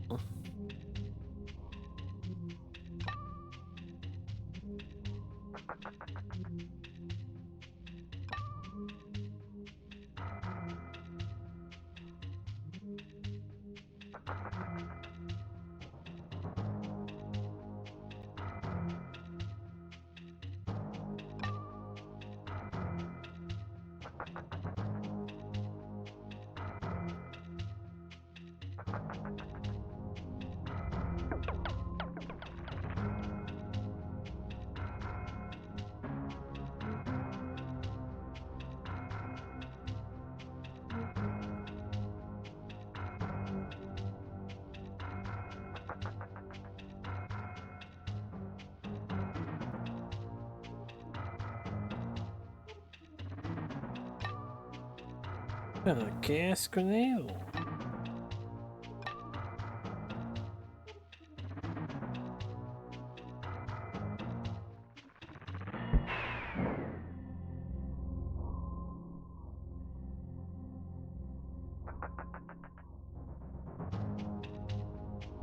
A gas grenade.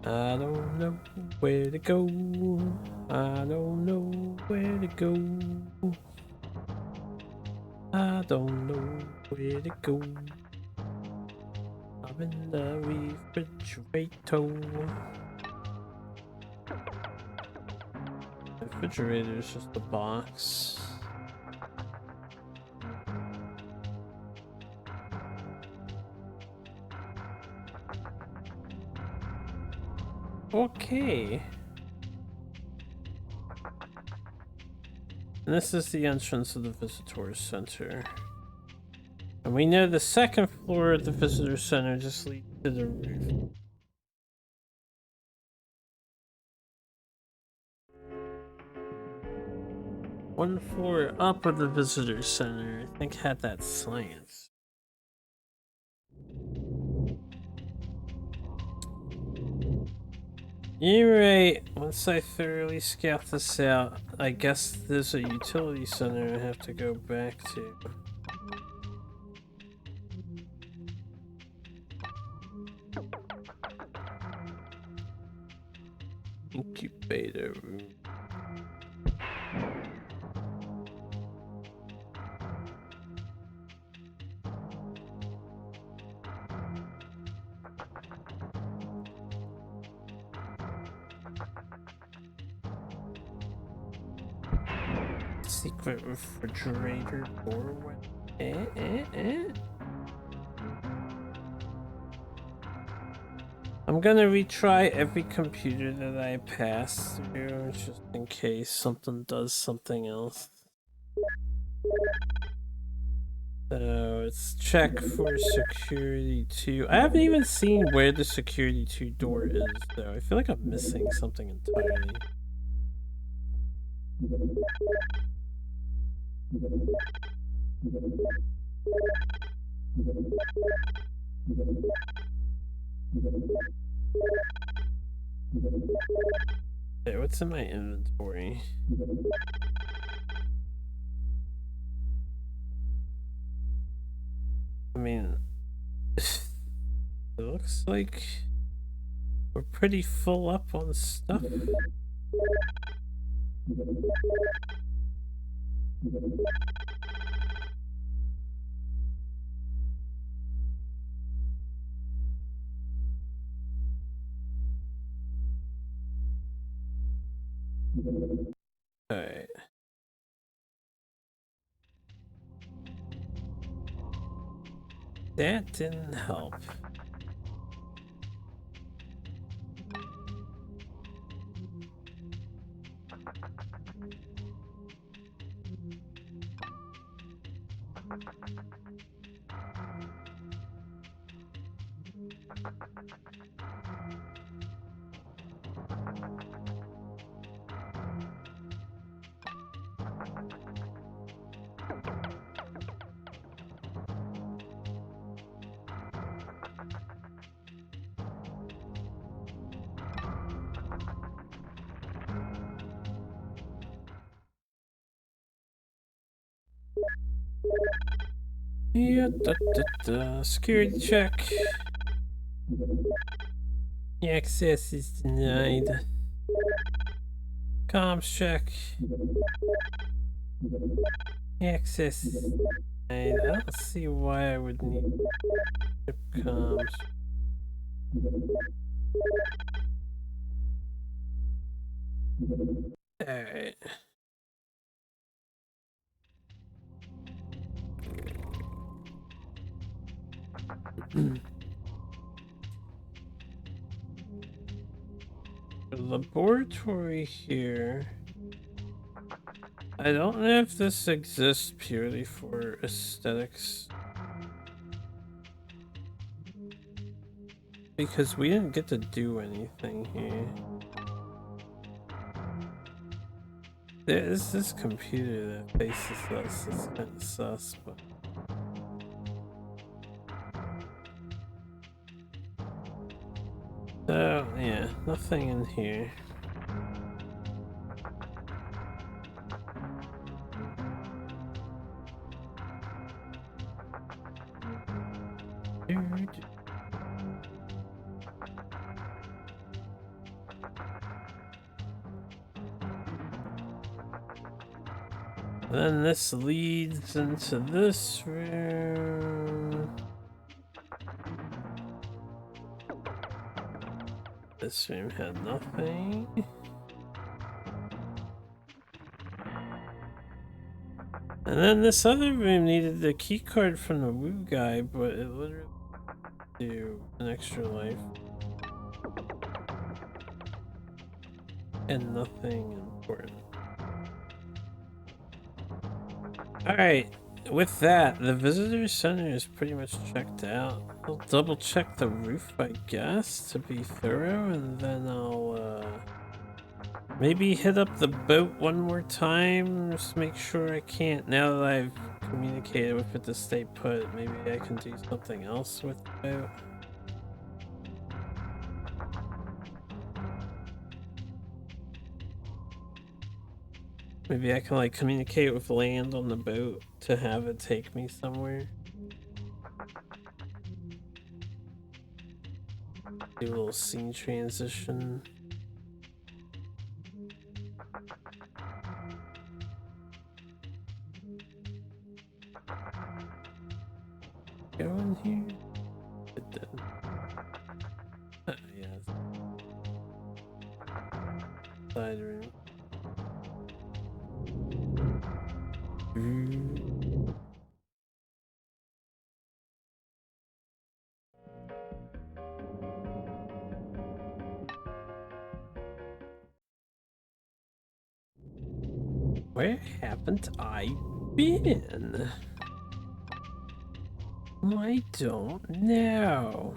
I don't know where to go. I don't know where to go. I don't know where to go. I'm in the refrigerator. The refrigerator is just a box. Okay. And this is the entrance of the visitor center. And we know the second floor of the visitor center just leads to the roof. One floor up of the visitor center, I think, had that science. You're right. Once I thoroughly scout this out, I guess there's a utility center I have to go back to. Incubator room. Secret refrigerator doorway. I'm gonna retry every computer that I pass through just in case something does something else. So let's check for security 2. I haven't even seen where the security 2 door is though. I feel like I'm missing something entirely. Okay, what's in my inventory? I mean, it looks like we're pretty full up on stuff. Alright. That didn't help. Yeah, security check. Access is denied. Comms check. Access is denied. I don't see why I would need chip comms. Alright. The laboratory here. I don't know if this exists purely for aesthetics. Because we didn't get to do anything here. There is this computer that faces us. It's kind of sus, but... So, yeah, nothing in here. Dude. Then this leads into this room. This room had nothing. And then this other room needed the key card from the Woo guy, but it literally do an extra life. And nothing important. Alright, with that, the visitor center is pretty much checked out. I'll double check the roof, I guess, to be thorough, and then I'll maybe hit up the boat one more time, just make sure I can't, now that I've communicated with it to stay put, maybe I can do something else with the boat. Maybe I can like communicate with land on the boat to have it take me somewhere. Do a little scene transition. Go in here. It didn't. Yeah. Side room. Where haven't I been? I don't know.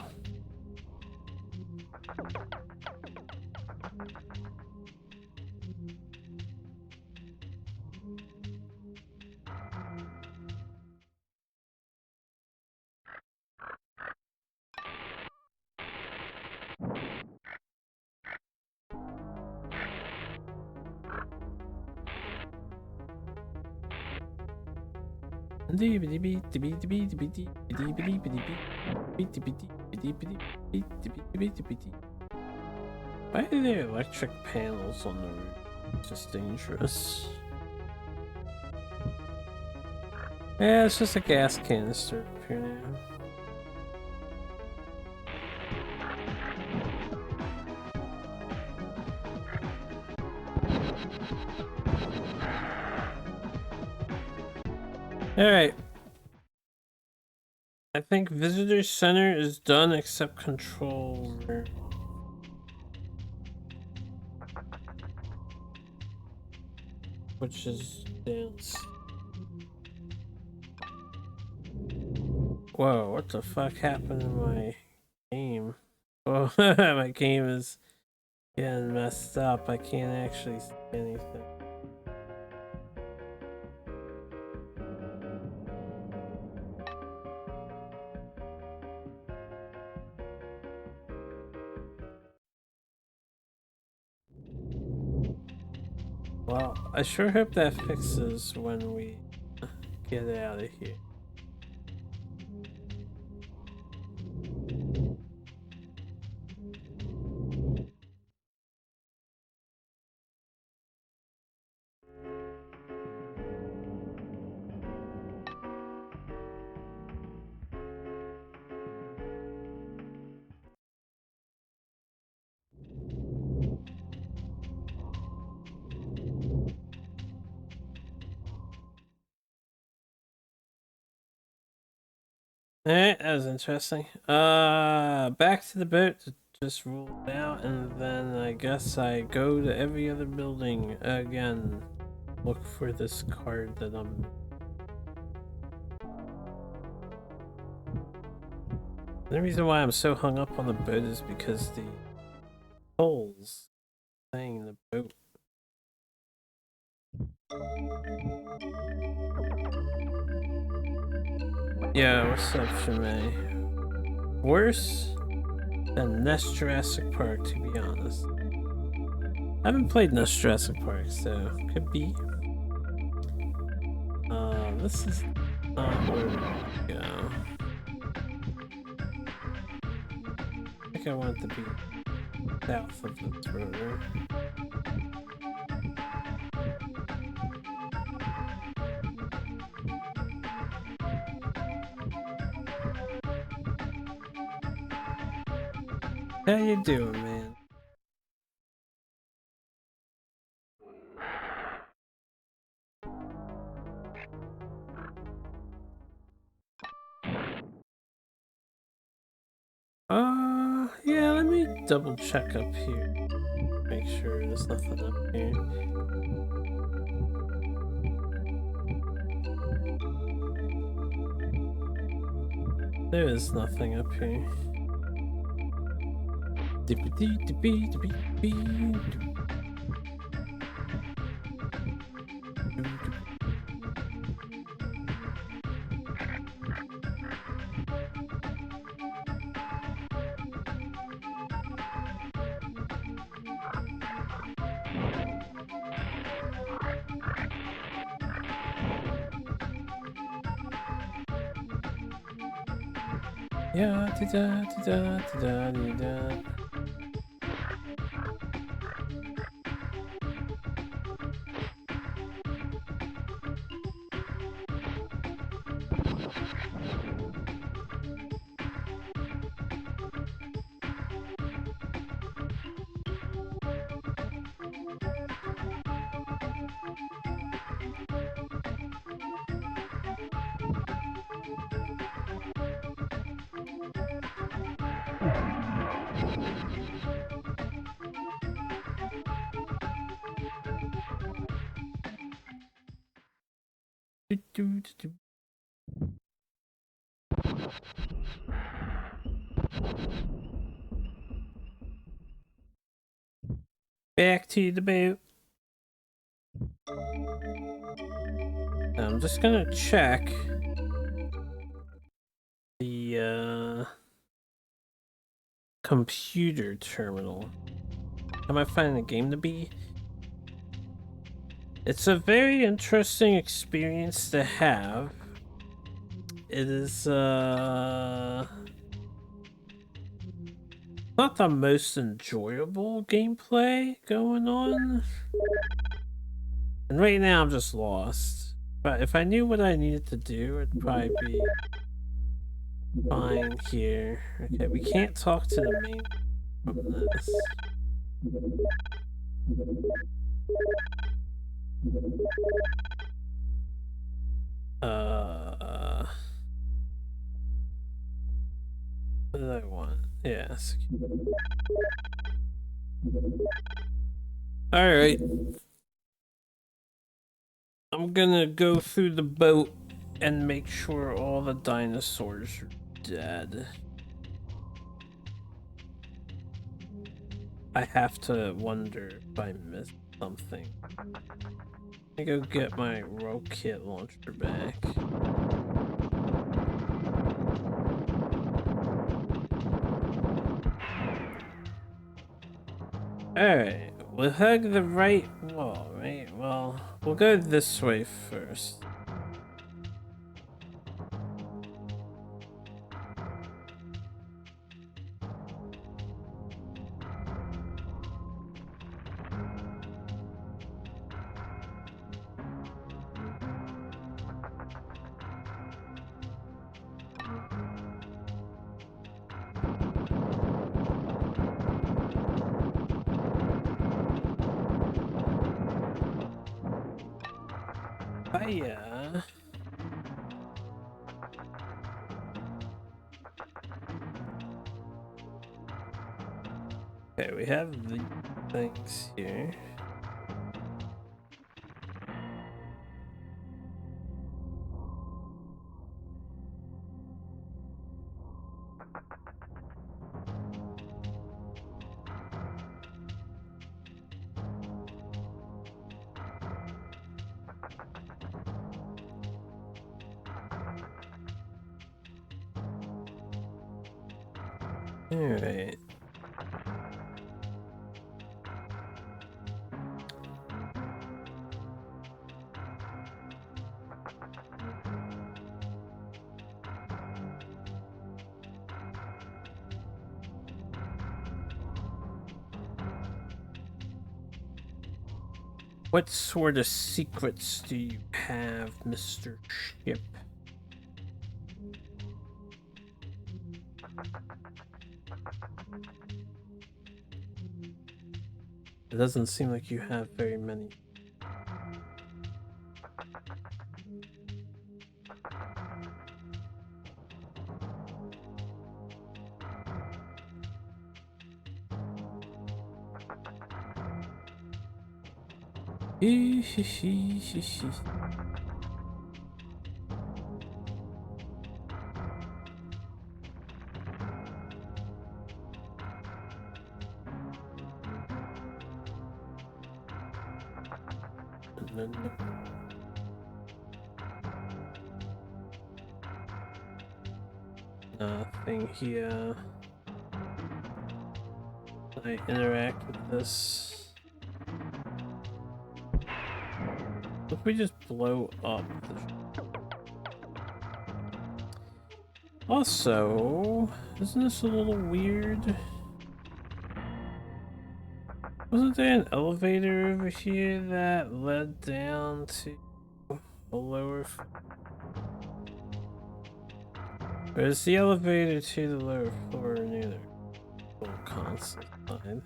Why are there electric panels on the roof? It's just dangerous. Yeah, it's just a gas canister up here now. Alright. I think visitor center is done except control room. Which is dance. Whoa, what the fuck happened to my game? Oh, my game is getting messed up. I can't actually see anything. Well, I sure hope that fixes when we get out of here. Alright, that was interesting. Back to the boat to just rule it out, and then I guess I go to every other building again. Look for this card that I'm. The reason why I'm so hung up on the boat is because the holes saying the boat. Yeah, what's up, Shimei? Worse than NES Jurassic Park, to be honest. I haven't played NES Jurassic Park, so could be. This is not where we go. I think I want it to be south of this road. How you doing, man? Yeah, let me double check up here. Make sure there's nothing up here. There is nothing up here. Yeah, da da da da da da. Do, do, do, do. Back to the boat. I'm just gonna check the computer terminal. Am I finding a game to be? It's a very interesting experience to have. It is not the most enjoyable gameplay going on. And right now I'm just lost. But if I knew what I needed to do, it'd probably be fine here. Okay, we can't talk to the main from this. What did I want? Yes. Alright. I'm gonna go through the boat and make sure all the dinosaurs are dead. I have to wonder if I missed something. I go get my rocket launcher back. Alright, we'll hug the right wall, right? Well, we'll go this way first. Hiya. we have the things here. Alright. What sort of secrets do you have, Mr. Ship? It doesn't seem like you have very many. Nothing here. I interact with this. If we just blow up the... Also, isn't this a little weird? Wasn't there an elevator over here that led down to a lower... Or is the elevator to the lower floor near the little console side?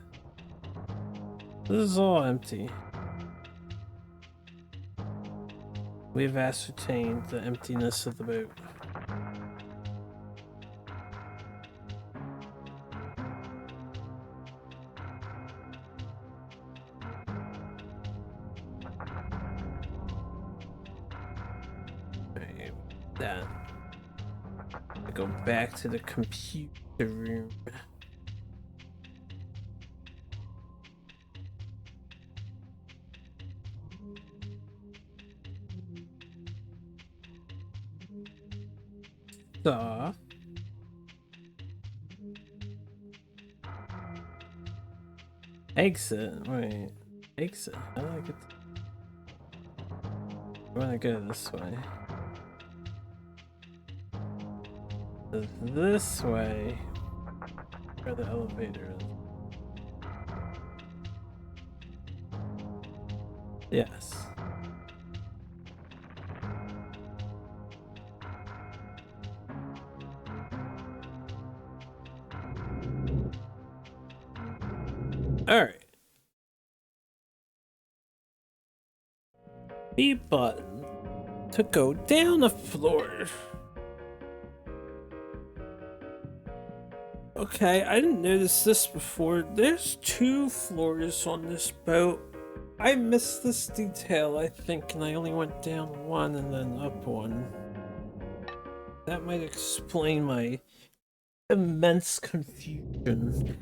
This is all empty. We've ascertained the emptiness of the boat. Alright, that. I go back to the computer room. Off. Exit. Wait. Exit. How do I get? I want to go this way. This way. Where the elevator is. Yes. Alright. B button to go down the floor. Okay, I didn't notice this before. There's 2 floors on this boat. I missed this detail, I think, and I only went down 1 and then up 1. That might explain my immense confusion.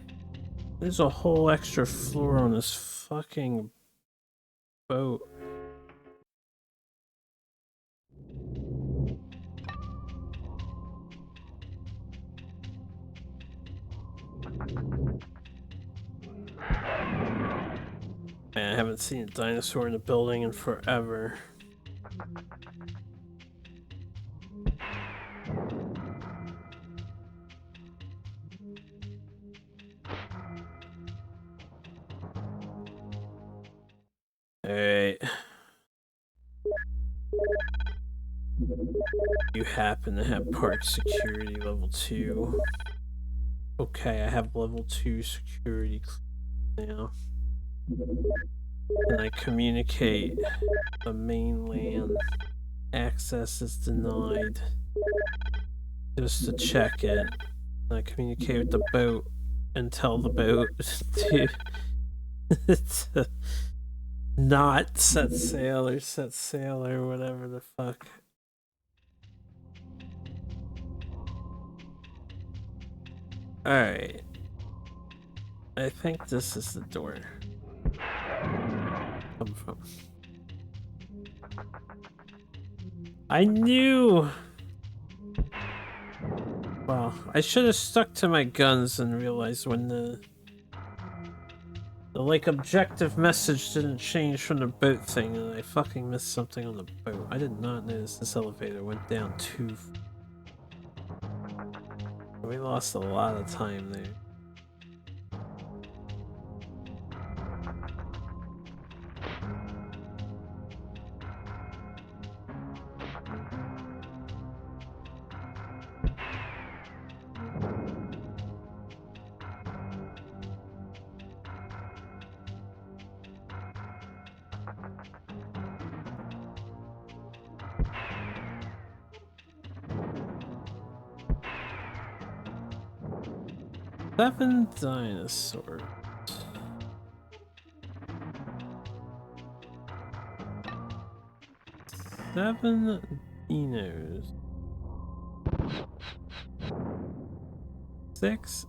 There's a whole extra floor on this fucking boat. Man, I haven't seen a dinosaur in a building in forever. Alright. You happen to have park security level 2. Okay, I have level 2 security now. And I communicate the mainland. Access is denied. Just to check it. And I communicate with the boat. and tell the boat to not set sail or whatever the fuck. Alright. I think this is the door. Come from. I knew! Well, I should have stuck to my guns and realized when the like objective message didn't change from the boat thing, and I fucking missed something on the boat. I did not notice this elevator went down too. We lost a lot of time there. Seven dinosaurs. Seven dinos. 6.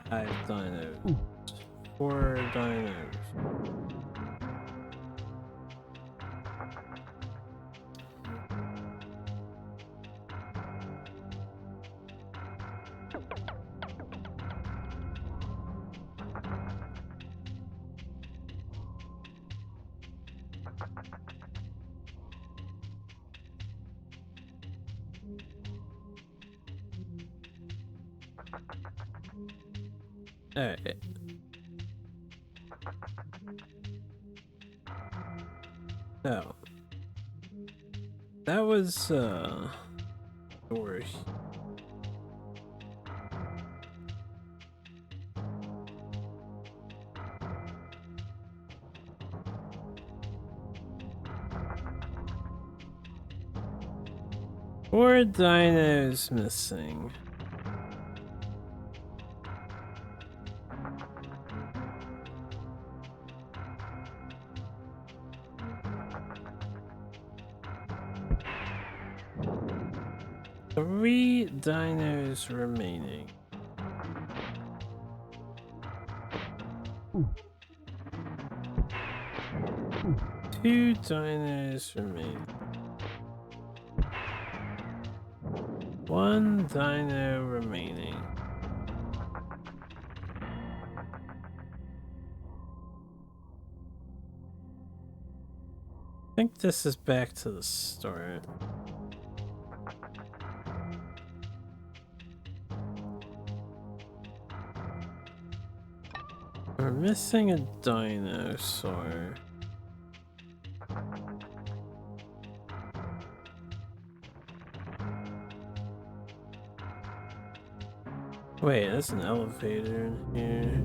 Five dinos. 4 dinos. Alright. Oh. That was, door. Four dinos missing. Three dinos remaining. Two dinos remaining. One dino remaining. I think this is back to the start. We're missing a dinosaur. Wait, there's an elevator in here.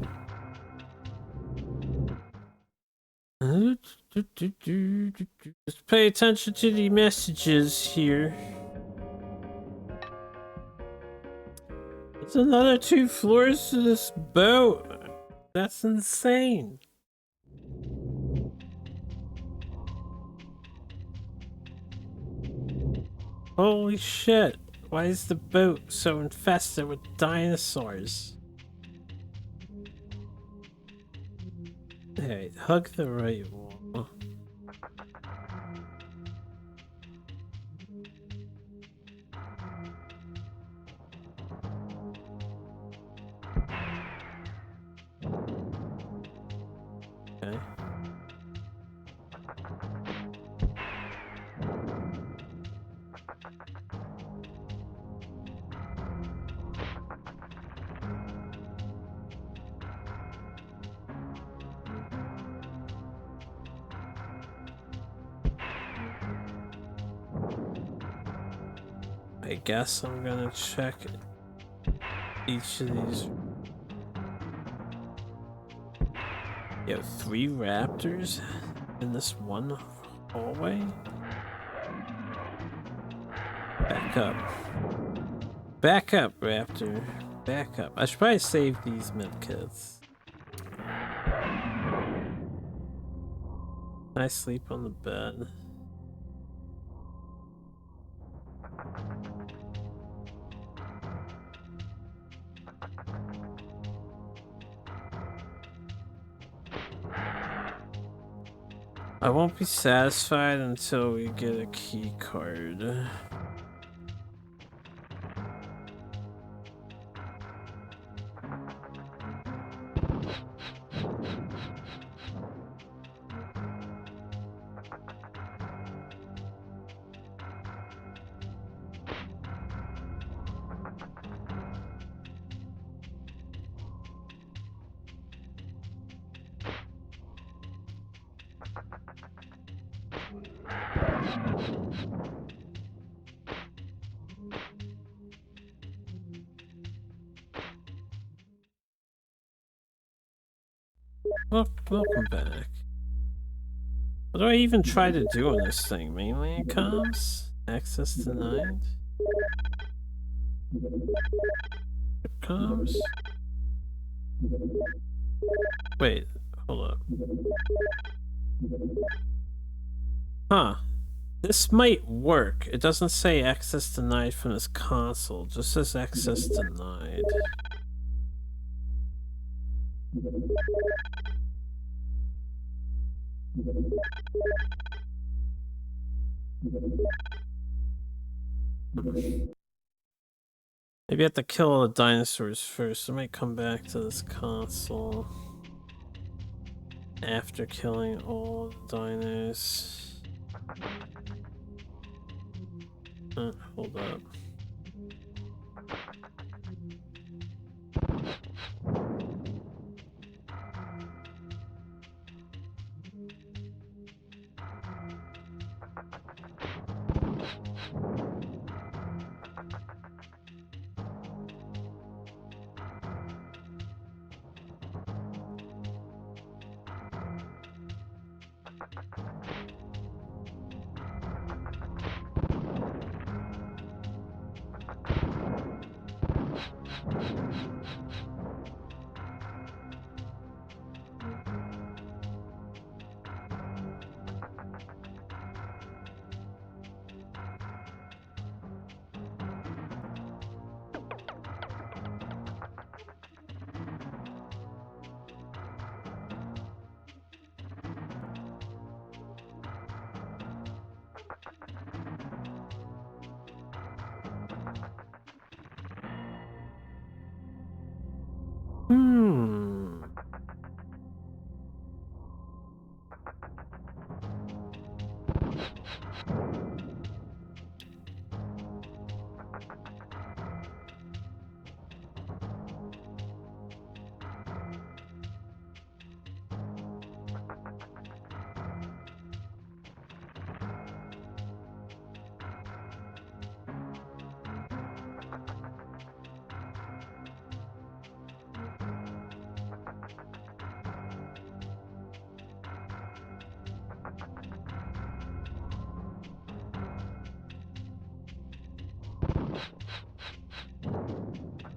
Just pay attention to the messages here. It's another 2 floors to this boat. That's insane. Holy shit. Why is the boat so infested with dinosaurs? Hey, hug the right wall. Okay. I guess I'm gonna check it. each of these. You have 3 raptors in this one hallway? Back up. Back up, raptor. Back up. I should probably save these medkits. Can I sleep on the bed? I won't be satisfied until we get a key card. Welcome back. What do I even try to do on this thing? Mainland comms? Access denied? Comms? Wait, hold up. Huh. This might work. It doesn't say access denied from this console, it just says access denied. Maybe I have to kill all the dinosaurs first. I might come back to this console after killing all the dinos. Hold up.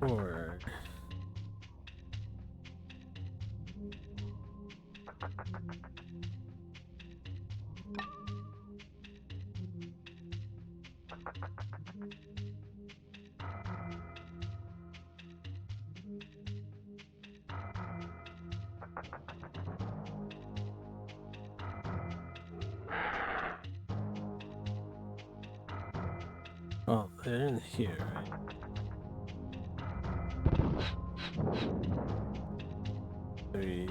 Or oh, they're in here, right? Three.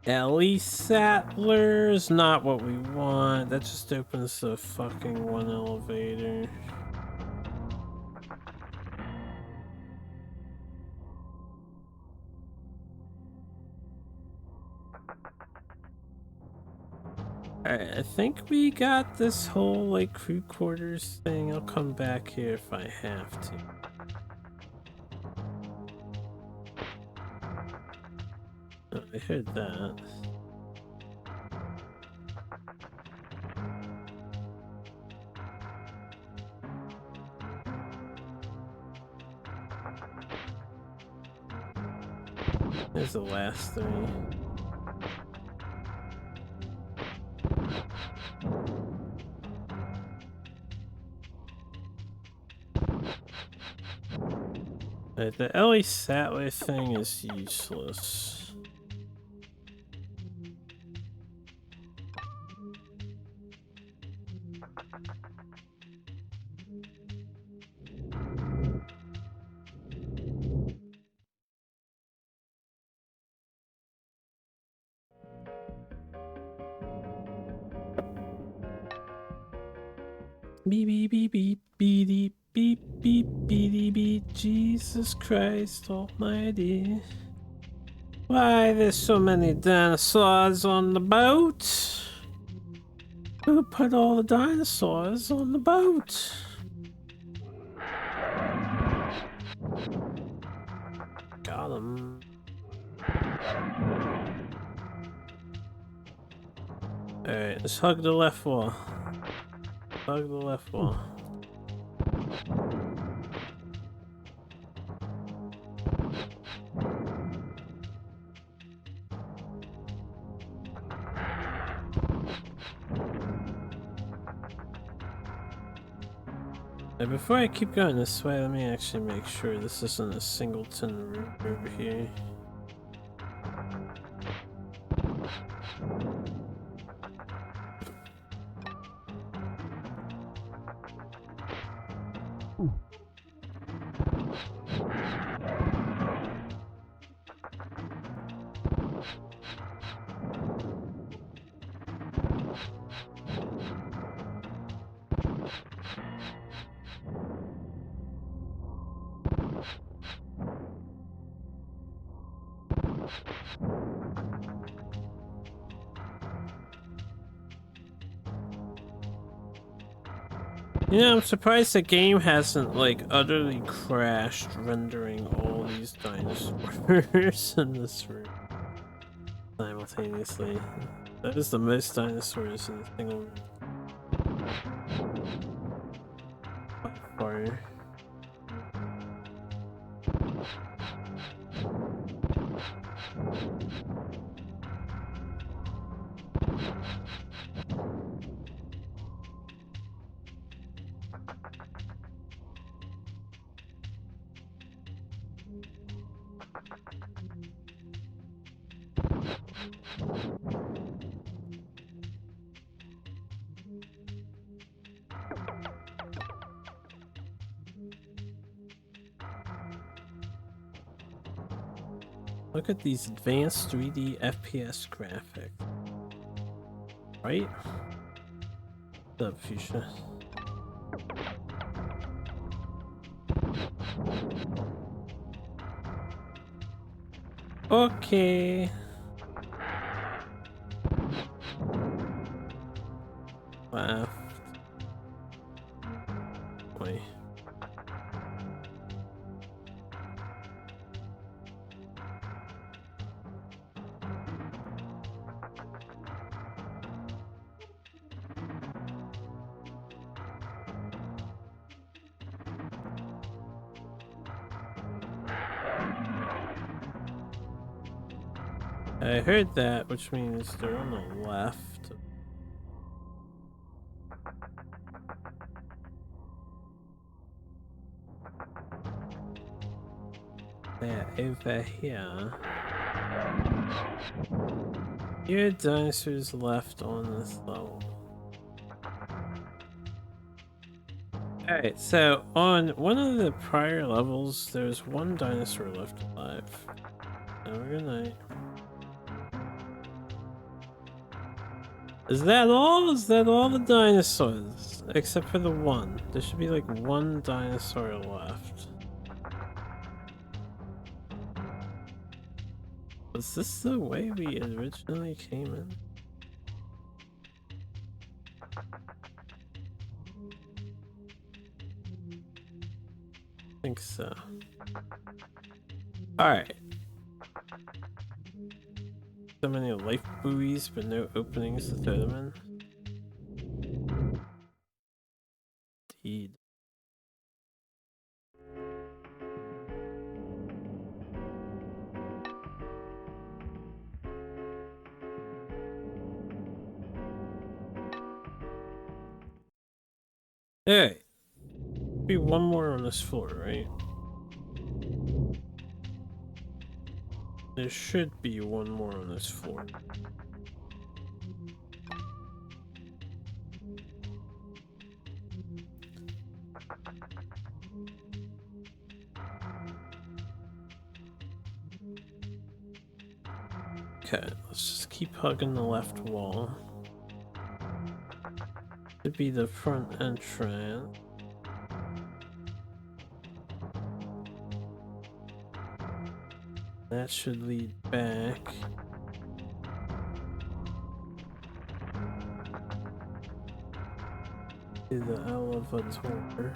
Ellie Sattler's not what we want. That just opens the fucking one elevator. Alright, I think we got this whole like crew quarters thing. I'll come back here if I have to. Oh, I heard that. There's the last three. Alright, the Ellie Sattler thing is useless. Beep beep beep beep beep beep beep beep beep. Jesus Christ Almighty! Why there's so many dinosaurs on the boat? Who put all the dinosaurs on the boat? Got him. Alright, let's hug the left wall. Hug the left wall. Now before I keep going this way, let me actually make sure this isn't a singleton route over here. You know, I'm surprised the game hasn't, like, utterly crashed rendering all these dinosaurs in this room simultaneously. That is the most dinosaurs in a single room. By far. Look at these advanced 3D FPS graphics. Right? What's up, Fuchsia? Okay. Left. Wait. I heard that, which means they're on the left. They're over here. Your dinosaurs left on this level. Alright, so on one of the prior levels, there's one dinosaur left alive. Have a good night. Is that all? Is that all the dinosaurs? Except for the one. There should be like one dinosaur left. Was this the way we originally came in? I think so. Alright. So many life buoys, but no openings to throw them in. Indeed. Hey, be one more on this floor, right? There should be one more on this floor. Okay, let's just keep hugging the left wall. Should be the front entrance. That should lead back. To the elevator.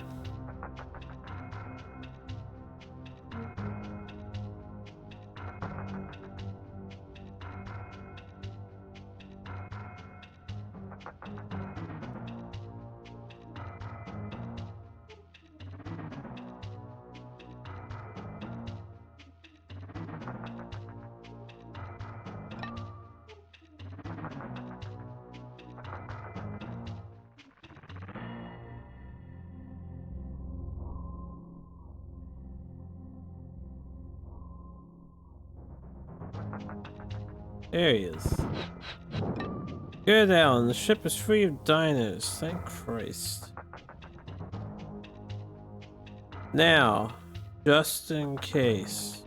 There he is. Good, Alan. The ship is free of dinos. Thank Christ. Now, just in case,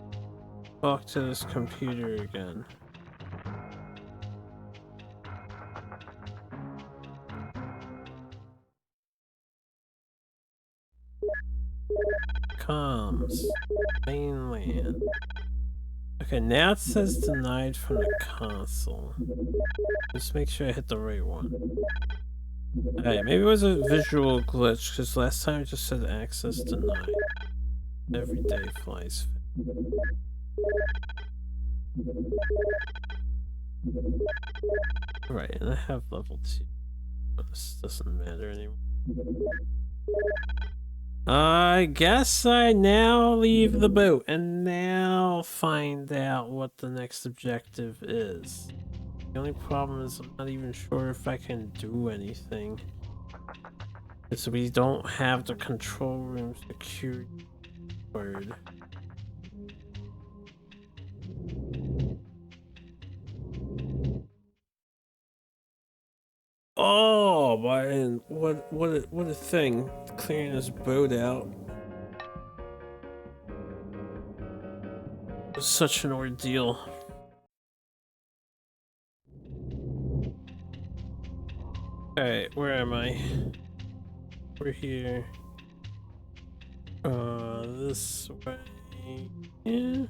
talk to this computer again. Comms. Mainland. Okay, now it says denied from the console. Just make sure I hit the right one. Alright, maybe it was a visual glitch, because last time it just said access denied. Every day flies. Right, and I have level 2. But this doesn't matter anymore. I guess I now leave the boat and now find out what the next objective is. The only problem is I'm not even sure if I can do anything. Because we don't have the control room secured. Oh man, what a thing. Clearing this boat out. It was such an ordeal. Alright, where am I? We're here. This way. Yeah.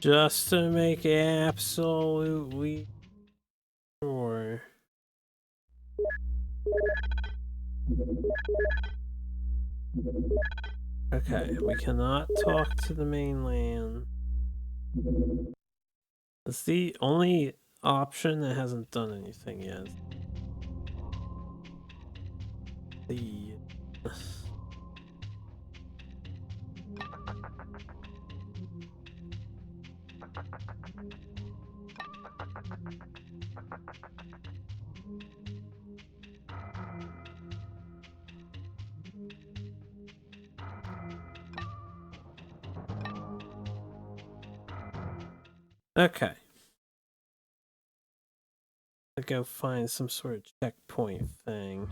Just to make absolutely sure. Okay, we cannot talk to the mainland. It's the only option that hasn't done anything yet. The okay. I'll go find some sort of checkpoint thing.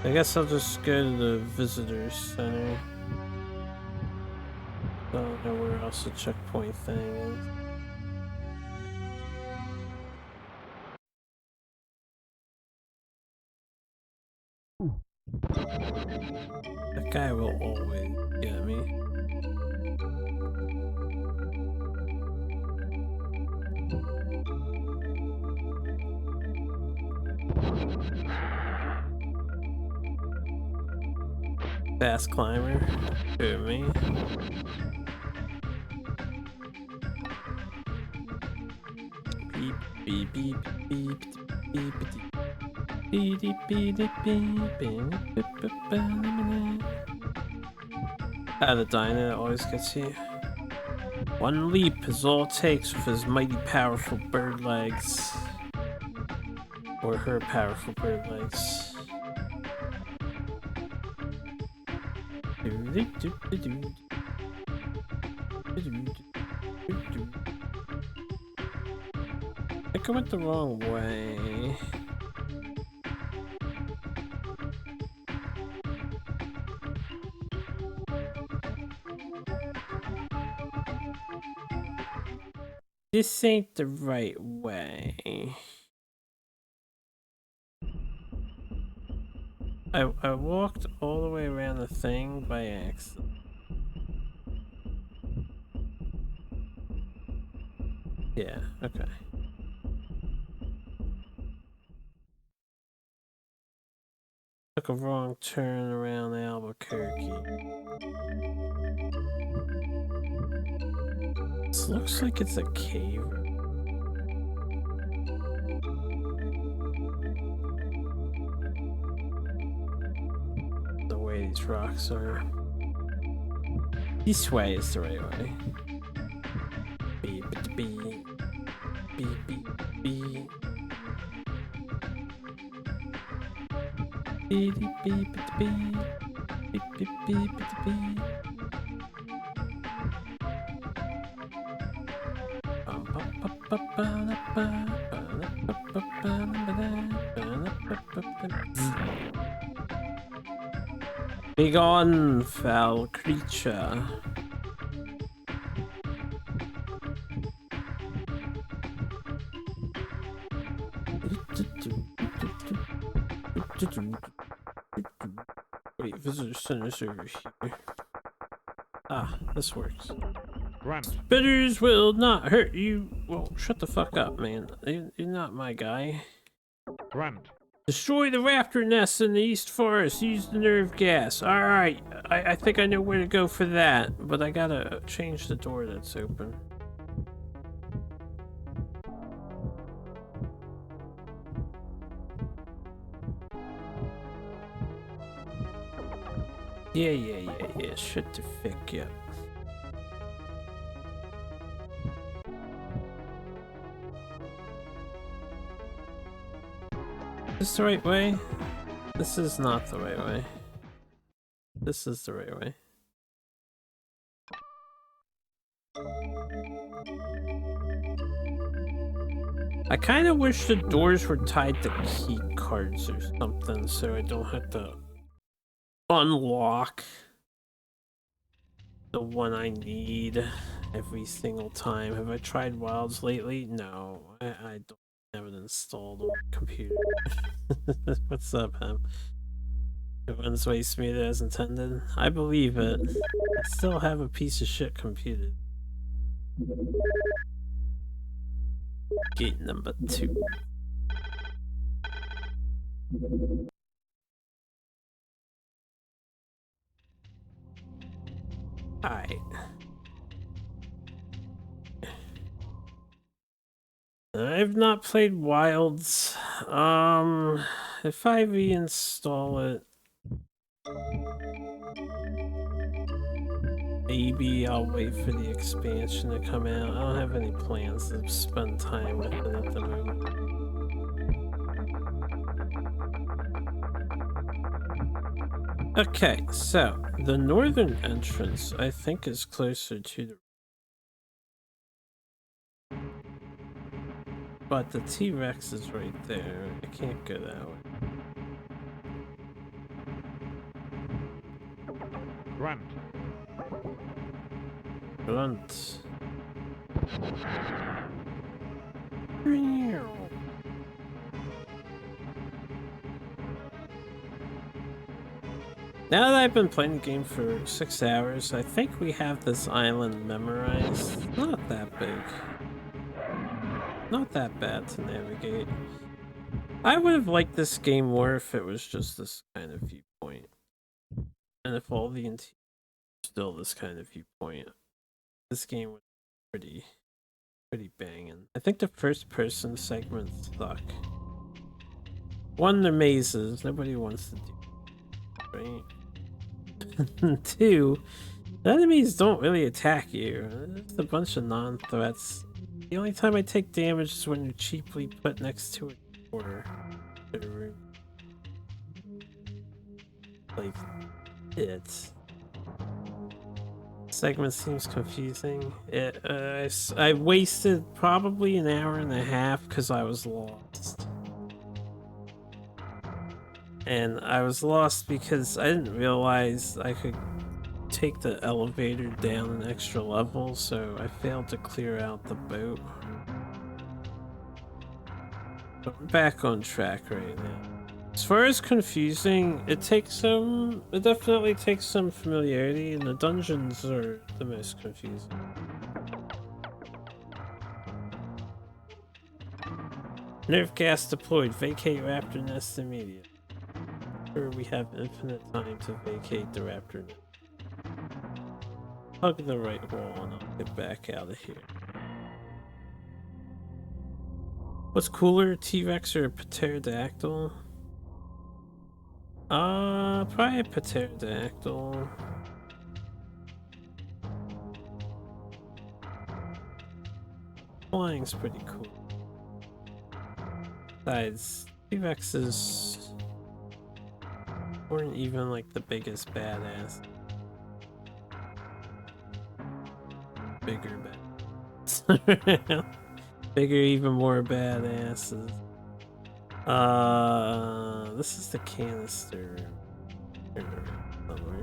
I guess I'll just go to the visitor center. I don't know where else the checkpoint thing is. That guy will always get me. Fast climber. To me. Beep, beep, beep, beep, beep, beep, beep, beep, beep, beep, beep. The diner always gets you. One leap is all it takes with his mighty powerful bird legs. Or her powerful bird legs. I think I went the wrong way. This ain't the right way. I walked all the way around the thing by accident. Yeah, okay. Took a wrong turn around Albuquerque. This looks like it's a cave. The way these rocks are. This way is the right way. Beep beep beep beep beep. Beep beep beep beep beep beep beep beep. Begone, foul creature. Wait, visitor center's over here. Ah, this works. Grunt. Spitters will not hurt you. Well, shut the fuck up, man. You're not my guy. Grunt. Destroy the raptor nest in the East Forest. Use the nerve gas. Alright, I think I know where to go for that. But I gotta change the door that's open. Yeah. Shut the fuck up. Is this the right way? This is not the right way. This is the right way. I kind of wish the doors were tied to key cards or something so I don't have to unlock the one I need every single time. Have I tried Wilds lately? No, I don't have it installed on my computer. What's up, Em? Everyone's waste meter as intended. I believe it. I still have a piece of shit computer. Gate number 2. Alright. I've not played Wilds. If I reinstall it, maybe I'll wait for the expansion to come out. I don't have any plans to spend time with it at the moment. Okay, so the northern entrance I think is closer to the... But the T-Rex is right there. I can't go that way. Grunt. Grunt. Now that I've been playing the game for 6 hours, I think we have this island memorized. It's not that big. Not that bad to navigate. I would have liked this game more if it was just this kind of viewpoint. And if all the interior was still this kind of viewpoint. This game was pretty banging. I think the first person segment suck. One, the mazes, nobody wants to do, right? Two, the enemies don't really attack you. It's a bunch of non-threats. The only time I take damage is when you're cheaply put next to a door. Like, it. Segment seems confusing. I wasted probably an hour and a half because I was lost. And I was lost because I didn't realize I could take the elevator down an extra level, so I failed to clear out the boat. But I'm back on track right now. As far as confusing, it definitely takes some familiarity, and the dungeons are the most confusing. Nerve gas deployed. Vacate raptor nest immediately. Sure, we have infinite time to vacate the raptor nest. Hug the right wall and I'll get back out of here. What's cooler, T-Rex or pterodactyl? Probably a pterodactyl. Flying's pretty cool. Besides, T-Rexes weren't even like the biggest badass. Bigger badass. Bigger, even more badasses. This is the canister. Somewhere.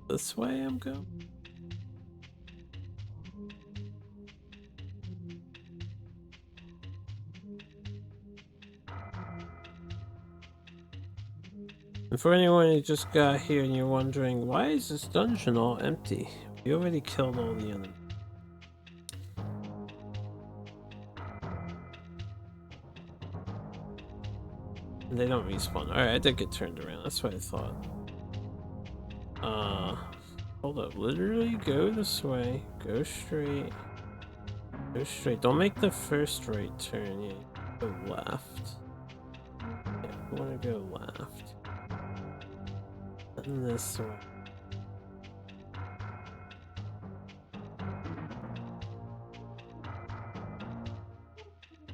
This way I'm going. And for anyone who just got here and you're wondering, why is this dungeon all empty? We already killed all the enemies. And they don't respawn. Alright, I did get turned around. That's what I thought. Hold up. Literally go this way. Go straight. Go straight. Don't make the first right turn. Yeah, go left. Yeah, we want to go left. And this way.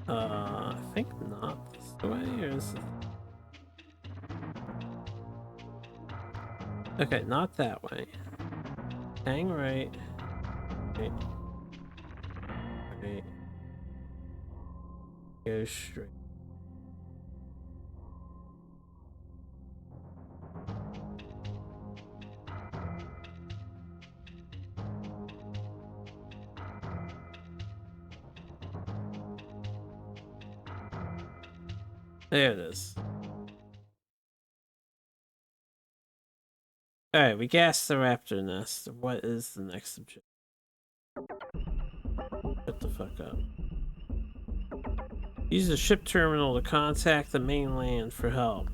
I think not this way, or is it? Okay, not that way. Hang right. Right. Right. Go straight. There it is. Alright, we gassed the raptor nest. What is the next objective? Shut the fuck up. Use the ship terminal to contact the mainland for help.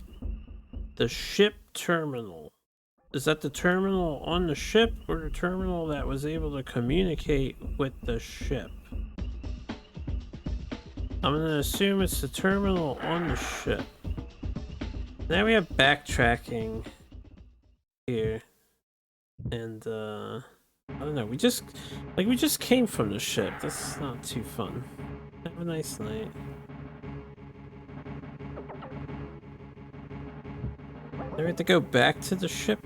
The ship terminal. Is that the terminal on the ship or the terminal that was able to communicate with the ship? I'm gonna assume it's the terminal on the ship. Now we have backtracking here. And I don't know, we just came from the ship. That's not too fun. Have a nice night. Do we have to go back to the ship?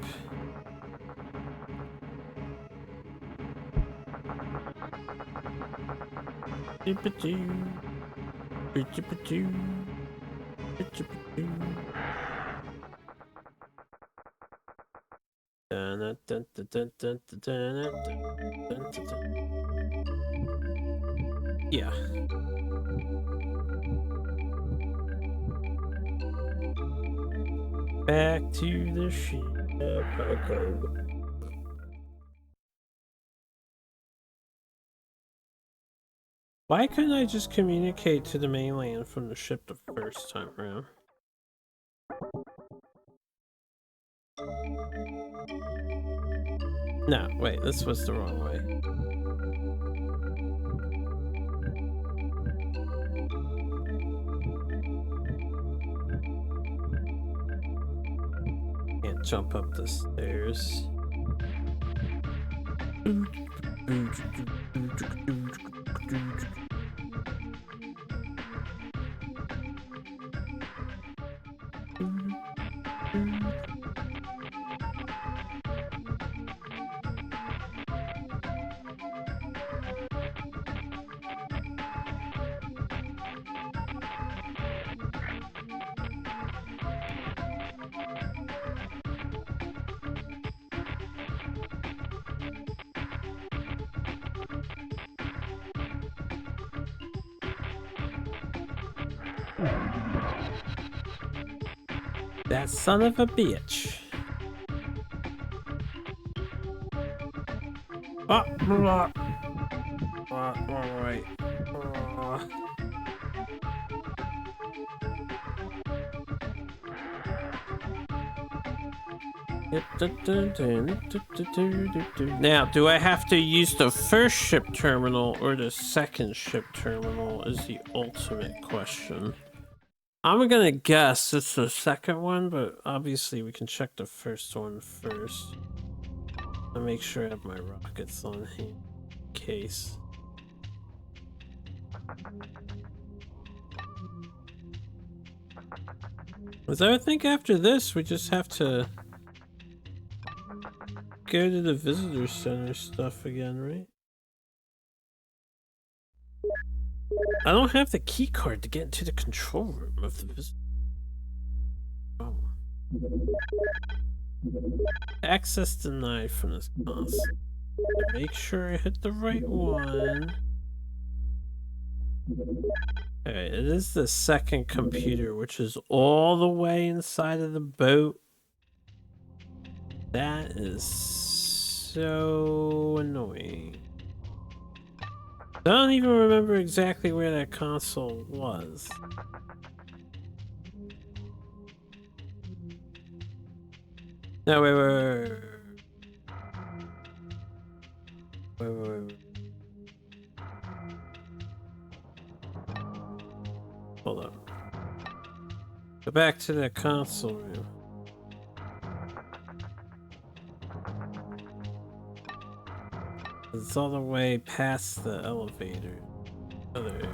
Yeah. Back to the ship. Okay. Why couldn't I just communicate to the mainland from the ship the first time around? No, wait, this was the wrong way. Can't jump up the stairs. That son of a bitch. Oh, wrong way. Now, do I have to use the first ship terminal or the second ship terminal is the ultimate question. I'm gonna guess it's the second one, but obviously we can check the first one first. I'll make sure I have my rockets on hand in case. Because I would think after this we just have to go to the visitor center stuff again, right? I don't have the key card to get into the control room of the visitor. Oh. Access denied from this console. Make sure I hit the right one. Alright, it is the second computer, which is all the way inside of the boat. That is so annoying. I don't even remember exactly where that console was. No, wait. Hold up. Go back to the console room. It's all the way past the elevator. Other area.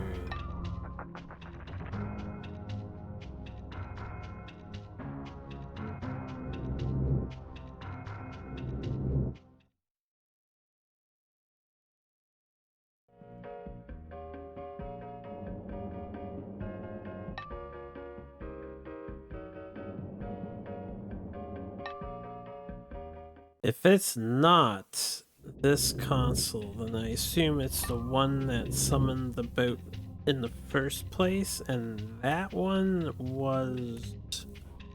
If it's not this console, then I assume it's the one that summoned the boat in the first place, and that one was...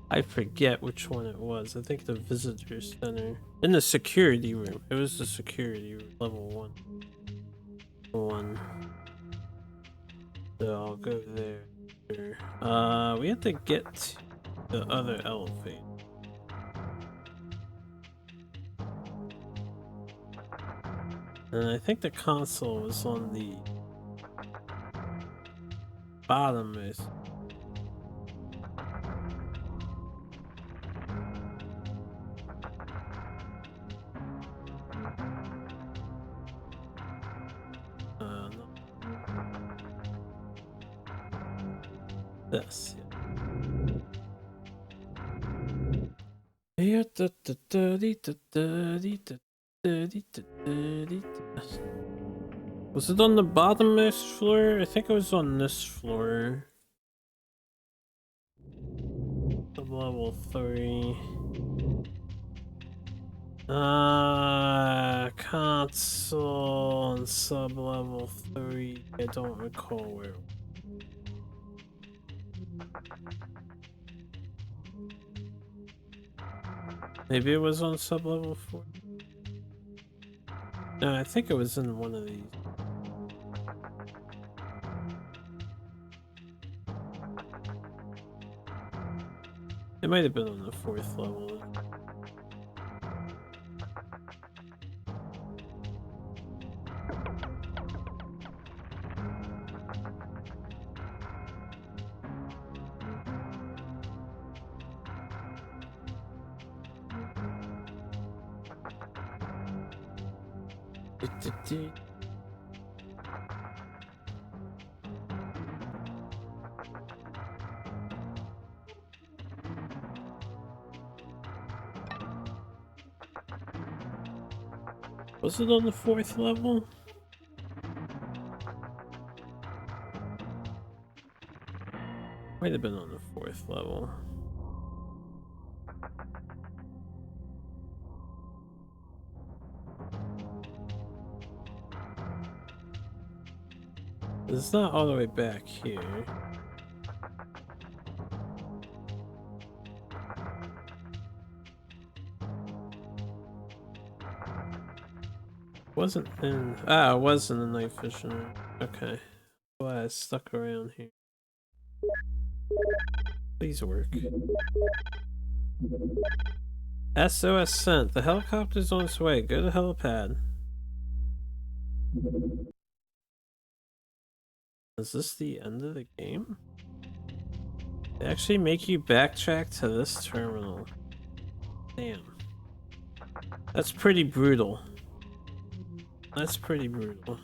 I forget which one it was. I think the visitor center. In the security room. It was the security room, level 1. So I'll go there. We have to get to the other elevator. And I think the console was on the bottom. No. This. Yeah. Was it on the bottommost floor? I think it was on this floor. Level 3. Console on sub-level 3. I don't recall where. Maybe it was on sub-level 4. No, I think it was in one of these. It might have been on the 4th level. Was it on the 4th level? Might have been on the 4th level. It's not all the way back here. Wasn't in. Ah, it was in the night vision room. Okay. Well, I stuck around here. Please work. SOS sent. The helicopter's on its way. Go to helipad. Is this the end of the game? They actually make you backtrack to this terminal. Damn. That's pretty brutal. That's pretty brutal.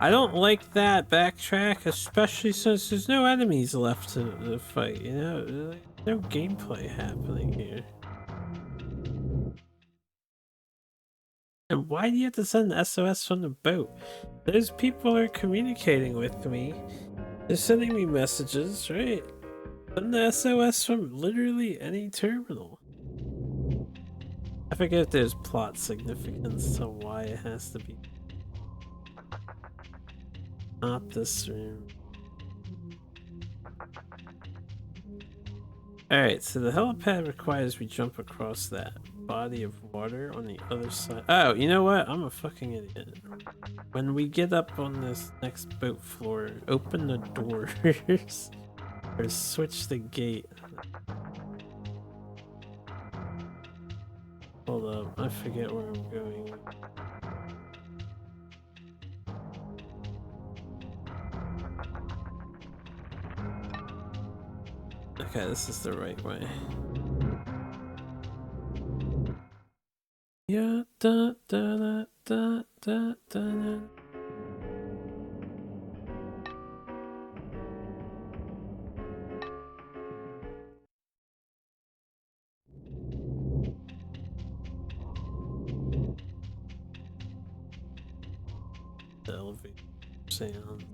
I don't like that backtrack, especially since there's no enemies left to fight, you know? There's no gameplay happening here. And why do you have to send SOS from the boat? Those people are communicating with me. They're sending me messages, right? Send the SOS from literally any terminal. I forget if there's plot significance to why it has to be. Not this room. Alright, so the helipad requires we jump across that body of water on the other side. Oh, you know what? I'm a fucking idiot. When we get up on this next boat floor, open the doors or switch the gate. Hold up, I forget where I'm going. Okay, this is the right way. Yeah, da da da da da da. The elevator sound.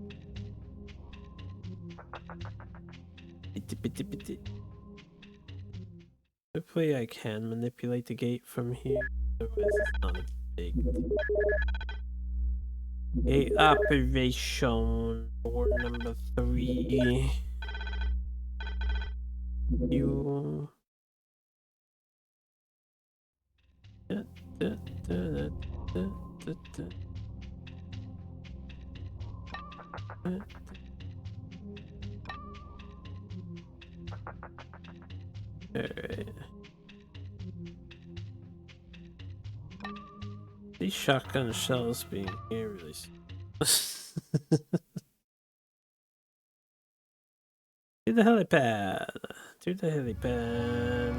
Hopefully I can manipulate the gate from here. Otherwise it's not a big deal. Gate operation door number 3. You da, da, da, da, da, da. Alright. These shotgun shells being here really to the helipad. To the helipad.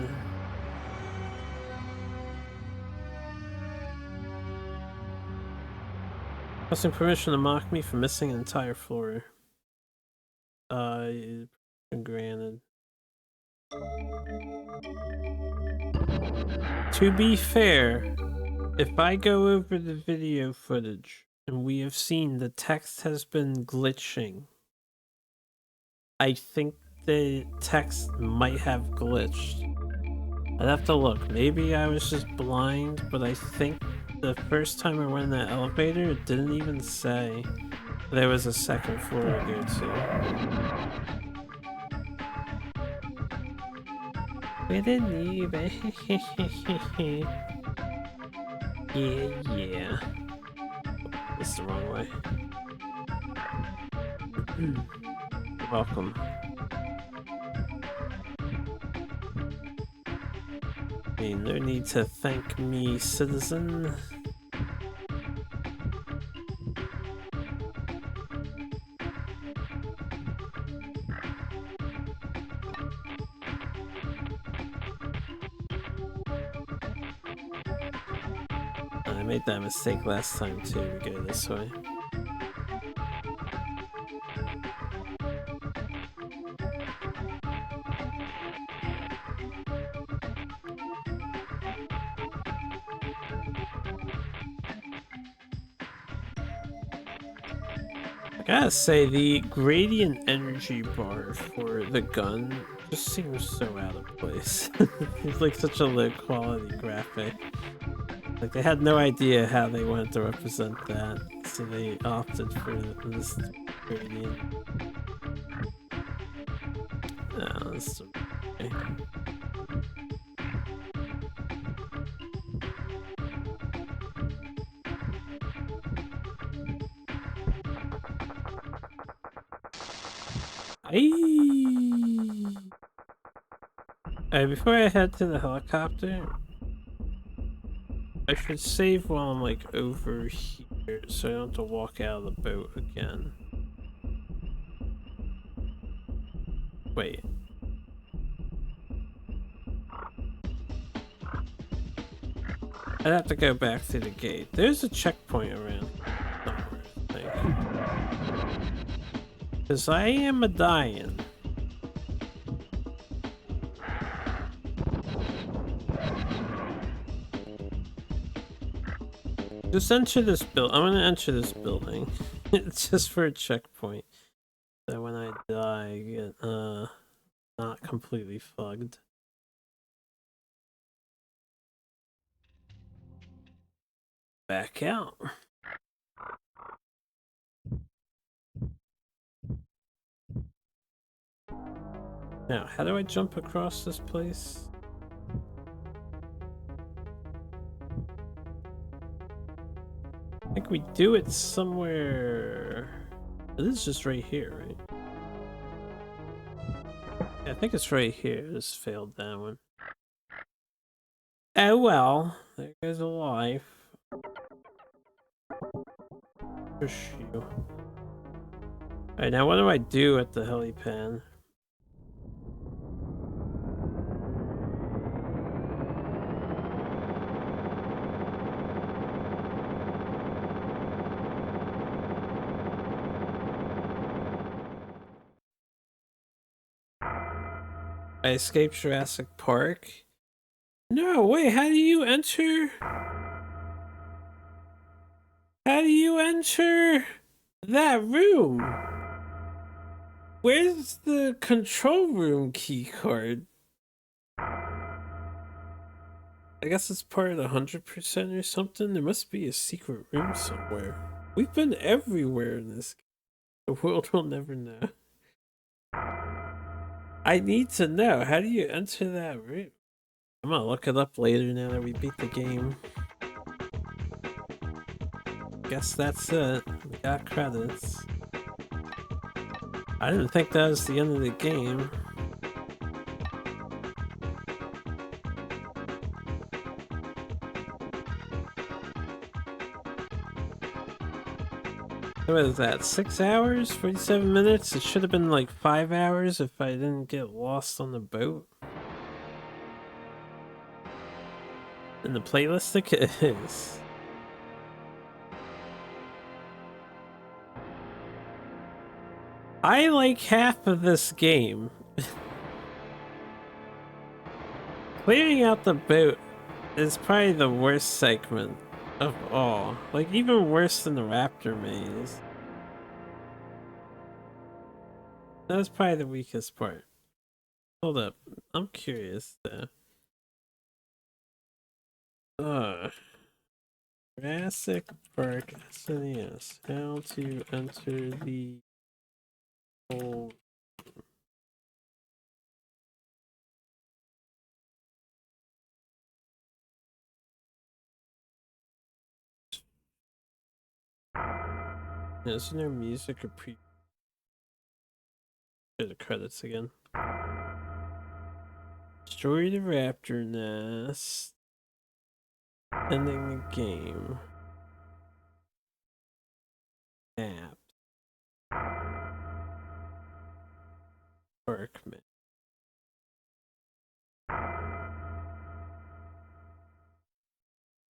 Requesting permission to mock me for missing an entire floor. Granted. To be fair, if I go over the video footage and we have seen the text has been glitching, I think the text might have glitched. I'd have to look. Maybe I was just blind, but I think the first time I went in that elevator, it didn't even say there was a second floor to go to. We didn't even. Yeah. That's the wrong way. You're welcome. I mean, no need to thank me, citizen. I made that mistake last time too. We go this way. I gotta say, the gradient energy bar for the gun just seems so out of place. It's like such a low quality graphic. Like they had no idea how they wanted to represent that, so they opted for this gradient. Oh, that's okay. Alright, before I head to the helicopter, I should save while I'm like over here so I don't have to walk out of the boat again. Wait. I'd have to go back through the gate. There's a checkpoint around somewhere, I think. Because I am a dying. Just enter this building. I'm gonna enter this building. It's just for a checkpoint. So when I die, I get, not completely fucked. Back out. Now, how do I jump across this place? I think we do it somewhere. It is just right here, right? Yeah, I think it's right here. Just failed that one. Oh well, there goes a life. Push you. Alright, now what do I do at the helipad? I escaped Jurassic Park? No, wait, how do you enter? How do you enter that room? Where's the control room key card? I guess it's part of the 100% or something. There must be a secret room somewhere. We've been everywhere in this game. The world will never know. I need to know. How do you enter that room? I'm gonna look it up later now that we beat the game. Guess that's it. We got credits. I didn't think that was the end of the game. What is that? 6 hours? 47 minutes? It should have been like 5 hours if I didn't get lost on the boat. In the playlist it is. I like half of this game. Clearing out the boat is probably the worst segment of all. Like, even worse than the raptor maze. That was probably the weakest part. Hold up. I'm curious though. Jurassic Park SNES. How to enter the whole. Isn't there music or pre? The credits again. Destroy the raptor nest. Ending the game. App. Parkman.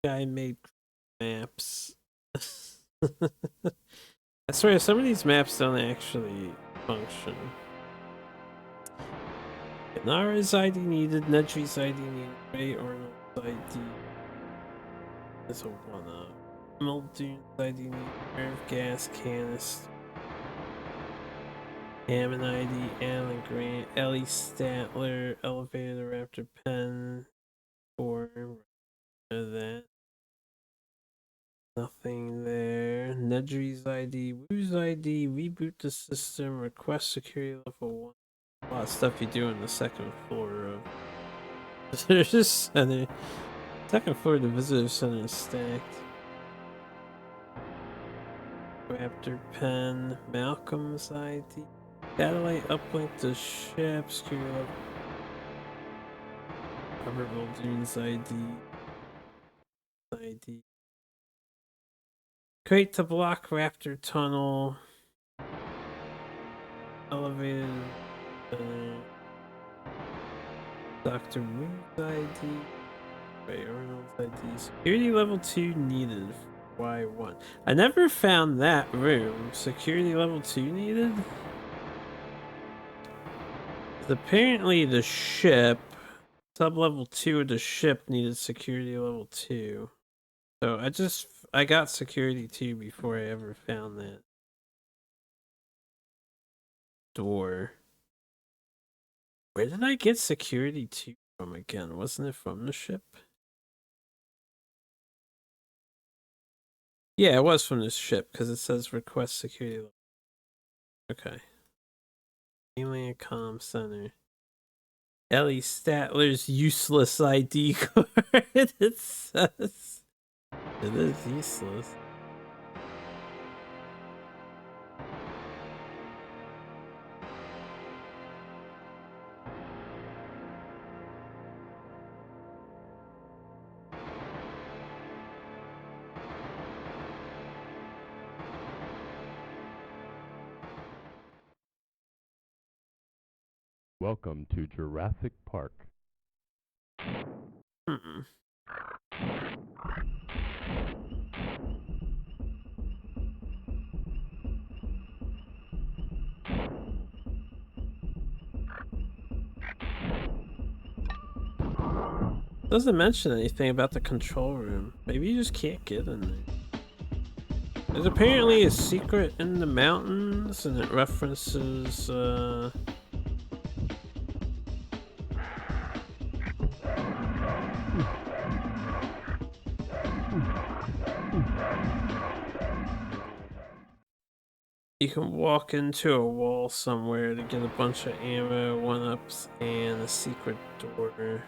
Guy made maps. I swear some of these maps don't actually function. Nara's ID needed, Nedry's ID needed, Ray Arnold's ID is a one-up. Mildune's ID needed, Nerve gas canister. Hammond ID, Alan Grant, Ellie Statler, Elevator Raptor Pen, or that. Nothing there. Nedry's ID, Woo's ID, reboot the system, request security level 1. A lot of stuff you do on the second floor of Visitor Center. Second floor of the Visitor Center is stacked. Raptor Pen, Malcolm's ID, satellite uplink to ship, security level. Robert Muldoon's ID. Crate to block Raptor Tunnel. Elevated. Dr. Woo's ID. Ray Arnold's ID. Security level 2 needed. Y1. I never found that room. Security level 2 needed? Apparently the ship. Sub-level 2 of the ship needed security level 2. So I got security 2 before I ever found that door. Where did I get security 2 from again? Wasn't it from the ship? Yeah, it was from the ship because it says request security level. Okay. Alien Comm Center. Ellie Statler's useless ID card. It says it is useless. Welcome to Jurassic Park. Doesn't mention anything about the control room. Maybe you just can't get in there. There's apparently a secret in the mountains, and it references you can walk into a wall somewhere to get a bunch of ammo, 1-ups, and a secret door.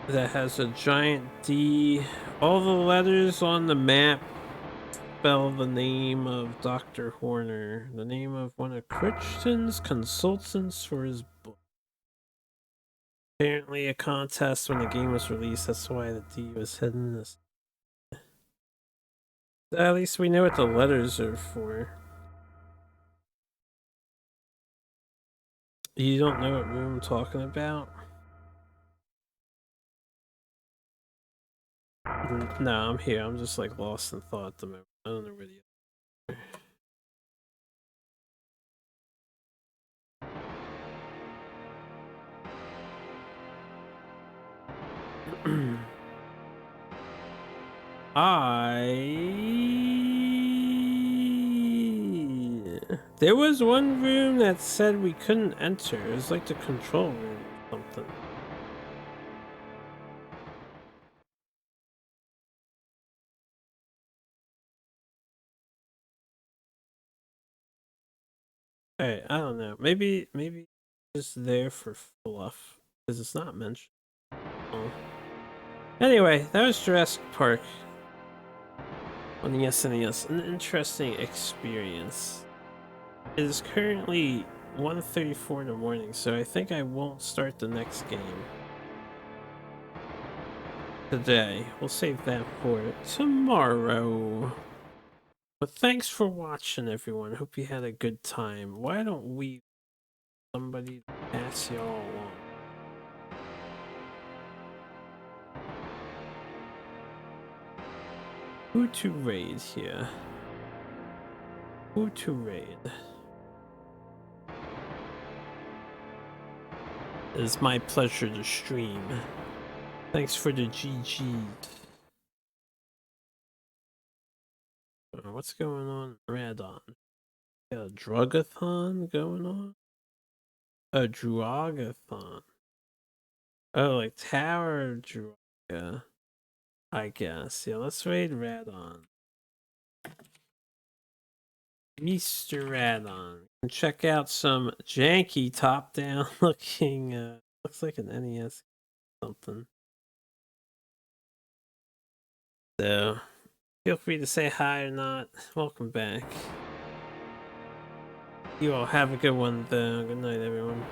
That has a giant D. All the letters on the map spell the name of Dr. Horner, the name of one of Crichton's consultants for his book. Apparently a contest when the game was released, that's why the D was hidden. This. At least we know what the letters are for. You don't know what room I'm talking about? No, I'm here. I'm just like lost in thought at the moment. I don't know where the There was one room that said we couldn't enter. It was like the control room or something. Alright, I don't know. Maybe just there for fluff. Because it's not mentioned. Oh. Anyway, that was Jurassic Park on the SNES. An interesting experience. It is currently 1:34 in the morning, so I think I won't start the next game today. We'll save that for tomorrow. But thanks for watching, everyone. Hope you had a good time. Why don't we somebody pass y'all along? Who to raid here? Who to raid? It is my pleasure to stream. Thanks for the GG. What's going on? Radon. Got a drugathon going on? A drugathon. Oh, like Tower Druga. I guess. Yeah, let's raid Radon. Mr. Radon. And check out some janky top-down looking, looks like an NES something. So, feel free to say hi or not. Welcome back. You all have a good one, though. Good night, everyone.